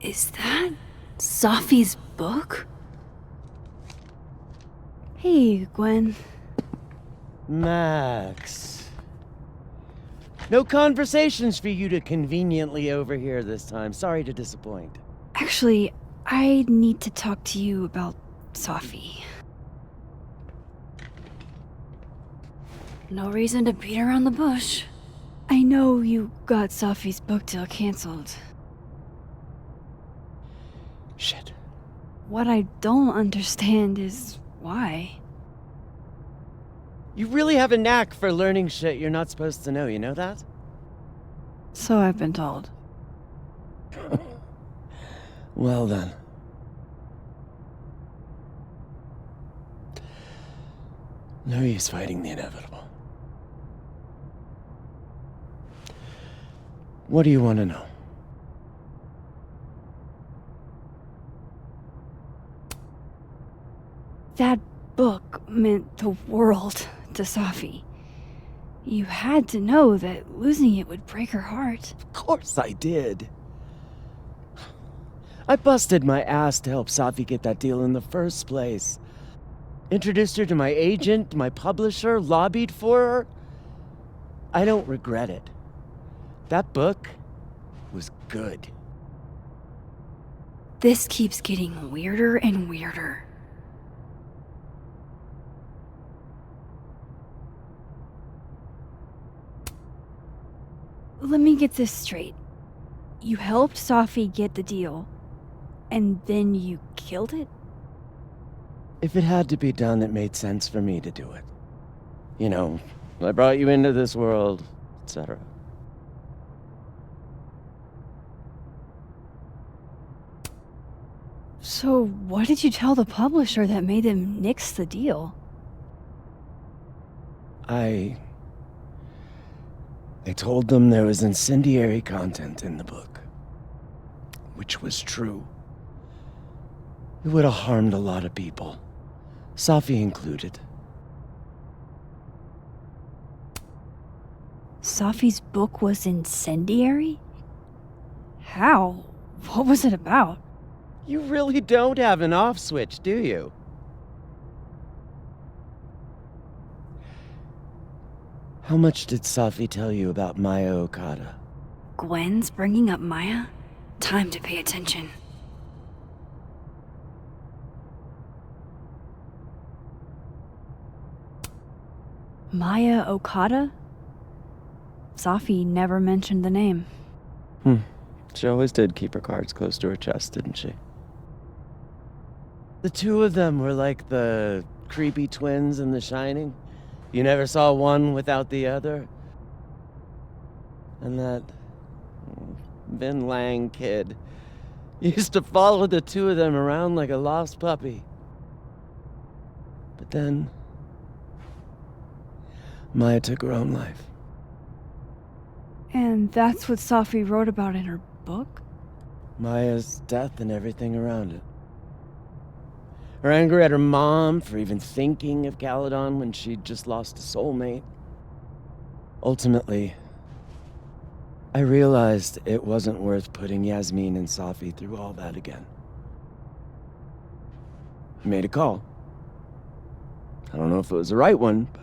Is that Safi's book? Hey, Gwen. Max. No conversations for you to conveniently overhear this time. Sorry to disappoint. Actually, I need to talk to you about Safi. No reason to beat around the bush. I know you got Safi's book deal canceled. Shit. What I don't understand is why. You really have a knack for learning shit you're not supposed to know, you know that? So I've been told. Well then. No use fighting the inevitable. What do you want to know? That book meant the world to Safi. You had to know that losing it would break her heart. Of course I did. I busted my ass to help Safi get that deal in the first place. Introduced her to my agent, my publisher, lobbied for her. I don't regret it. That book was good. This keeps getting weirder and weirder. Let me get this straight. You helped Sophie get the deal, and then you killed it? If it had to be done, it made sense for me to do it. You know, I brought you into this world, etc. So what did you tell the publisher that made them nix the deal? I told them there was incendiary content in the book, which was true. It would have harmed a lot of people, Sophie included. Sophie's book was incendiary? How? What was it about? You really don't have an off switch, do you? How much did Sophie tell you about Maya Okada? Gwen's bringing up Maya? Time to pay attention. Maya Okada? Sophie never mentioned the name. She always did keep her cards close to her chest, didn't she? The two of them were like the creepy twins in The Shining. You never saw one without the other. And that Vin Lang kid used to follow the two of them around like a lost puppy. But then Maya took her own life. And that's what Sophie wrote about in her book? Maya's death and everything around it. Her anger at her mom for even thinking of Caledon when she'd just lost a soulmate. Ultimately, I realized it wasn't worth putting Yasmin and Sophie through all that again. I made a call. I don't know if it was the right one, but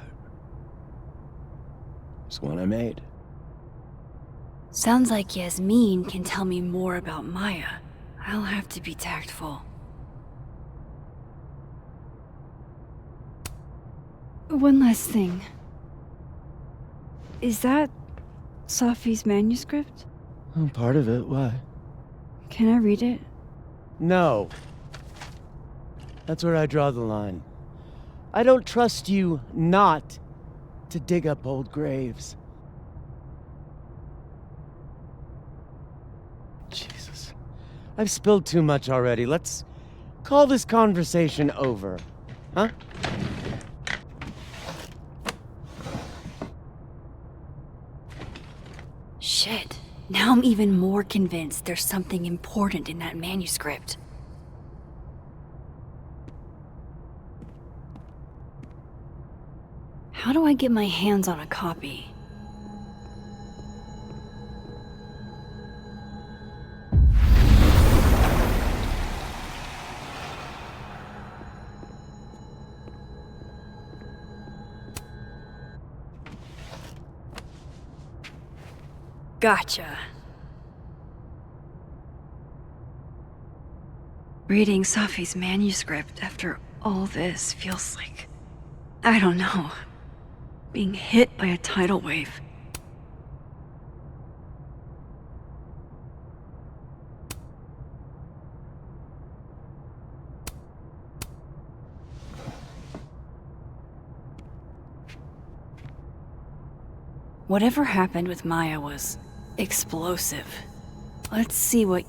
it's one I made. Sounds like Yasmin can tell me more about Maya. I'll have to be tactful. One last thing. Is that Sophie's manuscript? Oh, part of it, why? Can I read it? No. That's where I draw the line. I don't trust you not to dig up old graves. Jesus. I've spilled too much already. Let's call this conversation over. Huh? Shit. Now I'm even more convinced there's something important in that manuscript. How do I get my hands on a copy? Gotcha. Reading Sophie's manuscript after all this feels like, I don't know, being hit by a tidal wave. Whatever happened with Maya was explosive. Let's see what...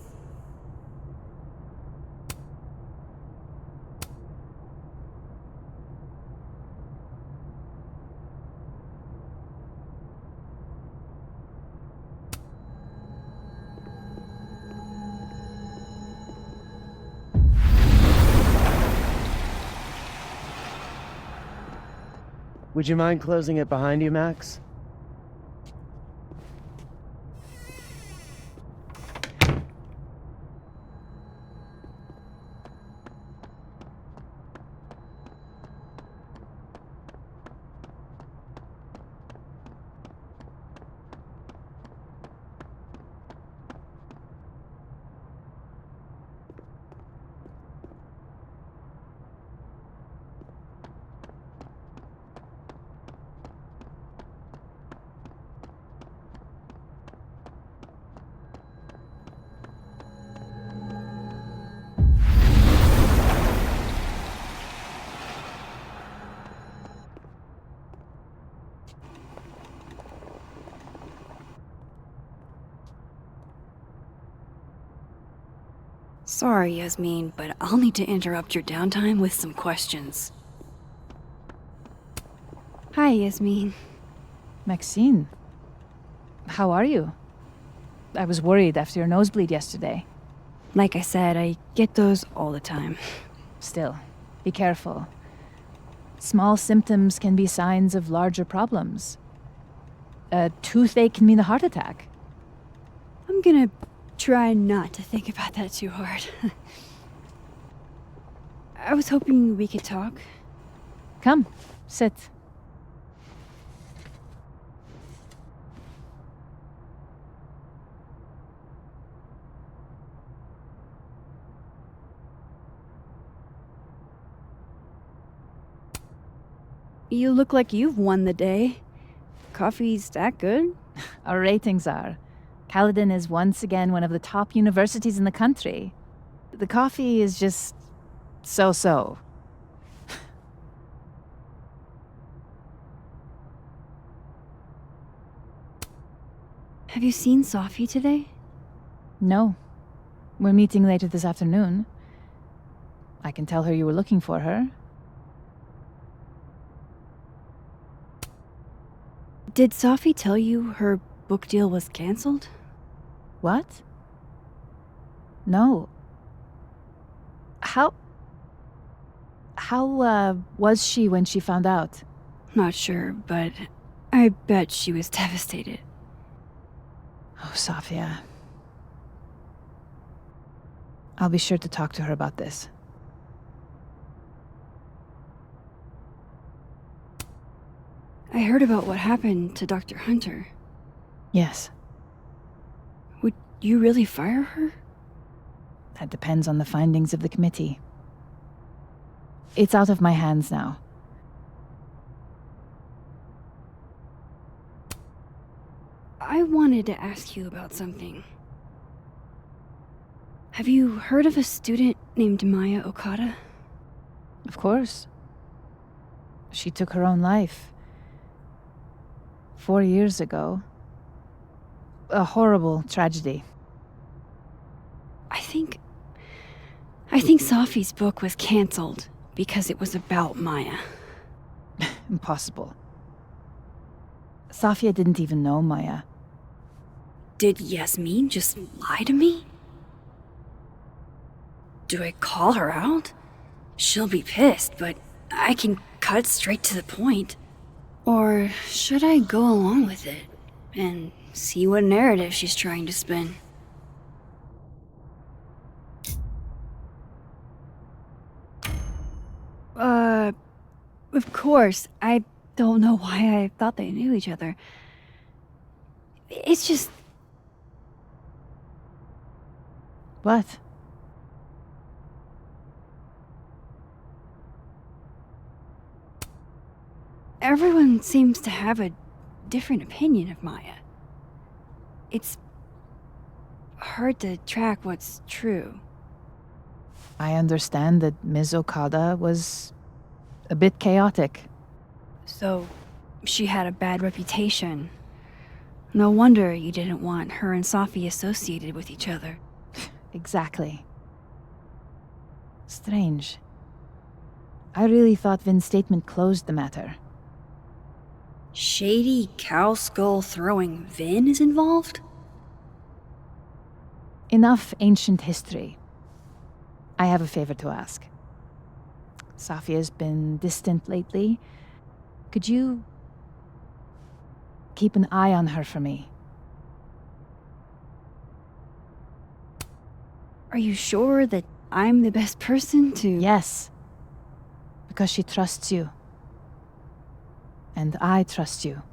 Would you mind closing it behind you, Max? Sorry, Yasmin, but I'll need to interrupt your downtime with some questions. Hi, Yasmin. Maxine, how are you? I was worried after your nosebleed yesterday. Like I said, I get those all the time. Still, be careful. Small symptoms can be signs of larger problems. A toothache can mean a heart attack. I'm gonna try not to think about that too hard. I was hoping we could talk. Come, sit. You look like you've won the day. Coffee's that good? Our ratings are. Caledon is once again one of the top universities in the country. The coffee is just so-so. Have you seen Sophie today? No. We're meeting later this afternoon. I can tell her you were looking for her. Did Sophie tell you her book deal was canceled? What? No. How was she when she found out? Not sure, but I bet she was devastated. Oh, Sophia. I'll be sure to talk to her about this. I heard about what happened to Dr. Hunter. Yes. Would you really fire her? That depends on the findings of the committee. It's out of my hands now. I wanted to ask you about something. Have you heard of a student named Maya Okada? Of course. She took her own life. 4 years ago. A horrible tragedy. I think Sophie's book was canceled because it was about Maya. Impossible. Safia didn't even know Maya. Did Yasmin just lie to me? Do I call her out? She'll be pissed, but I can cut straight to the point. Or should I go along with it and see what narrative she's trying to spin? Of course. I don't know why I thought they knew each other. It's just... What? Everyone seems to have a different opinion of Maya. It's hard to track what's true. I understand that Ms. Okada was a bit chaotic. So, she had a bad reputation. No wonder you didn't want her and Sophie associated with each other. Exactly. Strange. I really thought Vin's statement closed the matter. Shady cow skull throwing Vin is involved? Enough ancient history. I have a favor to ask. Safia's been distant lately. Could you keep an eye on her for me? Are you sure that I'm the best person to... Yes. Because she trusts you. And I trust you.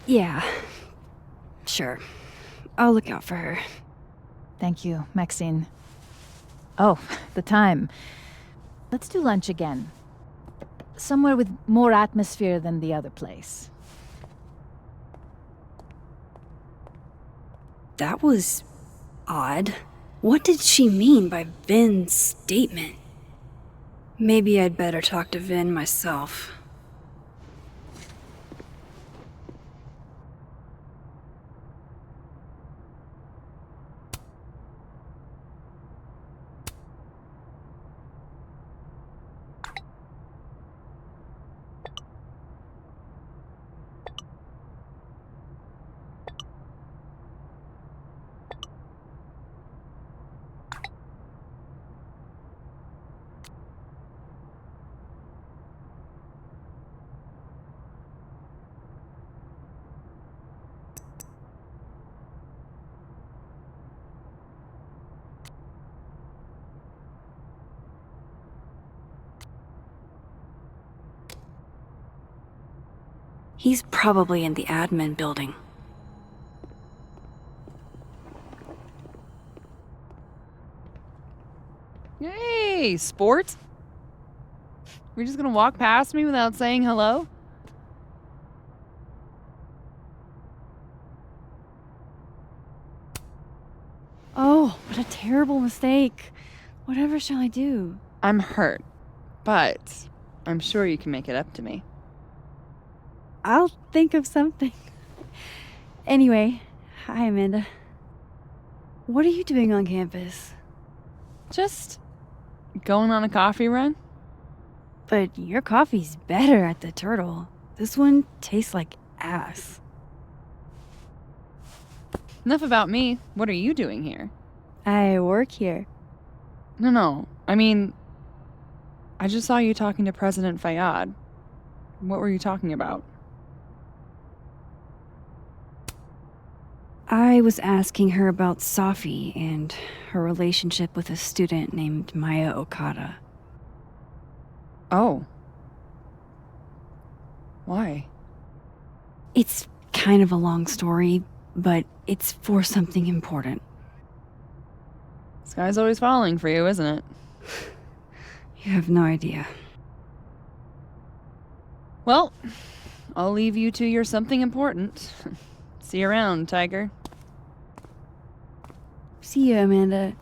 Yeah. Sure. I'll look out for her. Thank you, Maxine. Oh, the time. Let's do lunch again. Somewhere with more atmosphere than the other place. That was odd. What did she mean by Vin's statement? Maybe I'd better talk to Vin myself. He's probably in the admin building. Hey, sport. We're just gonna walk past me without saying hello? Oh, what a terrible mistake. Whatever shall I do? I'm hurt, but I'm sure you can make it up to me. I'll think of something. Anyway, hi, Amanda. What are you doing on campus? Just going on a coffee run? But your coffee's better at the Turtle. This one tastes like ass. Enough about me. What are you doing here? I work here. No. I mean, I just saw you talking to President Fayyad. What were you talking about? I was asking her about Safi and her relationship with a student named Maya Okada. Oh. Why? It's kind of a long story, but it's for something important. This guy's always falling for you, isn't it? You have no idea. Well, I'll leave you to your something important. See you around, Tiger. See you, Amanda.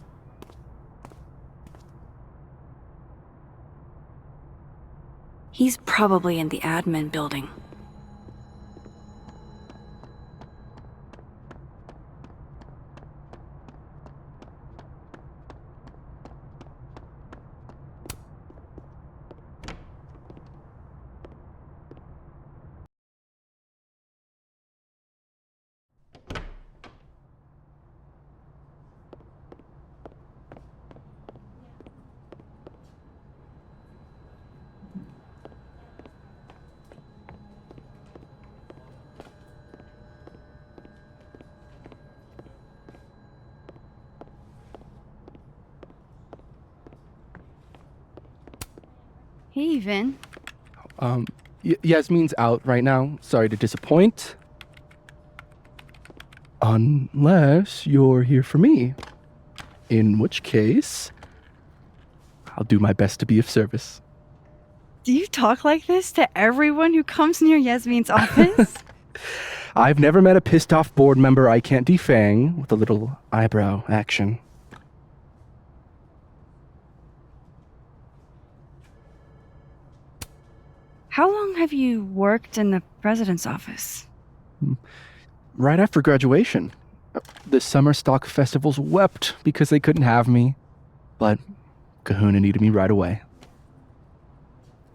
He's probably in the admin building. Hey, Vin. Yasmin's out right now. Sorry to disappoint. Unless you're here for me. In which case, I'll do my best to be of service. Do you talk like this to everyone who comes near Yasmin's office? I've never met a pissed off board member I can't defang with a little eyebrow action. How long have you worked in the president's office? Right after graduation. The summer stock festivals wept because they couldn't have me. But Kahuna needed me right away.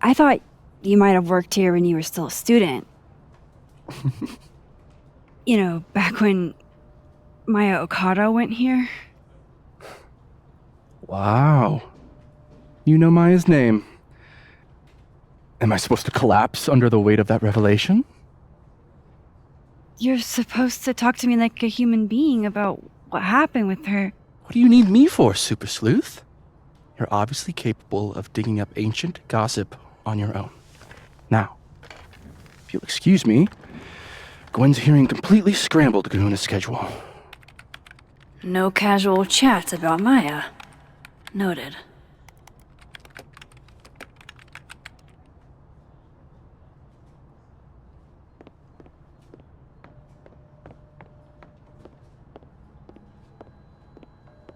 I thought you might have worked here when you were still a student. You know, back when Maya Okada went here. Wow. You know Maya's name. Am I supposed to collapse under the weight of that revelation? You're supposed to talk to me like a human being about what happened with her. What do you need me for, Super Sleuth? You're obviously capable of digging up ancient gossip on your own. Now, if you'll excuse me, Gwen's hearing completely scrambled Kahuna's schedule. No casual chats about Maya. Noted.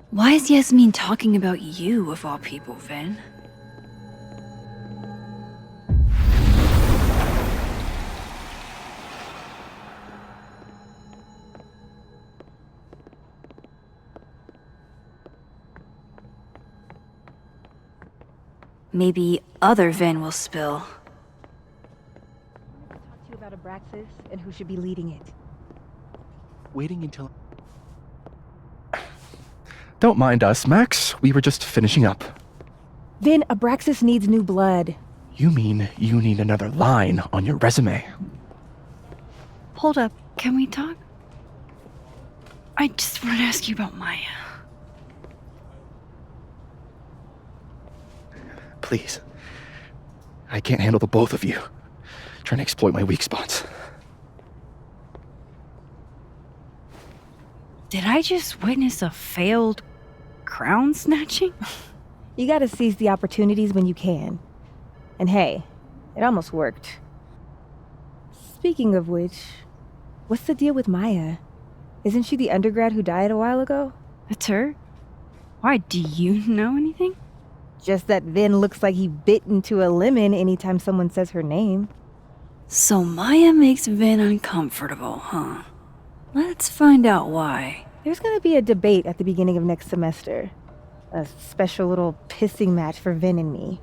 Why is Yasmin talking about you, of all people, Vin? maybe other Vin will spill. Talk to you about Abraxas and who should be leading it. Waiting until... Don't mind us, Max. We were just finishing up. Then Abraxas needs new blood. You mean you need another line on your resume? Hold up, can we talk? I just want to ask you about Maya. Please. I can't handle the both of you trying to exploit my weak spots. Did I just witness a failed crown snatching? You gotta seize the opportunities when you can. And hey, it almost worked. Speaking of which, what's the deal with Maya? Isn't she the undergrad who died a while ago? That's her? Why, do you know anything? Just that Vin looks like he bit into a lemon anytime someone says her name. So Maya makes Vin uncomfortable, huh? Let's find out why. There's gonna be a debate at the beginning of next semester. A special little pissing match for Vin and me.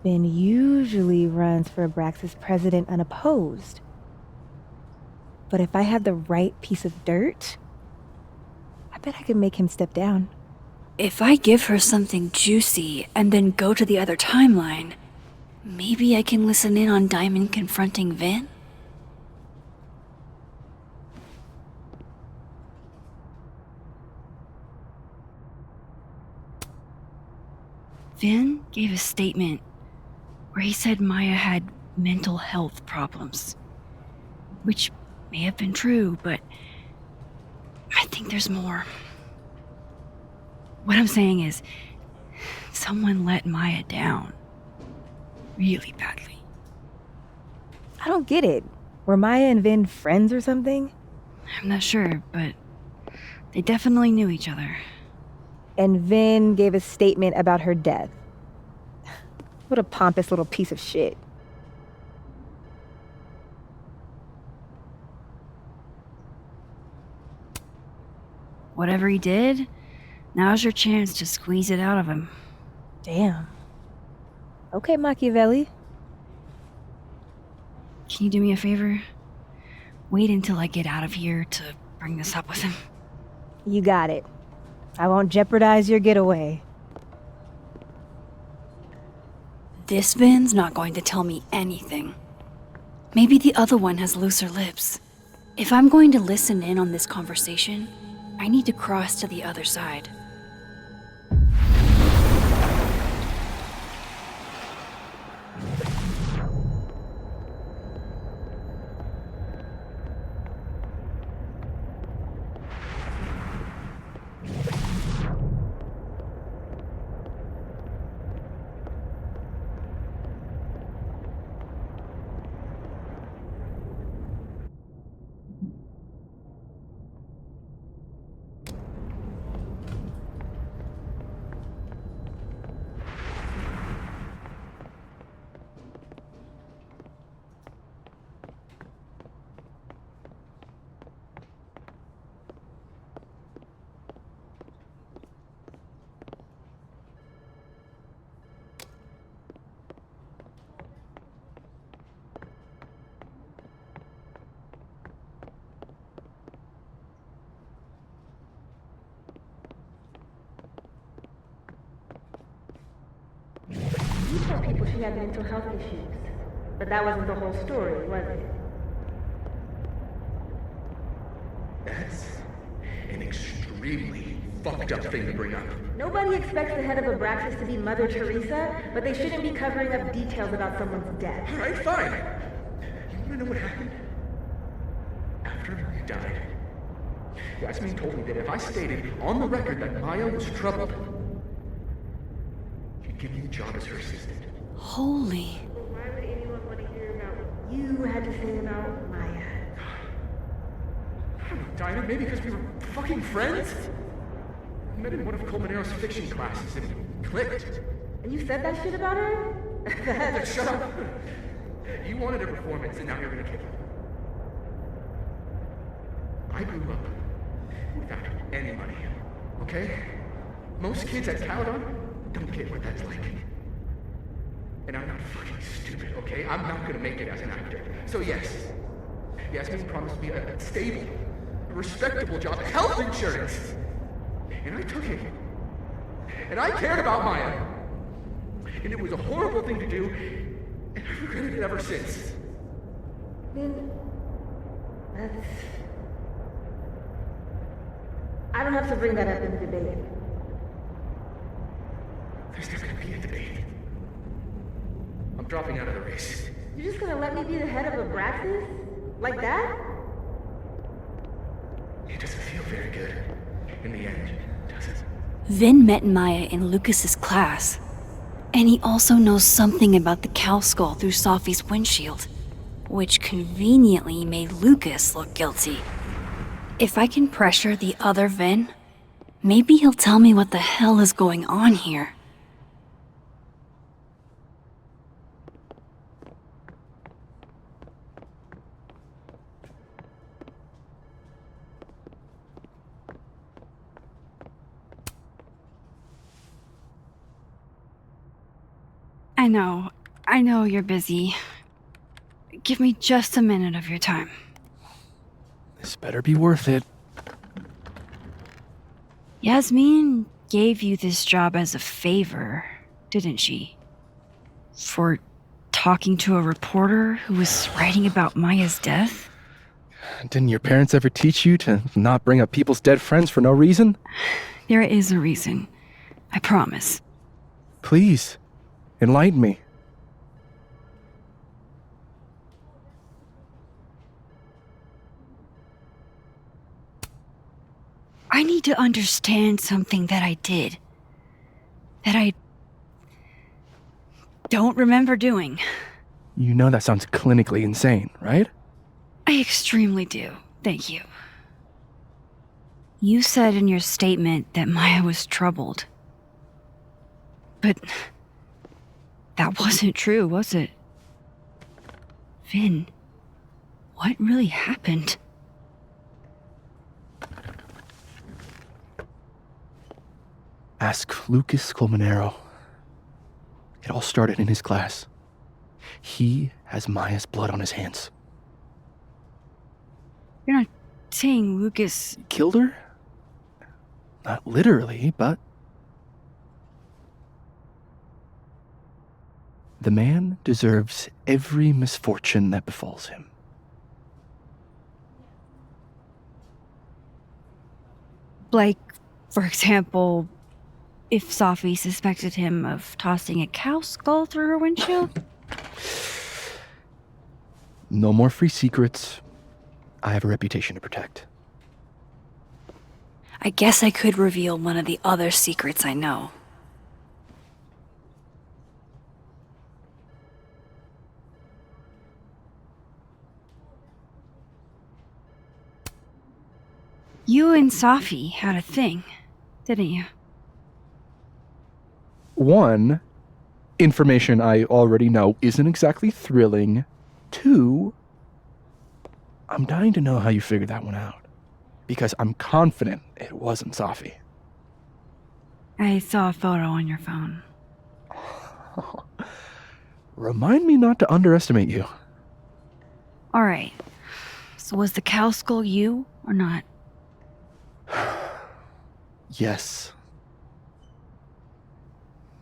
Vin usually runs for Abraxas president unopposed. But if I had the right piece of dirt, I bet I could make him step down. If I give her something juicy and then go to the other timeline, maybe I can listen in on Diamond confronting Vin? Vin gave a statement where he said Maya had mental health problems. Which may have been true, but I think there's more. What I'm saying is, someone let Maya down. Really badly. I don't get it. Were Maya and Vin friends or something? I'm not sure, but they definitely knew each other. And Vin gave a statement about her death. What a pompous little piece of shit. Whatever he did, now's your chance to squeeze it out of him. Damn. Okay, Machiavelli. Can you do me a favor? Wait until I get out of here to bring this up with him. You got it. I won't jeopardize your getaway. This Vin's not going to tell me anything. Maybe the other one has looser lips. If I'm going to listen in on this conversation, I need to cross to the other side. You told people she had mental health issues, but that wasn't the whole story, was it? That's an extremely fucked up thing to bring up. Nobody expects the head of Abraxas to be Mother Teresa, but they shouldn't be covering up details about someone's death. Alright, fine. You wanna know what happened? After Maya died, Yasmin told me that if I stated on the record that Maya was troubled, she'd give me the job as her assistant. Holy. Why would anyone want to hear about what you had to say about Maya? I don't know, Dinah, maybe because we were fucking friends? I met in one of Colmenaro's fiction classes and it clicked. And you said that shit about her? Shut up! You wanted a performance and now you're gonna kill it. I grew up without any money, okay? Most kids at Caledon don't get what that's like. And I'm not fucking stupid, okay? I'm not gonna make it as an actor. So yes, Yasmin promised me a stable, a respectable job, health insurance. And I took it. And I cared about Maya. And it was a horrible thing to do, and I've regretted it ever since. Then I don't have to bring that up in the debate. There's not gonna be a debate. I'm dropping out of the race. You're just gonna let me be the head of Abraxas? Like that? It doesn't feel very good. In the end, does it? Vin met Maya in Lucas's class, and he also knows something about the cow skull through Sophie's windshield, which conveniently made Lucas look guilty. If I can pressure the other Vin, maybe he'll tell me what the hell is going on here. I know you're busy. Give me just a minute of your time. This better be worth it. Yasmin gave you this job as a favor, didn't she? For talking to a reporter who was writing about Maya's death? Didn't your parents ever teach you to not bring up people's dead friends for no reason? There is a reason. I promise. Please, enlighten me. I need to understand something that I did. That I don't remember doing. You know that sounds clinically insane, right? I extremely do. Thank you. You said in your statement that Maya was troubled. But that wasn't true, was it? Vin, what really happened? Ask Lucas Colmenero. It all started in his class. He has Maya's blood on his hands. You're not saying Lucas Killed her? Not literally, but... The man deserves every misfortune that befalls him. Like, for example, if Sophie suspected him of tossing a cow skull through her windshield? No more free secrets. I have a reputation to protect. I guess I could reveal one of the other secrets I know. You and Sophie had a thing, didn't you? One, information I already know isn't exactly thrilling. Two, I'm dying to know how you figured that one out. Because I'm confident it wasn't Sophie. I saw a photo on your phone. Remind me not to underestimate you. Alright. So was the cow skull you, or not? Yes.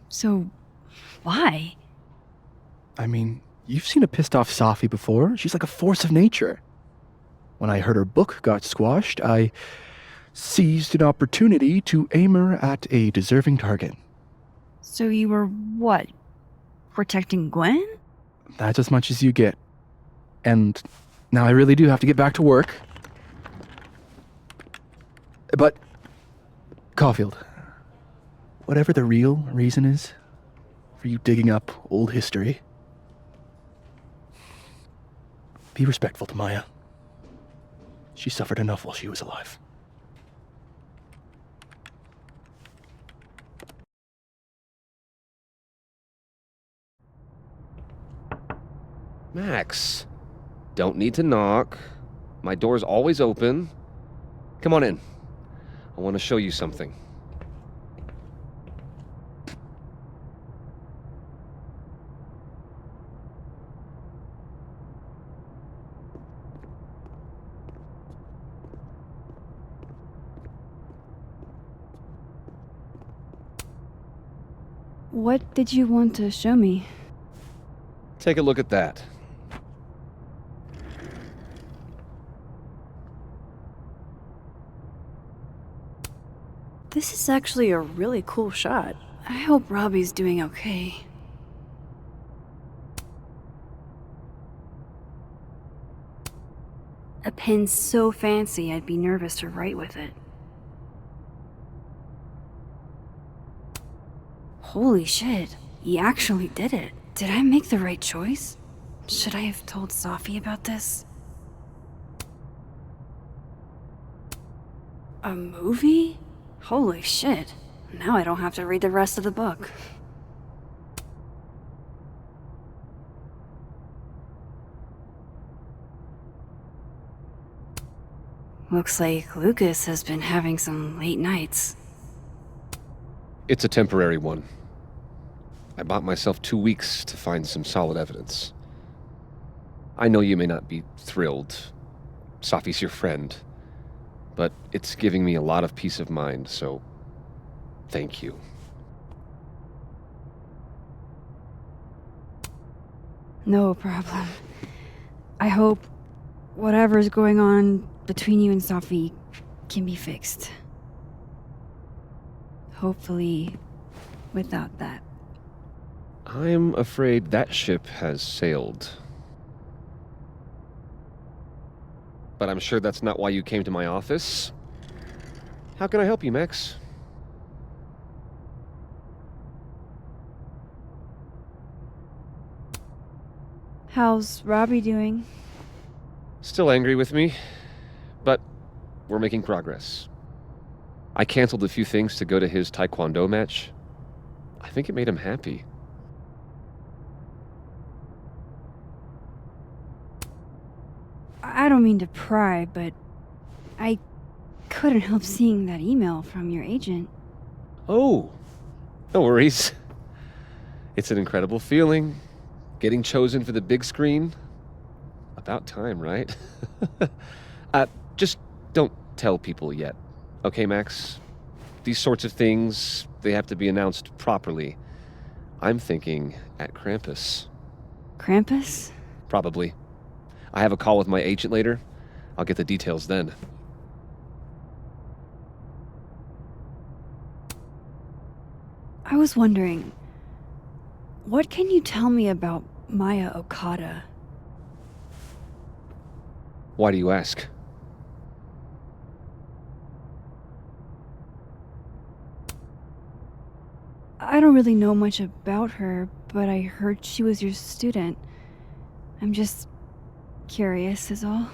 So, why? I mean, you've seen a pissed off Sophie before. She's like a force of nature. When I heard her book got squashed, I seized an opportunity to aim her at a deserving target. So you were, what, protecting Gwen? That's as much as you get. And now I really do have to get back to work. But, Caulfield, whatever the real reason is for you digging up old history, be respectful to Maya. She suffered enough while she was alive. Max, don't need to knock. My door's always open. Come on in. I want to show you something. What did you want to show me? Take a look at that. This is actually a really cool shot. I hope Robbie's doing okay. A pen so fancy I'd be nervous to write with it. Holy shit, he actually did it. Did I make the right choice? Should I have told Sophie about this? A movie? Holy shit. Now I don't have to read the rest of the book. Looks like Lucas has been having some late nights. It's a temporary one. I bought myself 2 weeks to find some solid evidence. I know you may not be thrilled. Sophie's your friend. But it's giving me a lot of peace of mind, so thank you. No problem. I hope whatever's going on between you and Sophie can be fixed. Hopefully, without that. I'm afraid that ship has sailed. But I'm sure that's not why you came to my office. How can I help you, Max? How's Robbie doing? Still angry with me, but we're making progress. I canceled a few things to go to his taekwondo match. I think it made him happy. I don't mean to pry, but I couldn't help seeing that email from your agent. Oh, no worries. It's an incredible feeling. Getting chosen for the big screen. About time, right? Just don't tell people yet. Okay, Max? These sorts of things, they have to be announced properly. I'm thinking at Krampus. Krampus? Probably. I have a call with my agent later. I'll get the details then. I was wondering, what can you tell me about Maya Okada? Why do you ask? I don't really know much about her, but I heard she was your student. I'm just curious is all.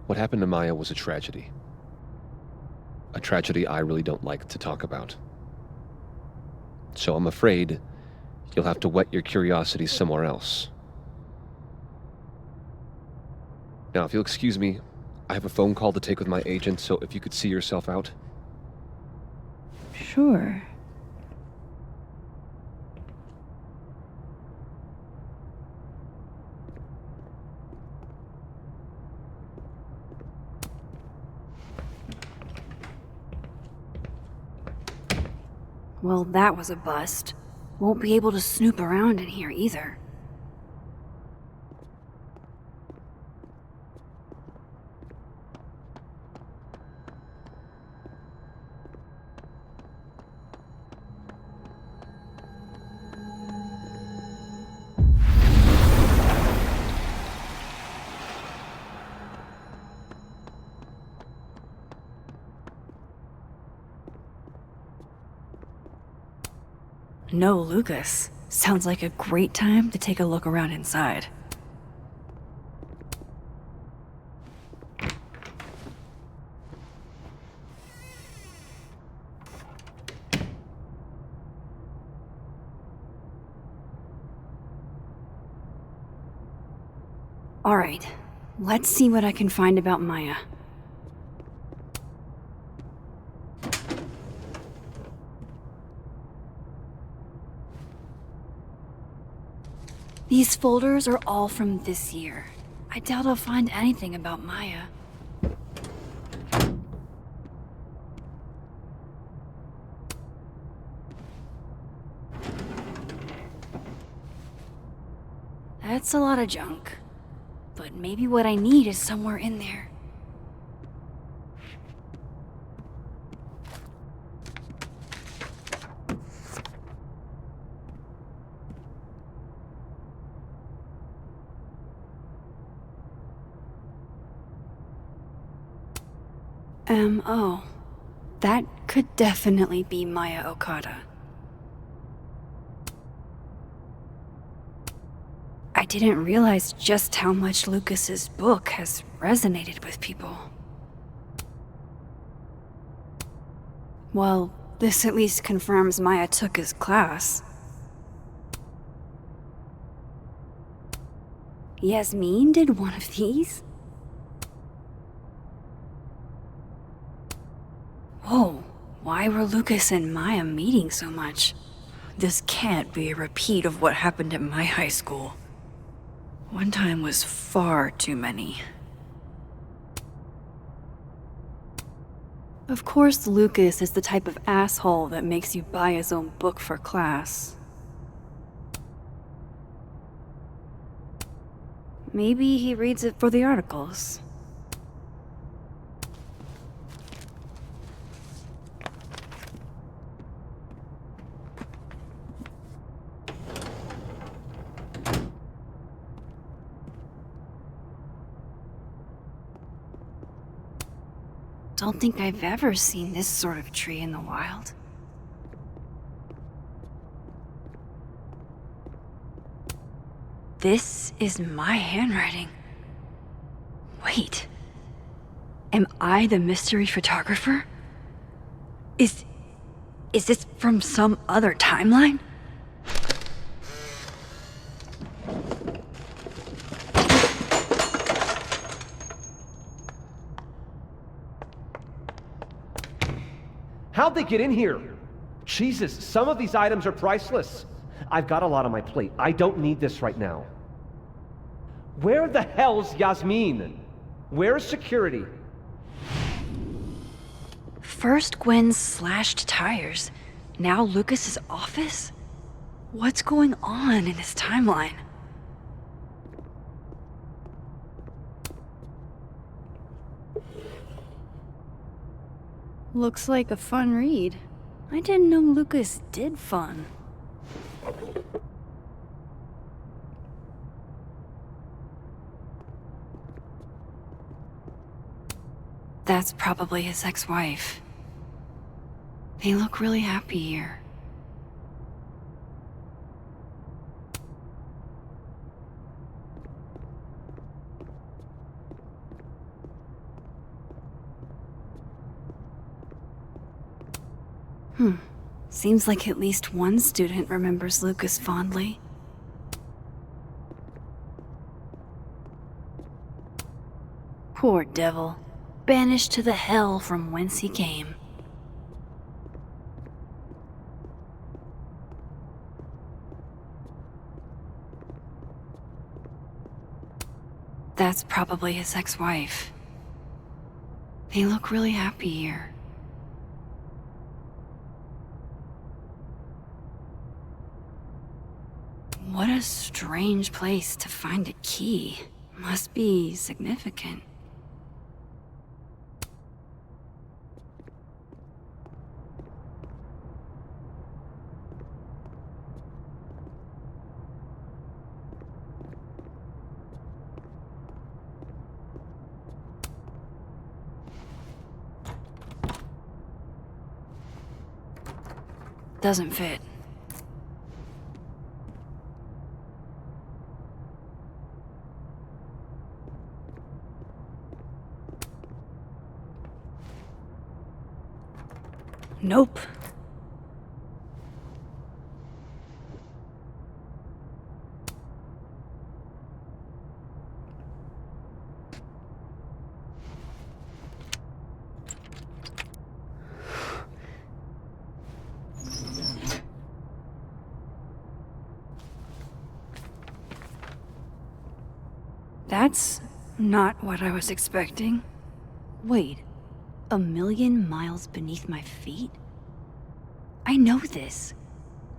What happened to Maya was a tragedy. A tragedy I really don't like to talk about. So I'm afraid you'll have to whet your curiosity somewhere else. Now, if you'll excuse me, I have a phone call to take with my agent, so if you could see yourself out. Sure. Well, that was a bust. Won't be able to snoop around in here either. No, Lucas. Sounds like a great time to take a look around inside. All right, let's see what I can find about Maya. These folders are all from this year. I doubt I'll find anything about Maya. That's a lot of junk. But maybe what I need is somewhere in there. M.O. That could definitely be Maya Okada. I didn't realize just how much Lucas's book has resonated with people. Well, this at least confirms Maya took his class. Yasmin did one of these? Whoa, why were Lucas and Maya meeting so much? This can't be a repeat of what happened at my high school. One time was far too many. Of course, Lucas is the type of asshole that makes you buy his own book for class. Maybe he reads it for the articles. Don't think I've ever seen this sort of tree in the wild. This is my handwriting. Wait. Am I the mystery photographer? Is this from some other timeline? How'd they get in here? Jesus, some of these items are priceless. I've got a lot on my plate. I don't need this right now. Where the hell's Yasmin? Where's security? First Gwen's slashed tires, now Lucas's office? What's going on in this timeline? Looks like a fun read. I didn't know Lucas did fun. That's probably his ex-wife. They look really happy here. Seems like at least one student remembers Lucas fondly. Poor devil. Banished to the hell from whence he came. That's probably his ex-wife. They look really happy here. What a strange place to find a key. Must be significant. Doesn't fit. Nope. That's not what I was expecting. Wait, 1,000,000 miles beneath my feet? I know this.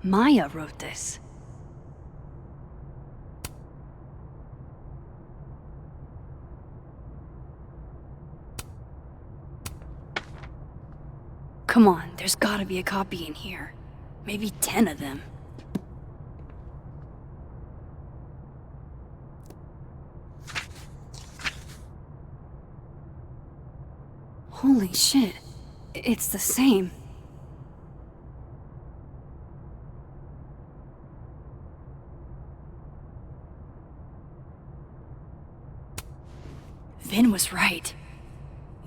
Maya wrote this. come on, there's gotta be a copy in here. Maybe 10 of them. Holy shit, it's the same. Vin was right.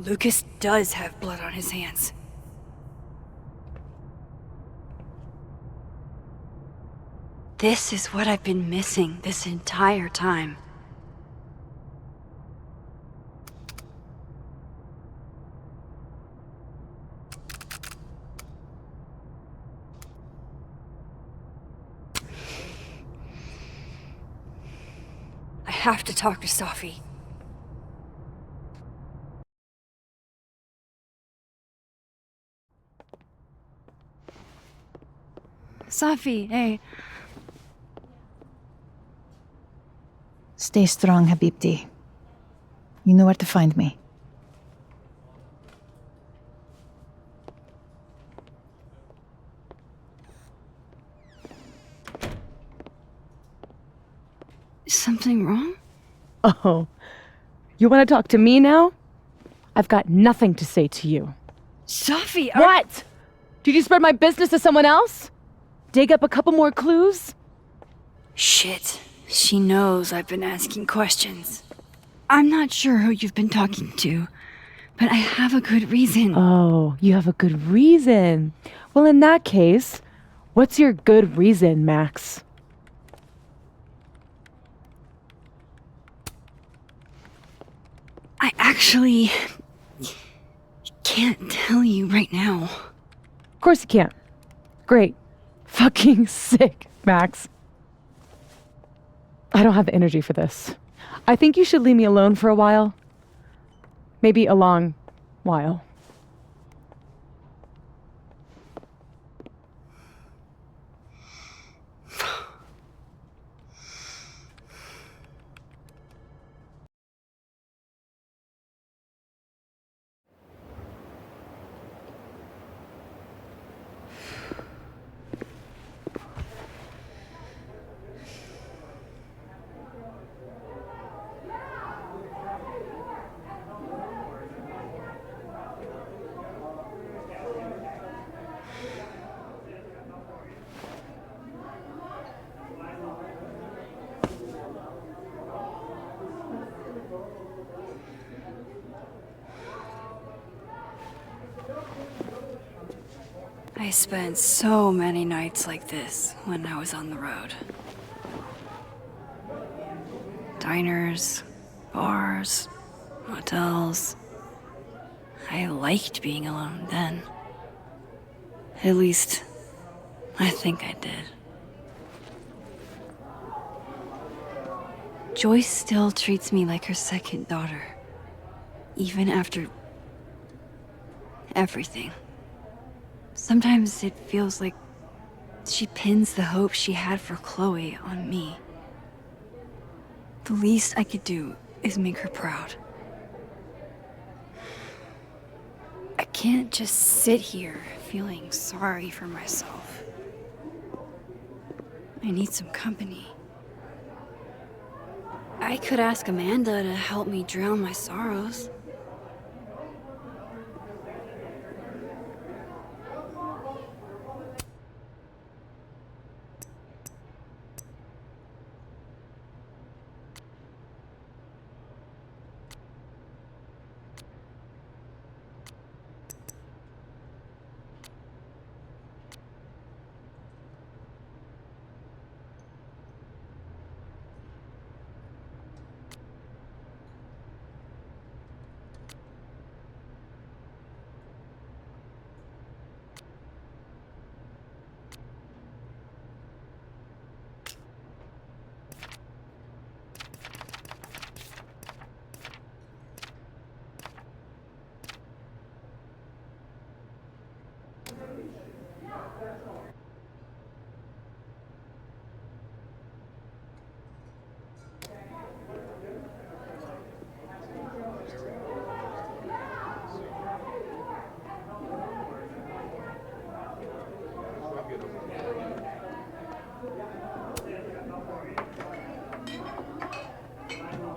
Lucas does have blood on his hands. This is what I've been missing this entire time. I have to talk to Safi. Safi, hey. Stay strong, Habibti. You know where to find me. Is something wrong? Oh, you want to talk to me now? I've got nothing to say to you. Safi, What? Did you spread my business to someone else? Dig up a couple more clues? Shit. She knows I've been asking questions. I'm not sure who you've been talking to, but I have a good reason. Oh, you have a good reason. Well, in that case, what's your good reason, Max? I actually can't tell you right now. Of course you can't. Great. Fucking sick, Max. I don't have the energy for this. I think you should leave me alone for a while. Maybe a long while. I spent so many nights like this when I was on the road. Diners, bars, hotels. I liked being alone then. At least, I think I did. Joyce still treats me like her second daughter, even after everything. Sometimes it feels like she pins the hope she had for Chloe on me. The least I could do is make her proud. I can't just sit here feeling sorry for myself. I need some company. I could ask Amanda to help me drown my sorrows.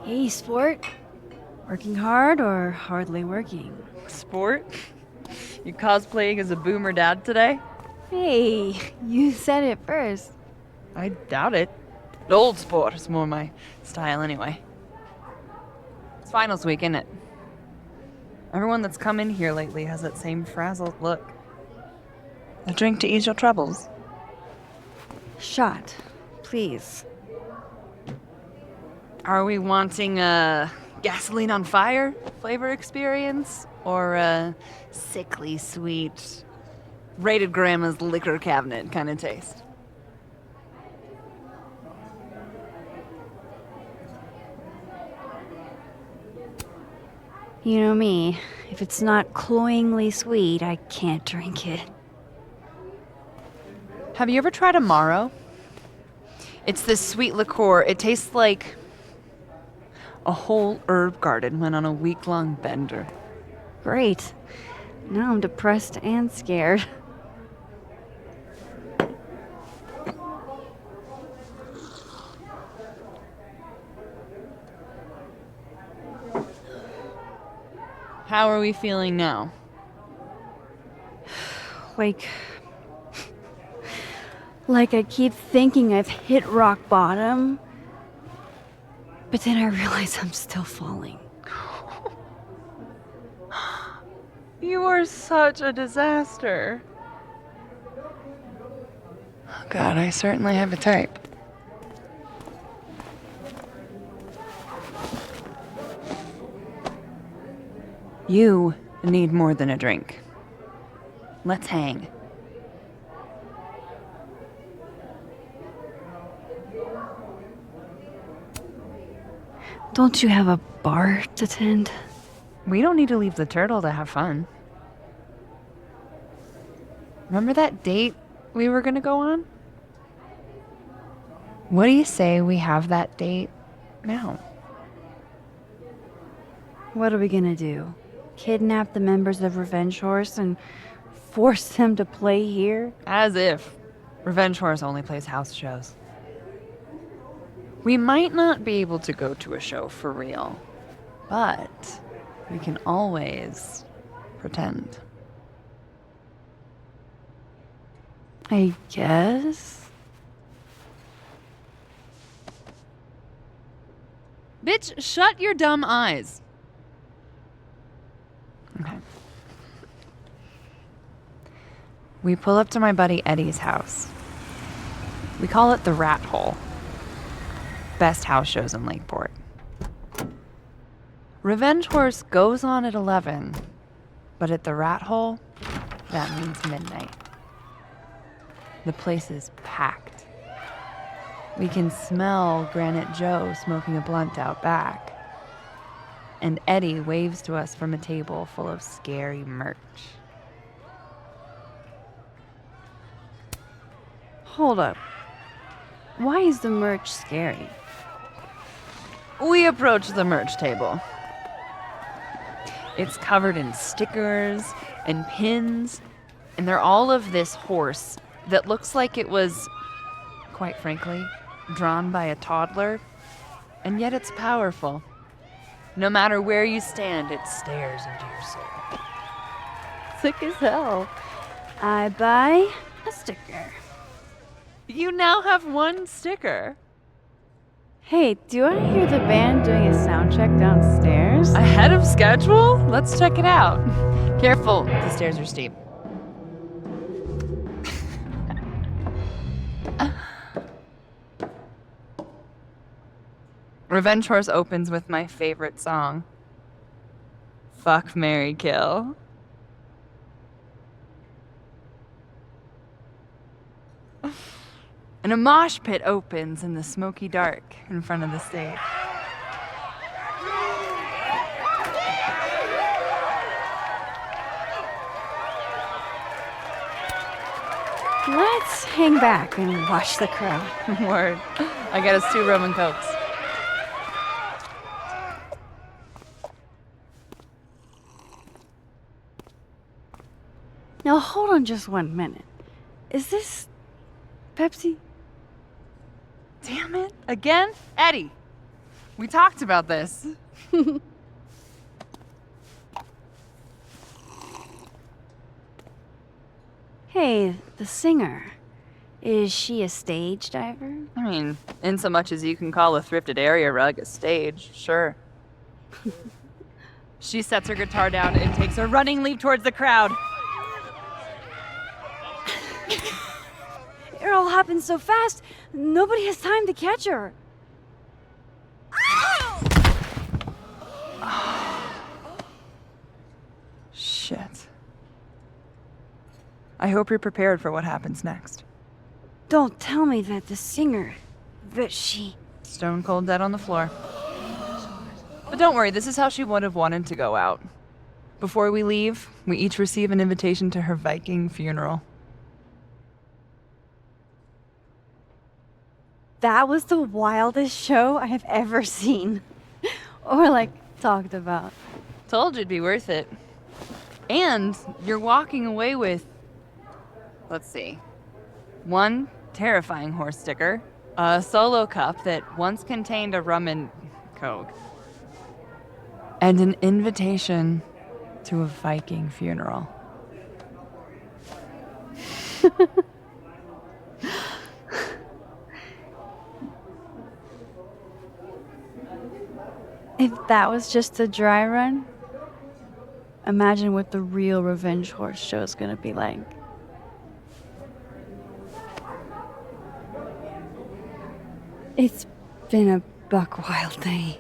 Hey, sport. Working hard or hardly working? Sport? You cosplaying as a boomer dad today? Hey, you said it first. I doubt it. Old sport is more my style anyway. It's finals week, isn't it? Everyone that's come in here lately has that same frazzled look. A drink to ease your troubles. Shot, please. Are we wanting a gasoline on fire flavor experience? Or a sickly sweet, rated grandma's liquor cabinet kind of taste? You know me. If it's not cloyingly sweet, I can't drink it. Have you ever tried Amaro? It's this sweet liqueur. It tastes like a whole herb garden went on a week-long bender. Great. Now I'm depressed and scared. How are we feeling now? Like I keep thinking I've hit rock bottom, but then I realize I'm still falling. You are such a disaster. Oh God, I certainly have a type. You need more than a drink. Let's hang. Don't you have a bar to tend? We don't need to leave the turtle to have fun. Remember that date we were gonna go on? What do you say we have that date now? What are we gonna do? Kidnap the members of Revenge Horse and force them to play here? As if. Revenge Horse only plays house shows. We might not be able to go to a show for real, but we can always pretend. I guess. Bitch, shut your dumb eyes. Okay. We pull up to my buddy Eddie's house. We call it the Rat Hole. Best house shows in Lakeport. Revenge Horse goes on at 11, but at the Rat Hole, that means midnight. The place is packed. We can smell Granite Joe smoking a blunt out back. And Eddie waves to us from a table full of scary merch. Hold up. Why is the merch scary? We approach the merch table. It's covered in stickers and pins, and they're all of this horse that looks like it was, quite frankly, drawn by a toddler, and yet it's powerful. No matter where you stand, it stares into your soul. Sick as hell. I buy a sticker. You now have one sticker. Hey, do I hear the band doing a sound check downstairs? Ahead of schedule? Let's check it out. Careful, the stairs are steep. Revenge Horse opens with my favorite song. Fuck, Marry, Kill. And a mosh pit opens in the smoky dark in front of the stage. Let's hang back and watch the crowd. Word. I got us 2 rum and cokes. Now hold on just 1 minute. Is this Pepsi? Damn it. Again? Eddie. We talked about this. Hey, the singer. Is she a stage diver? I mean, in so much as you can call a thrifted area rug a stage, sure. She sets her guitar down and takes a running leap towards the crowd. It all happened so fast, nobody has time to catch her. Shit. I hope you're prepared for what happens next. Don't tell me that the singer, that she... Stone cold dead on the floor. But don't worry, this is how she would have wanted to go out. Before we leave, we each receive an invitation to her Viking funeral. That was the wildest show I have ever seen. Or, like, talked about. Told you it'd be worth it. And you're walking away with, let's see, one terrifying horse sticker, a solo cup that once contained a rum and coke, and an invitation to a Viking funeral. If that was just a dry run, imagine what the real Revenge Horse show is gonna be like. It's been a buck wild day,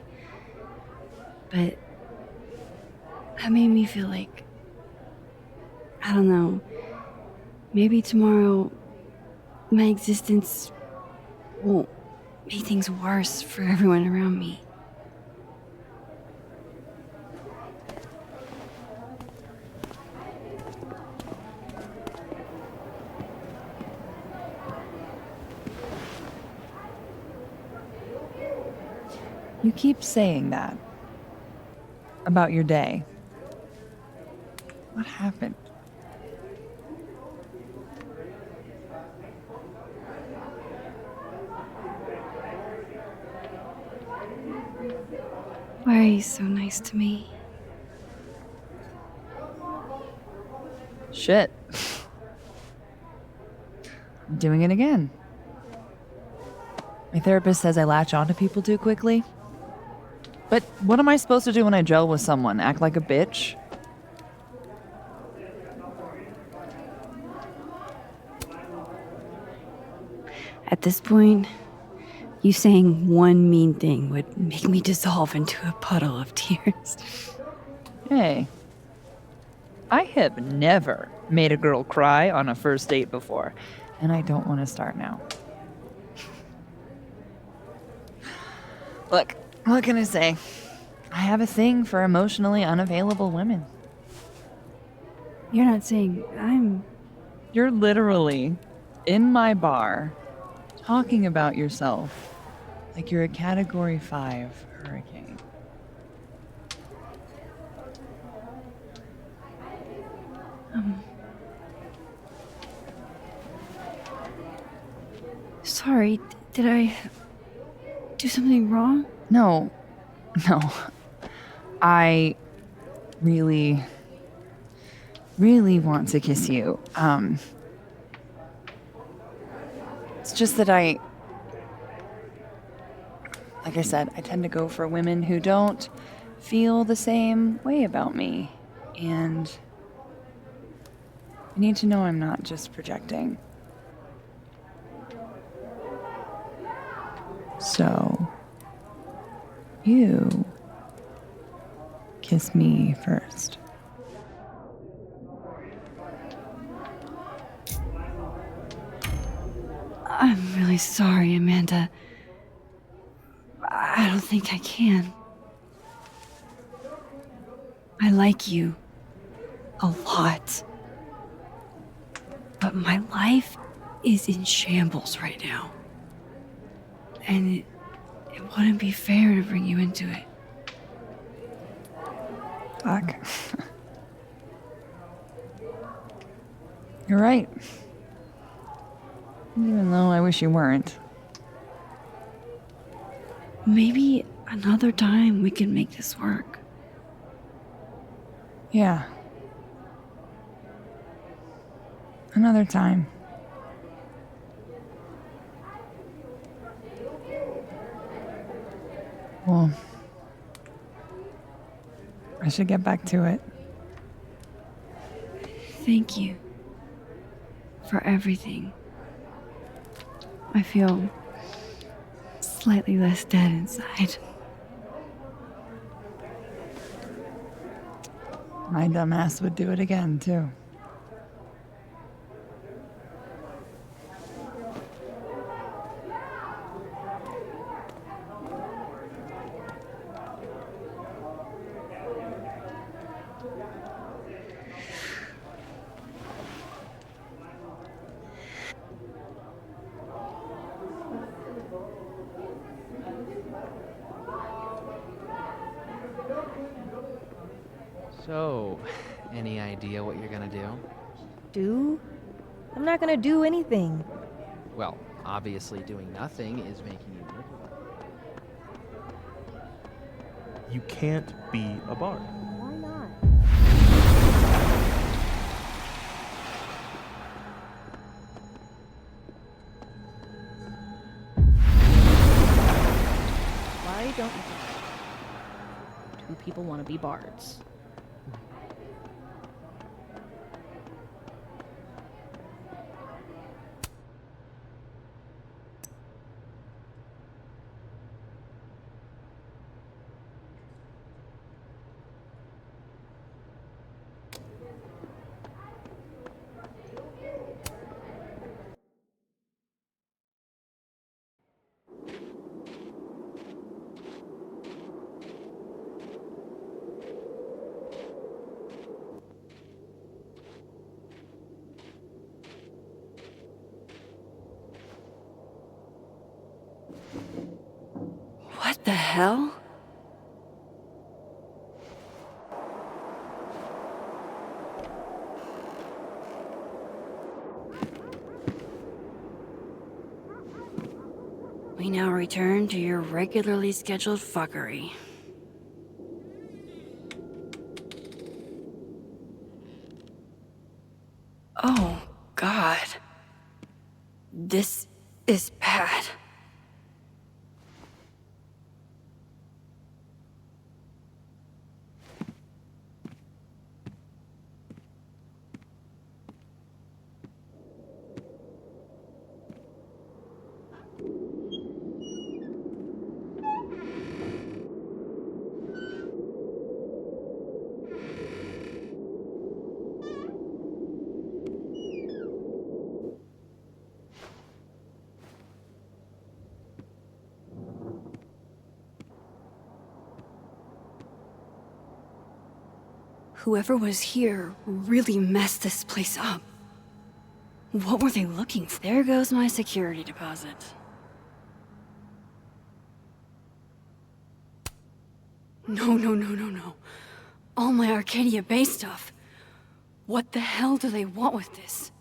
but that made me feel like, I don't know, maybe tomorrow my existence won't make things worse for everyone around me. You keep saying that about your day. What happened? Why are you so nice to me? Shit. I'm doing it again. My therapist says I latch onto people too quickly. But what am I supposed to do when I gel with someone? Act like a bitch? At this point, you saying one mean thing would make me dissolve into a puddle of tears. Hey, I have never made a girl cry on a first date before, and I don't want to start now. Look, what can I say? I have a thing for emotionally unavailable women. You're not saying I'm... You're literally in my bar talking about yourself like you're a Category 5 hurricane. Sorry, did I do something wrong? No. I really want to kiss you. It's just that like I said, I tend to go for women who don't feel the same way about me. And you need to know I'm not just projecting. So, you kiss me first. I'm really sorry, Amanda. I don't think I can. I like you a lot. But my life is in shambles right now. And it wouldn't be fair to bring you into it. Fuck. You're right. Even though I wish you weren't. Maybe Another time we can make this work. Yeah. Another time. Well, I should get back to it. Thank you for everything. I feel slightly less dead inside. My dumbass would do it again, too. So, any idea what you're gonna do? Do? I'm not gonna do anything. Well, obviously doing nothing is making you look. You can't be a bard. Why not? Why don't you? Two people want to be bards. What the hell? We now return to your regularly scheduled fuckery. Oh, God. This is bad. Whoever was here really messed this place up. What were they looking for? There goes my security deposit. No. All my Arcadia Bay stuff. What the hell do they want with this?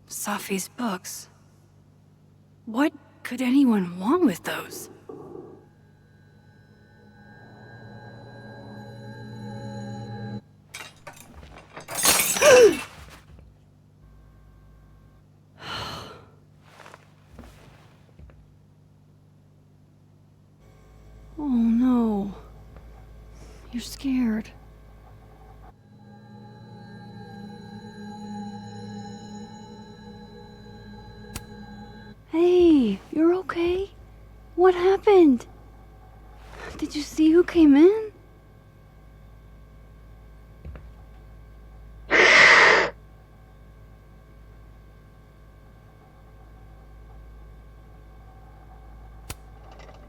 Safi's books. What could anyone want with those? Oh no. You're scared. Hey, you're okay? What happened? Did you see who came in?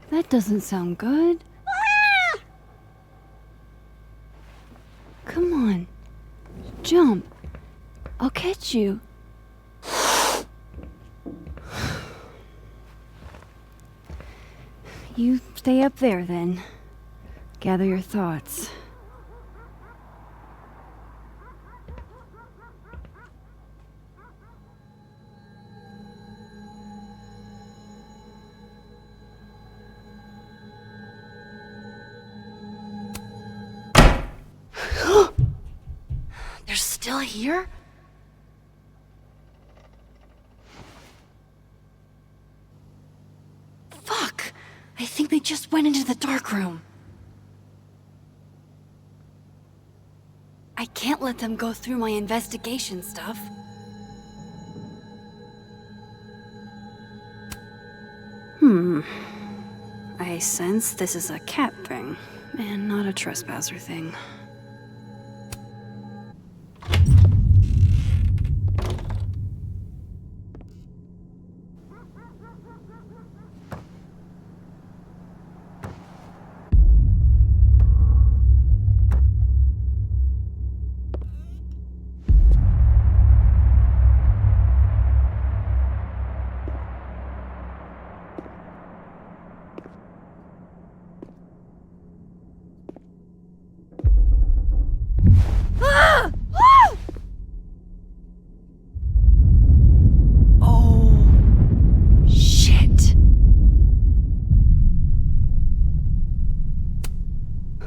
That doesn't sound good. Come on. Jump. I'll catch you. You stay up there then. Gather your thoughts. here? Fuck! I think they just went into the dark room. I can't let them go through my investigation stuff. I sense this is a cat thing, and not a trespasser thing.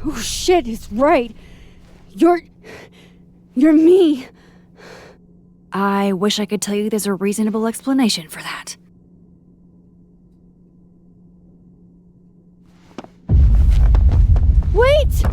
Oh shit, it's right. You're me. I wish I could tell you there's a reasonable explanation for that. Wait!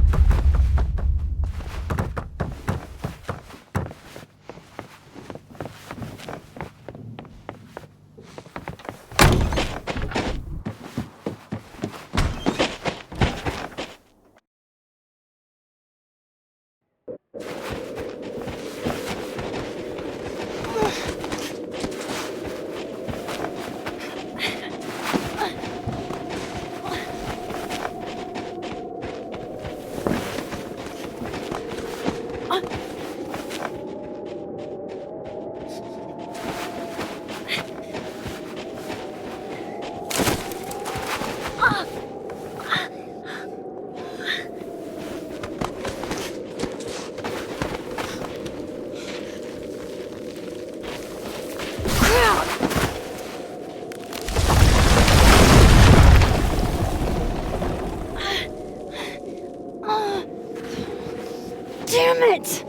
Damn it!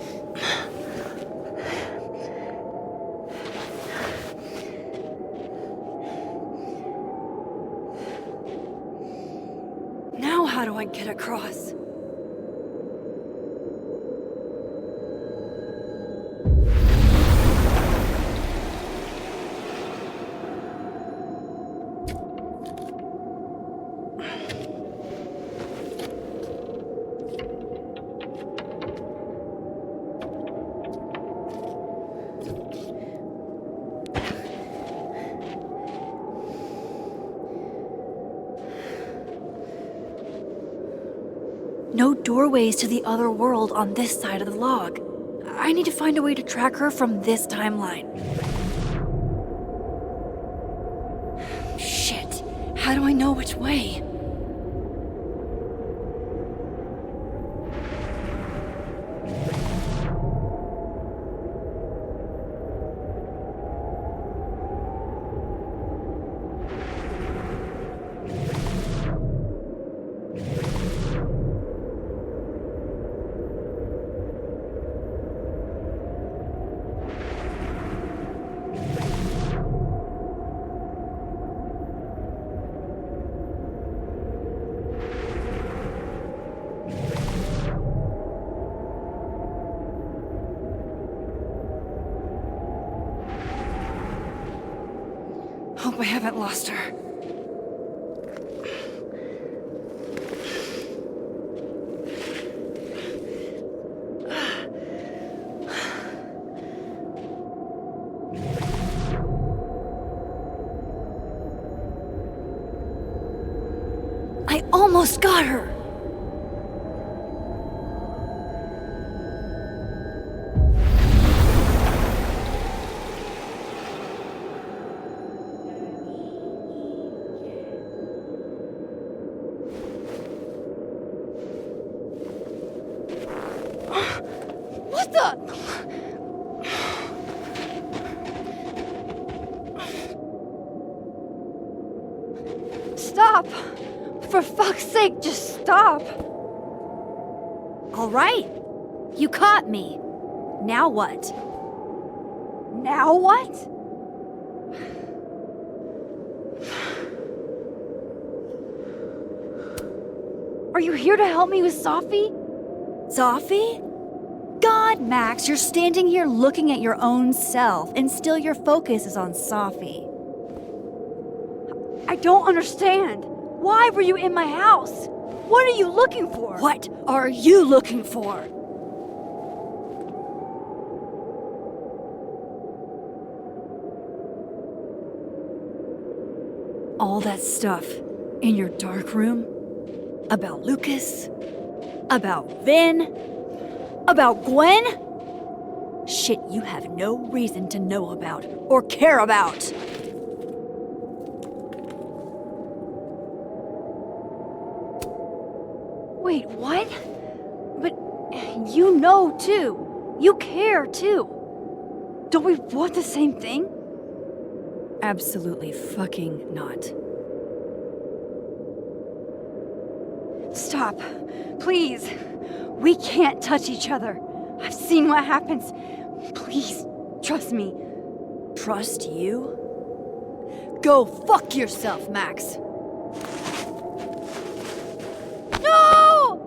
Now how do I get across? No doorways to the other world on this side of the log. I need to find a way to track her from this timeline. Shit. How do I know which way? Hope I haven't lost her. I almost got her! What the? Stop! For fuck's sake, just stop! All right. You caught me. Now what? Now what? Are you here to help me with Safi? Safi? God, Max, you're standing here looking at your own self, and still your focus is on Safi. I don't understand. Why were you in my house? What are you looking for? What are you looking for? All that stuff in your dark room? About Lucas? About Vin? About Gwen? Shit you have no reason to know about or care about. Wait, what? But you know too. You care too. Don't we want the same thing? Absolutely fucking not. Stop. Please. We can't touch each other. I've seen what happens. Please, trust me. Trust you? Go fuck yourself, Max. No!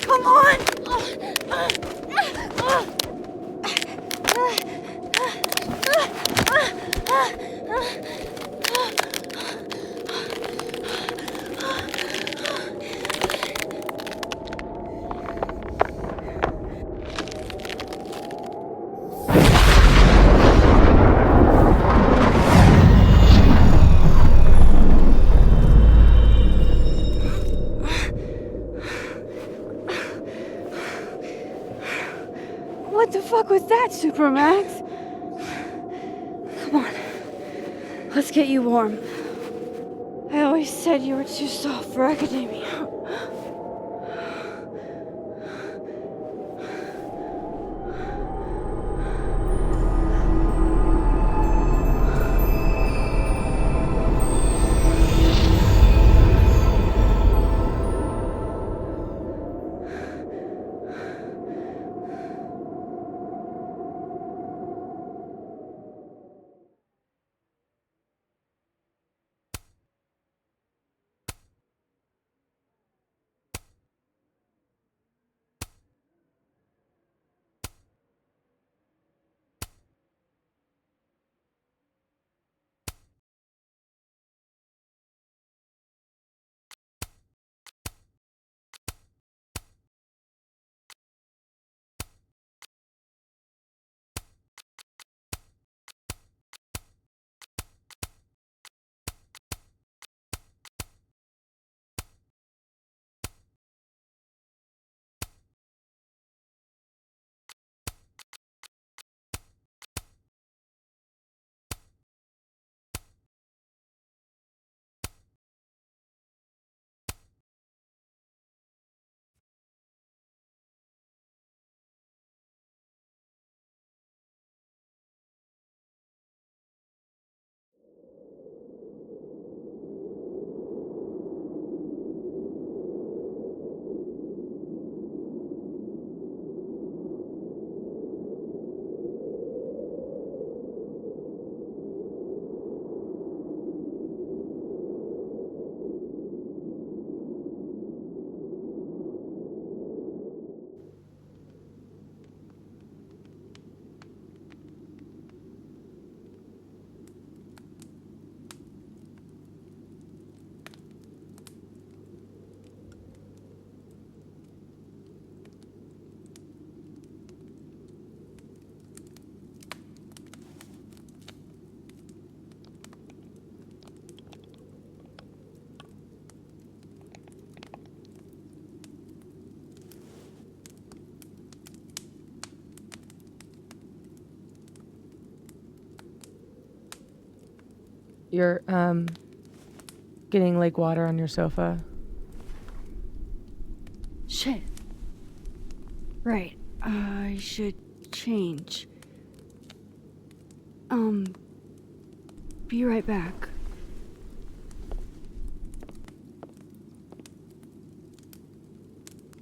Come on! What the fuck was that, Supermax? Come on. Let's get you warm. I always said you were too soft for academia. You're, getting lake water on your sofa. Shit. Right. I should change. Be right back.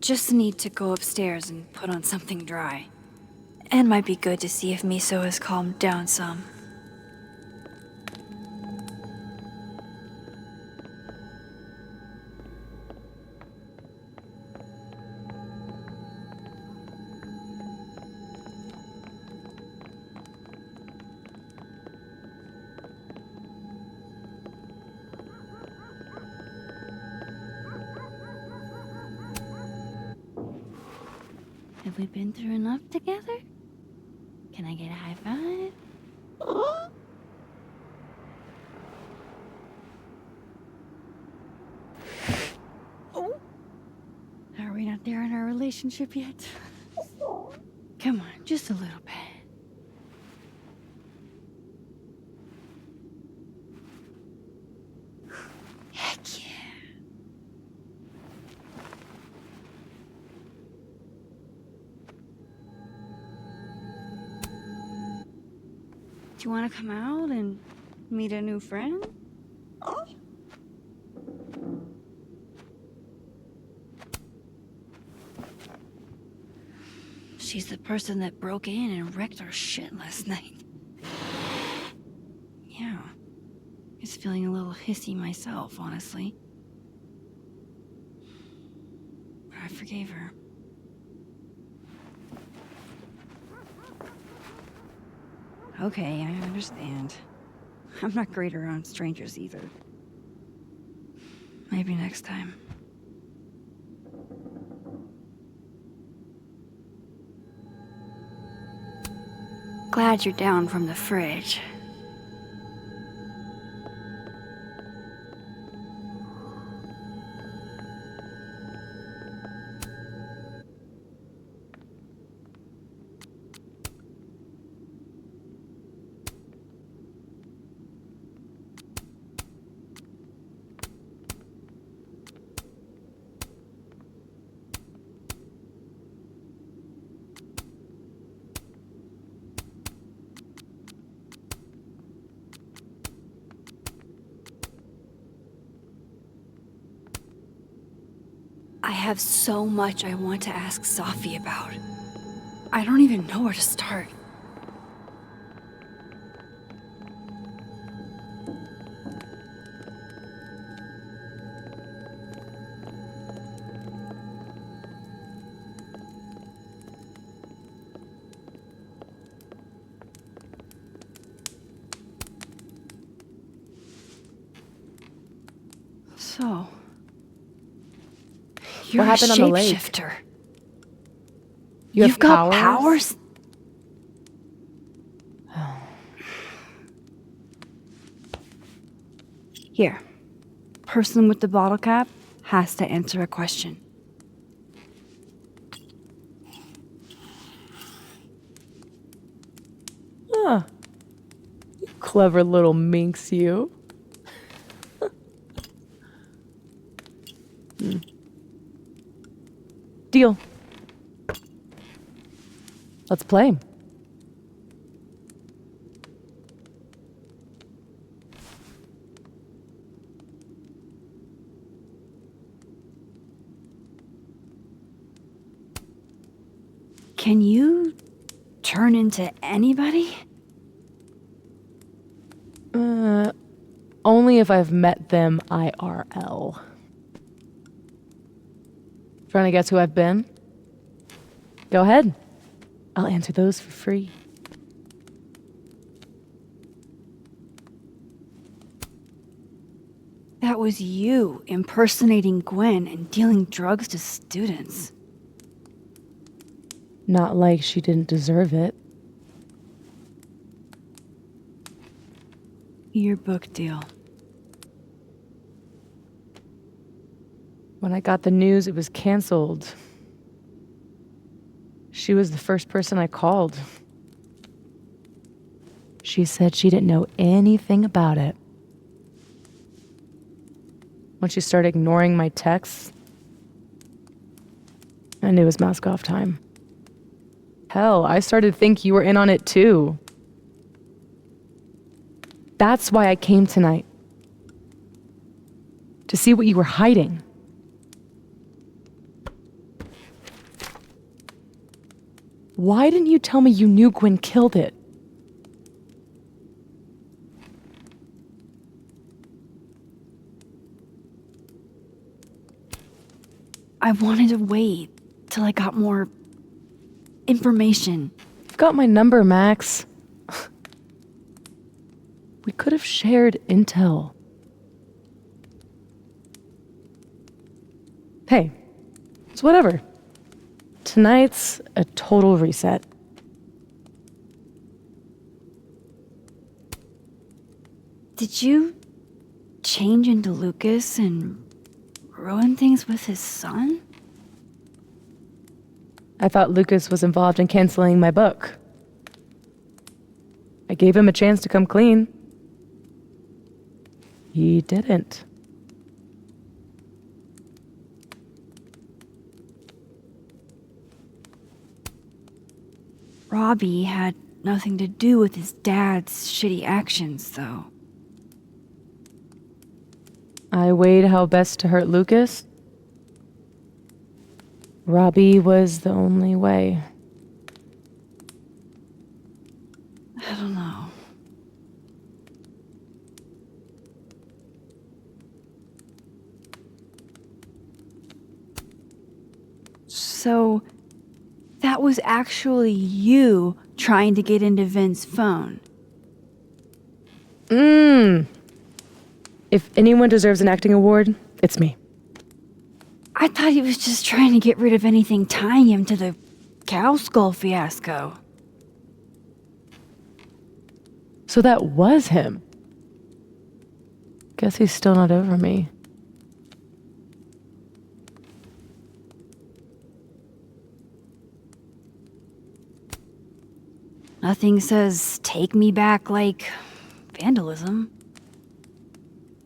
Just need to go upstairs and put on something dry. And might be good to see if Miso has calmed down some. Have we been through enough together? Can I get a high five? Oh. Are we not there in our relationship yet? Come on, just a little bit. Heck yeah. Do you want to come out and meet a new friend? She's the person that broke in and wrecked our shit last night. Yeah. I was feeling a little hissy myself, honestly. But I forgave her. Okay, I understand. I'm not great around strangers either. Maybe next time. Glad you're down from the fridge. I have so much I want to ask Safi about. I don't even know where to start. So... You're What happened a on the lake? shapeshifter. You've got powers? Here. Person with the bottle cap has to answer a question. Huh. You clever little minx, you. Deal. Let's play. Can you turn into anybody? Only if I've met them IRL. Trying to guess who I've been? Go ahead. I'll answer those for free. That was you impersonating Gwen and dealing drugs to students. Not like she didn't deserve it. Your book deal. When I got the news it was canceled, she was the first person I called. She said she didn't know anything about it. Once you started ignoring my texts, I knew it was mask off time. Hell, I started to think you were in on it too. That's why I came tonight. To see what you were hiding. Why didn't you tell me you knew Gwen killed it? I wanted to wait till I got more information. You've got my number, Max. We could have shared intel. Hey, it's whatever. Tonight's a total reset. Did you change into Lucas and ruin things with his son? I thought Lucas was involved in canceling my book. I gave him a chance to come clean. He didn't. Robbie had nothing to do with his dad's shitty actions, though. I weighed how best to hurt Lucas. Robbie was the only way. I don't know. So, that was actually you trying to get into Vin's phone. If anyone deserves an acting award, it's me. I thought he was just trying to get rid of anything tying him to the cow skull fiasco. So that was him. Guess he's still not over me. Nothing says take me back like vandalism.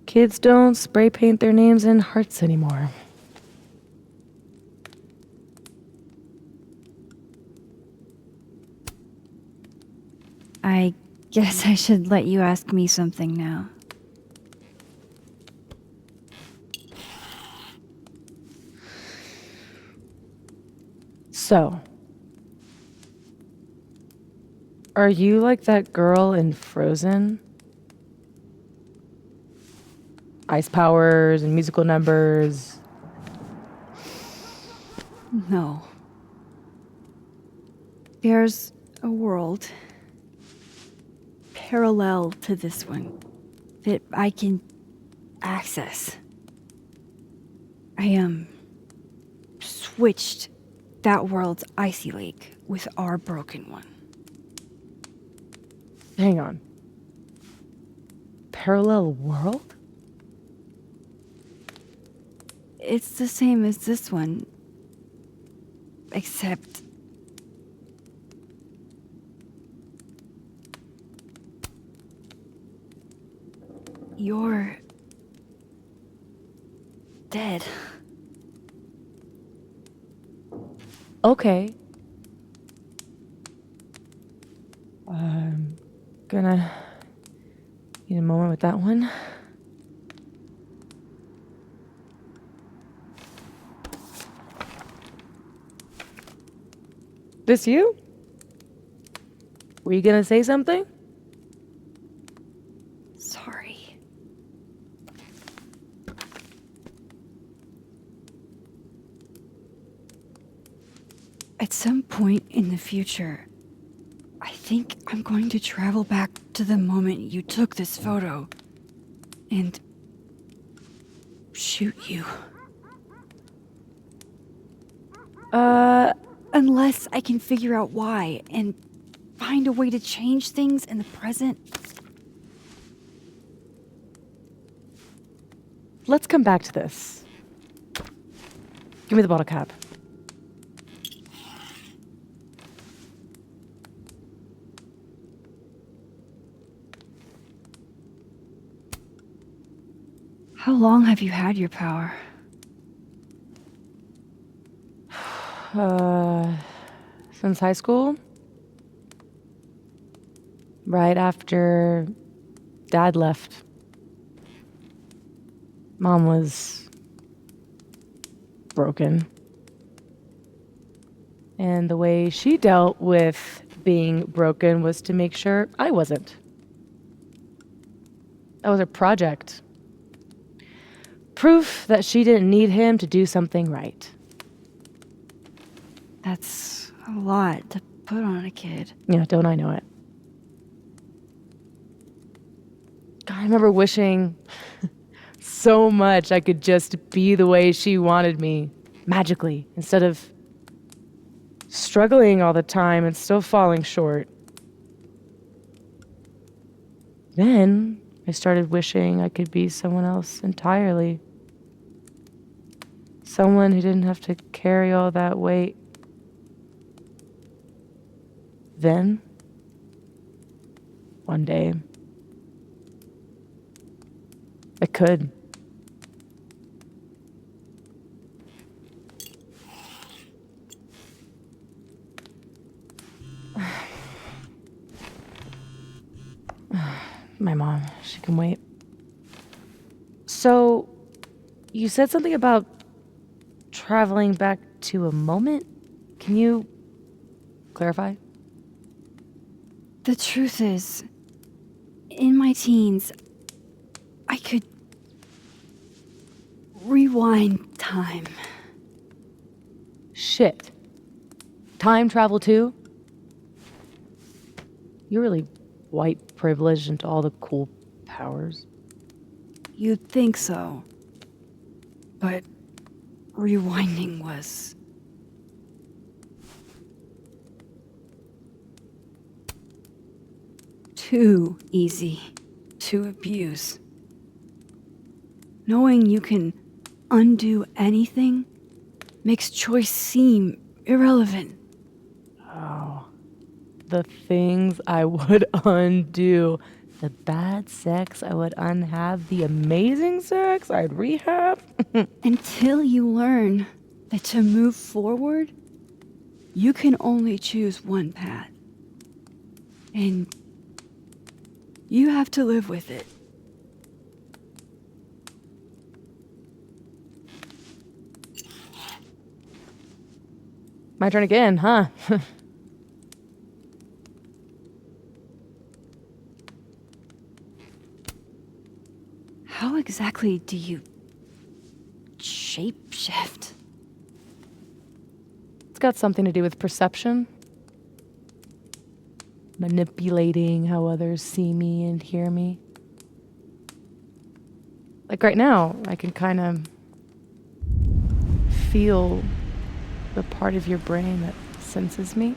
Kids don't spray paint their names in hearts anymore. I guess I should let you ask me something now. So, are you like that girl in Frozen? Ice powers and musical numbers. No. There's a world parallel to this one that I can access. I switched that world's icy lake with our broken one. Hang on. Parallel world? It's the same as this one, except you're dead. Okay. I'm gonna need a moment with that one. This you? Were you gonna say something? Sorry. At some point in the future, I think I'm going to travel back to the moment you took this photo and shoot you. Unless I can figure out why and find a way to change things in the present. Let's come back to this. Give me the bottle cap. How long have you had your power? Since high school? Right after Dad left. Mom was broken. And the way she dealt with being broken was to make sure I wasn't. That was her project. Proof that she didn't need him to do something right. That's a lot to put on a kid. Yeah, don't I know it? God, I remember wishing so much I could just be the way she wanted me, magically, instead of struggling all the time and still falling short. Then I started wishing I could be someone else entirely. Someone who didn't have to carry all that weight. Then, one day, I could. My mom, she can wait. So, you said something about traveling back to a moment? Can you clarify? The truth is, in my teens, I could rewind time. Shit. Time travel too? You're really white privileged into all the cool powers. You'd think so. But rewinding was... too easy to abuse. Knowing you can undo anything makes choice seem irrelevant. Oh. The things I would undo. The bad sex I would unhave. The amazing sex I'd rehab. Until you learn that to move forward, you can only choose one path. And you have to live with it. My turn again, huh? How exactly do you shapeshift? It's got something to do with perception. Manipulating how others see me and hear me. Like right now, I can kind of feel the part of your brain that senses me.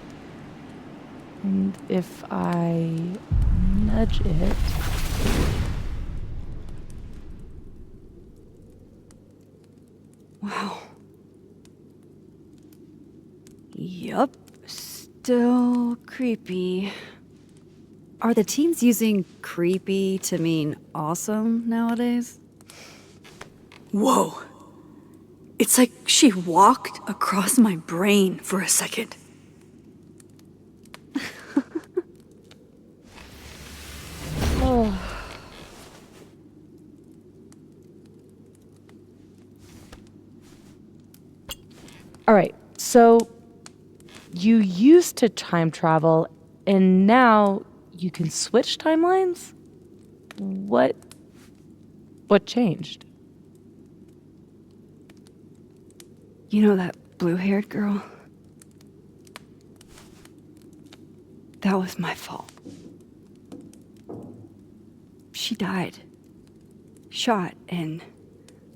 And if I nudge it... Wow. Yup. Still creepy. Are the teens using creepy to mean awesome nowadays? Whoa. It's like she walked across my brain for a second. Oh. All right, so you used to time travel, and now you can switch timelines? What changed? You know that blue-haired girl? That was my fault. She died. Shot and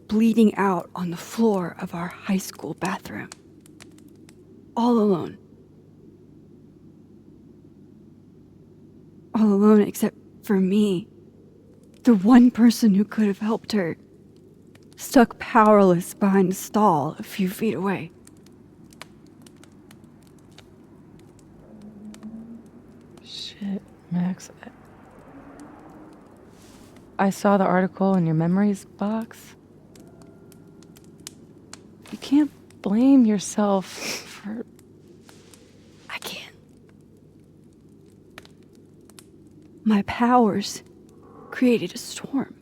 bleeding out on the floor of our high school bathroom. All alone. All alone except for me. The one person who could have helped her. Stuck powerless behind a stall a few feet away. Shit, Max. I saw the article in your memories box. You can't blame yourself for... I can't. My powers created a storm.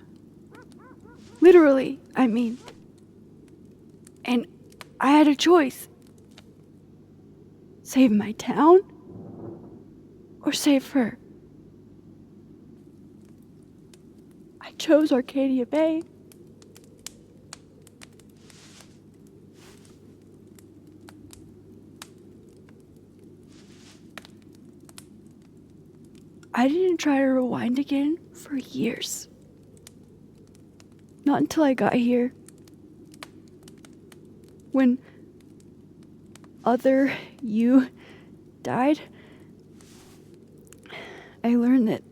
Literally, I mean. And I had a choice. Save my town or save her. I chose Arcadia Bay. I didn't try to rewind again for years. Not until I got here. When other you died, I learned that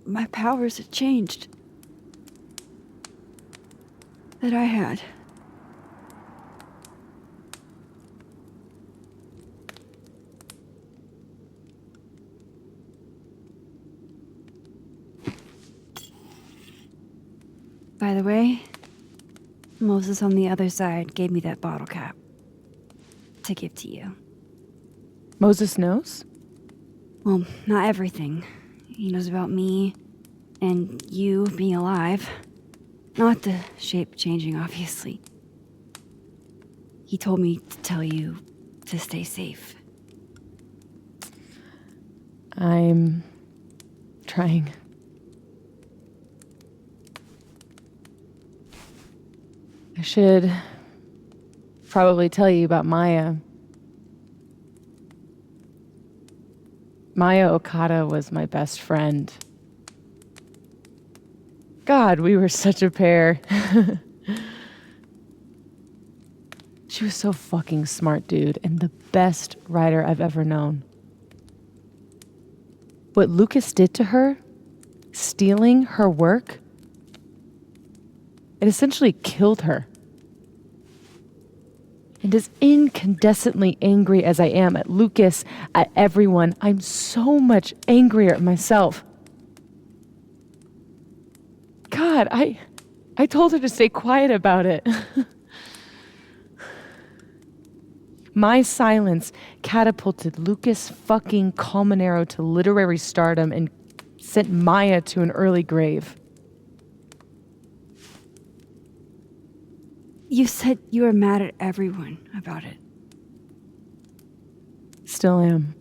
my powers had changed. That I had. By the way, Moses on the other side gave me that bottle cap to give to you. Moses knows? Well, not everything. He knows about me and you being alive. Not the shape changing, obviously. He told me to tell you to stay safe. I'm trying. I should probably tell you about Maya. Maya Okada was my best friend. God, we were such a pair. She was so fucking smart, dude, and the best writer I've ever known. What Lucas did to her, stealing her work, it essentially killed her. And as incandescently angry as I am at Lucas, at everyone, I'm so much angrier at myself. God, I told her to stay quiet about it. My silence catapulted Lucas fucking Colmenero to literary stardom and sent Maya to an early grave. You said you were mad at everyone about it. Still am.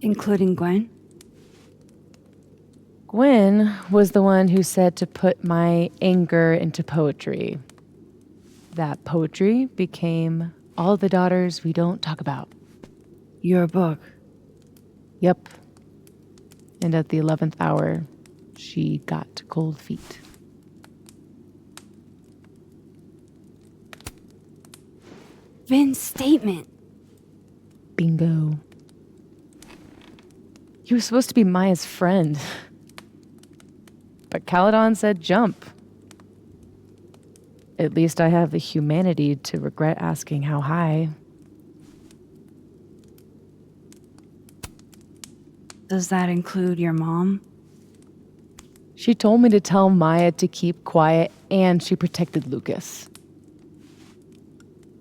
Including Gwen? Gwen was the one who said to put my anger into poetry. That poetry became All the Daughters We Don't Talk About. Your book? Yep. And at the 11th hour, she got cold feet. Vin's statement. Bingo. He was supposed to be Maya's friend. But Caledon said jump. At least I have the humanity to regret asking how high. Does that include your mom? She told me to tell Maya to keep quiet, and she protected Lucas.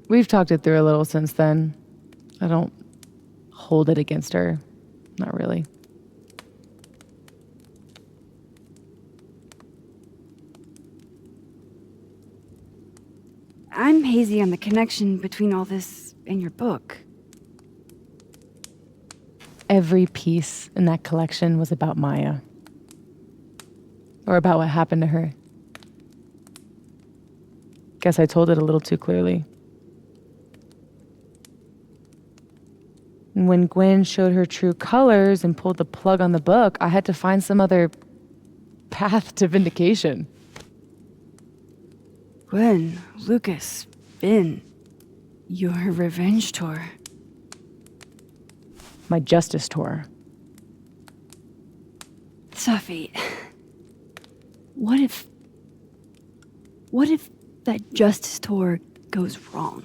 We've talked it through a little since then. I don't hold it against her. Not really. I'm hazy on the connection between all this and your book. Every piece in that collection was about Maya. Or about what happened to her. Guess I told it a little too clearly. And when Gwen showed her true colors and pulled the plug on the book, I had to find some other path to vindication. Gwen, Lucas, Vin, your revenge tour. My justice tour. Safi, what if that justice tour goes wrong?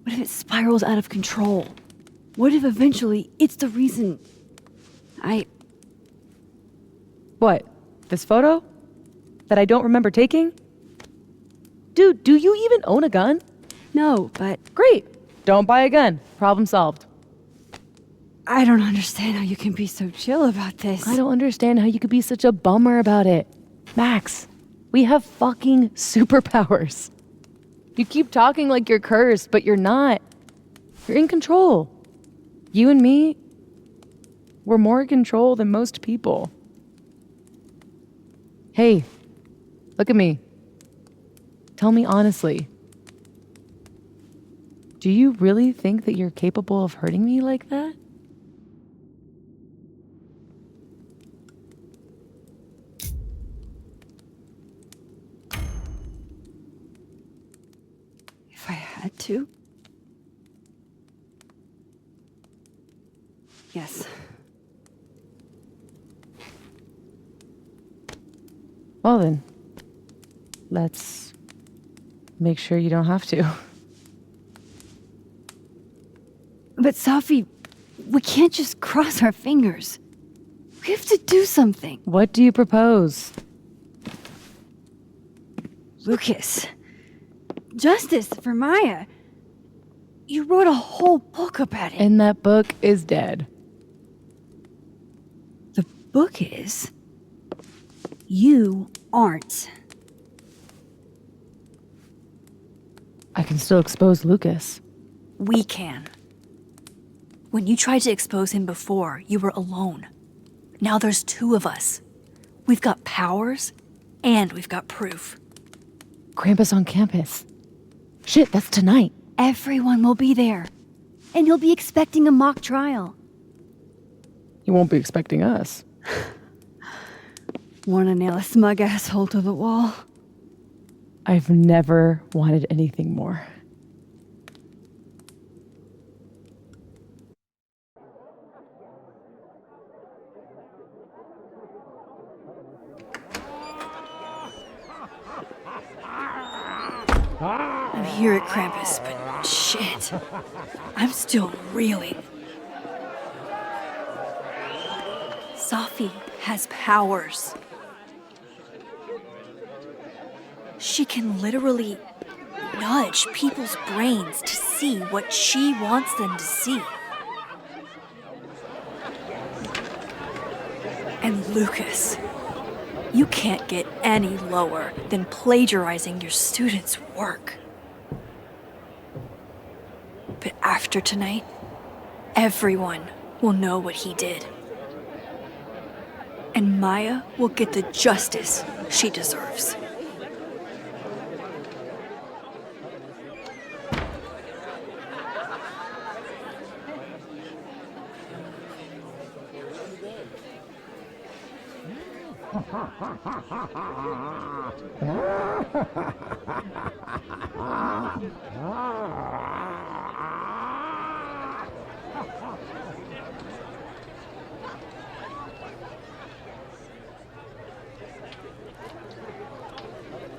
What if it spirals out of control? What if eventually it's the reason What? This photo? That I don't remember taking? Dude, do you even own a gun? No, but... Great. Don't buy a gun. Problem solved. I don't understand how you can be so chill about this. I don't understand how you could be such a bummer about it. Max, we have fucking superpowers. You keep talking like you're cursed, but you're not. You're in control. You and me, we're more in control than most people. Hey, look at me. Tell me honestly. Do you really think that you're capable of hurting me like that? If I had to? Yes. Well then, let's make sure you don't have to. But Safi, we can't just cross our fingers. We have to do something. What do you propose? Lucas. Justice for Maya. You wrote a whole book about it. And that book is dead. The book is... You aren't. I can still expose Lucas. We can. When you tried to expose him before, you were alone. Now there's two of us. We've got powers, and we've got proof. Krampus on campus. Shit, that's tonight. Everyone will be there. And he'll be expecting a mock trial. You won't be expecting us. Wanna nail a smug asshole to the wall? I've never wanted anything more. I'm here at Krampus, but shit. I'm still reeling. Safi has powers. She can literally nudge people's brains to see what she wants them to see. And Lucas, you can't get any lower than plagiarizing your students' work. But after tonight, everyone will know what he did. And Maya will get the justice she deserves.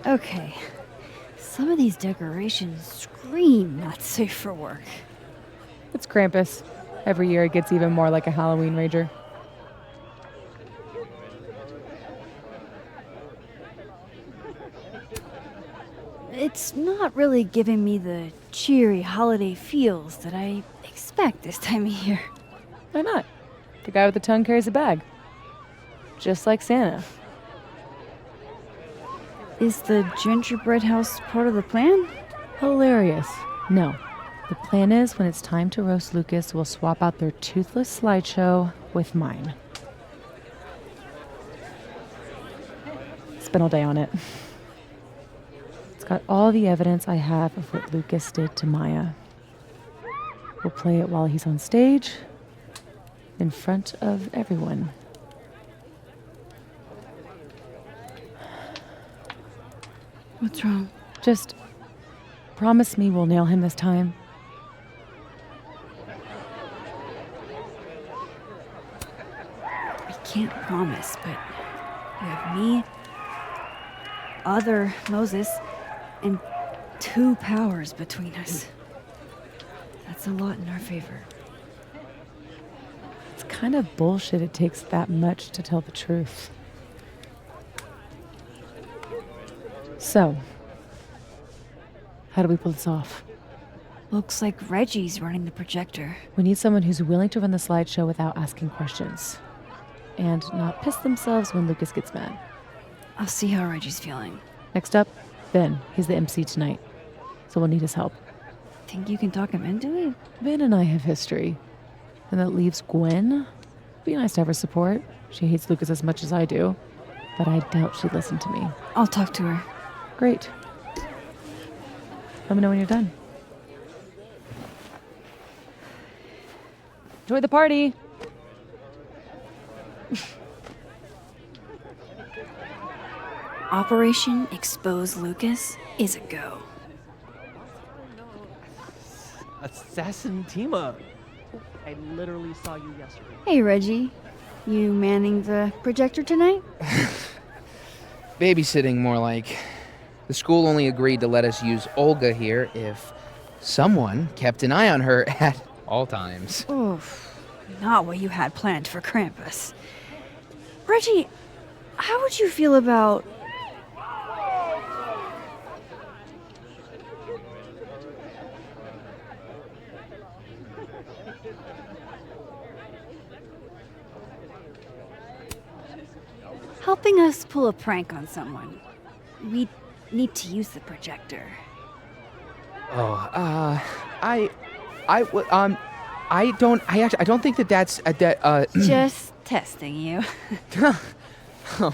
Okay, some of these decorations scream not safe for work. It's Krampus. Every year it gets even more like a Halloween rager. It's not really giving me the cheery holiday feels that I expect this time of year. Why not? The guy with the tongue carries a bag. Just like Santa. Is the gingerbread house part of the plan? Hilarious. No. The plan is when it's time to roast Lucas, we'll swap out their toothless slideshow with mine. Spent all day on it. It's got all the evidence I have of what Lucas did to Maya. We'll play it while he's on stage, in front of everyone. What's wrong? Just promise me we'll nail him this time. I can't promise, but you have me, other Moses, and 2 powers between us. That's a lot in our favor. It's kind of bullshit it takes that much to tell the truth. So, how do we pull this off? Looks like Reggie's running the projector. We need someone who's willing to run the slideshow without asking questions. And not piss themselves when Lucas gets mad. I'll see how Reggie's feeling. Next up, Ben. He's the MC tonight. So we'll need his help. Think you can talk him into it? Ben and I have history. And that leaves Gwen. Be nice to have her support. She hates Lucas as much as I do. But I doubt she'd listen to me. I'll talk to her. Great. Let me know when you're done. Enjoy the party! Operation Expose Lucas is a go. Assassin Tima. I literally saw you yesterday. Hey, Reggie. You manning the projector tonight? Babysitting, more like. The school only agreed to let us use Olga here if someone kept an eye on her at all times. Oof. Not what you had planned for Krampus. Reggie, how would you feel about... helping us pull a prank on someone? We need to use the projector. Oh, I don't think that's Just testing you. Oh.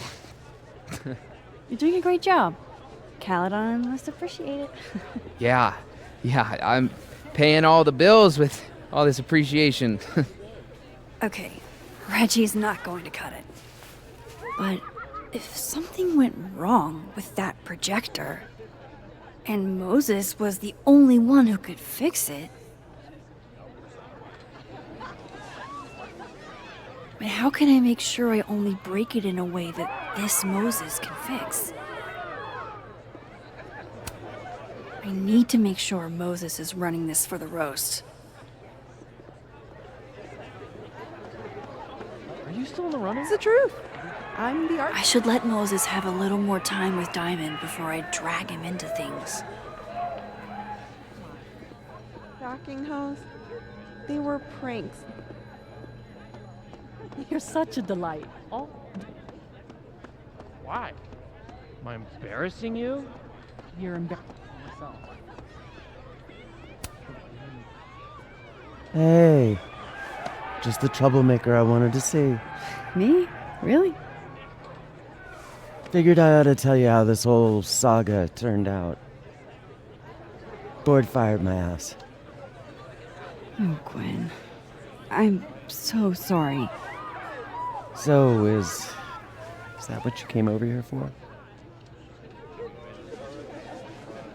You're doing a great job. Caledon must appreciate it. Yeah, I'm paying all the bills with all this appreciation. Okay, Reggie's not going to cut it. But if something went wrong with that projector, and Moses was the only one who could fix it, but how can I make sure I only break it in a way that this Moses can fix? I need to make sure Moses is running this for the roast. Are you still in the running? It's the truth. I'm the I should let Moses have a little more time with Diamond before I drag him into things. Shocking house. They were pranks. You're such a delight. Oh. Why? Am I embarrassing you? You're embarrassing yourself. Hey, just the troublemaker I wanted to see. Me? Really? Figured I ought to tell you how this whole saga turned out. Board fired my ass. Oh, Gwen. I'm so sorry. So, is that what you came over here for?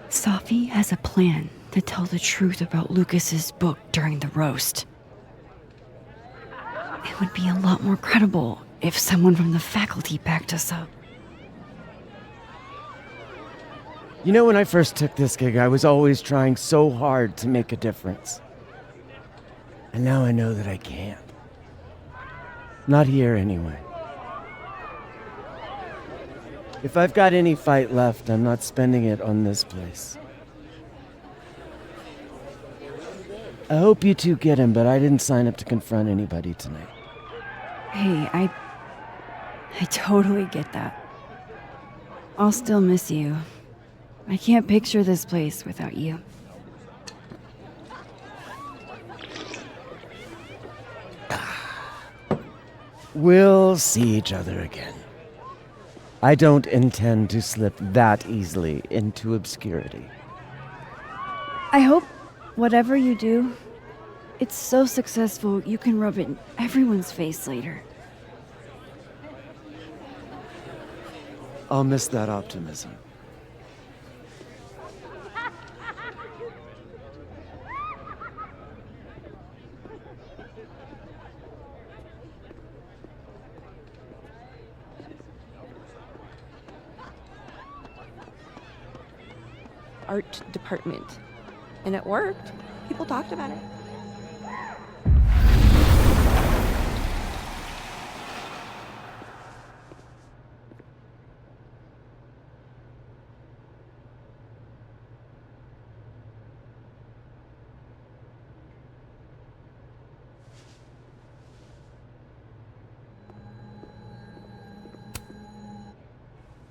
Safi has a plan to tell the truth about Lucas's book during the roast. It would be a lot more credible if someone from the faculty backed us up. You know, when I first took this gig, I was always trying so hard to make a difference. And now I know that I can't. Not here, anyway. If I've got any fight left, I'm not spending it on this place. I hope you two get him, but I didn't sign up to confront anybody tonight. Hey, I totally get that. I'll still miss you. I can't picture this place without you. We'll see each other again. I don't intend to slip that easily into obscurity. I hope whatever you do, it's so successful you can rub it in everyone's face later. I'll miss that optimism. art department. And it worked. People talked about it.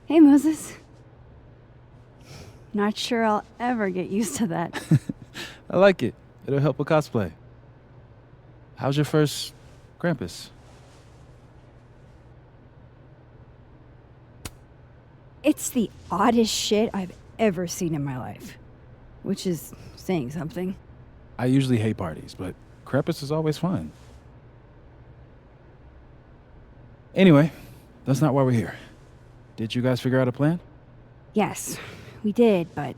Hey, Moses. Not sure I'll ever get used to that. I like it. It'll help with cosplay. How's your first Krampus? It's the oddest shit I've ever seen in my life. Which is saying something. I usually hate parties, but Krampus is always fun. Anyway, that's not why we're here. Did you guys figure out a plan? Yes, we did, but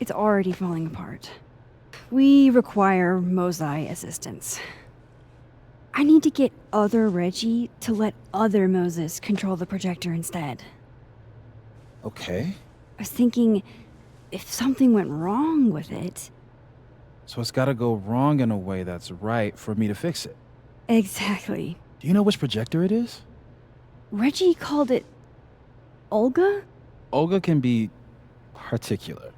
it's already falling apart. We require Mosai assistance. I need to get other Reggie to let other Moses control the projector instead. Okay. I was thinking, if something went wrong with it... So it's gotta go wrong in a way that's right for me to fix it. Exactly. Do you know which projector it is? Reggie called it... Olga? Olga can be particular.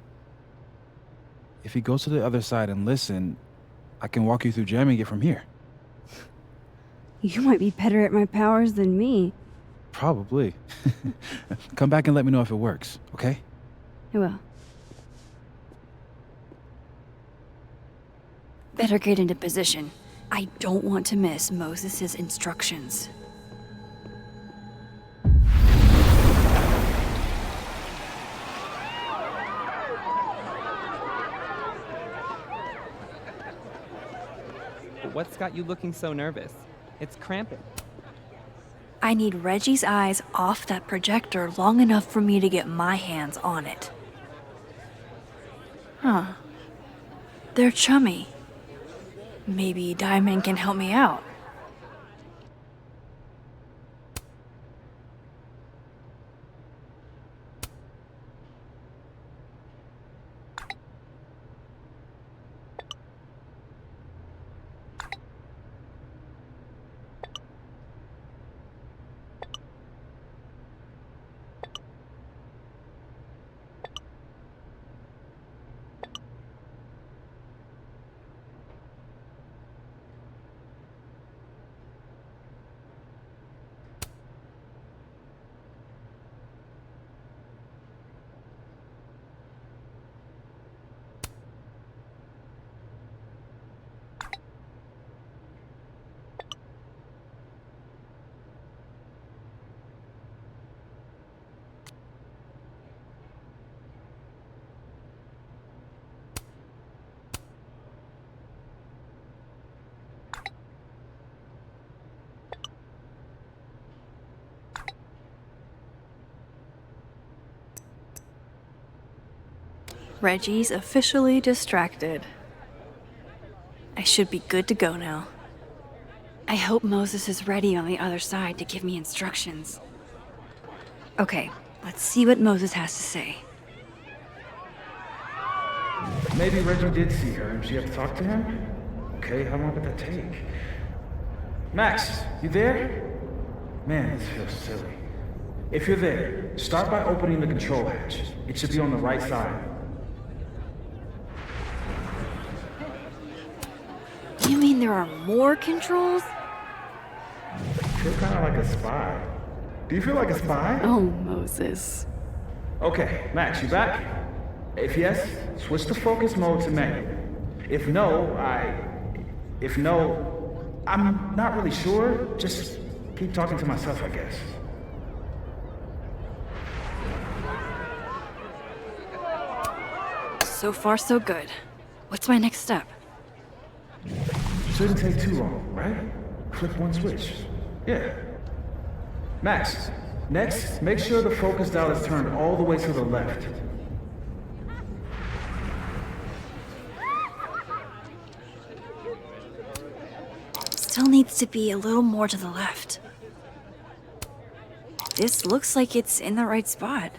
If you go to the other side and listen, I can walk you through jamming it from here. You might be better at my powers than me. Probably. Come back and let me know if it works, okay? I will. Better get into position. I don't want to miss Moses' instructions. What's got you looking so nervous? It's Krampus. I need Reggie's eyes off that projector long enough for me to get my hands on it. Huh. They're chummy. Maybe Diamond can help me out. Reggie's officially distracted. I should be good to go now. I hope Moses is ready on the other side to give me instructions. Okay, let's see what Moses has to say. Maybe Reggie did see her and she had to talk to him? Okay, how long did that take? Max, you there? Man, this feels silly. If you're there, start by opening the control hatch. It should be on the right side. You mean there are more controls? I feel kind of like a spy. Do you feel like a spy? Oh, Moses. Okay, Max, you back? If yes, switch to focus mode to menu. If no, I'm not really sure. Just keep talking to myself, I guess. So far, so good. What's my next step? Shouldn't take too long, right? Flip one switch. Yeah. Max, next, make sure the focus dial is turned all the way to the left. Still needs to be a little more to the left. This looks like it's in the right spot.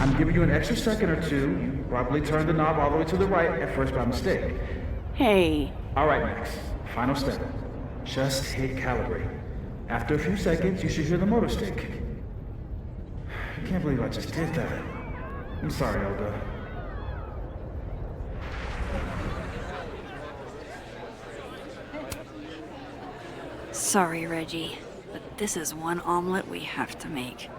I'm giving you an extra second or two. You probably turned the knob all the way to the right at first by mistake. Hey. All right, Max. Final step. Just hit calibrate. After a few seconds, you should hear the motor stick. I can't believe I just did that. I'm sorry, Olga. Sorry, Reggie, but this is one omelet we have to make.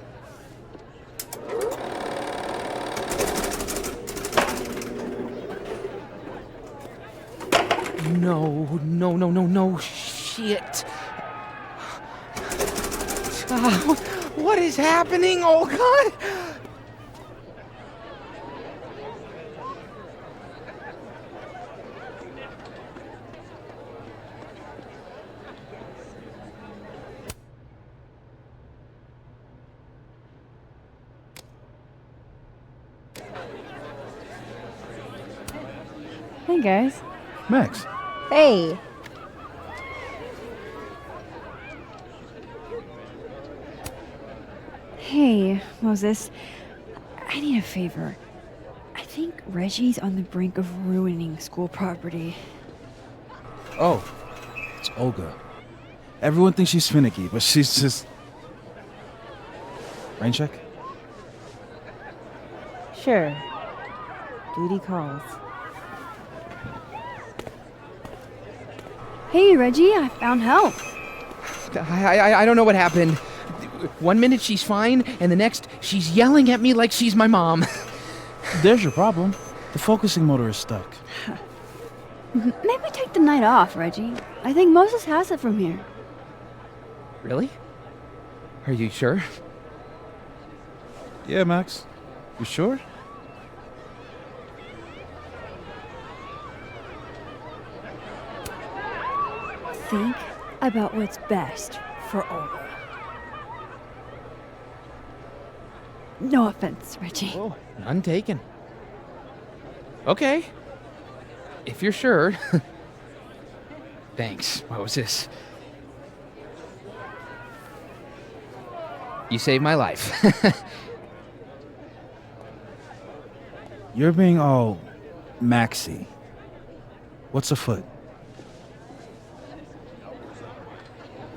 No, shit. What is happening? Oh, God. Hey, guys. Max. Hey. Hey, Moses. I need a favor. I think Reggie's on the brink of ruining school property. Oh, it's Olga. Everyone thinks she's finicky, but she's just... Rain check? Sure. Duty calls. Hey, Reggie, I found help. I don't know what happened. 1 minute she's fine, and the next she's yelling at me like she's my mom. There's your problem. The focusing motor is stuck. Maybe take the night off, Reggie. I think Moses has it from here. Really? Are you sure? Yeah, Max. You sure? Think about what's best for Olga. No offense, Reggie. Oh, none taken. Okay. If you're sure. Thanks, Moses. You saved my life. You're being all Maxy. What's afoot?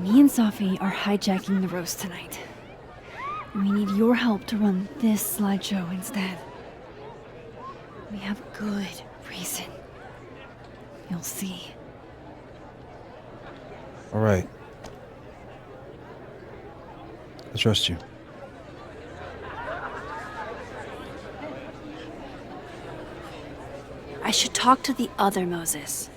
Me and Sophie are hijacking the roast tonight. We need your help to run this slideshow instead. We have good reason. You'll see. All right. I trust you. I should talk to the other Moses.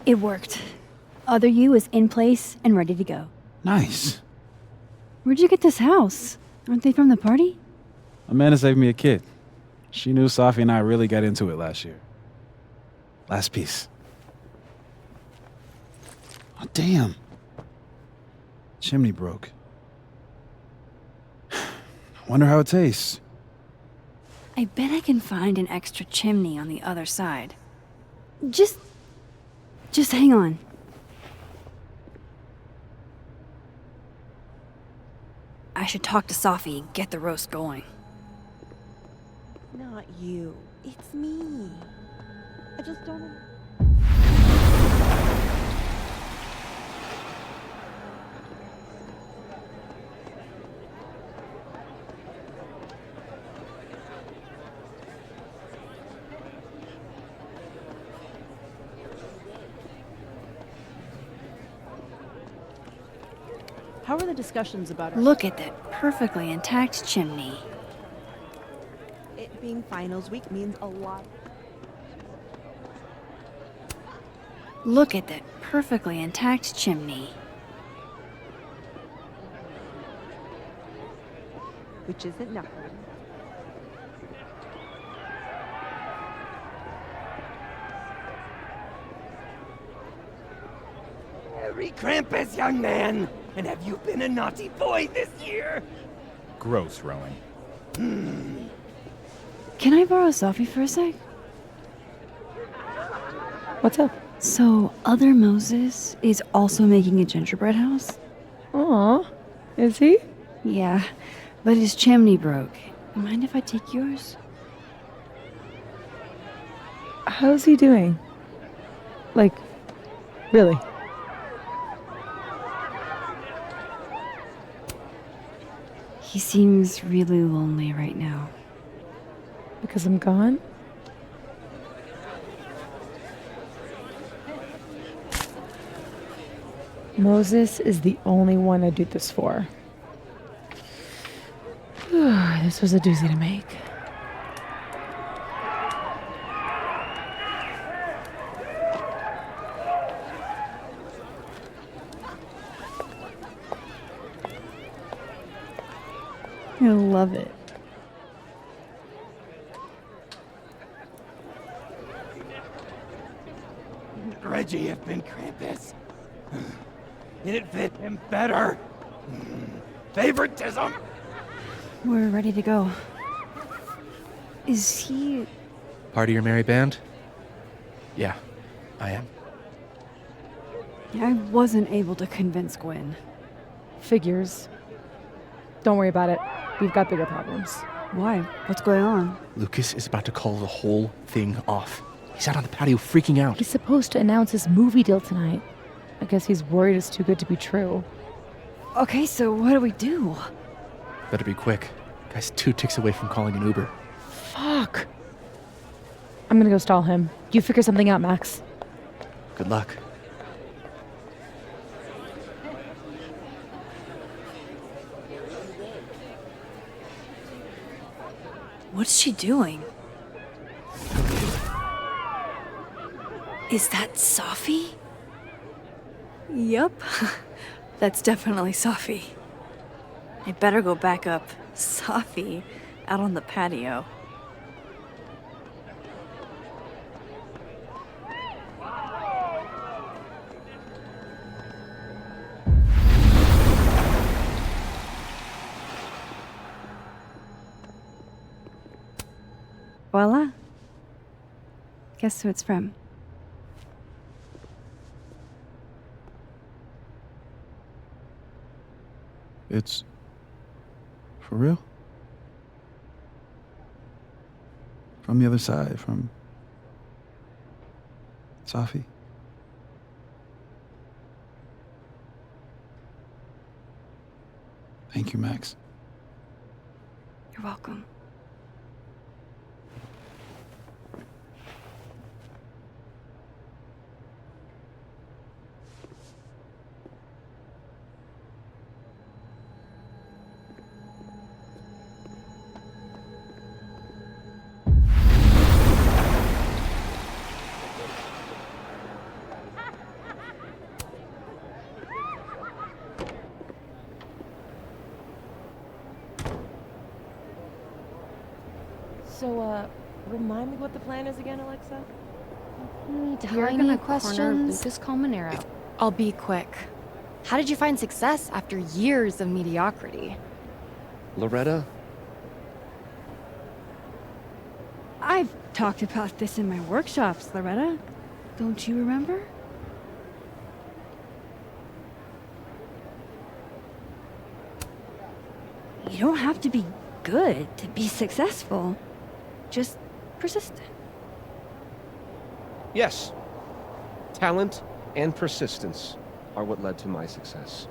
It worked. Other you is in place and ready to go. Nice. Where'd you get this house? Aren't they from the party? Amanda saved me a kid. She knew Sophie and I really got into it last year. Last piece. Oh, damn. Chimney broke. Wonder how it tastes. I bet I can find an extra chimney on the other side. Just hang on. I should talk to Sophie and get the roast going. Not you. It's me. I just don't... How are the discussions about our... Look at that perfectly intact chimney. It being finals week means a lot. Look at that perfectly intact chimney. Which isn't nothing. Merry Krampus, young man! And have you been a naughty boy this year? Gross, Rowan. Can I borrow Sophie for a sec? What's up? So, other Moses is also making a gingerbread house? Aw, is he? Yeah, but his chimney broke. Mind if I take yours? How's he doing? Like, really? He seems really lonely right now. Because I'm gone? Moses is the only one I do this for. This was a doozy to make. I love it. Reggie have been Krampus. It'd fit him better. Favoritism. We're ready to go. Is he... Part of your merry band? Yeah, I am. I wasn't able to convince Gwen. Figures. Don't worry about it. We've got bigger problems. Why? What's going on? Lucas is about to call the whole thing off. He's out on the patio freaking out. He's supposed to announce his movie deal tonight. I guess he's worried it's too good to be true. Okay, so what do we do? Better be quick. Guy's 2 ticks away from calling an Uber. Fuck. I'm gonna go stall him. You figure something out, Max. Good luck. What's she doing? Is that Sophie? Yup. That's definitely Sophie. I better go back up. Sophie out on the patio. Voila. Guess who it's from? It's for real? From the other side, from Sophie? Thank you, Max. You're welcome. So, remind me what the plan is again, Alexa? You're gonna corner questions. Lucas Colmenero. I'll be quick. How did you find success after years of mediocrity? Loretta? I've talked about this in my workshops, Loretta. Don't you remember? You don't have to be good to be successful. Just persistent. Yes. Talent and persistence are what led to my success.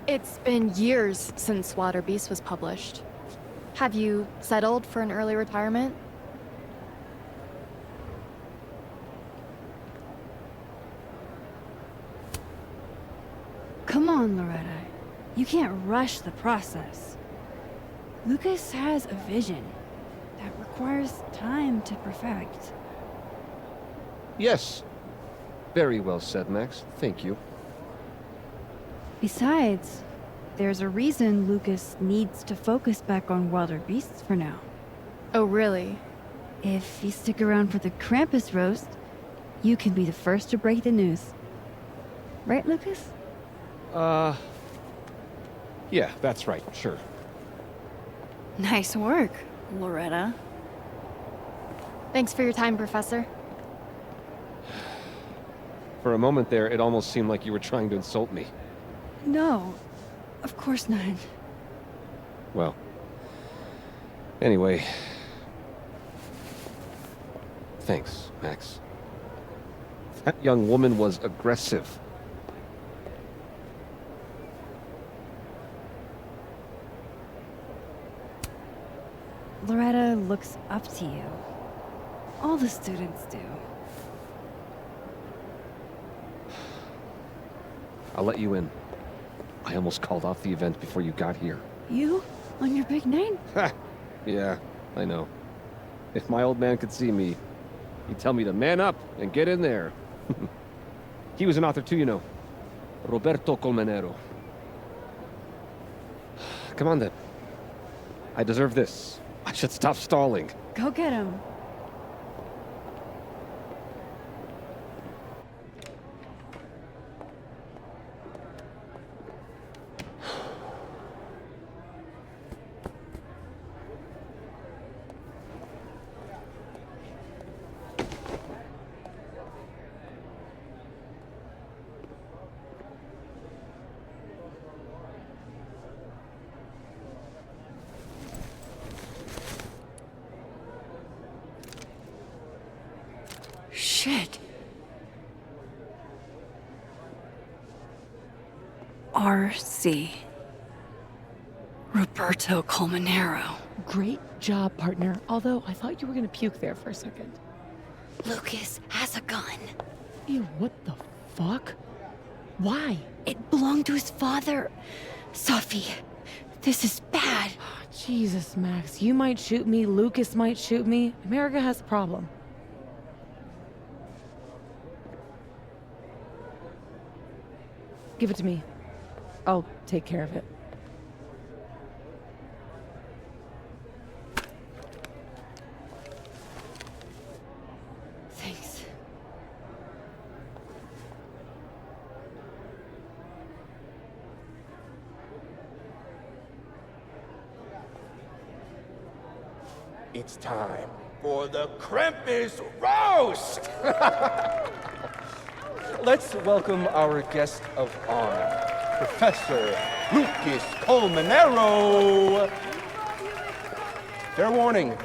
It's been years since Water Beast was published. Have you settled for an early retirement? Come on, Loretta. You can't rush the process. Lucas has a vision that requires time to perfect. Yes. Very well said, Max. Thank you. Besides, there's a reason Lucas needs to focus back on Wilder Beasts for now. Oh, really? If you stick around for the Krampus roast, you can be the first to break the news. Right, Lucas? Yeah, that's right, sure. Nice work, Loretta. Thanks for your time, Professor. For a moment there, it almost seemed like you were trying to insult me. No, of course not. Well, anyway. Thanks, Max. That young woman was aggressive. Loretta looks up to you. All the students do. I'll let you in. I almost called off the event before you got here. You? On your big night? Yeah, I know. If my old man could see me, he'd tell me to man up and get in there. He was an author too, you know. Roberto Colmenero. Come on then. I deserve this. I should stop stalling. Go get him. Shit. RC. Roberto Colmenero. Great job, partner. Although I thought you were gonna puke there for a second. Lucas has a gun. Ew, what the fuck? Why? It belonged to his father. Sophie, this is bad. Jesus, Max. You might shoot me, Lucas might shoot me. America has a problem. Give it to me. I'll take care of it. Thanks. It's time for the Krampus roast! Let's welcome our guest of honor, Professor Lucas Colmenero. Fair warning,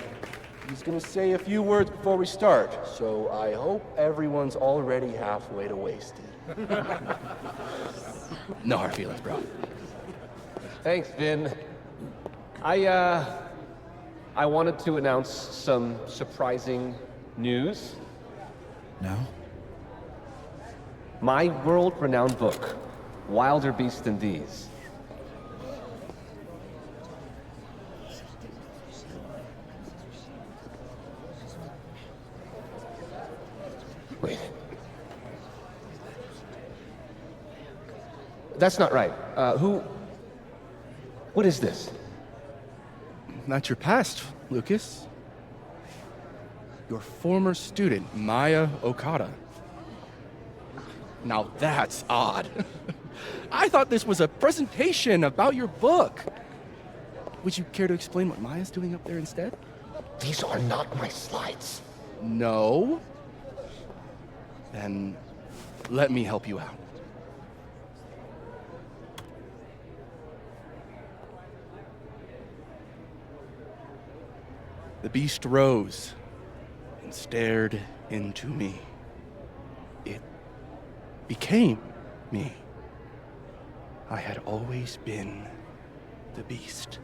he's gonna say a few words before we start, so I hope everyone's already halfway to wasted. No hard feelings, bro. Thanks, Vin. I wanted to announce some surprising news. No? My world-renowned book, Wilder Beasts Than These. Wait. That's not right. What is this? Not your past, Lucas. Your former student, Maya Okada. Now that's odd. I thought this was a presentation about your book. Would you care to explain what Maya's doing up there instead? These are not my slides. No? Then let me help you out. The beast rose and stared into me. It became me. I had always been the beast.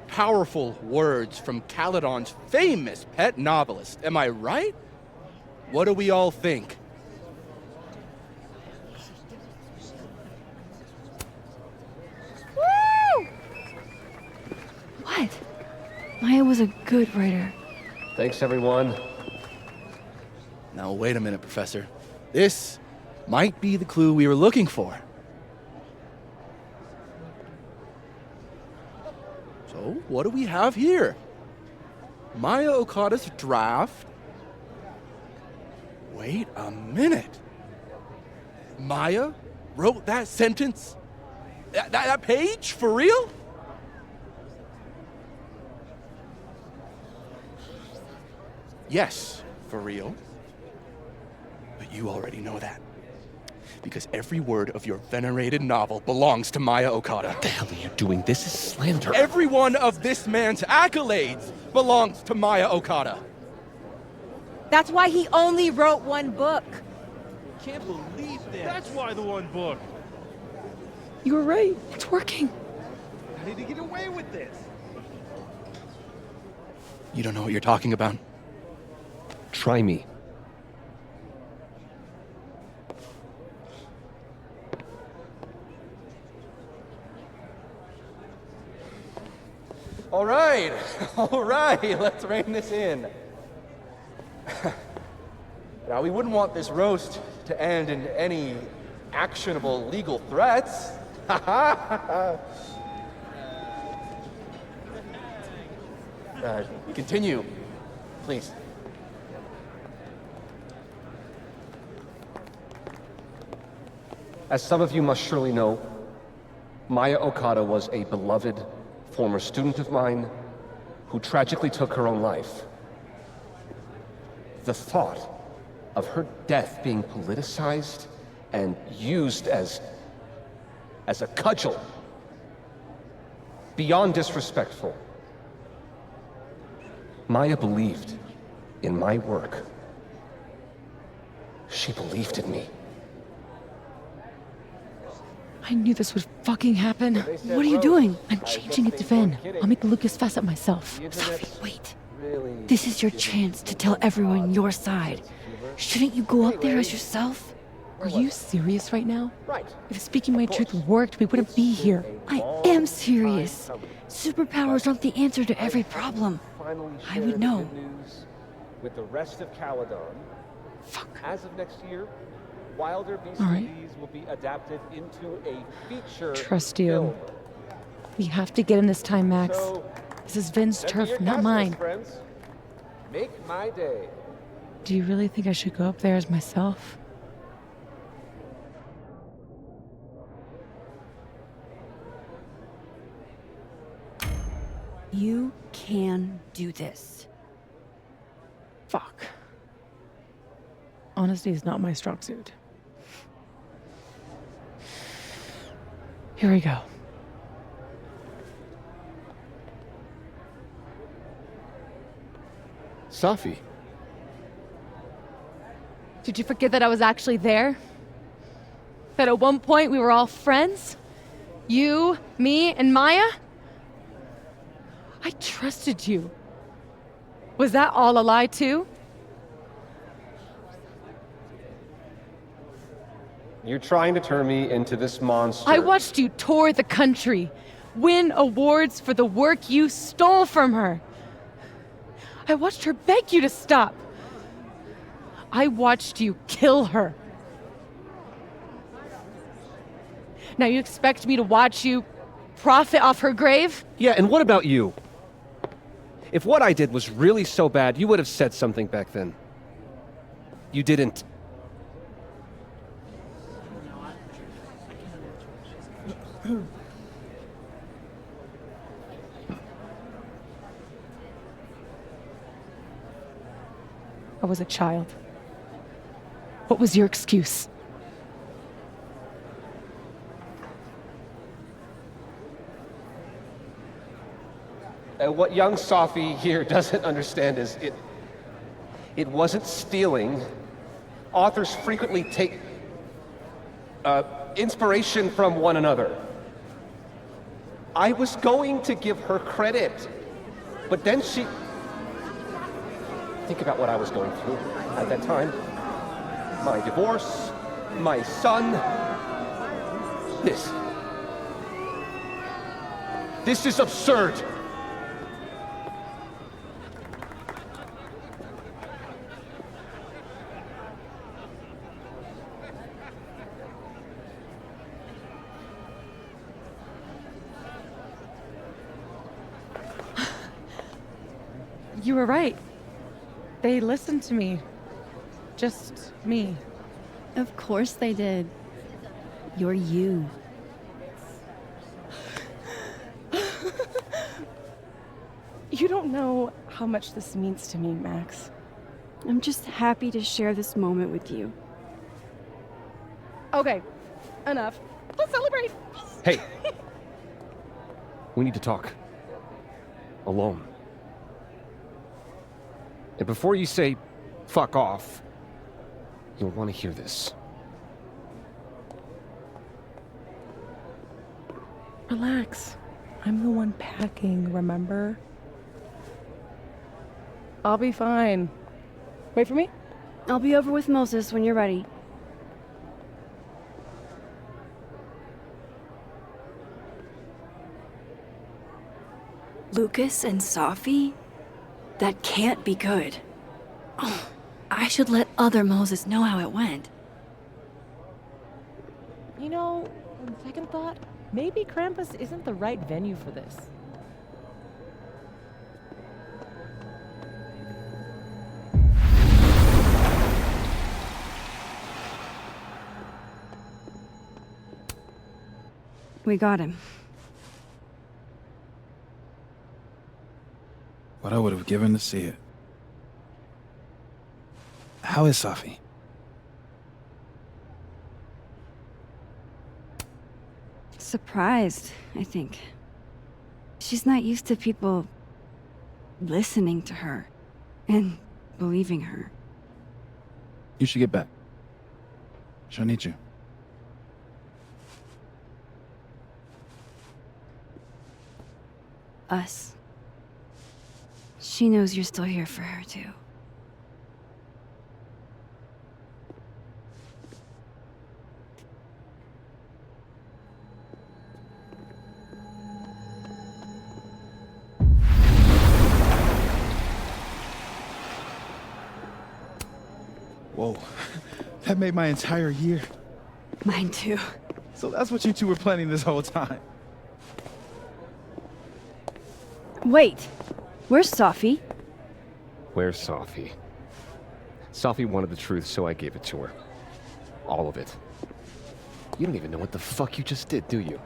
Powerful words from Caledon's famous pet novelist. Am I right? What do we all think? Woo! What? Maya was a good writer. Thanks, everyone. Now, wait a minute, Professor. This might be the clue we were looking for. So, what do we have here? Maya Okada's draft. Wait a minute. Maya wrote that sentence? That page? For real? Yes, for real. But you already know that. Because every word of your venerated novel belongs to Maya Okada. What the hell are you doing? This is slander. Every one of this man's accolades belongs to Maya Okada. That's why he only wrote one book. Can't believe this. That's why the one book. You were right. It's working. How did he get away with this? You don't know what you're talking about. Try me. All right, let's rein this in. Now, we wouldn't want this roast to end in any actionable legal threats. Continue, please. As some of you must surely know, Maya Okada was a beloved former student of mine who tragically took her own life. The thought of her death being politicized and used as a cudgel, beyond disrespectful. Maya believed in my work. She believed in me. I knew this would fucking happen. What are you doing? I'm changing it to Vin. I'll make Lucas fess up myself. Sophie, wait. This is your chance to tell everyone your side. Shouldn't you go up there as yourself? Are you serious right now? Right. If speaking my truth worked, we wouldn't be here. I am serious. Superpowers aren't the answer to every problem. I would know. With the rest of Caledon. Fuck. As of next year, Wilder Beast All right. Disease will be adapted into a feature Trust you. film. We have to get him this time, Max. This is Vin's Send me turf, your not cast mine. list, friends. Make my day. Do you really think I should go up there as myself? You can do this. Fuck. Honesty is not my strong suit. Here we go. Safi. Did you forget that I was actually there? That at one point we were all friends? You, me, and Maya? I trusted you. Was that all a lie too? You're trying to turn me into this monster. I watched you tour the country, win awards for the work you stole from her. I watched her beg you to stop. I watched you kill her. Now you expect me to watch you profit off her grave? Yeah, and what about you? If what I did was really so bad, you would have said something back then. You didn't. I was a child. What was your excuse? What young Safi here doesn't understand is it wasn't stealing. Authors frequently take inspiration from one another. I was going to give her credit, but then she... Think about what I was going through at that time. My divorce, my son. This is absurd. You were right. They listened to me. Just me. Of course they did. You're you. You don't know how much this means to me, Max. I'm just happy to share this moment with you. Okay, enough. Let's celebrate. Hey! We need to talk. Alone. And before you say, fuck off, you'll want to hear this. Relax. I'm the one packing, remember? I'll be fine. Wait for me? I'll be over with Moses when you're ready. Lucas and Safi? That can't be good. Oh, I should let other Moses know how it went. You know, on second thought, maybe Krampus isn't the right venue for this. We got him. What I would have given to see it. How is Safi? Surprised, I think. She's not used to people listening to her and believing her. You should get back. She'll need you. Us. She knows you're still here for her, too. Whoa, that made my entire year. Mine too. So that's what you two were planning this whole time. Wait, where's Safi? Where's Safi? Safi wanted the truth, so I gave it to her. All of it. You don't even know what the fuck you just did, do you?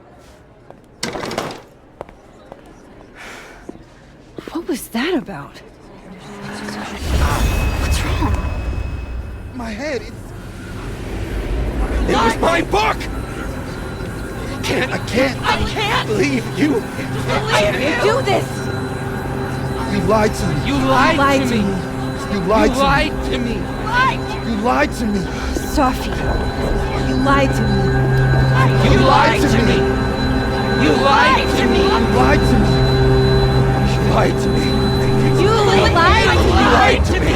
What was that about? What's wrong? My head, it was my book! I can't believe you! Do this! You lied to me! You lied to me! You lied to me! You lied to me! Safi, you lied to me. You lied to me! You lied to me! You lied to me! You lied to me! You lied to me!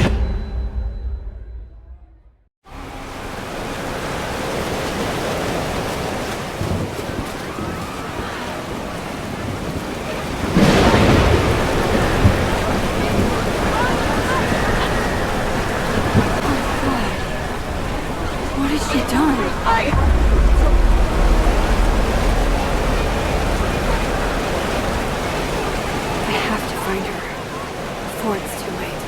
What has she done? I have to find her before it's too late.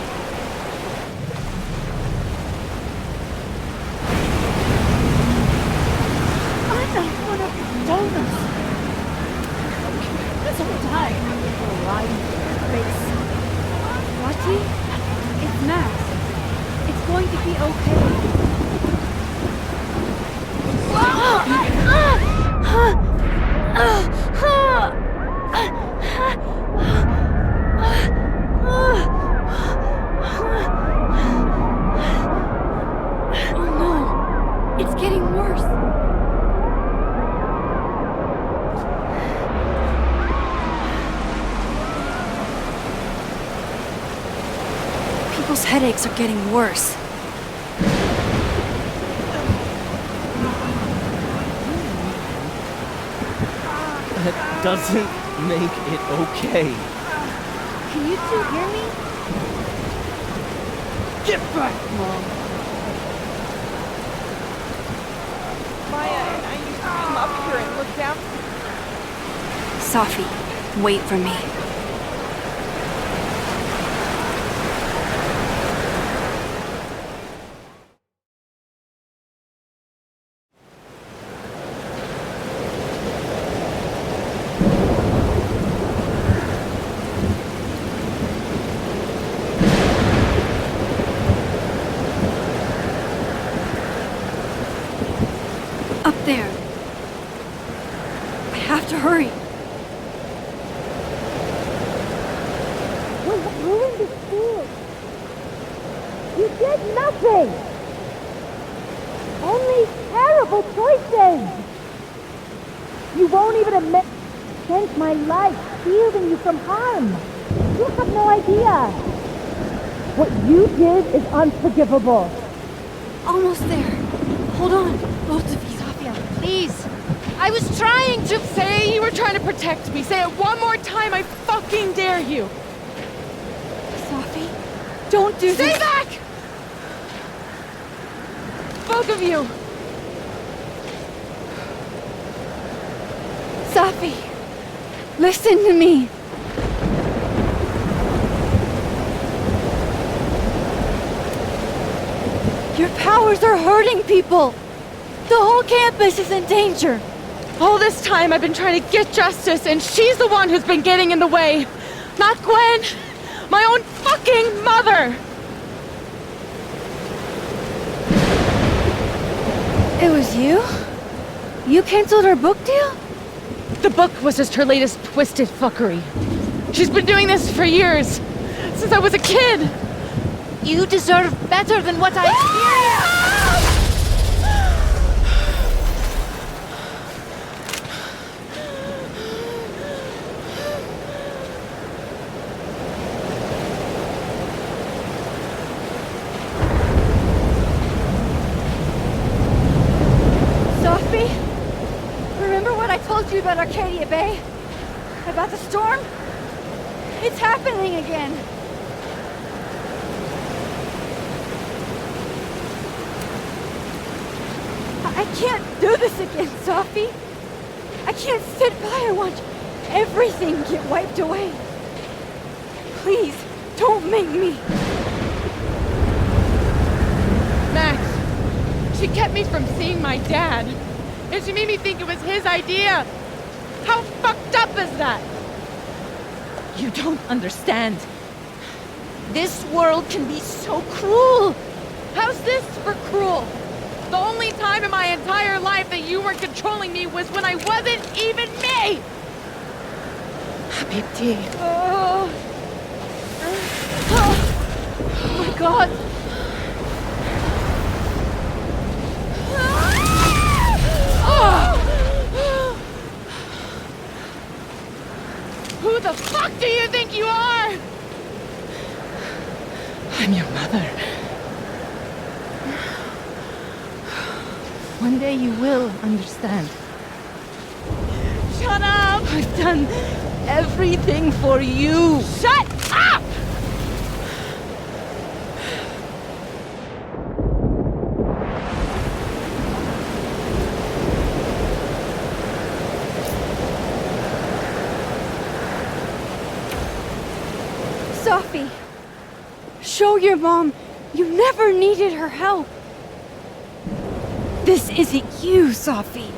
I don't want to do this. This whole time, you're lying to your face. Watty? It's Max. It's going to be okay. Oh no, it's getting worse. People's headaches are getting worse. That doesn't make it okay. Can you two hear me? Get back, Mom! Maya and I used to come up here and look down. Safi, wait for me. have to hurry. You ruined the school. You did nothing. Only terrible choices. You won't even admit. Spent my life shielding you from harm. You have no idea. What you did is unforgivable. Almost there. Hold on, both of you. Sophia, please. I was trying to say you were trying to protect me. Say it one more time, I fucking dare you. Sophie, don't do this. Stay back! Both of you. Sophie, listen to me. Your powers are hurting people. The whole campus is in danger. All this time I've been trying to get justice, and she's the one who's been getting in the way. Not Gwen. My own fucking mother. It was you? You canceled her book deal? The book was just her latest twisted fuckery. She's been doing this for years. Since I was a kid. You deserve better than what I experienced. Sophie? Remember what I told you about Arcadia Bay? About the storm? It's happening again. I can't do this again, Sophie. I can't sit by and watch everything get wiped away. Please, don't make me. Max, she kept me from seeing my dad. And she made me think it was his idea. How fucked up is that? You don't understand. This world can be so cruel. How's this for cruel? The only time in my entire life that you weren't controlling me was when I wasn't even me! Habibti. Oh my God. Who the fuck do you think you are? I'm your mother. One day you will understand. Shut up! I've done everything for you. Shut up! Sophie, show your mom you never needed her help. This isn't you, Sophie.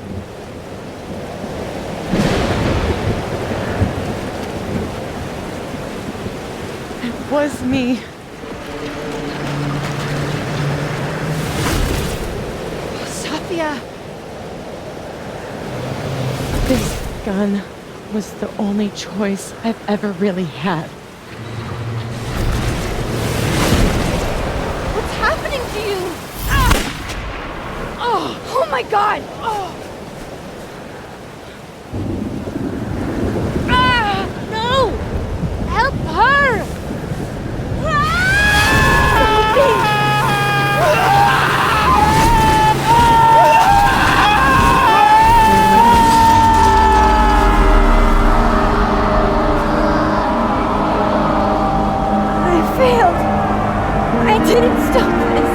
It was me. Sophia! This gun was the only choice I've ever really had. What's happening to you? Oh my God! No! Help her! I failed. I didn't stop this.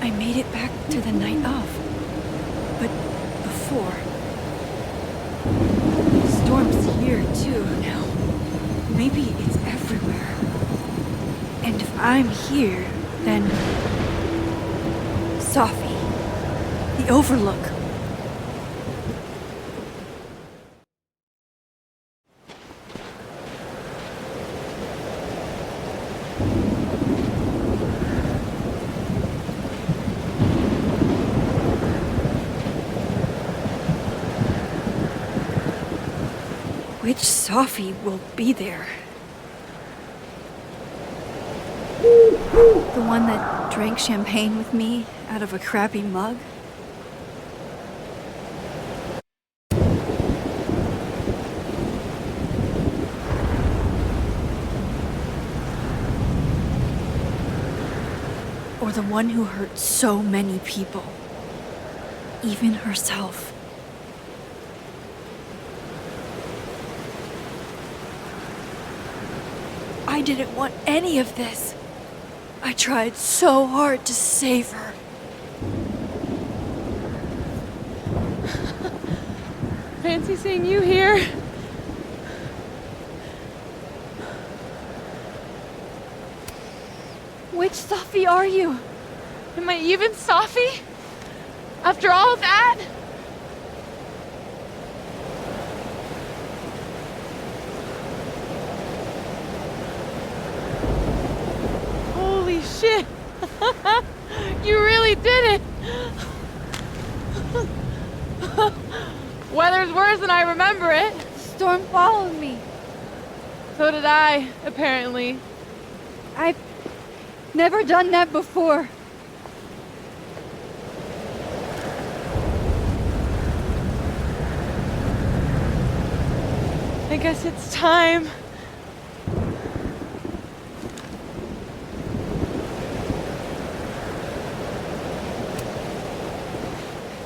I made it back to the night of. But before... Storm's here too now. Maybe it's everywhere. And if I'm here, then... Sophie. The Overlook. Which Sophie will be there? The one that drank champagne with me out of a crappy mug? Or the one who hurt so many people, even herself? I didn't want any of this. I tried so hard to save her. Fancy seeing you here. Which Sophie are you? Am I even Sophie? After all that? Holy shit! You really did it! Weather's worse than I remember it. Storm followed me. So did I, apparently. I've never done that before. I guess it's time.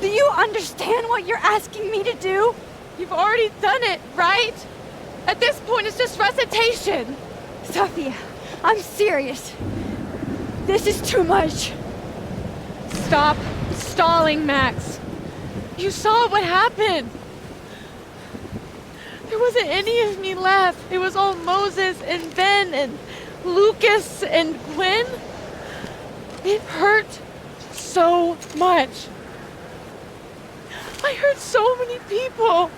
Do you understand what you're asking me to do? You've already done it, right? At this point, it's just recitation. Sophia, I'm serious. This is too much. Stop stalling, Max. You saw what happened. There wasn't any of me left. It was all Moses and Ben and Lucas and Gwen. It hurt so much. I hurt so many people.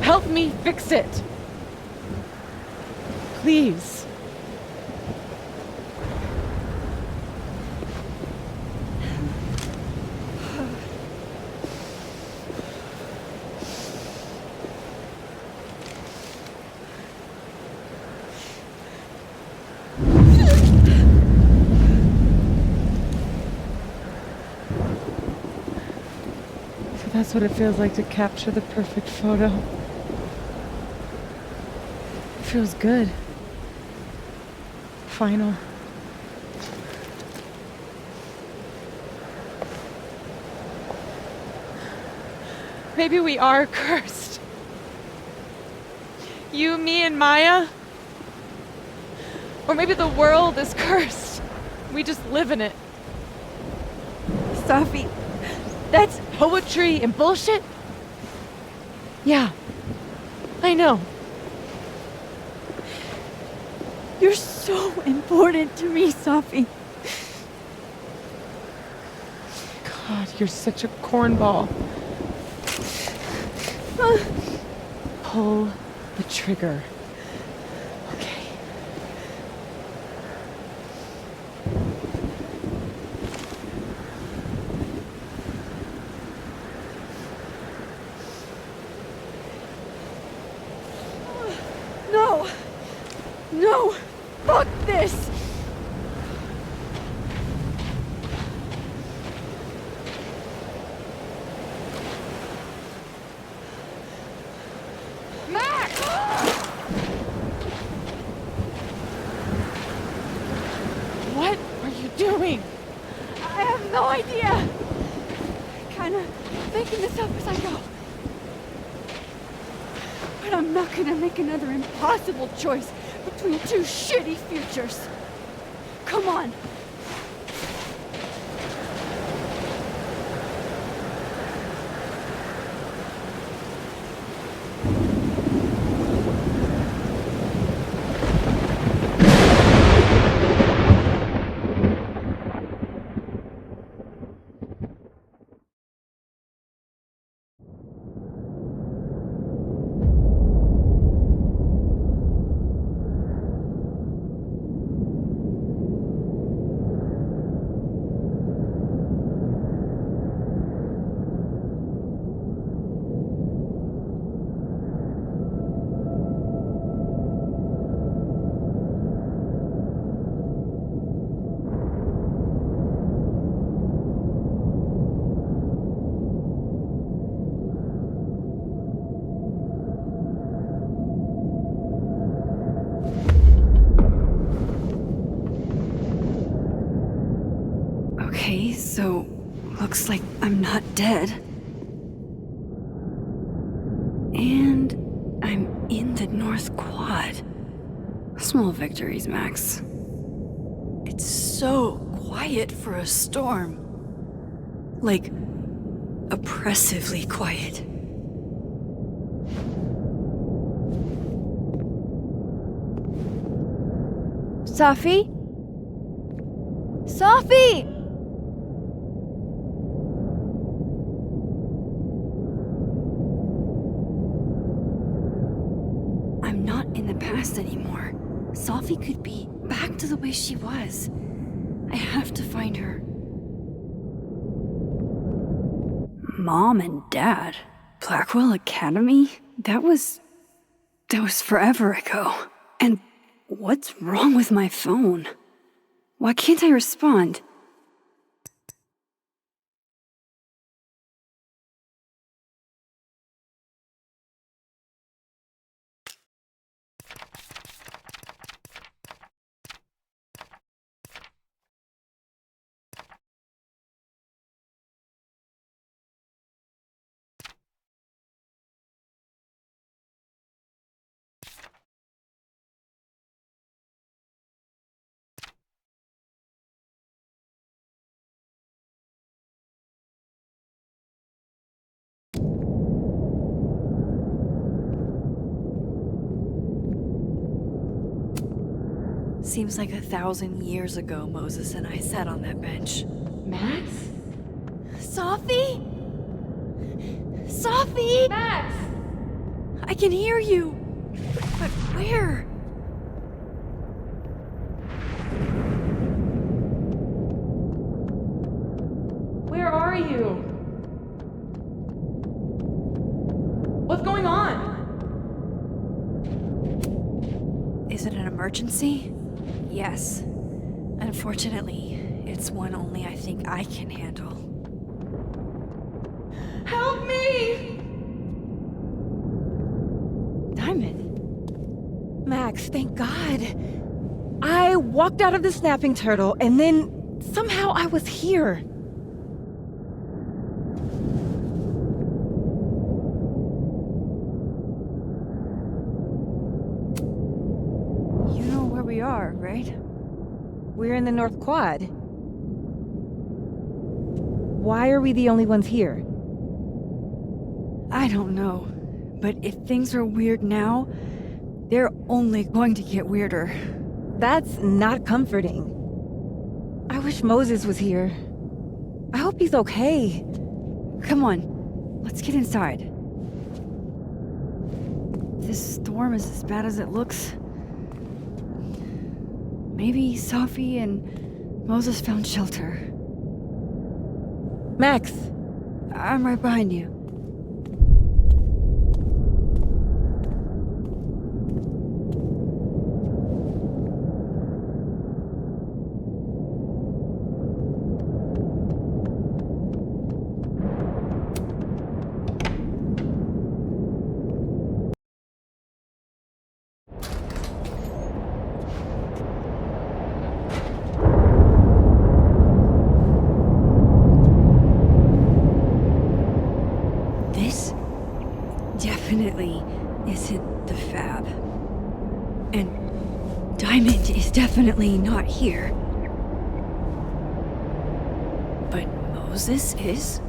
Help me fix it. Please. That's what it feels like to capture the perfect photo. It feels good. Final. Maybe we are cursed. You, me, and Maya. Or maybe the world is cursed. We just live in it. Sophie, that's poetry and bullshit? Yeah, I know. You're so important to me, Sophie. God, you're such a cornball. Pull the trigger. Okay. No! No! Fuck this! Max! What are you doing? I have no idea! Kinda making this up as I go. But I'm not gonna make another impossible choice between two shitty futures. Come on. Okay, so looks like I'm not dead. And I'm in the North Quad. Small victories, Max. It's so quiet for a storm. Like, oppressively quiet. Safi? Safi! I'm not in the past anymore. Safi could be back to the way she was. I have to find her. Mom and Dad? Blackwell Academy? That was forever ago. And what's wrong with my phone? Why can't I respond? Seems like 1,000 years ago Moses and I sat on that bench. Max? Safi? Safi? Max! I can hear you. But where? Where are you? What's going on? Is it an emergency? Yes. Unfortunately, it's one only I think I can handle. Help me! Diamond? Max, thank God. I walked out of the snapping turtle, and then somehow I was here. You know where we are, right? We're in the North Quad. Why are we the only ones here? I don't know. But if things are weird now, they're only going to get weirder. That's not comforting. I wish Moses was here. I hope he's okay. Come on, let's get inside. This storm is as bad as it looks. Maybe Safi and Moses found shelter. Max! I'm right behind you. This definitely isn't the Fab. And Diamond is definitely not here. But Moses is?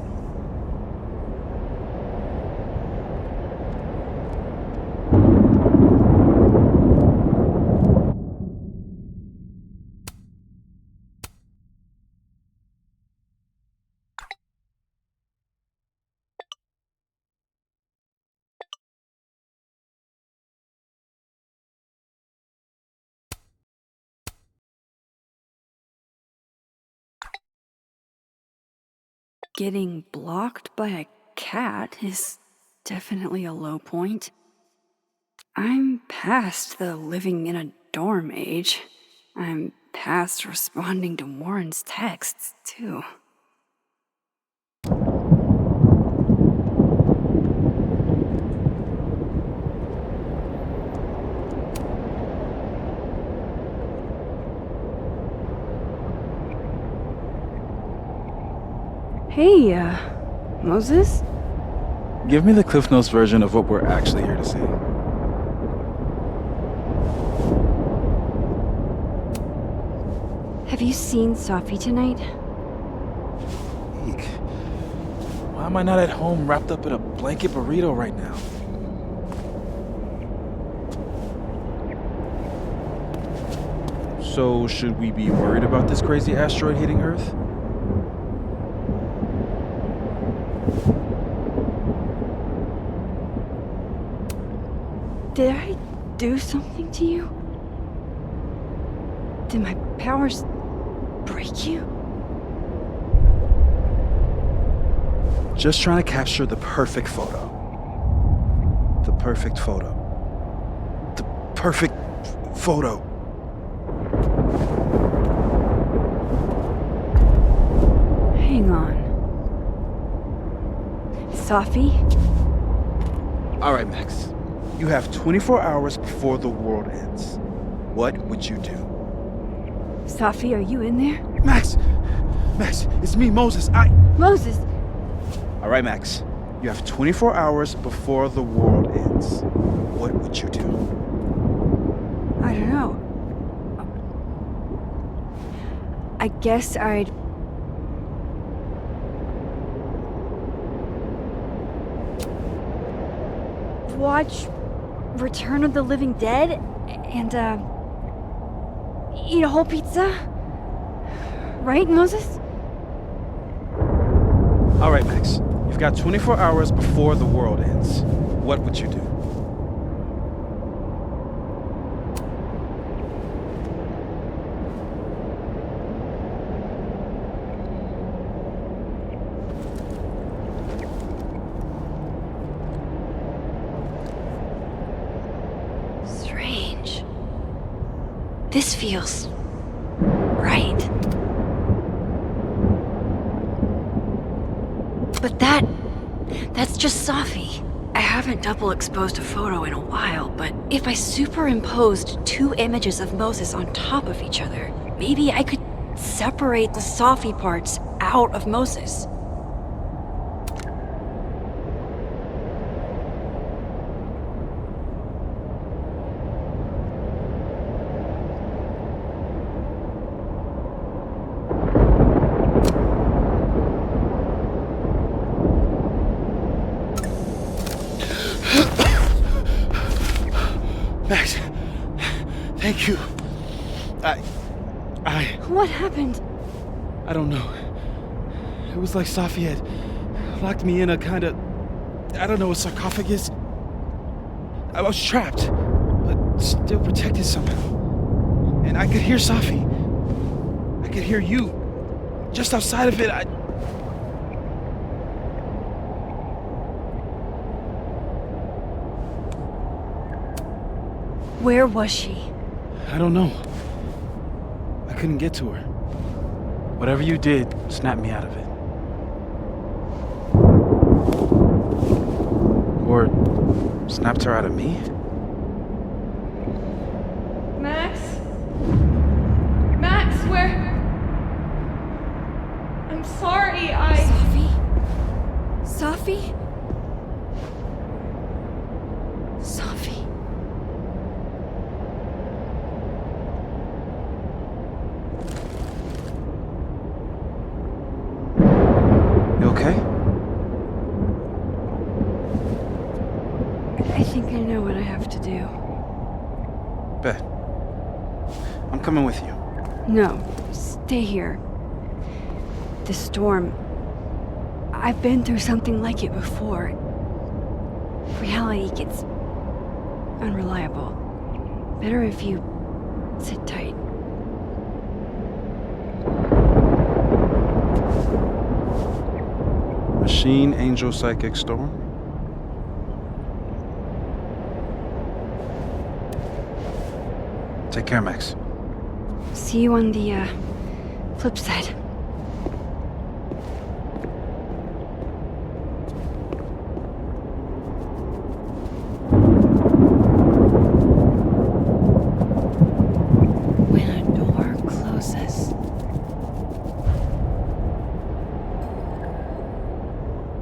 Getting blocked by a cat is definitely a low point. I'm past the living in a dorm age. I'm past responding to Warren's texts, too. Hey, Moses? Give me the Cliff Notes version of what we're actually here to see. Have you seen Sophie tonight? Eek. Why am I not at home wrapped up in a blanket burrito right now? So, should we be worried about this crazy asteroid hitting Earth? Did I do something to you? Did my powers break you? Just trying to capture the perfect photo. The perfect photo. The perfect photo. Hang on. Sophie? All right, Max. You have 24 hours before the world ends. What would you do? Sophie, are you in there? Max! Max, it's me, Moses. Moses! All right, Max. You have 24 hours before the world ends. What would you do? I don't know. I guess I'd... watch Return of the Living Dead and, eat a whole pizza? Right, Moses? All right, Max. You've got 24 hours before the world ends. What would you do? Strange. This feels right. But that's just Sophie. I haven't double exposed a photo in a while, but if I superimposed two images of Moses on top of each other, maybe I could separate the Sophie parts out of Moses. Max, thank you. What happened? I don't know. It was like Sophie had locked me in a kind of, I don't know, a sarcophagus. I was trapped, but still protected somehow. And I could hear Sophie. I could hear you. Just outside of it, Where was she? I don't know. I couldn't get to her. Whatever you did snapped me out of it. Or snapped her out of me? Max? Max, where? I'm sorry, Sophie? Sophie? You okay? I think I know what I have to do. Bet. I'm coming with you. No, stay here. The storm. I've been through something like it before. Reality gets unreliable. Better if you sit tight. Machine, Angel, Psychic, Storm. Take care, Max. See you on the, flip side. When a door closes,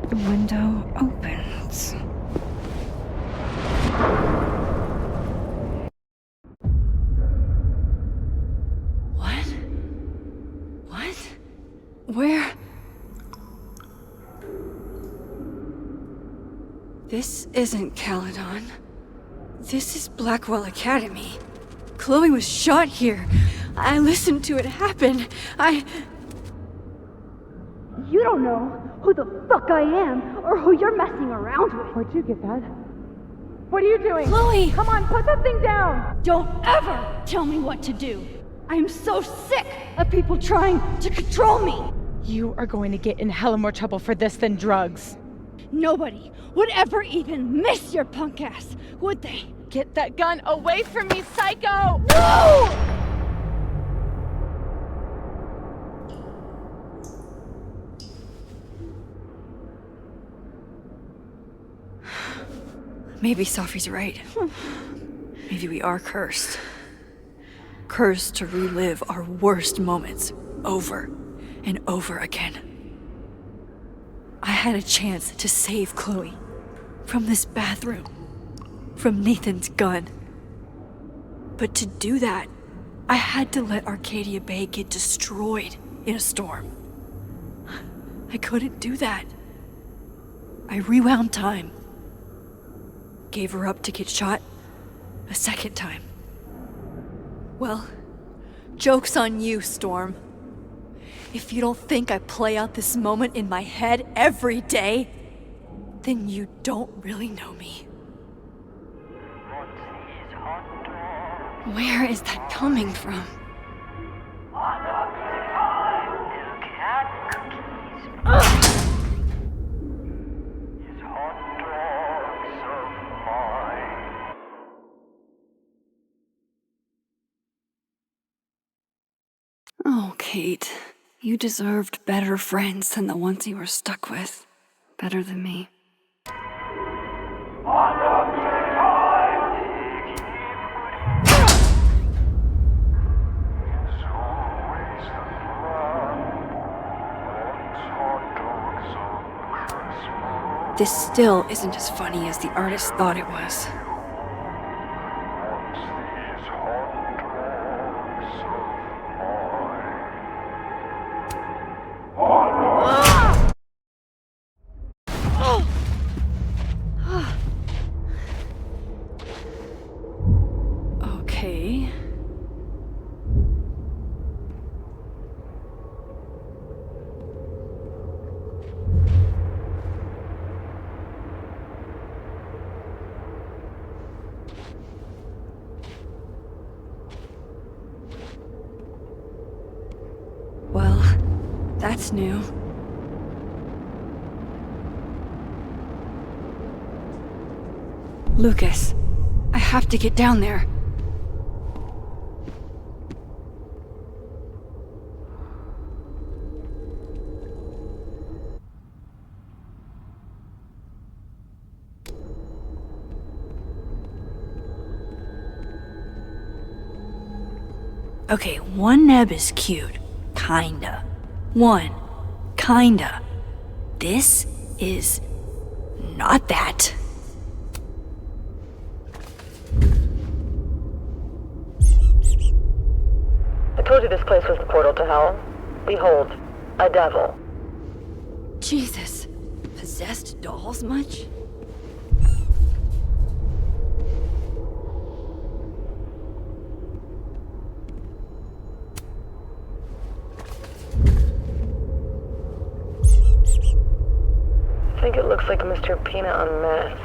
The window opens. What? What? Where? This isn't Caledon. This is Blackwell Academy. Chloe was shot here. I listened to it happen. You don't know who the fuck I am or who you're messing around with. Where'd you get that? What are you doing? Chloe! Come on, put that thing down! Don't ever tell me what to do. I am so sick of people trying to control me. You are going to get in hella more trouble for this than drugs. Nobody would ever even miss your punk ass, would they? Get that gun away from me, psycho! No! Maybe Sophie's right. Maybe we are cursed. Cursed to relive our worst moments over and over again. I had a chance to save Chloe from this bathroom, from Nathan's gun. But to do that, I had to let Arcadia Bay get destroyed in a storm. I couldn't do that. I rewound time. Gave her up to get shot a second time. Well, joke's on you, Storm. If you don't think I play out this moment in my head every day, then you don't really know me. Where is that coming from? Oh, Kate. You deserved better friends than the ones you were stuck with. Better than me. This still isn't as funny as the artist thought it was. Okay. Well, that's new. Lucas, I have to get down there. Okay, one neb is cute. Kinda. One. Kinda. This is not that. I told you this place was the portal to hell. Behold, a devil. Jesus. Possessed dolls much? I think it looks like Mr. Peanut on meth,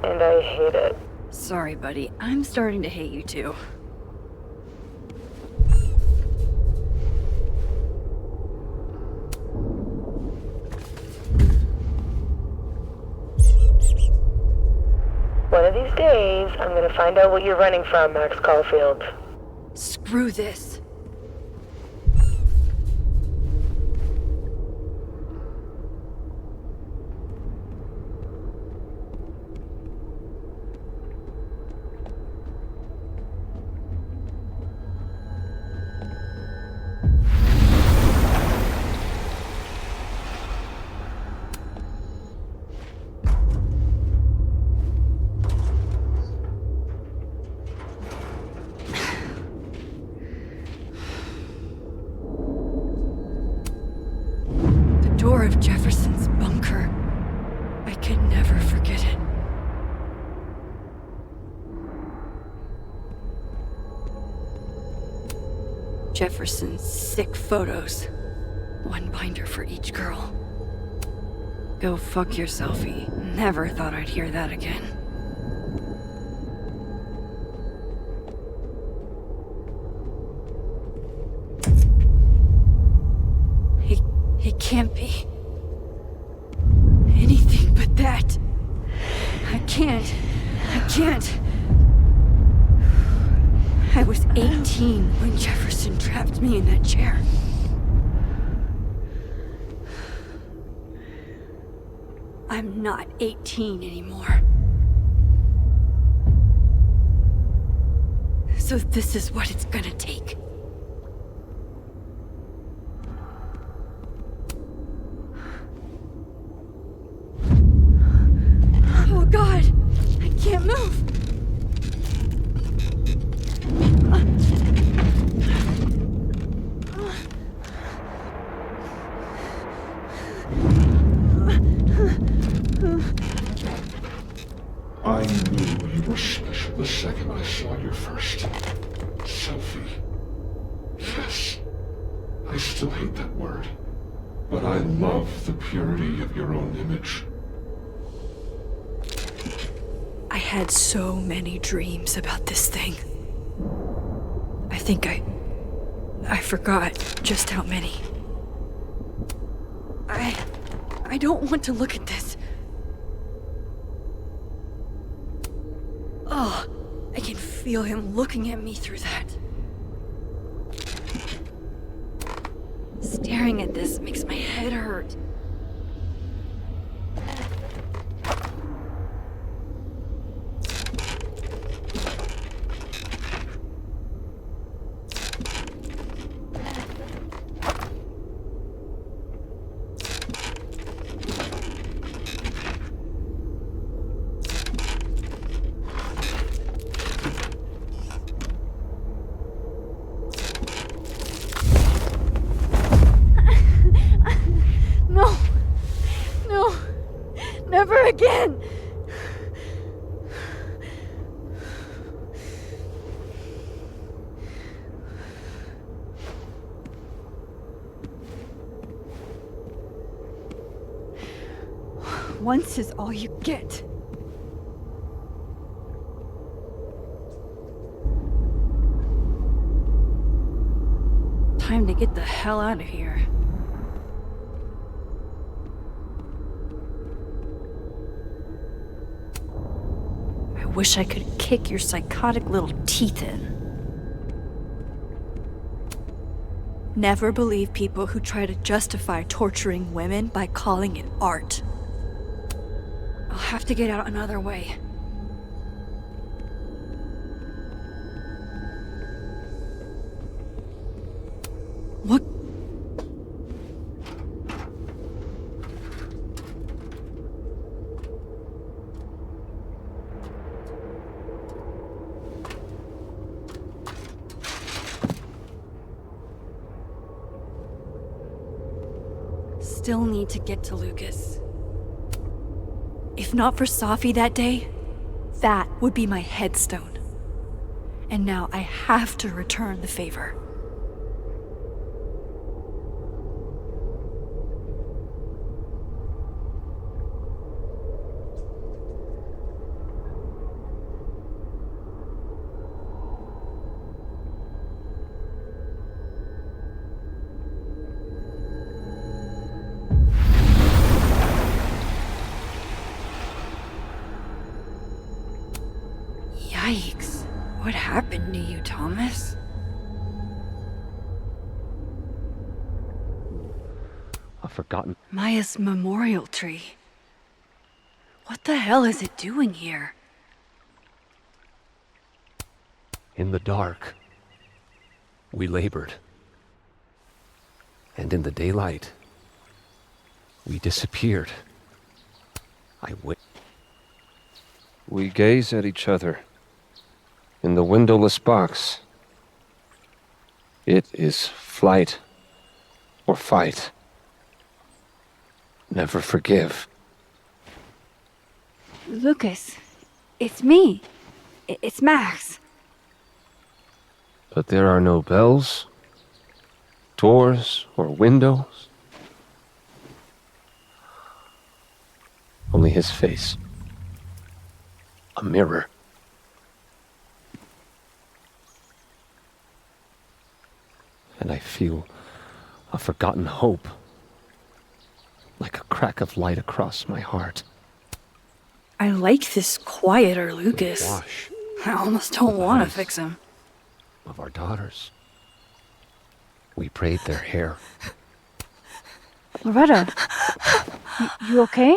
and I hate it. Sorry, buddy. I'm starting to hate you too. One of these days, I'm gonna find out what you're running from, Max Caulfield. Screw this. door of Jefferson's bunker. I can never forget it. Jefferson's sick photos. One binder for each girl. Go fuck yourselfie. Never thought I'd hear that again. It can't be anything but that. I can't. I was 18 when Jefferson trapped me in that chair. I'm not 18 anymore. So this is what it's gonna take. Oh God, I can't move. I knew you were special the second I saw your first selfie. Yes, I still hate that word, but I love the purity of your own image. I had so many dreams about this thing. I think I forgot just how many. I don't want to look at this. Oh, I can feel him looking at me through that. Staring at this makes my head hurt. No, never again. Once is all you get. Time to get the hell out of here. I wish I could kick your psychotic little teeth in. Never believe people who try to justify torturing women by calling it art. I'll have to get out another way. What? Still need to get to Lucas. If not for Safi that day, that would be my headstone. And now I have to return the favor. Yikes. What happened to you, Thomas? I've forgotten. Maya's memorial tree. What the hell is it doing here? In the dark, we labored. And in the daylight, we disappeared. We gaze at each other. In the windowless box. It is flight or fight. never forgive. Lucas, it's me. It's Max. But there are no bells, doors, or windows. Only his face. A mirror. And I feel a forgotten hope, like a crack of light across my heart. I like this quieter Lucas. Wash I almost don't want to fix him. of our daughters. We braid their hair. Loretta, you okay?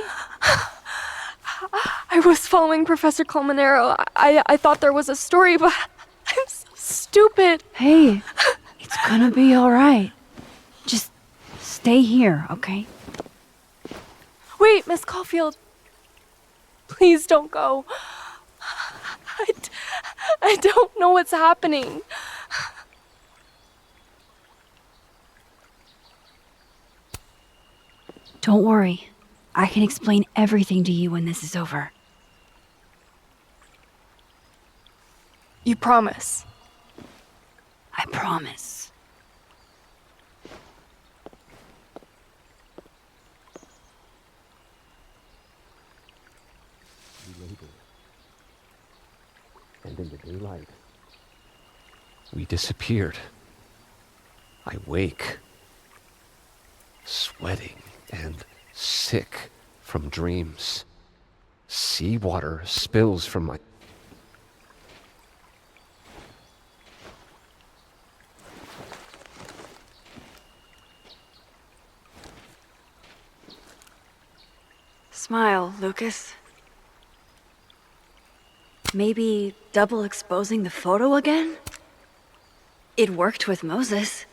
I was following Professor Colmenero. I thought there was a story, but I'm so stupid. Hey, it's gonna be alright. Just stay here, okay? Wait, Miss Caulfield. Please don't go. I don't know what's happening. Don't worry. I can explain everything to you when this is over. You promise? I promise. And in the daylight, we disappeared. I wake, sweating and sick from dreams. Seawater spills from my... Smile, Lucas. Maybe double exposing the photo again? It worked with Moses.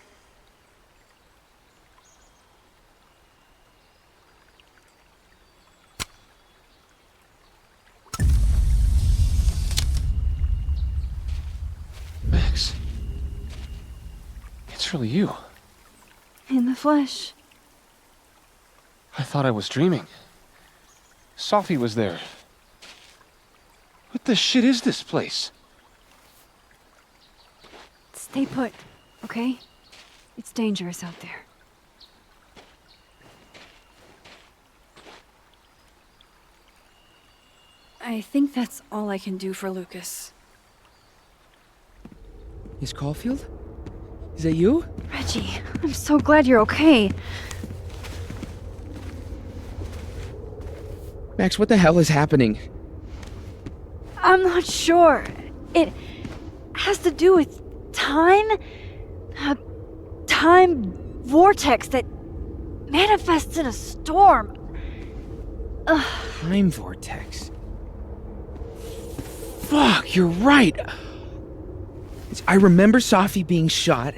Max. It's really you. In the flesh. I thought I was dreaming. Sophie was there. What the shit is this place? Stay put, okay? It's dangerous out there. I think that's all I can do for Lucas. Miss Caulfield? Is that you? Reggie, I'm so glad you're okay. Max, what the hell is happening? I'm not sure. It has to do with time? A time vortex that manifests in a storm. Ugh. Time vortex. Fuck, you're right. I remember Sophie being shot,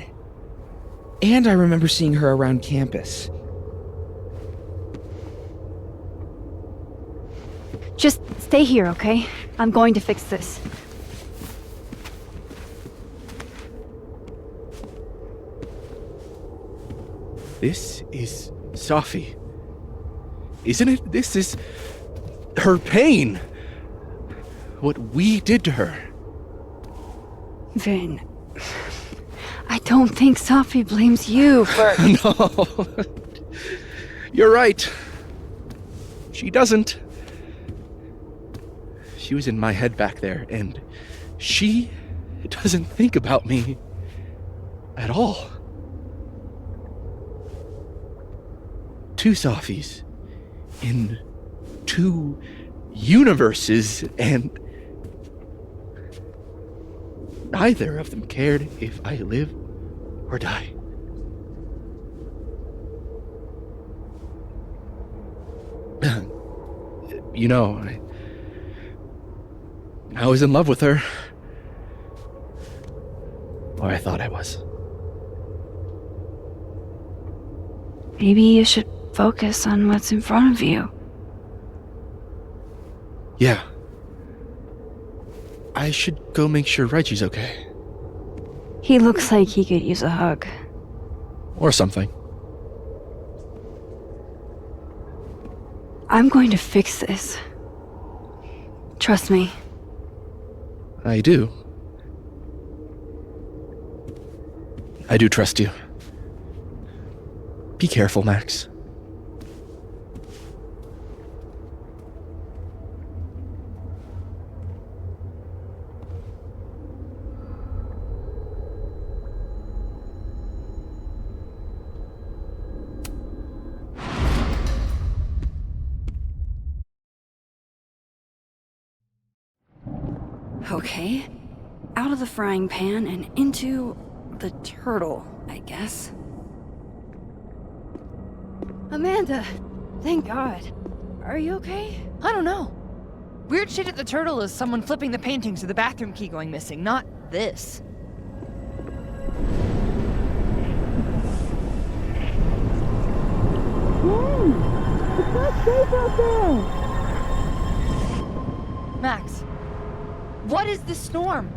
and I remember seeing her around campus. Just stay here, okay? I'm going to fix this. This is Sophie. Isn't it? This is her pain. What we did to her. Vin, I don't think Sophie blames you for... No. You're right. She doesn't. She was in my head back there, and she doesn't think about me at all. Two Sophies in two universes, and neither of them cared if I live or die. You know, I was in love with her. Or I thought I was. Maybe you should focus on what's in front of you. Yeah. I should go make sure Reggie's okay. He looks like he could use a hug. Or something. I'm going to fix this. Trust me. I do. I do trust you. Be careful, Max. Okay. Out of the frying pan and into the turtle, I guess. Amanda! Thank God. Are you okay? I don't know. Weird shit at the turtle is someone flipping the paintings or the bathroom key going missing, not this. It's not safe out there! Max, what is this storm?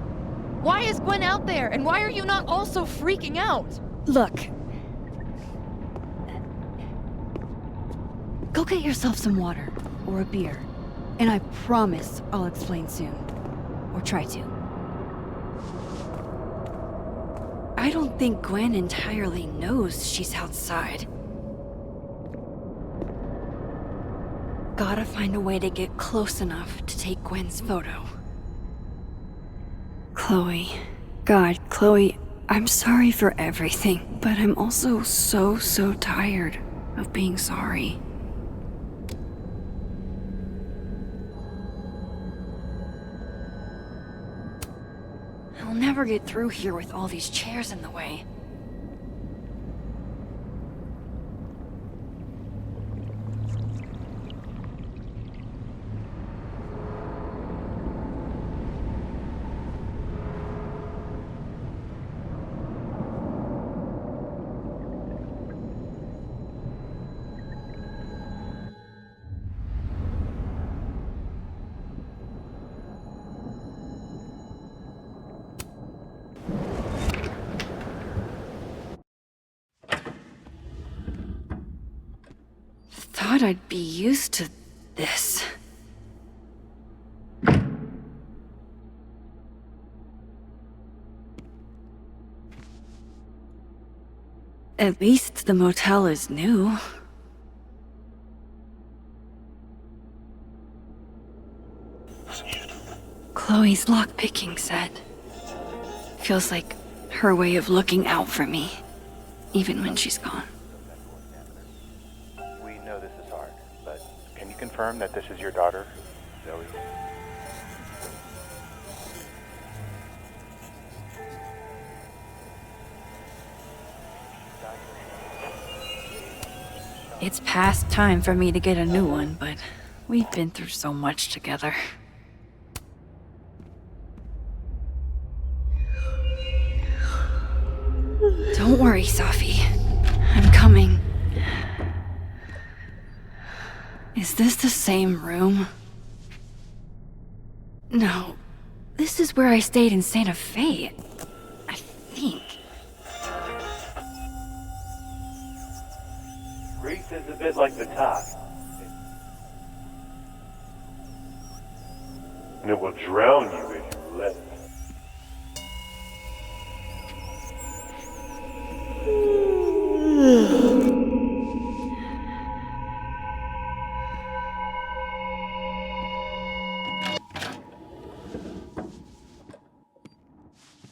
Why is Gwen out there, and why are you not also freaking out? Look. Go get yourself some water, or a beer. And I promise I'll explain soon. Or try to. I don't think Gwen entirely knows she's outside. Gotta find a way to get close enough to take Gwen's photo. Chloe. God, Chloe, I'm sorry for everything, but I'm also so tired of being sorry. I'll never get through here with all these chairs in the way. Thought I'd be used to this. At least the motel is new. Chloe's lockpicking set. Feels like her way of looking out for me, even when she's gone. We know this is hard, but can you confirm that this is your daughter, Zoe? It's past time for me to get a new one, but we've been through so much together. Don't worry, Safi. I'm coming. Is this the same room? No. This is where I stayed in Santa Fe. I think. Greece is a bit like the top. And it will drown you if you let it.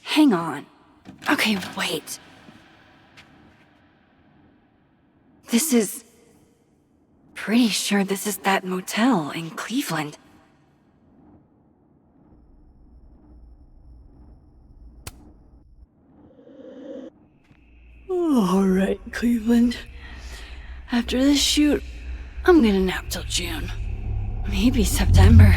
Hang on. Okay, wait. This is... Pretty sure this is that motel in Cleveland. Alright, Cleveland. After this shoot, I'm gonna nap till June. Maybe September.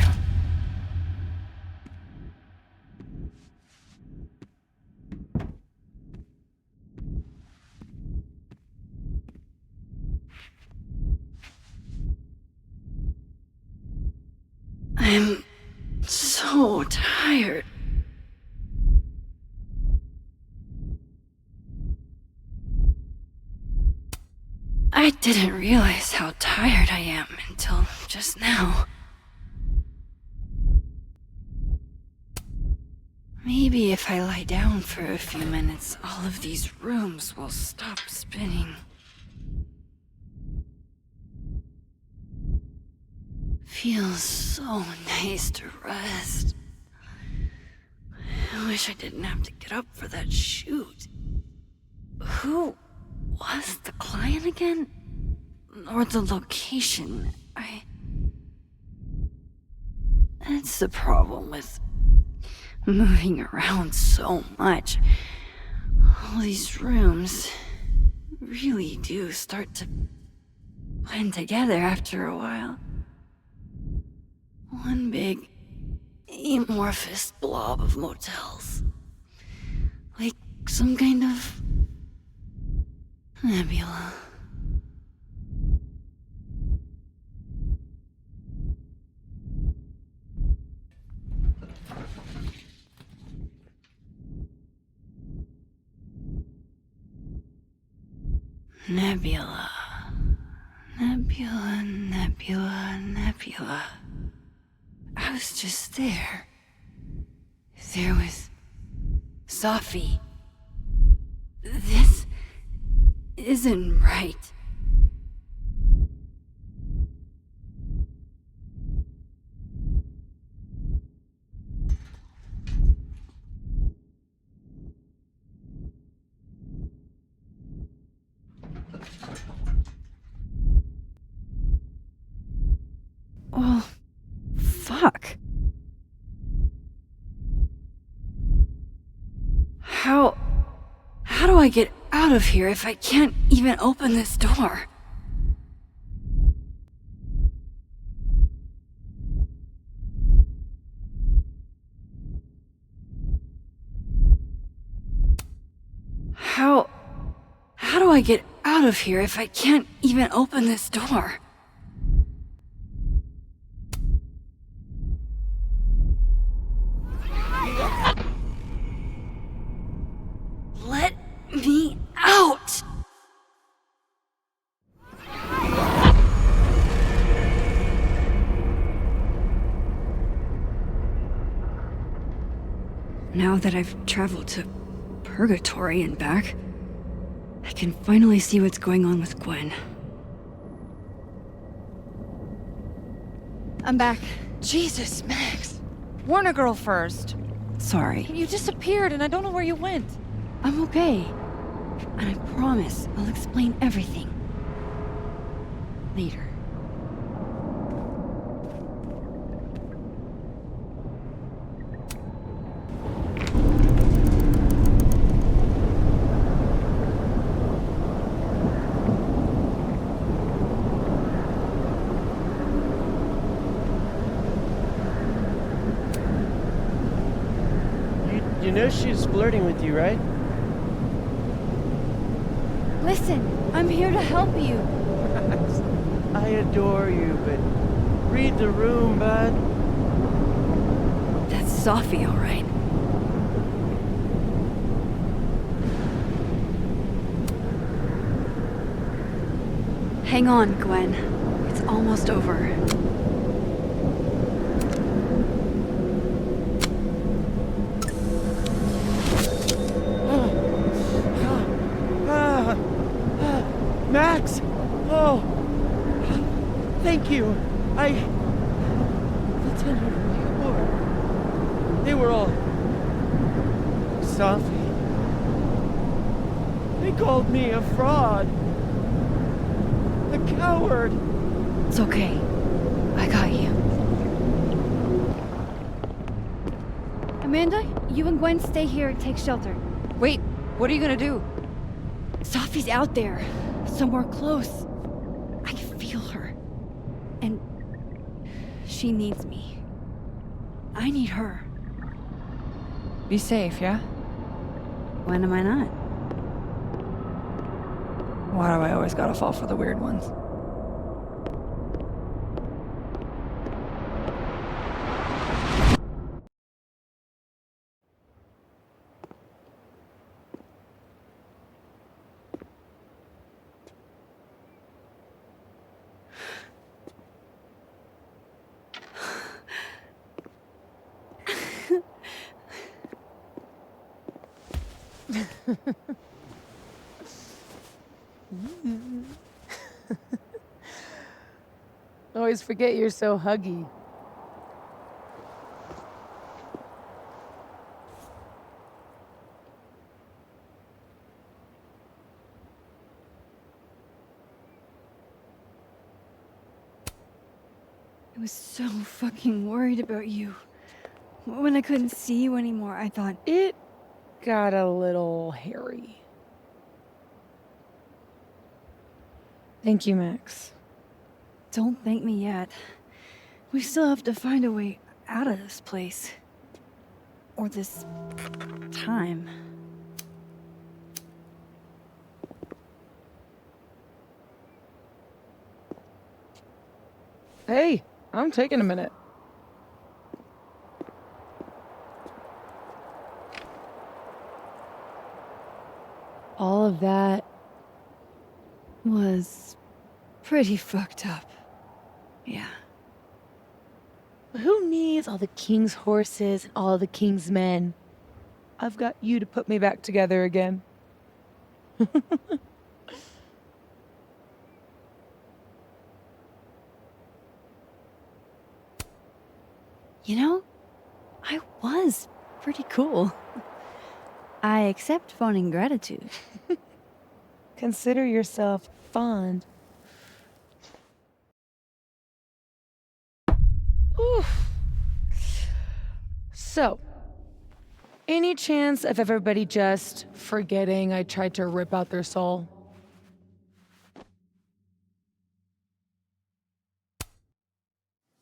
I'm so tired. I I didn't realize how tired I am until just now. Maybe if I lie down for a few minutes, all of these rooms will stop spinning. Feels so nice to rest. I wish I didn't have to get up for that shoot. Who was the client again? Or the location? That's the problem with moving around so much. All these rooms really do start to blend together after a while. One big amorphous blob of motels. Like some kind of nebula. Nebula. Nebula, nebula, nebula. I was just there. There was Sophie. This isn't right. Oh, fuck. How do I get out of here if I can't even open this door? How do I get out of here if I can't even open this door? Let me out! Now that I've traveled to Purgatory and back, I can finally see what's going on with Gwen. I'm back. Jesus, Max. Warn a girl first. Sorry. You disappeared and I don't know where you went. I'm okay. And I promise I'll explain everything. Later. You know she's flirting with you, right? Listen, I'm here to help you. I adore you, but read the room, bud. That's Sophie, all right. Hang on, Gwen. It's almost over. Max! Oh! Thank you! The tenor before. They were all... Sophie. They called me a fraud. A coward. It's okay. I got you. Amanda, you and Gwen stay here and take shelter. Wait, what are you gonna do? Sophie's out there. Somewhere close. I can feel her. And she needs me. I need her. Be safe, yeah? When am I not? Why do I always gotta fall for the weird ones? Always forget you're so huggy. I was so fucking worried about you. When I couldn't see you anymore, I thought... It got a little hairy. Thank you, Max. Don't thank me yet. We still have to find a way out of this place. Or this... time. Hey, I'm taking a minute. All of that was pretty fucked up. Yeah. Who needs all the king's horses and all the king's men? I've got you to put me back together again. You know, I was pretty cool. I accept fond ingratitude. Consider yourself fond. Oof. So, any chance of everybody just forgetting I tried to rip out their soul?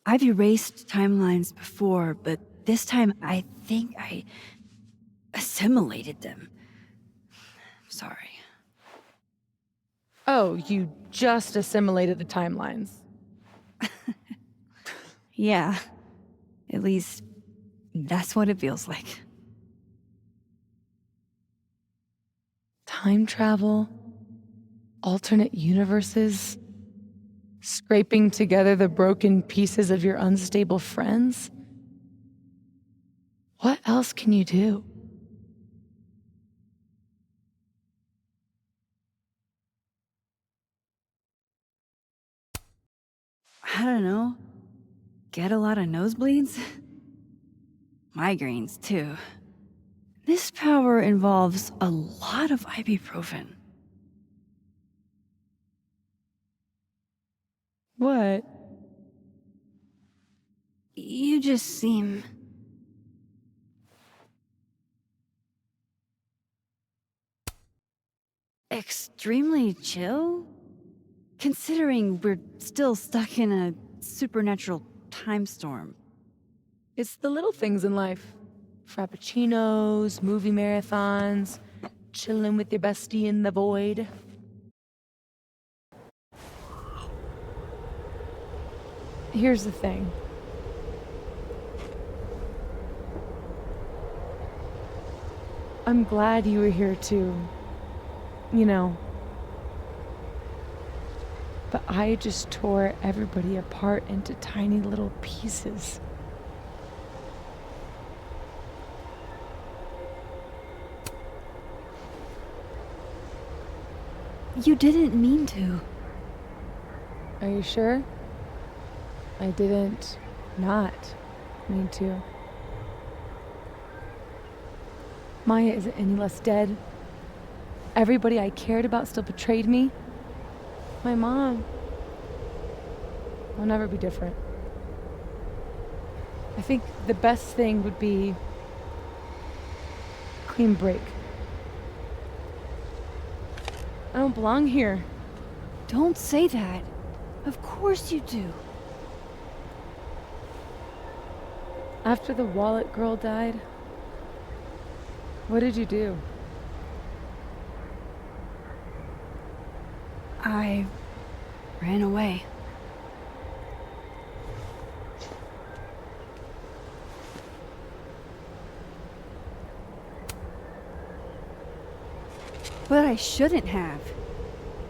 I've erased timelines before, but this time I think I assimilated them. Sorry. Oh, you just assimilated the timelines. Yeah. At least, that's what it feels like. Time travel? Alternate universes? Scraping together the broken pieces of your unstable friends? What else can you do? I don't know. Get a lot of nosebleeds? Migraines, too. This power involves a lot of ibuprofen. What? You just seem... extremely chill? Considering we're still stuck in a supernatural time storm. It's the little things in life. Frappuccinos, movie marathons, chilling with your bestie in the void. Here's the thing. I'm glad you were here too. You know. But I just tore everybody apart into tiny little pieces. You didn't mean to. Are you sure? I didn't not mean to. Maya isn't any less dead. Everybody I cared about still betrayed me. My mom will never be different. I think the best thing would be a clean break. I don't belong here. Don't say that. Of course you do. After the wallet girl died, what did you do? I ran away. But I shouldn't have.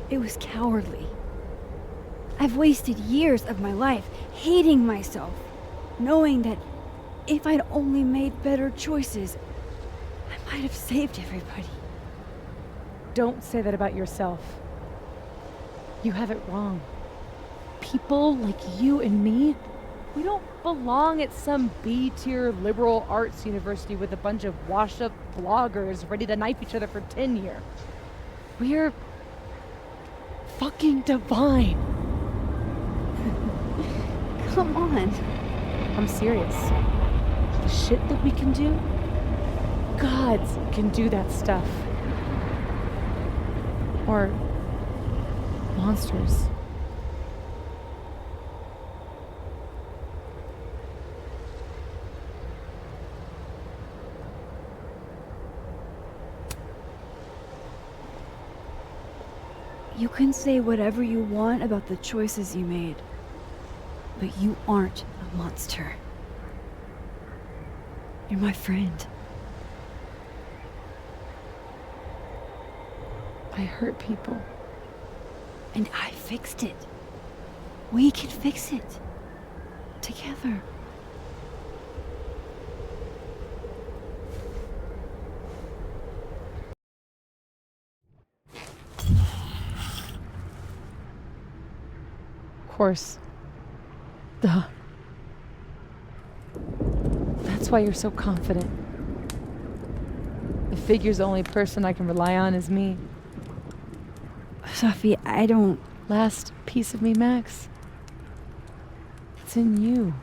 It was cowardly. I've wasted years of my life hating myself, knowing that if I'd only made better choices, I might have saved everybody. don't say that about yourself. You have it wrong. People like you and me, we don't belong at some B-tier liberal arts university with a bunch of washed-up bloggers ready to knife each other for tenure. We're fucking divine. Come on. I'm serious. The shit that we can do, gods can do that stuff. Or monsters. You can say whatever you want about the choices you made, but you aren't a monster. You're my friend. I hurt people. And I fixed it. We can fix it. Together. Of course. Duh. That's why you're so confident. It figures the only person I can rely on is me. Sophie, I don't... Last piece of me, Max. It's in you.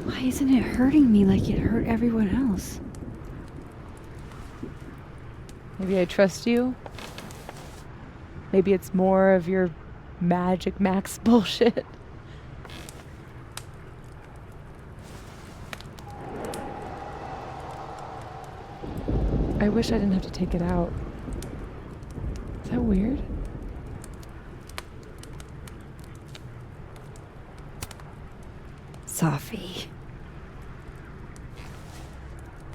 Why isn't it hurting me like it hurt everyone else? Maybe I trust you. Maybe it's more of your Magic Max bullshit. I wish I didn't have to take it out. Is that weird? Sophie.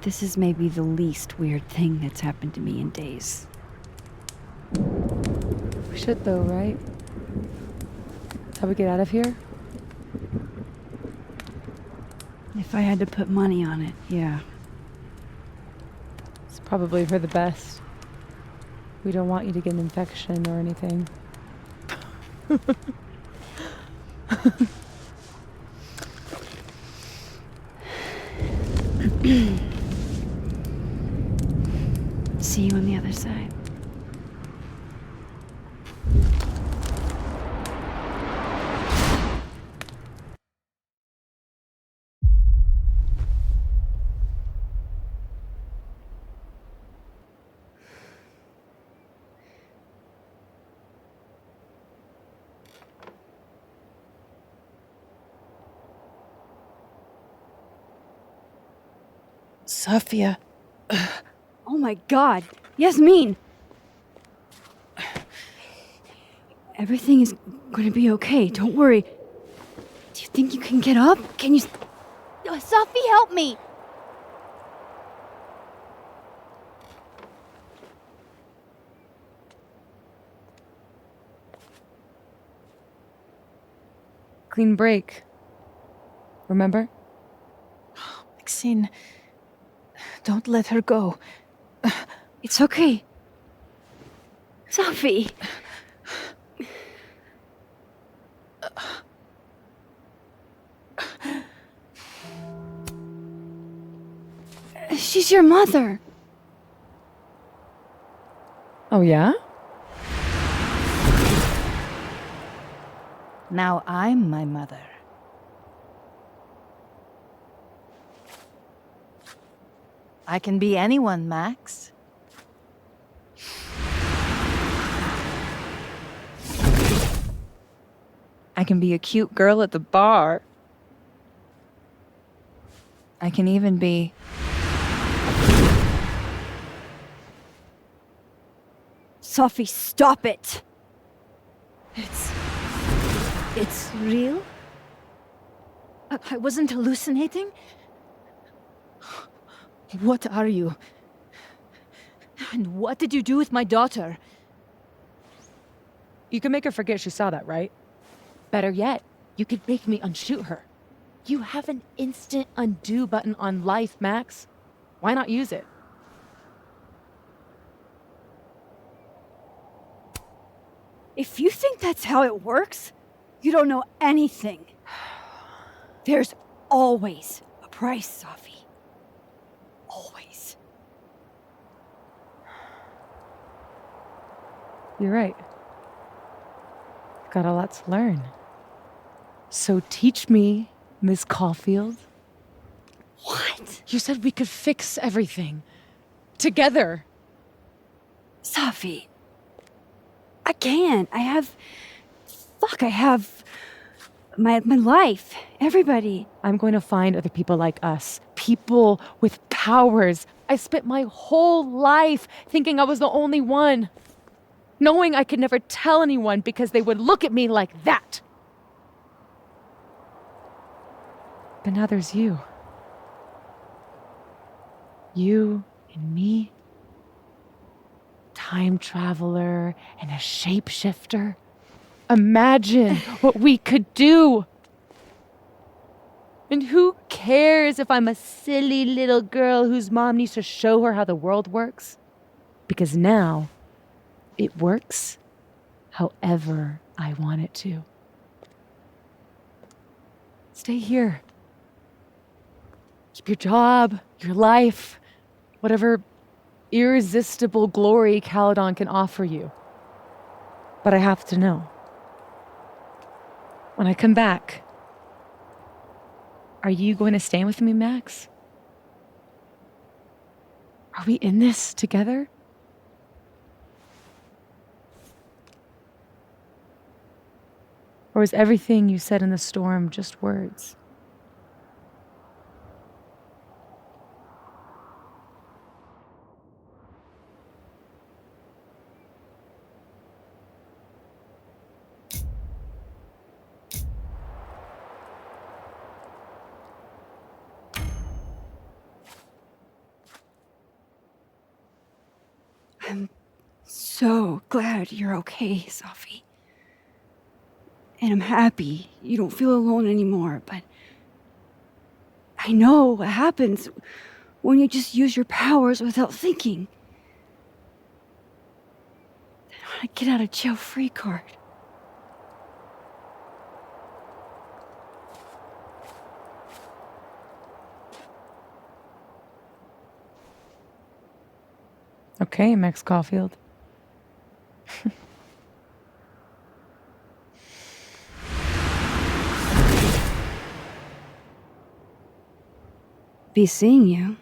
This is maybe the least weird thing that's happened to me in days. We should though, right? That's how we get out of here? If I had to put money on it, yeah. It's probably for the best. We don't want you to get an infection or anything. See you on the other side. Sophia. Oh my god! Yasmin! Everything is gonna be okay, don't worry. Do you think you can get up? Can you... Sophie, help me! Clean break. Remember? Maxine, don't let her go. It's okay. Sophie! She's your mother. Oh, yeah? Now I'm my mother. I can be anyone, Max. I can be a cute girl at the bar. I can even be... Sophie, stop it! It's real? I wasn't hallucinating? What are you? And what did you do with my daughter? You can make her forget she saw that, right? Better yet, you could make me unshoot her. You have an instant undo button on life, Max. Why not use it? If you think that's how it works, you don't know anything. There's always a price, Safi. Always. You're right. I've got a lot to learn. So teach me, Miss Caulfield. What? You said we could fix everything. Together. Safi. I can't. I have my life. Everybody. I'm going to find other people like us. People with powers. I spent my whole life thinking I was the only one. Knowing I could never tell anyone because they would look at me like that. But now there's you. You and me. Time traveler and a shapeshifter. Imagine what we could do. And who cares if I'm a silly little girl whose mom needs to show her how the world works? Because now, it works however I want it to. Stay here. Keep your job, your life, whatever irresistible glory Caledon can offer you. But I have to know. When I come back, are you going to stay with me, Max? Are we in this together? Or is everything you said in the storm just words? I'm so glad you're okay, Safi. And I'm happy you don't feel alone anymore, but I know what happens when you just use your powers without thinking. I want to get out of jail free card. Okay, Max Caulfield. Be seeing you.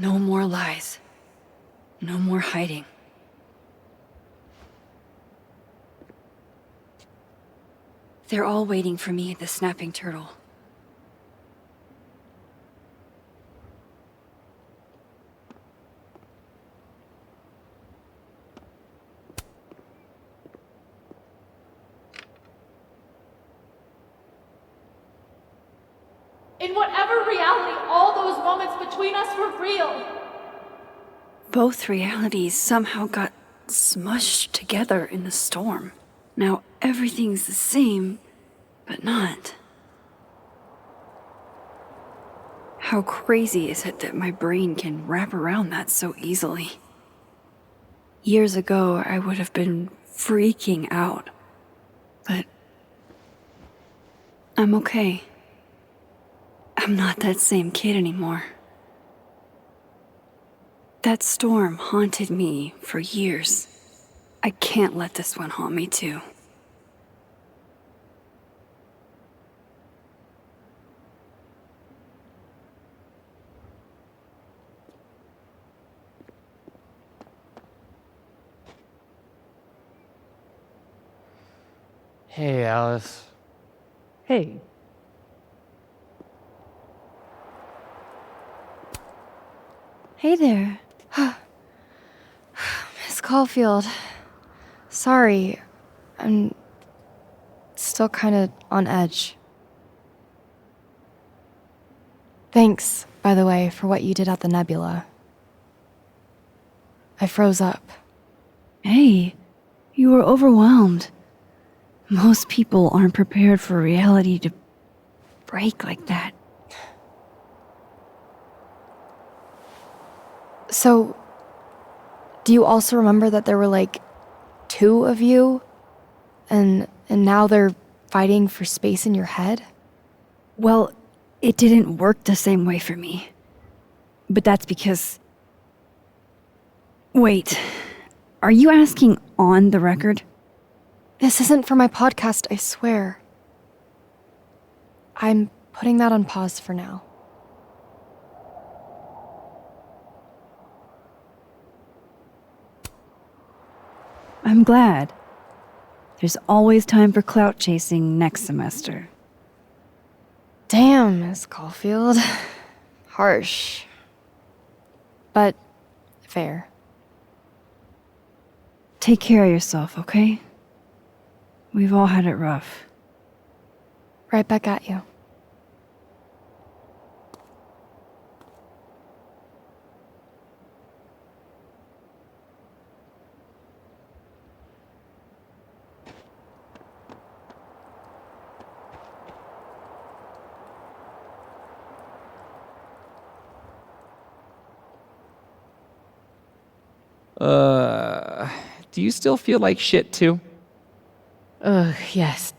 No more lies. No more hiding. They're all waiting for me at the Snapping Turtle. In whatever reality, all those moments between us were real. Both realities somehow got smushed together in the storm. Now everything's the same, but not. How crazy is it that my brain can wrap around that so easily? Years ago, I would have been freaking out. But I'm okay. I'm not that same kid anymore. That storm haunted me for years. I can't let this one haunt me too. Hey, Alice. Hey. Hey there. Miss Caulfield. Sorry. I'm still kind of on edge. Thanks, by the way, for what you did at the nebula. I froze up. Hey, you were overwhelmed. Most people aren't prepared for reality to break like that. So, do you also remember that there were like 2 of you? And now they're fighting for space in your head? Well, it didn't work the same way for me. But that's because... Wait, are you asking on the record? This isn't for my podcast, I swear. I'm putting that on pause for now. I'm glad. There's always time for clout chasing next semester. Damn, Miss Caulfield. Harsh. But fair. Take care of yourself, okay? We've all had it rough. Right back at you. Do you still feel like shit too? Yes.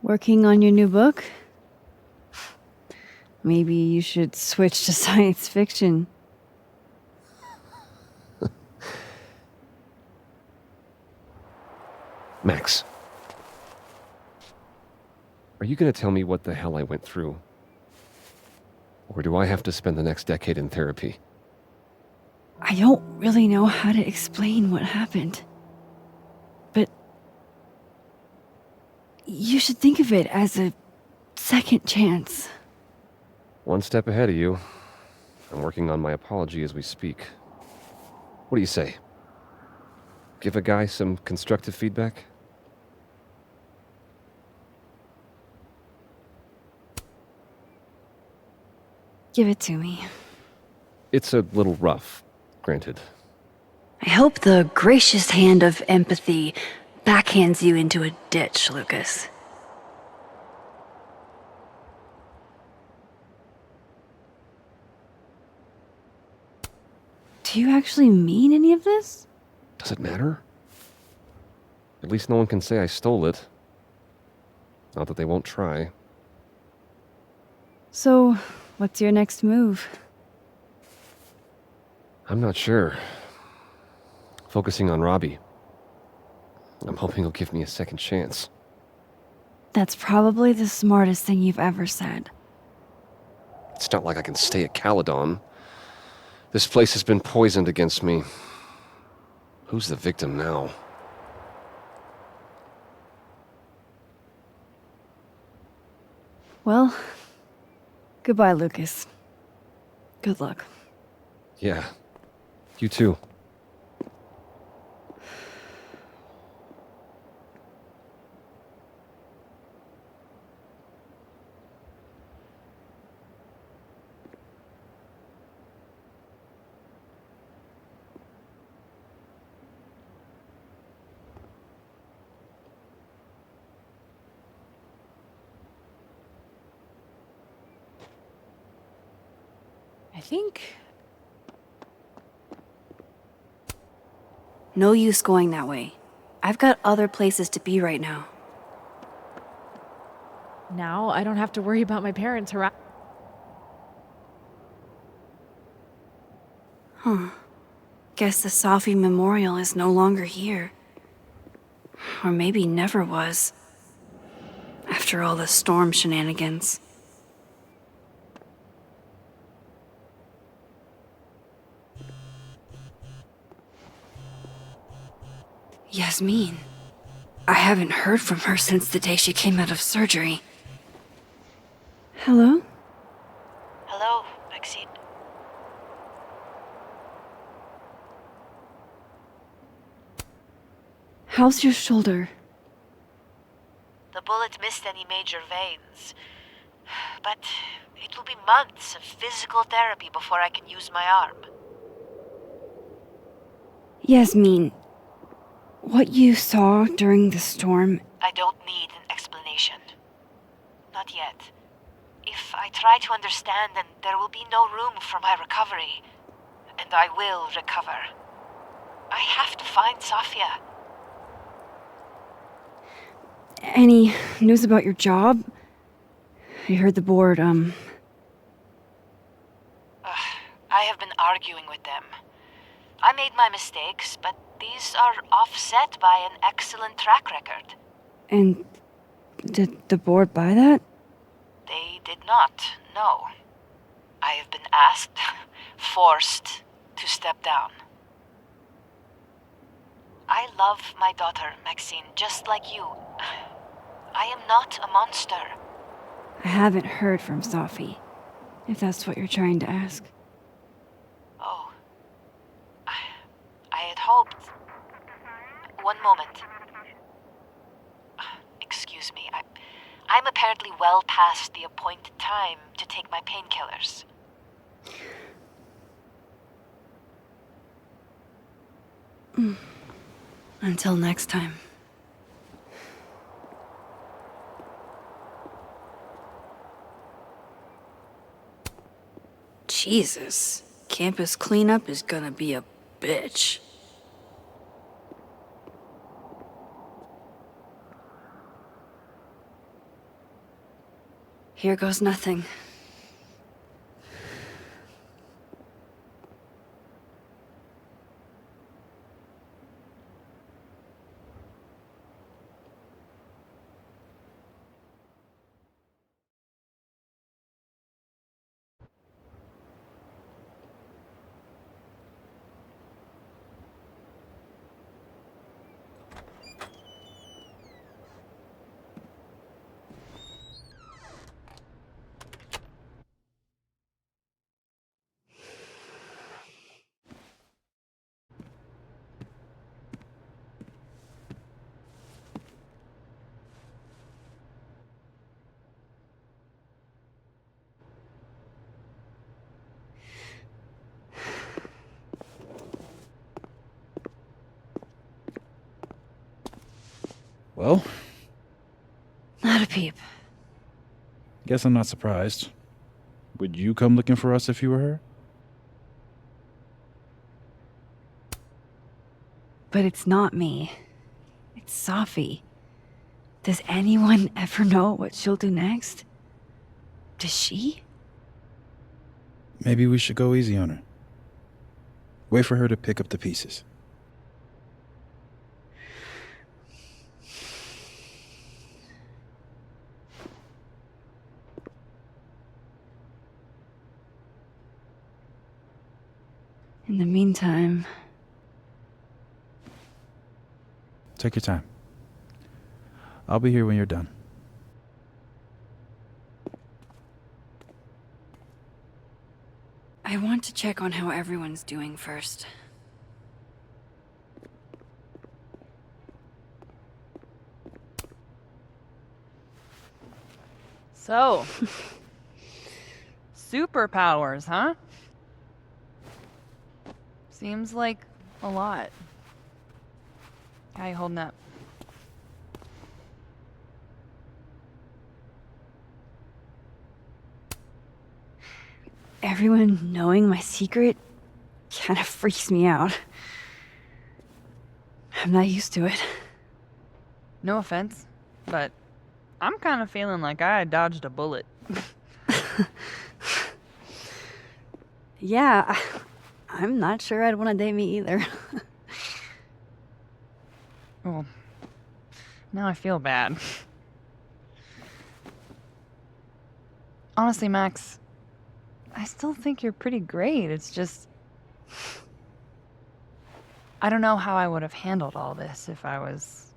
Working on your new book? Maybe you should switch to science fiction. Max. Are you going to tell me what the hell I went through? Or do I have to spend the next decade in therapy? I don't really know how to explain what happened. But you should think of it as a second chance. One step ahead of you. I'm working on my apology as we speak. What do you say? Give a guy some constructive feedback? Give it to me. It's a little rough, granted. I hope the gracious hand of empathy backhands you into a ditch, Lucas. Do you actually mean any of this? Does it matter? At least no one can say I stole it. Not that they won't try. So, what's your next move? I'm not sure. Focusing on Robbie. I'm hoping he'll give me a second chance. That's probably the smartest thing you've ever said. It's not like I can stay at Caledon. This place has been poisoned against me. Who's the victim now? Well, goodbye, Lucas. Good luck. Yeah, you too. I think. No use going that way. I've got other places to be right now. Now I don't have to worry about my parents Huh. Guess the Safi Memorial is no longer here. Or maybe never was. After all the storm shenanigans. Yasmin. I haven't heard from her since the day she came out of surgery. Hello? Hello, Maxine. How's your shoulder? The bullet missed any major veins. But it will be months of physical therapy before I can use my arm. Yasmin, what you saw during the storm... I don't need an explanation. Not yet. If I try to understand, then there will be no room for my recovery. And I will recover. I have to find Safia. Any news about your job? I heard the board, I have been arguing with them. I made my mistakes, but these are offset by an excellent track record. And did the board buy that? They did not, no. I have been asked, forced to step down. I love my daughter, Maxine, just like you. I am not a monster. I haven't heard from Safi, if that's what you're trying to ask. Oh. I had hoped... One moment. Excuse me, I'm apparently well past the appointed time to take my painkillers. Until next time. Jesus. Campus cleanup is gonna be a bitch. Here goes nothing. Well? Not a peep. Guess I'm not surprised. Would you come looking for us if you were her? But it's not me. It's Safi. Does anyone ever know what she'll do next? Does she? Maybe we should go easy on her. Wait for her to pick up the pieces. In the meantime, Take your time. I'll be here when you're done. I want to check on how everyone's doing first. So, superpowers, huh? Seems like a lot. How you holding up? Everyone knowing my secret kind of freaks me out. I'm not used to it. No offense, but I'm kind of feeling like I dodged a bullet. Yeah, I'm not sure I'd want to date me either. Well, now I feel bad. Honestly, Max, I still think you're pretty great. It's just, I don't know how I would have handled all this if I was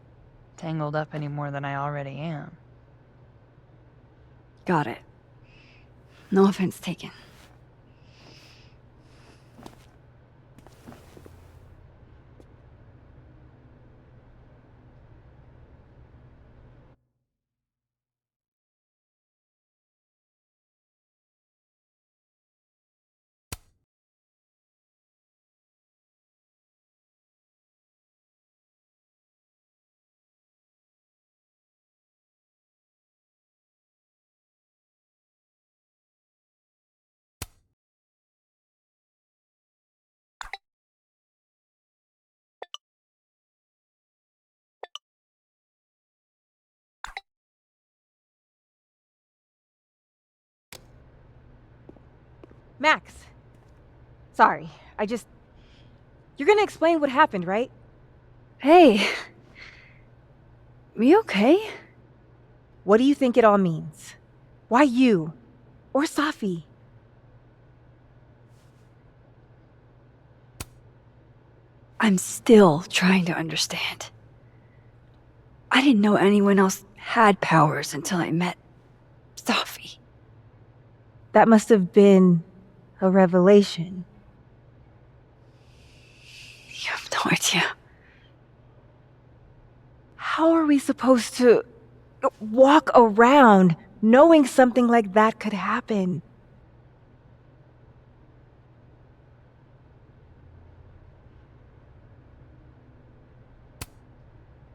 tangled up any more than I already am. Got it. No offense taken. Max. Sorry, You're gonna explain what happened, right? Hey. You okay? What do you think it all means? Why you? Or Safi? I'm still trying to understand. I didn't know anyone else had powers until I met Safi. That must have been a revelation. You have no idea. How are we supposed to walk around knowing something like that could happen?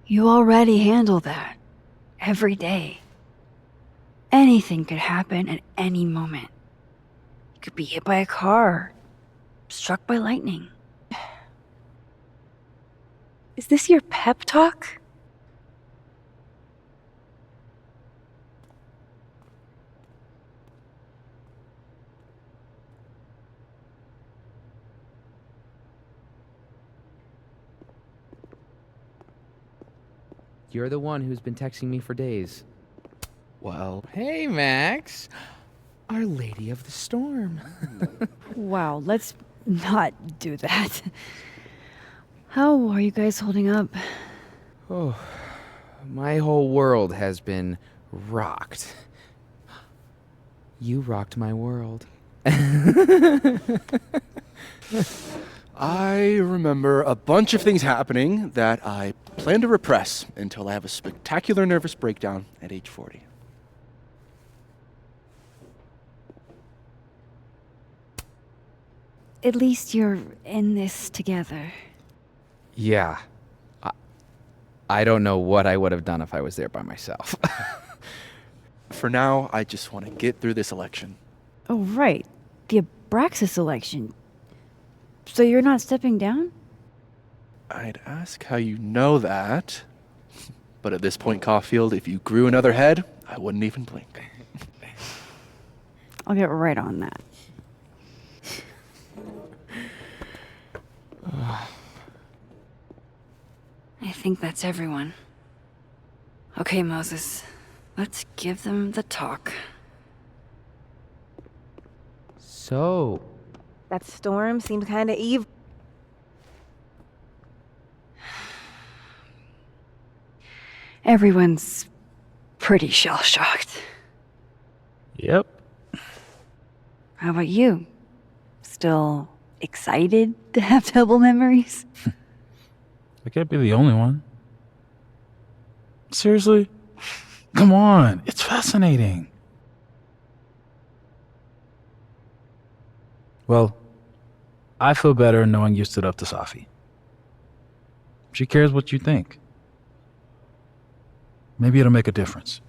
You already handle that. Every day. Anything could happen at any moment. You could be hit by a car. Struck by lightning. Is this your pep talk? You're the one who's been texting me for days. Well, hey, Max. Our Lady of the Storm. Wow, let's not do that. How are you guys holding up? Oh, my whole world has been rocked. You rocked my world. I remember a bunch of things happening that I plan to repress until I have a spectacular nervous breakdown at age 40. At least you're in this together. Yeah. I don't know what I would have done if I was there by myself. For now, I just want to get through this election. Oh, right. The Abraxas election. So you're not stepping down? I'd ask how you know that. But at this point, Caulfield, if you grew another head, I wouldn't even blink. I'll get right on that. I think that's everyone. Okay, Moses. Let's give them the talk. So, That storm seemed kinda evil. Everyone's pretty shell-shocked. Yep. How about you? Still excited to have double memories? I can't be the only one. Seriously? Come on, it's fascinating. Well, I feel better knowing you stood up to Safi. She cares what you think. Maybe it'll make a difference.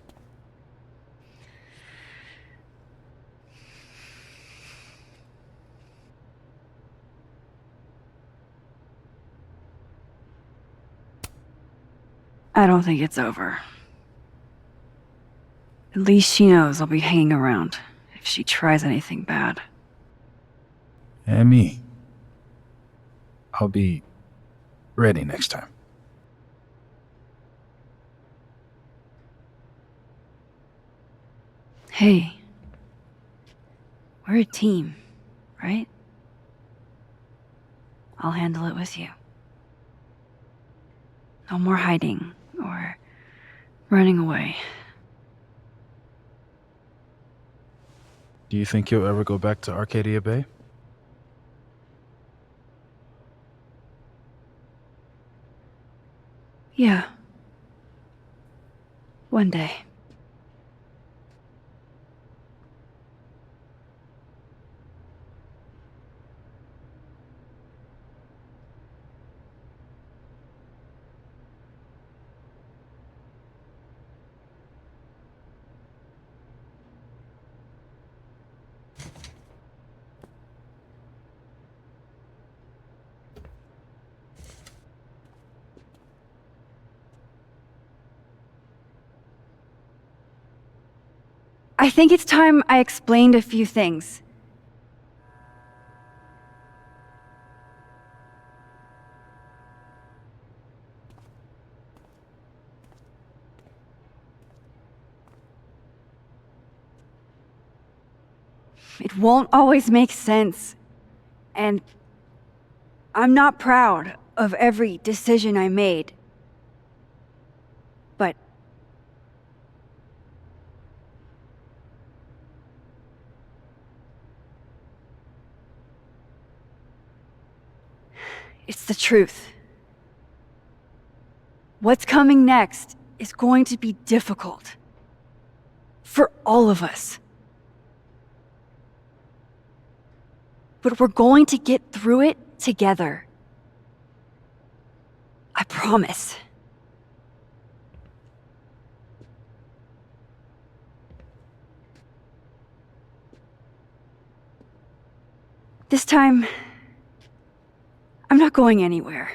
I don't think it's over. At least she knows I'll be hanging around if she tries anything bad. And me. I'll be ready next time. Hey, we're a team, right? I'll handle it with you. No more hiding or running away. Do you think you'll ever go back to Arcadia Bay? Yeah. One day. I think it's time I explained a few things. It won't always make sense. And I'm not proud of every decision I made. But it's the truth. What's coming next is going to be difficult. For all of us. But we're going to get through it together. I promise. This time, I'm not going anywhere.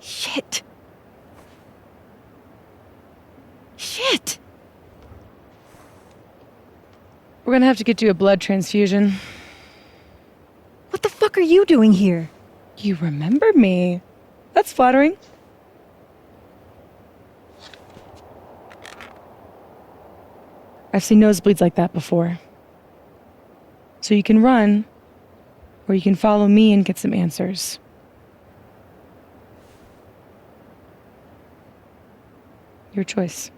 Shit. Shit. We're gonna have to get you a blood transfusion. What the fuck are you doing here? You remember me. That's flattering. I've seen nosebleeds like that before. So you can run, or you can follow me and get some answers. Your choice.